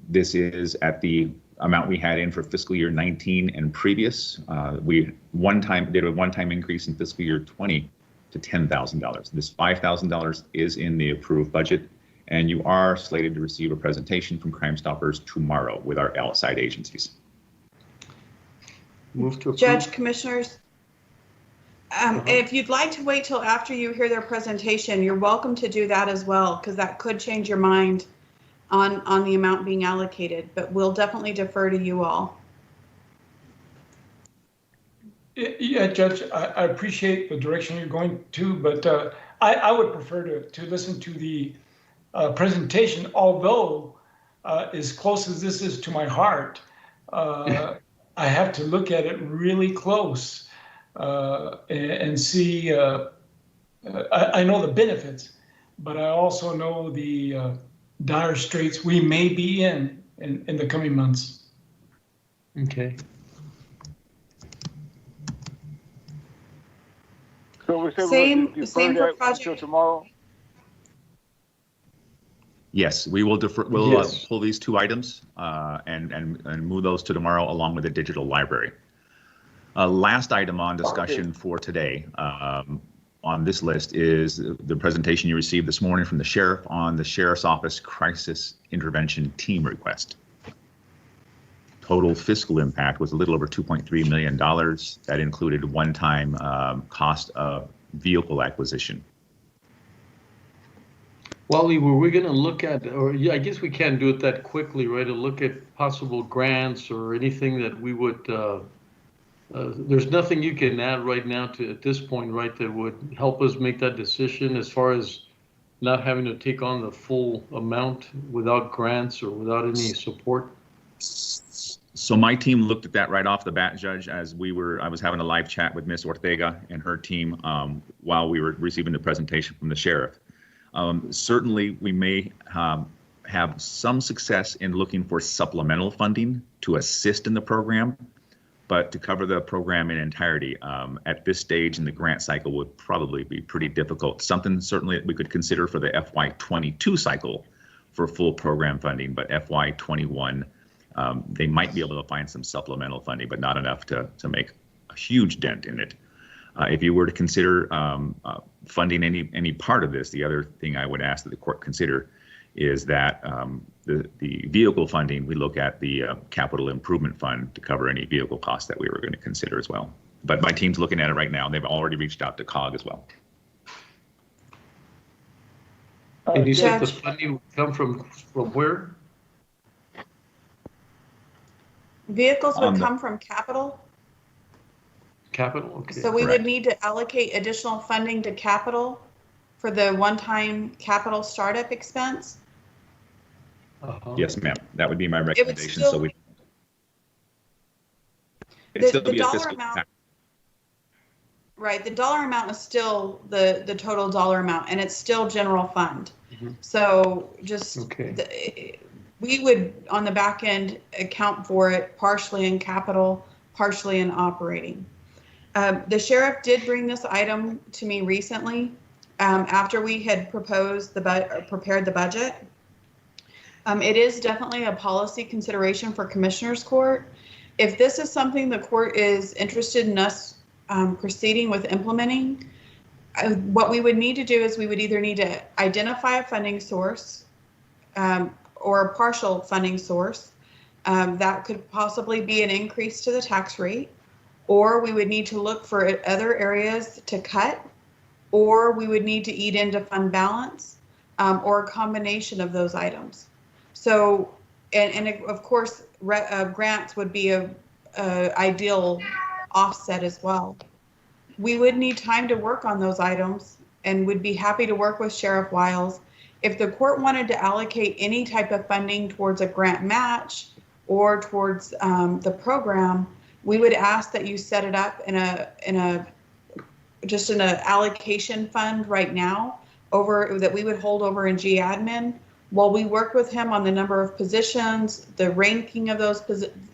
This is at the amount we had in for fiscal year 19 and previous. We did a one-time increase in fiscal year 20 to $10,000. This $5,000 is in the approved budget, and you are slated to receive a presentation from Crime Stoppers tomorrow with our outside agencies. Move to approve. Judge, Commissioners, if you'd like to wait till after you hear their presentation, you're welcome to do that as well, because that could change your mind on the amount being allocated, but we'll definitely defer to you all. Yeah, Judge, I appreciate the direction you're going to, but I would prefer to listen to the presentation, although as close as this is to my heart, I have to look at it really close and see. I know the benefits, but I also know the dire straits we may be in the coming months. Okay. So we said Same we'll for defer that project. until tomorrow? Yes, we will defer. We'll Yes. pull these two items and move those to tomorrow, along with the digital library. Last item on discussion for today on this list is the presentation you received this morning from the sheriff on the Sheriff's Office Crisis Intervention Team request. total fiscal impact was a little over $2.3 million. That included one-time cost of vehicle acquisition. Wally, were we going to look at, or yeah, I guess we can't do it that quickly, right? To look at possible grants or anything that we would. There's nothing you can add right now to at this point, right? That would help us make that decision as far as not having to take on the full amount without grants or without any support. So my team looked at that right off the bat, Judge, as I was having a live chat with Ms. Ortega and her team while we were receiving the presentation from the sheriff. Certainly, we may have some success in looking for supplemental funding to assist in the program, but to cover the program in entirety at this stage in the grant cycle would probably be pretty difficult. Something certainly that we could consider for the FY22 cycle for full program funding, but FY21, they might be able to find some supplemental funding, but not enough to make a huge dent in it. If you were to consider funding any part of this, the other thing I would ask that the court consider is that the vehicle funding, we look at the capital improvement fund to cover any vehicle costs that we were going to consider as well. But my team's looking at it right now. They've already reached out to COG as well. And you said the funding would come from where? Vehicles would come from capital. Capital, okay. So we would need to allocate additional funding to capital for the one-time capital startup expense. Yes, ma'am. That would be my recommendation. Still, so we. The dollar amount. Right, the dollar amount is still the total dollar amount, and it's still general fund. Mm-hmm. So just we would on the back end account for it partially in capital, partially in operating. The sheriff did bring this item to me recently after we had proposed prepared the budget. It is definitely a policy consideration for Commissioners Court. If this is something the court is interested in us proceeding with implementing, what we would need to do is we would either need to identify a funding source or a partial funding source that could possibly be an increase to the tax rate, or we would need to look for other areas to cut, or we would need to eat into fund balance, or a combination of those items. So, and of course, grants would be a ideal offset as well. We would need time to work on those items and would be happy to work with Sheriff Wiles. If the court wanted to allocate any type of funding towards a grant match or towards the program, we would ask that you set it up in an allocation fund right now that we would hold over in G-Admin while we work with him on the number of positions, the ranking of those,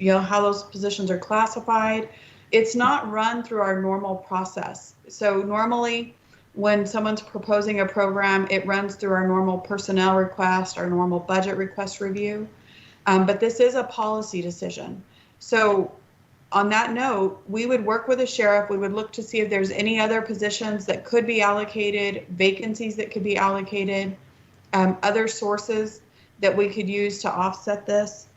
how those positions are classified. It's not run through our normal process. So normally when someone's proposing a program, it runs through our normal personnel request, our normal budget request review. But this is a policy decision. So on that note, we would work with the sheriff. We would look to see if there's any other positions that could be allocated, vacancies that could be allocated, other sources that we could use to offset this.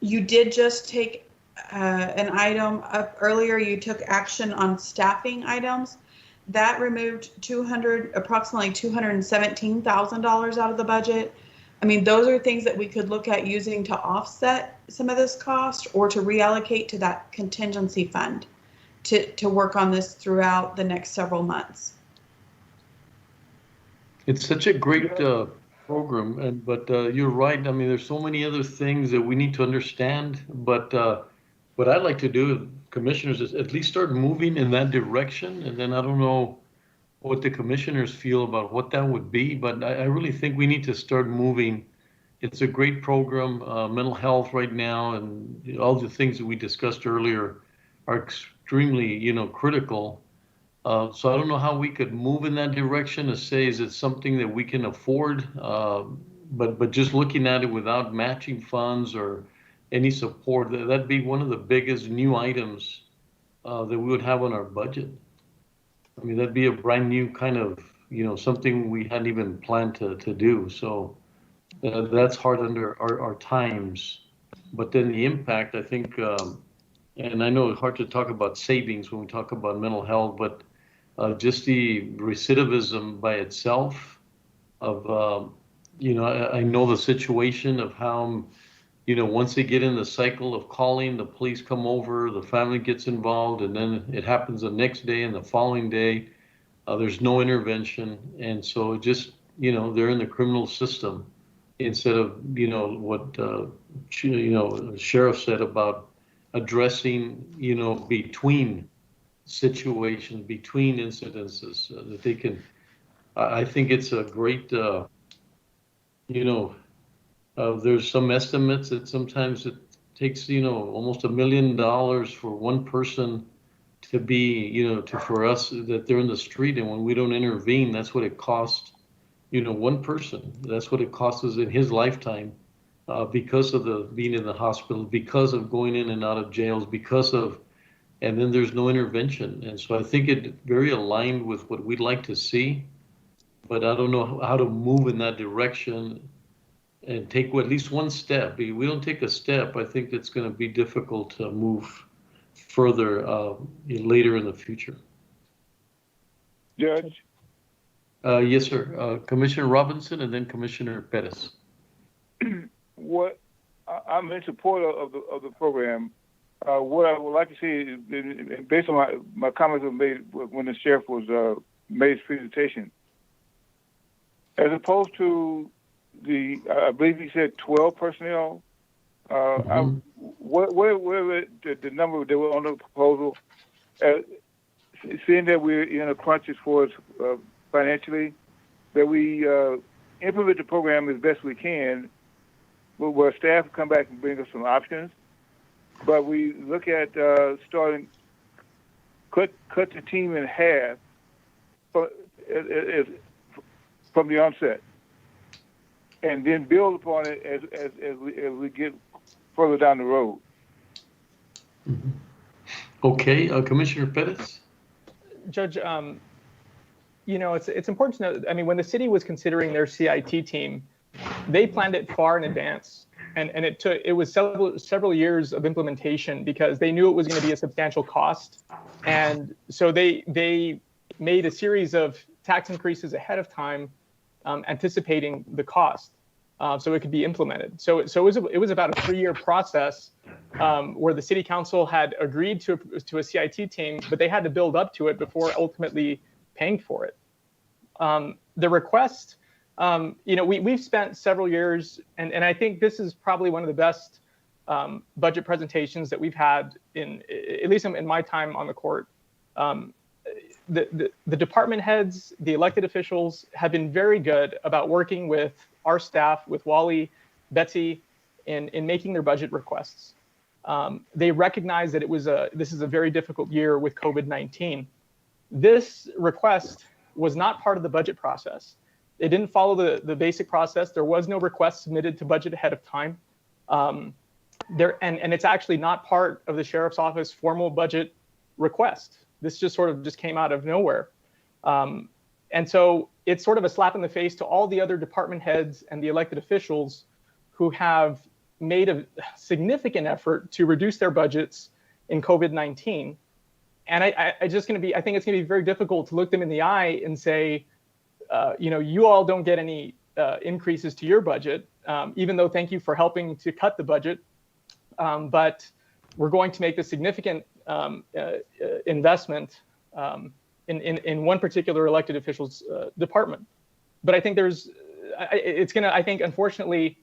You did just take an item up earlier. You took action on staffing items. That removed approximately $217,000 out of the budget. I mean, those are things that we could look at using to offset some of this cost or to reallocate to that contingency fund to work on this throughout the next several months. It's such a great program, but you're right. I mean, there's so many other things that we need to understand. But what I'd like to do, commissioners, is at least start moving in that direction. And then I don't know what the commissioners feel about what that would be, but I really think we need to start moving. It's a great program. Mental health right now and all the things that we discussed earlier are extremely, critical. So I don't know how we could move in that direction to say, is it something that we can afford? But just looking at it without matching funds or any support, that'd be one of the biggest new items that we would have on our budget. I mean, that'd be a brand new kind of, something we hadn't even planned to do. So that's hard under our times. but then the impact, I think, and I know it's hard to talk about savings when we talk about mental health, but just the recidivism by itself of, I know the situation of how, once they get in the cycle of calling, the police come over, the family gets involved, and then it happens the next day and the following day, there's no intervention. And so just, they're in the criminal system instead of, what, Sheriff said about addressing, between situations, between incidences, that they can, I think it's a great, there's some estimates that sometimes it takes, almost $1 million for one person to be, for us that they're in the street, and when we don't intervene, that's what it costs, one person. That's what it costs us in his lifetime, because of the being in the hospital, because of going in and out of jails, and then there's no intervention. And so I think it very aligned with what we'd like to see, but I don't know how to move in that direction and take at least one step. If we don't take a step, I think it's going to be difficult to move further later in the future. Judge? Yes, sir. Commissioner Robinson and then Commissioner Perez. What I'm in support of the program. What I would like to see is, based on my comments were made when the sheriff was made his presentation, as opposed to I believe he said 12 personnel. What the number that were on the proposal? Seeing that we're in a crunch as far as financially, that we implement the program as best we can, where staff come back and bring us some options. But we look at starting cut the team in half from the onset, and then build upon it as we get further down the road. Okay, Commissioner Perez. Judge, it's important to know. I mean, when the city was considering their CIT team, they planned it far in advance, and it was several years of implementation because they knew it was going to be a substantial cost, and so they made a series of tax increases ahead of time, anticipating the cost, so it could be implemented. So it was about a 3-year process where the city council had agreed to a CIT team, but they had to build up to it before ultimately paying for it. The request, we've spent several years, and I think this is probably one of the best budget presentations that we've had at least in my time on the court. The department heads, the elected officials have been very good about working with our staff, with Wally, Betsy, in making their budget requests. They recognize that this is a very difficult year with COVID-19. This request was not part of the budget process. It didn't follow the basic process. There was no request submitted to budget ahead of time. And it's actually not part of the sheriff's office formal budget request. This just came out of nowhere. And so it's sort of a slap in the face to all the other department heads and the elected officials who have made a significant effort to reduce their budgets in COVID-19. And I think it's going to be very difficult to look them in the eye and say, you all don't get any increases to your budget, even though thank you for helping to cut the budget. But we're going to make the significant investment in one particular elected official's department. But I think unfortunately,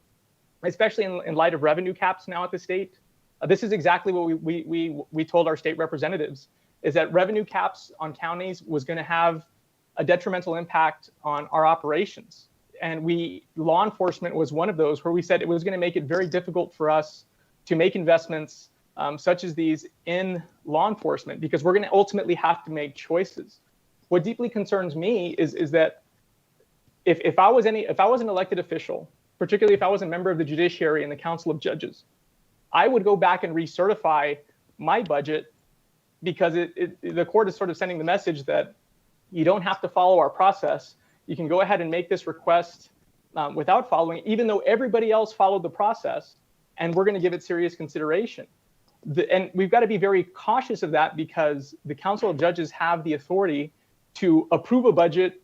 especially in light of revenue caps now at the state, this is exactly what we told our state representatives, is that revenue caps on counties was going to have a detrimental impact on our operations. And law enforcement was one of those where we said it was going to make it very difficult for us to make investments such as these in law enforcement, because we're going to ultimately have to make choices. What deeply concerns me is that if I was an elected official, particularly if I was a member of the judiciary and the Council of Judges, I would go back and recertify my budget, because the court is sort of sending the message that you don't have to follow our process. You can go ahead and make this request without following it, even though everybody else followed the process. and we're going to give it serious consideration. And we've got to be very cautious of that because the Council of Judges have the authority to approve a budget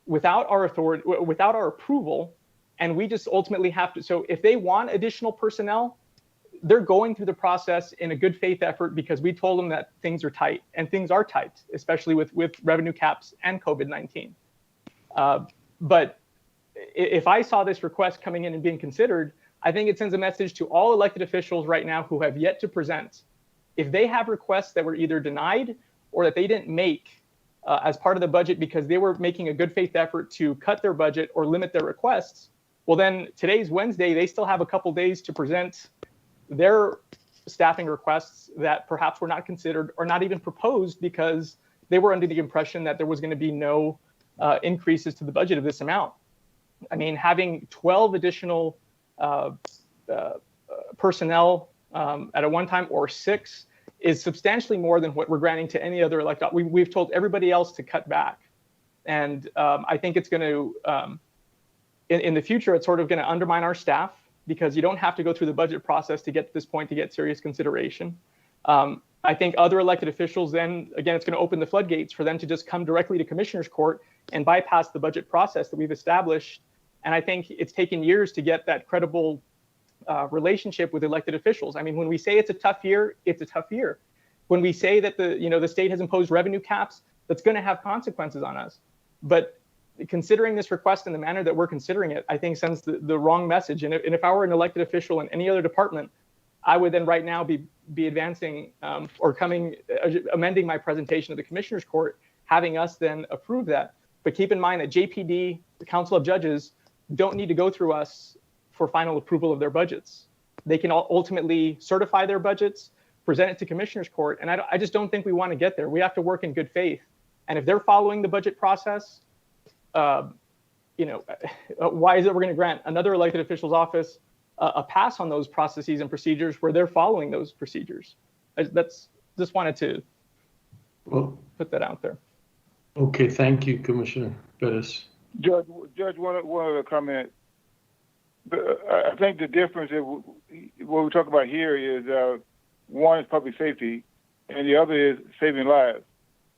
without our authority, without our approval, and we just ultimately have to. So if they want additional personnel, they're going through the process in a good faith effort because we told them that things are tight, and things are tight, especially with revenue caps and COVID-19. But if I saw this request coming in and being considered, I think it sends a message to all elected officials right now who have yet to present. If they have requests that were either denied or that they didn't make as part of the budget because they were making a good faith effort to cut their budget or limit their requests, well then today's Wednesday, they still have a couple days to present their staffing requests that perhaps were not considered or not even proposed because they were under the impression that there was going to be no increases to the budget of this amount. I mean, having 12 additional personnel at a one time or 6 is substantially more than what we're granting to any other elected. We've told everybody else to cut back. And I think it's going to, in the future, it's sort of going to undermine our staff because you don't have to go through the budget process to get to this point to get serious consideration. I think other elected officials then, again, it's going to open the floodgates for them to just come directly to Commissioner's Court and bypass the budget process that we've established. And I think it's taken years to get that credible relationship with elected officials. I mean, when we say it's a tough year, it's a tough year. When we say that the state has imposed revenue caps, that's going to have consequences on us. But considering this request in the manner that we're considering it, I think sends the wrong message. And if I were an elected official in any other department, I would then right now be advancing or amending my presentation to the Commissioner's Court, having us then approve that. But keep in mind that JPD, the Council of Judges, don't need to go through us for final approval of their budgets. They can ultimately certify their budgets, present it to Commissioner's Court, and I just don't think we want to get there. We have to work in good faith. And if they're following the budget process, why is it we're going to grant another elected official's office a pass on those processes and procedures where they're following those procedures? Just wanted to put that out there. Okay, thank you, Commissioner Perez. Judge, one other comment. I think the difference is what we talk about here is one is public safety, and the other is saving lives.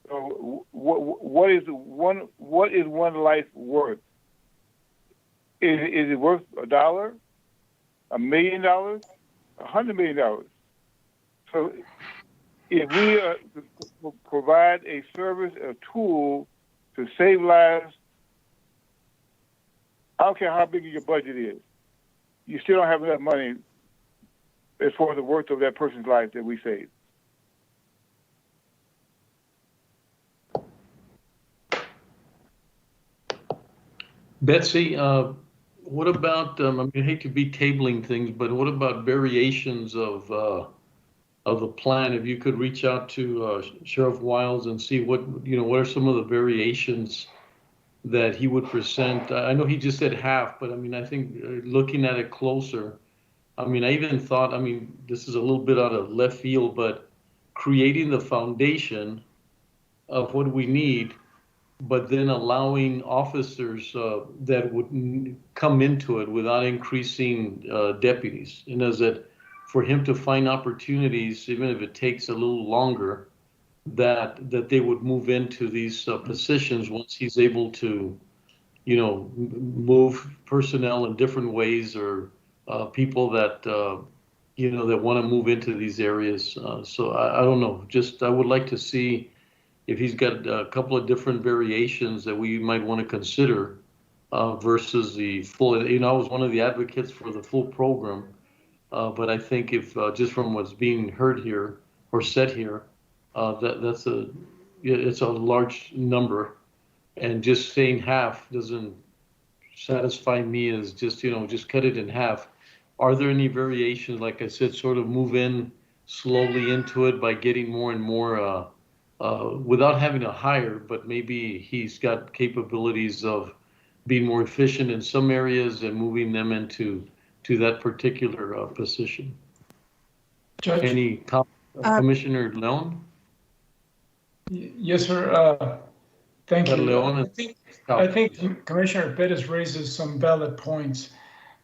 So, what is one life worth? Is it worth $1, $1 million, $100 million? So, if we provide a service, a tool to save lives, I don't care how big your budget is, you still don't have enough money as far as the worth of that person's life that we saved. Betsy, what about, I hate to be tabling things, but what about variations of the plan? If you could reach out to Sheriff Wiles and see what are some of the variations that he would present. I know he just said half, but I think looking at it closer, I even thought, this is a little bit out of left field, but creating the foundation of what we need, but then allowing officers that would come into it without increasing deputies. And as that for him to find opportunities, even if it takes a little longer, that they would move into these positions once he's able to, move personnel in different ways or people that, that want to move into these areas. So I don't know, I would like to see if he's got a couple of different variations that we might want to consider versus the full. I was one of the advocates for the full program, but I think if just from what's being heard here or said here, it's a large number, and just saying half doesn't satisfy me as just cut it in half. Are there any variations, like I said, sort of move in slowly into it by getting more and more without having to hire, but maybe he's got capabilities of being more efficient in some areas and moving them into that particular position? Judge? Any comment, Commissioner Leon? Yes, sir. Thank you. I think Commissioner Perez raises some valid points.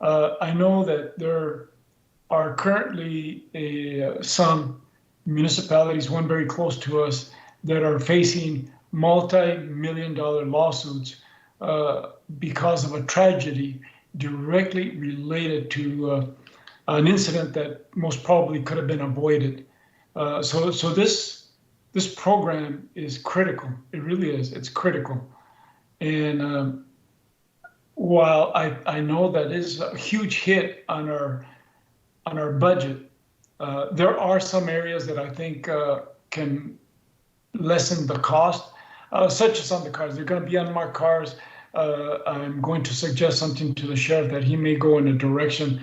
I know that there are currently some municipalities, one very close to us, that are facing multi-million-dollar lawsuits because of a tragedy directly related to an incident that most probably could have been avoided. So this program is critical. It really is. It's critical. And while I know that is a huge hit on our budget, there are some areas that I think can lessen the cost, such as on the cars. They're going to be unmarked cars. I'm going to suggest something to the sheriff that he may go in a direction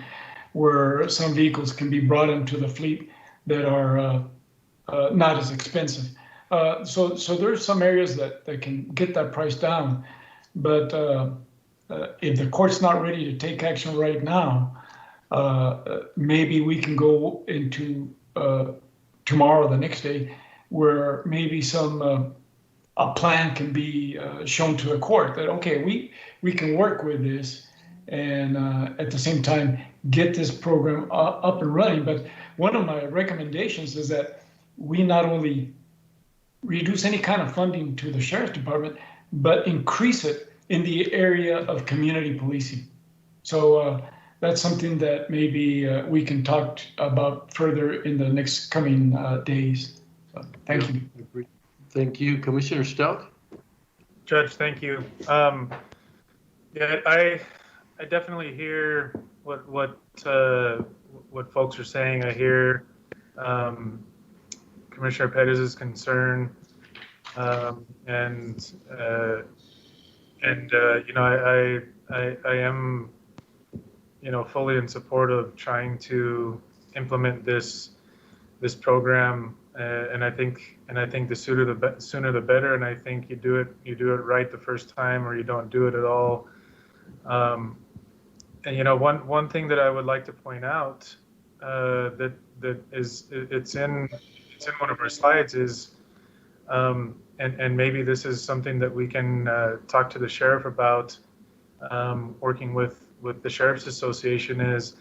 where some vehicles can be brought into the fleet that are not as expensive. So there's some areas that can get that price down. But if the court's not ready to take action right now, maybe we can go into tomorrow, the next day, where maybe a plan can be shown to the court that, okay, we can work with this and at the same time get this program up and running. But one of my recommendations is that we not only reduce any kind of funding to the sheriff's department, but increase it in the area of community policing. So that's something that maybe we can talk about further in the next coming days. So, thank you. Thank you. Commissioner Stout? Judge, thank you. Yeah, I definitely hear what folks are saying. I hear Commissioner Perez's concern, and you know, I am, you know, fully in support of trying to implement this program, and I think the sooner the better. And I think you do it right the first time, or you don't do it at all. And you know, one thing that I would like to point out that is it's in one of our slides is, and maybe this is something that we can talk to the sheriff about, working with the Sheriff's Association, is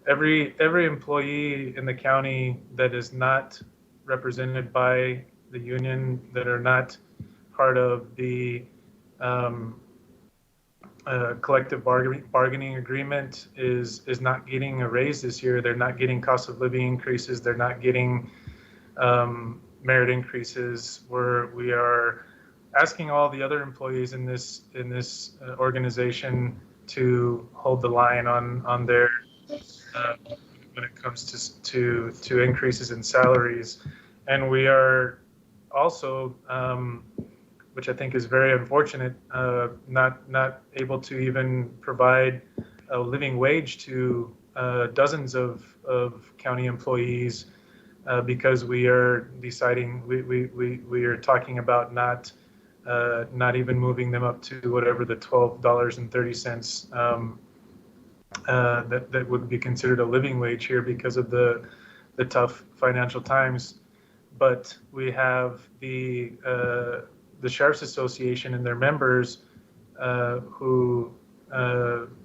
every employee in the county that is not represented by the union, that are not part of the collective bargaining agreement, is not getting a raise this year. They're not getting cost of living increases. They're not getting merit increases. We are asking all the other employees in this organization to hold the line on their when it comes to increases in salaries. And we are also, which I think is very unfortunate, not able to even provide a living wage to dozens of county employees, because we are deciding, we are talking about not even moving them up to whatever the $12.30 that would be considered a living wage here because of the tough financial times. But we have the Sheriff's Association and their members who,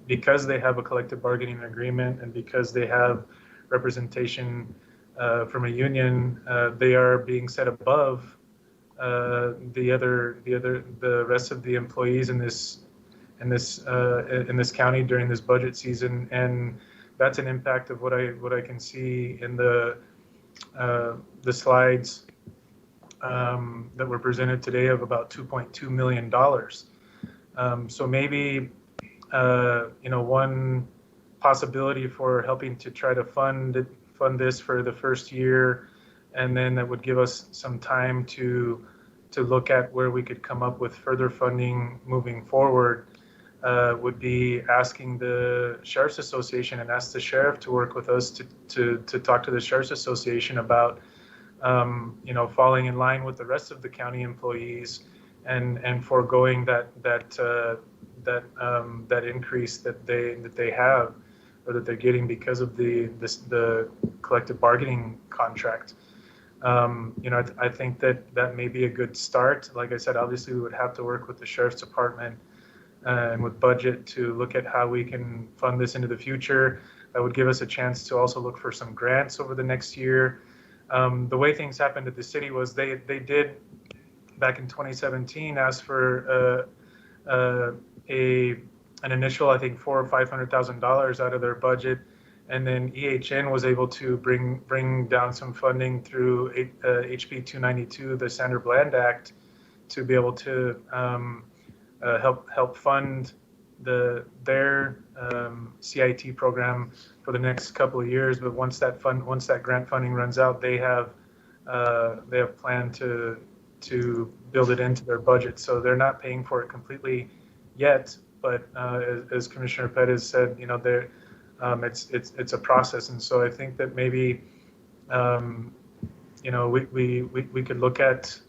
because they have a collective bargaining agreement and because they have representation from a union, they are being set above the rest of the employees in this county during this budget season. And that's an impact of what I can see in the slides that were presented today of about $2.2 million. So maybe you know, one possibility for helping to try to fund this for the first year, and then that would give us some time to look at where we could come up with further funding moving forward, would be asking the Sheriff's Association and ask the sheriff to work with us to talk to the Sheriff's Association about you know, falling in line with the rest of the county employees and foregoing that increase that they have, or that they're getting because of the collective bargaining contract. You know, I think that may be a good start. Like I said, obviously we would have to work with the Sheriff's Department and with budget to look at how we can fund this into the future. That would give us a chance to also look for some grants over the next year. The way things happened at the city was they did back in 2017 ask for an initial, I think, $400,000 or $500,000 out of their budget, and then EHN was able to bring down some funding through HB 292, the Sandra Bland Act, to be able to help fund their CIT program for the next couple of years. But once that grant funding runs out, they have planned to build it into their budget. So they're not paying for it completely yet, but as Commissioner Pettis said, it's a process. And so I think that maybe we could look at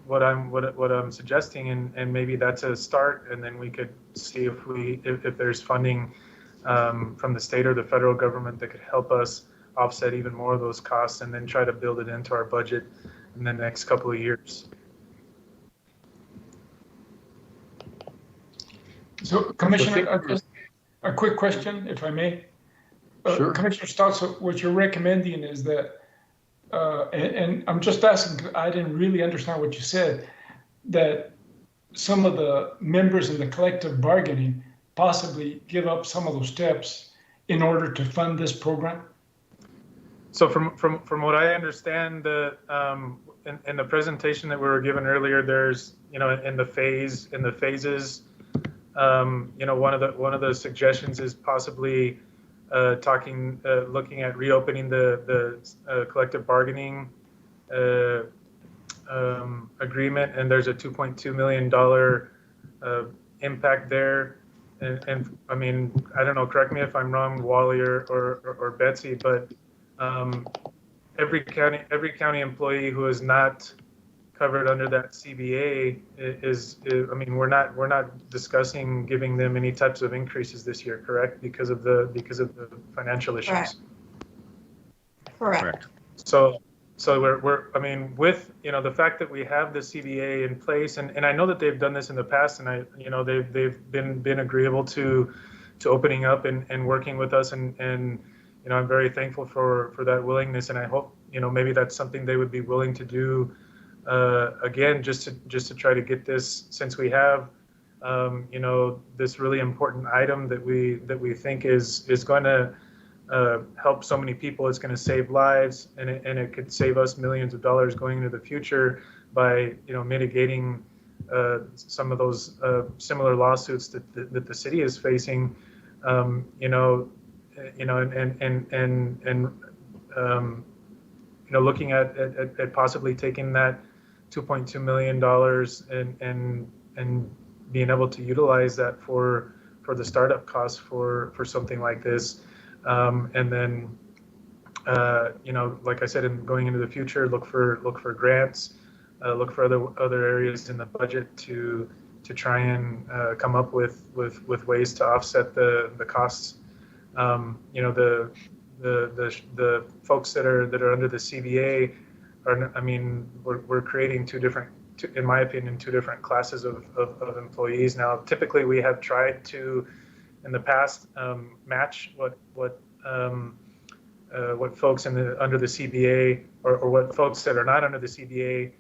what I'm suggesting, and maybe that's a start, and then we could see if there's funding from the state or the federal government that could help us offset even more of those costs, and then try to build it into our budget in the next couple of years. So, Commissioner, a quick question, if I may. Sure. Commissioner Stout, so what you're recommending is that, and I'm just asking, 'cause I didn't really understand what you said, that some of the members in the collective bargaining possibly give up some of those steps in order to fund this program? So from what I understand, in the presentation that we were given earlier, there's in the phases, one of the suggestions is possibly looking at reopening the collective bargaining agreement, and there's a $2.2 million impact there. And I mean, I don't know, correct me if I'm wrong, Wally or Betsy, but every county employee who is not covered under that CBA I mean, we're not discussing giving them any types of increases this year, correct? Because of the financial issues. Correct. So we're I mean, with the fact that we have the CBA in place, and I know that they've done this in the past, and they've been agreeable to opening up and working with us, and I'm very thankful for that willingness, and I hope maybe that's something they would be willing to do again, just to try to get this, since we have this really important item that we think is going to help so many people. It's going to save lives, and it could save us millions of dollars going into the future by mitigating some of those similar lawsuits that the city is facing. Looking at possibly taking that $2.2 million and being able to utilize that for the startup costs for something like this, and then like I said, in going into the future, look for grants, look for other areas in the budget to try and come up with ways to offset the costs. The folks that are under the CBA are, I mean, we're creating in my opinion, two different classes of employees now. Typically, we have tried to, in the past, match what folks under the CBA or what folks that are not under the CBA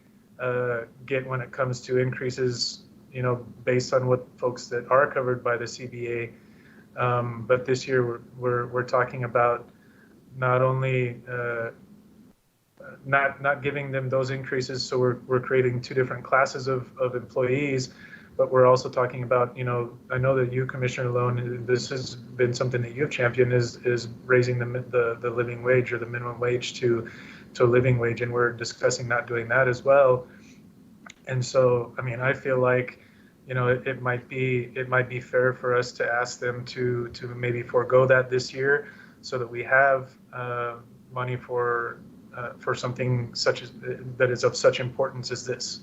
get when it comes to increases, based on what folks that are covered by the CBA. But this year we're talking about not only not giving them those increases, so we're creating two different classes of employees, but we're also talking about, I know that you, Commissioner Lone, this has been something that you've championed, is raising the living wage or the minimum wage to a living wage, and we're discussing not doing that as well. And so, I mean, I feel like, it might be fair for us to ask them to maybe forego that this year, so that we have money for something such as that is of such importance as this.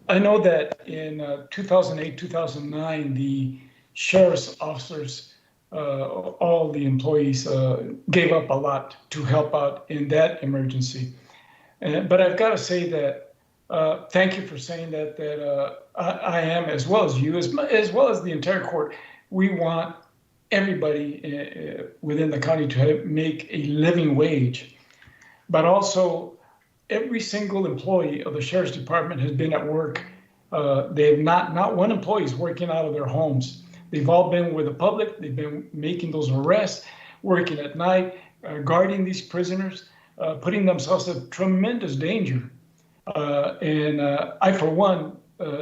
I know that in 2008, 2009, the sheriff's officers, all the employees gave up a lot to help out in that emergency. But I've got to say that Thank you for saying that. I am, as well as you, as well as the entire court. We want everybody within the county to make a living wage, but also every single employee of the sheriff's department has been at work. They have not one employee is working out of their homes. They've all been with the public. They've been making those arrests, working at night, guarding these prisoners, putting themselves in tremendous danger. And I, for one,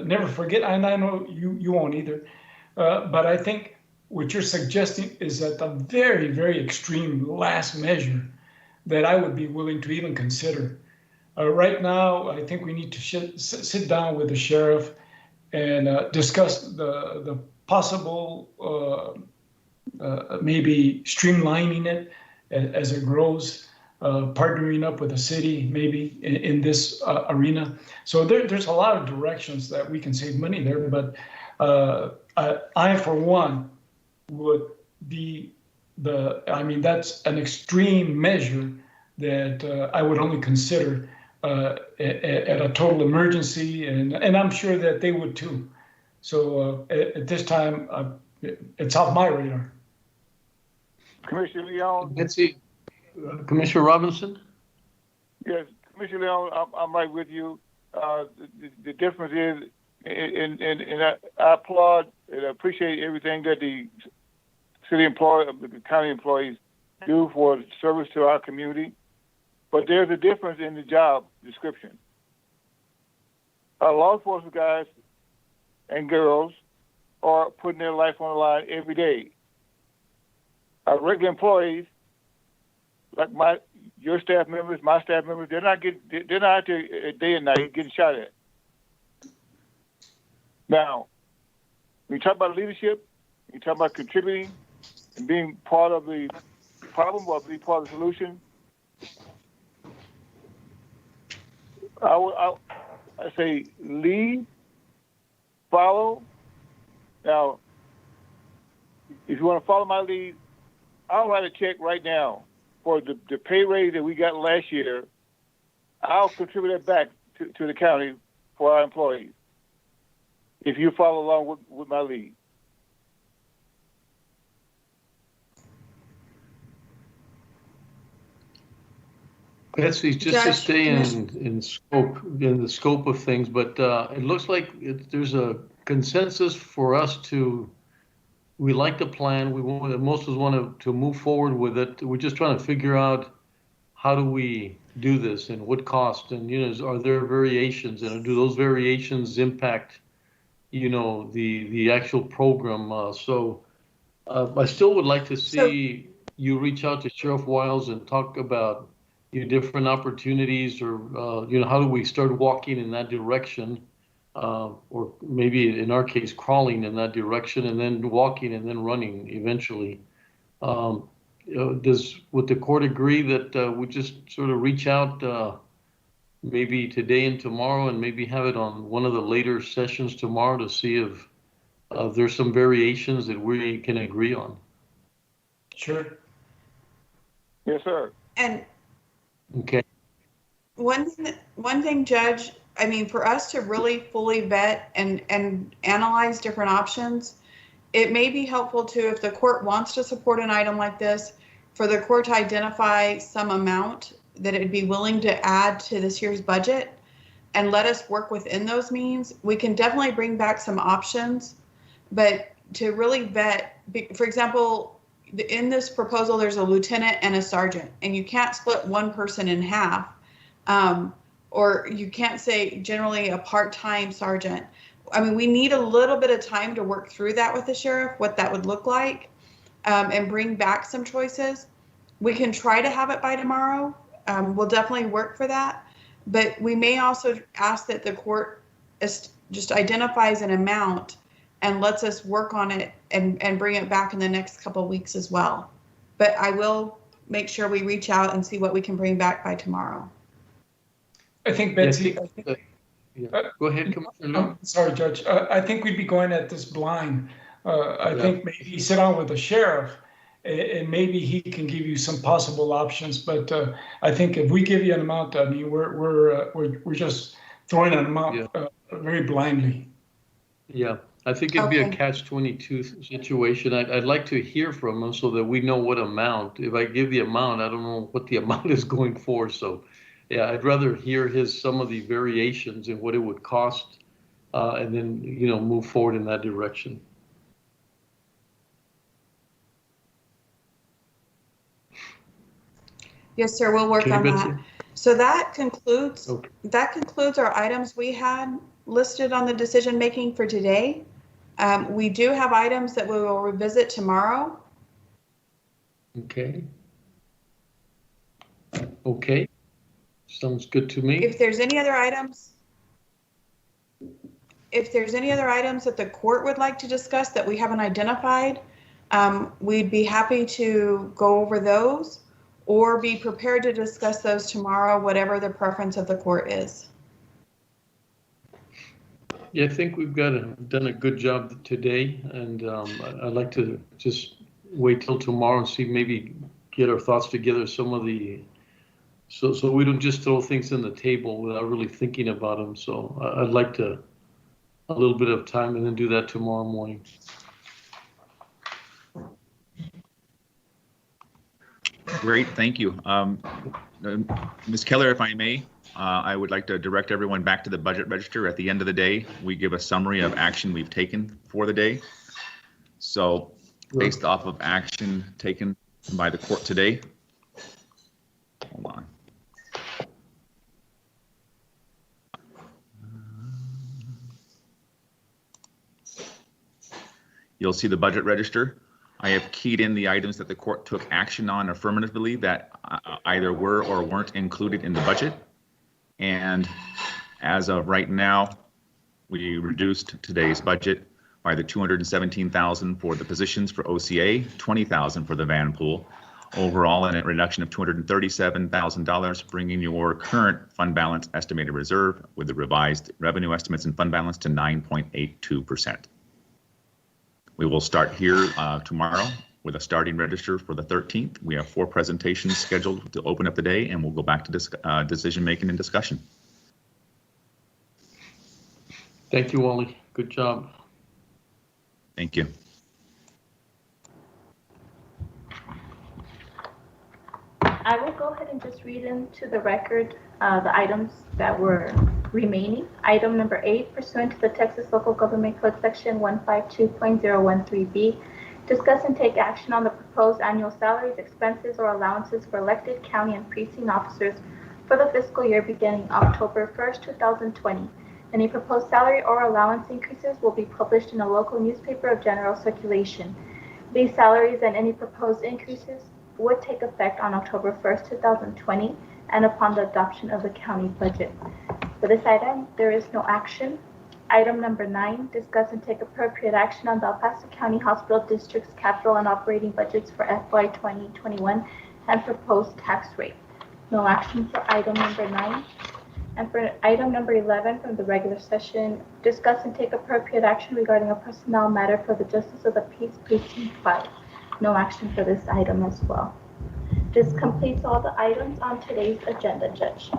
never forget, and I know you won't either, but I think what you're suggesting is at the very, very extreme last measure that I would be willing to even consider. Right now, I think we need to sit down with the sheriff and discuss the possible maybe streamlining it as it grows, partnering up with the city maybe in this arena. So there's a lot of directions that we can save money there, but I, for one, would be that's an extreme measure that I would only consider at a total emergency, and I'm sure that they would too. So at this time, it's off my radar. Commissioner Leon. Let's see. Commissioner Robinson? Yes, Commissioner Leon, I'm right with you. The difference is, and I applaud and appreciate everything that the city employee, the county employees do for service to our community. But there's a difference in the job description. Our law enforcement guys and girls are putting their life on the line every day. Our regular employees, like your staff members, my staff members, they're not out there day and night getting shot at. Now, when you talk about leadership, you talk about contributing and being part of the problem or being part of the solution. I say lead, follow. Now, if you want to follow my lead, I'll write a check right now for the pay raise that we got last year. I'll contribute that back to the county for our employees if you follow along with my lead. Betsy, just to stay in the scope of things, but it looks like there's a consensus for us we like the plan. Most of us want to move forward with it. We're just trying to figure out how do we do this and what cost, and are there variations, and do those variations impact the actual program? So I still would like to see you reach out to Sheriff Wiles and talk about different opportunities, or how do we start walking in that direction, or maybe in our case crawling in that direction, and then walking and then running eventually. Would the court agree that we just sort of reach out maybe today and tomorrow, and maybe have it on one of the later sessions tomorrow to see if there's some variations that we can agree on? Sure. Yes, sir. And okay. One thing, Judge, for us to really fully vet and analyze different options, it may be helpful to, if the court wants to support an item like this, for the court to identify some amount that it'd be willing to add to this year's budget and let us work within those means. We can definitely bring back some options, but to really vet, for example, in this proposal, there's a lieutenant and a sergeant, and you can't split one person in half. Or you can't say generally a part-time sergeant. We need a little bit of time to work through that with the sheriff, what that would look like, and bring back some choices. We can try to have it by tomorrow. We'll definitely work for that. But we may also ask that the court just identifies an amount and lets us work on it and bring it back in the next couple of weeks as well. But I will make sure we reach out and see what we can bring back by tomorrow. I think, Betsy. Go ahead, Commissioner. Sorry, Judge. I think we'd be going at this blind. I think maybe sit down with the sheriff, and maybe he can give you some possible options. But I think if we give you an amount, we're just throwing an amount very blindly. Yeah, I think it'd be a Okay. catch-22 situation. I'd like to hear from them so that we know what amount. If I give the amount, I don't know what the amount is going for. So, yeah, I'd rather hear some of the variations and what it would cost, and then move forward in that direction. Yes, sir, we'll work Okay, on Betsy? that. So that concludes Okay. our items we had listed on the decision making for today. We do have items that we will revisit tomorrow. Okay. Okay. Sounds good to me. If there's any other items that the court would like to discuss that we haven't identified, we'd be happy to go over those or be prepared to discuss those tomorrow, whatever the preference of the court is. Yeah, I think we've done a good job today, and I'd like to just wait till tomorrow and see, maybe get our thoughts together, some of the, so we don't just throw things in the table without really thinking about them. So I'd like a little bit of time and then do that tomorrow morning. Great, thank you. Ms. Keller, if I may, I would like to direct everyone back to the budget register. At the end of the day, we give a summary of action we've taken for the day. So based off of action taken by the court today, hold on. You'll see the budget register. I have keyed in the items that the court took action on affirmatively that either were or weren't included in the budget. And as of right now, we reduced today's budget by the $217,000 for the positions for OCA, $20,000 for the van pool. Overall, a net reduction of $237,000, bringing your current fund balance estimated reserve with the revised revenue estimates and fund balance to 9.82%. We will start here tomorrow with a starting register for the 13th. We have 4 presentations scheduled to open up the day, and we'll go back to decision making and discussion. Thank you, Wally. Good job. Thank you. I will go ahead and just read into the record the items that were remaining. Item number 8, pursuant to the Texas Local Government Code Section 152.013B, discuss and take action on the proposed annual salaries, expenses, or allowances for elected county and precinct officers for the fiscal year beginning October 1st, 2020. Any proposed salary or allowance increases will be published in a local newspaper of general circulation. These salaries and any proposed increases would take effect on October 1st, 2020, and upon the adoption of the county budget. For this item, there is no action. Item number 9, discuss and take appropriate action on the El Paso County Hospital District's capital and operating budgets for FY 2021 and proposed tax rate. No action for item number 9. And for item number 11 from the regular session, discuss and take appropriate action regarding a personnel matter for the Justice of the Peace Precinct 5. No action for this item as well. This completes all the items on today's agenda, Judge.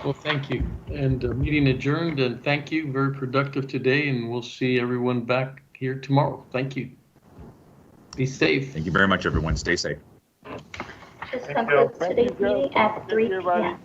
Well, thank you. And meeting adjourned, and thank you. Very productive today, and we'll see everyone back here tomorrow. Thank you. Be safe. Thank you very much, everyone. Stay safe. This concludes today's meeting at 3 p.m.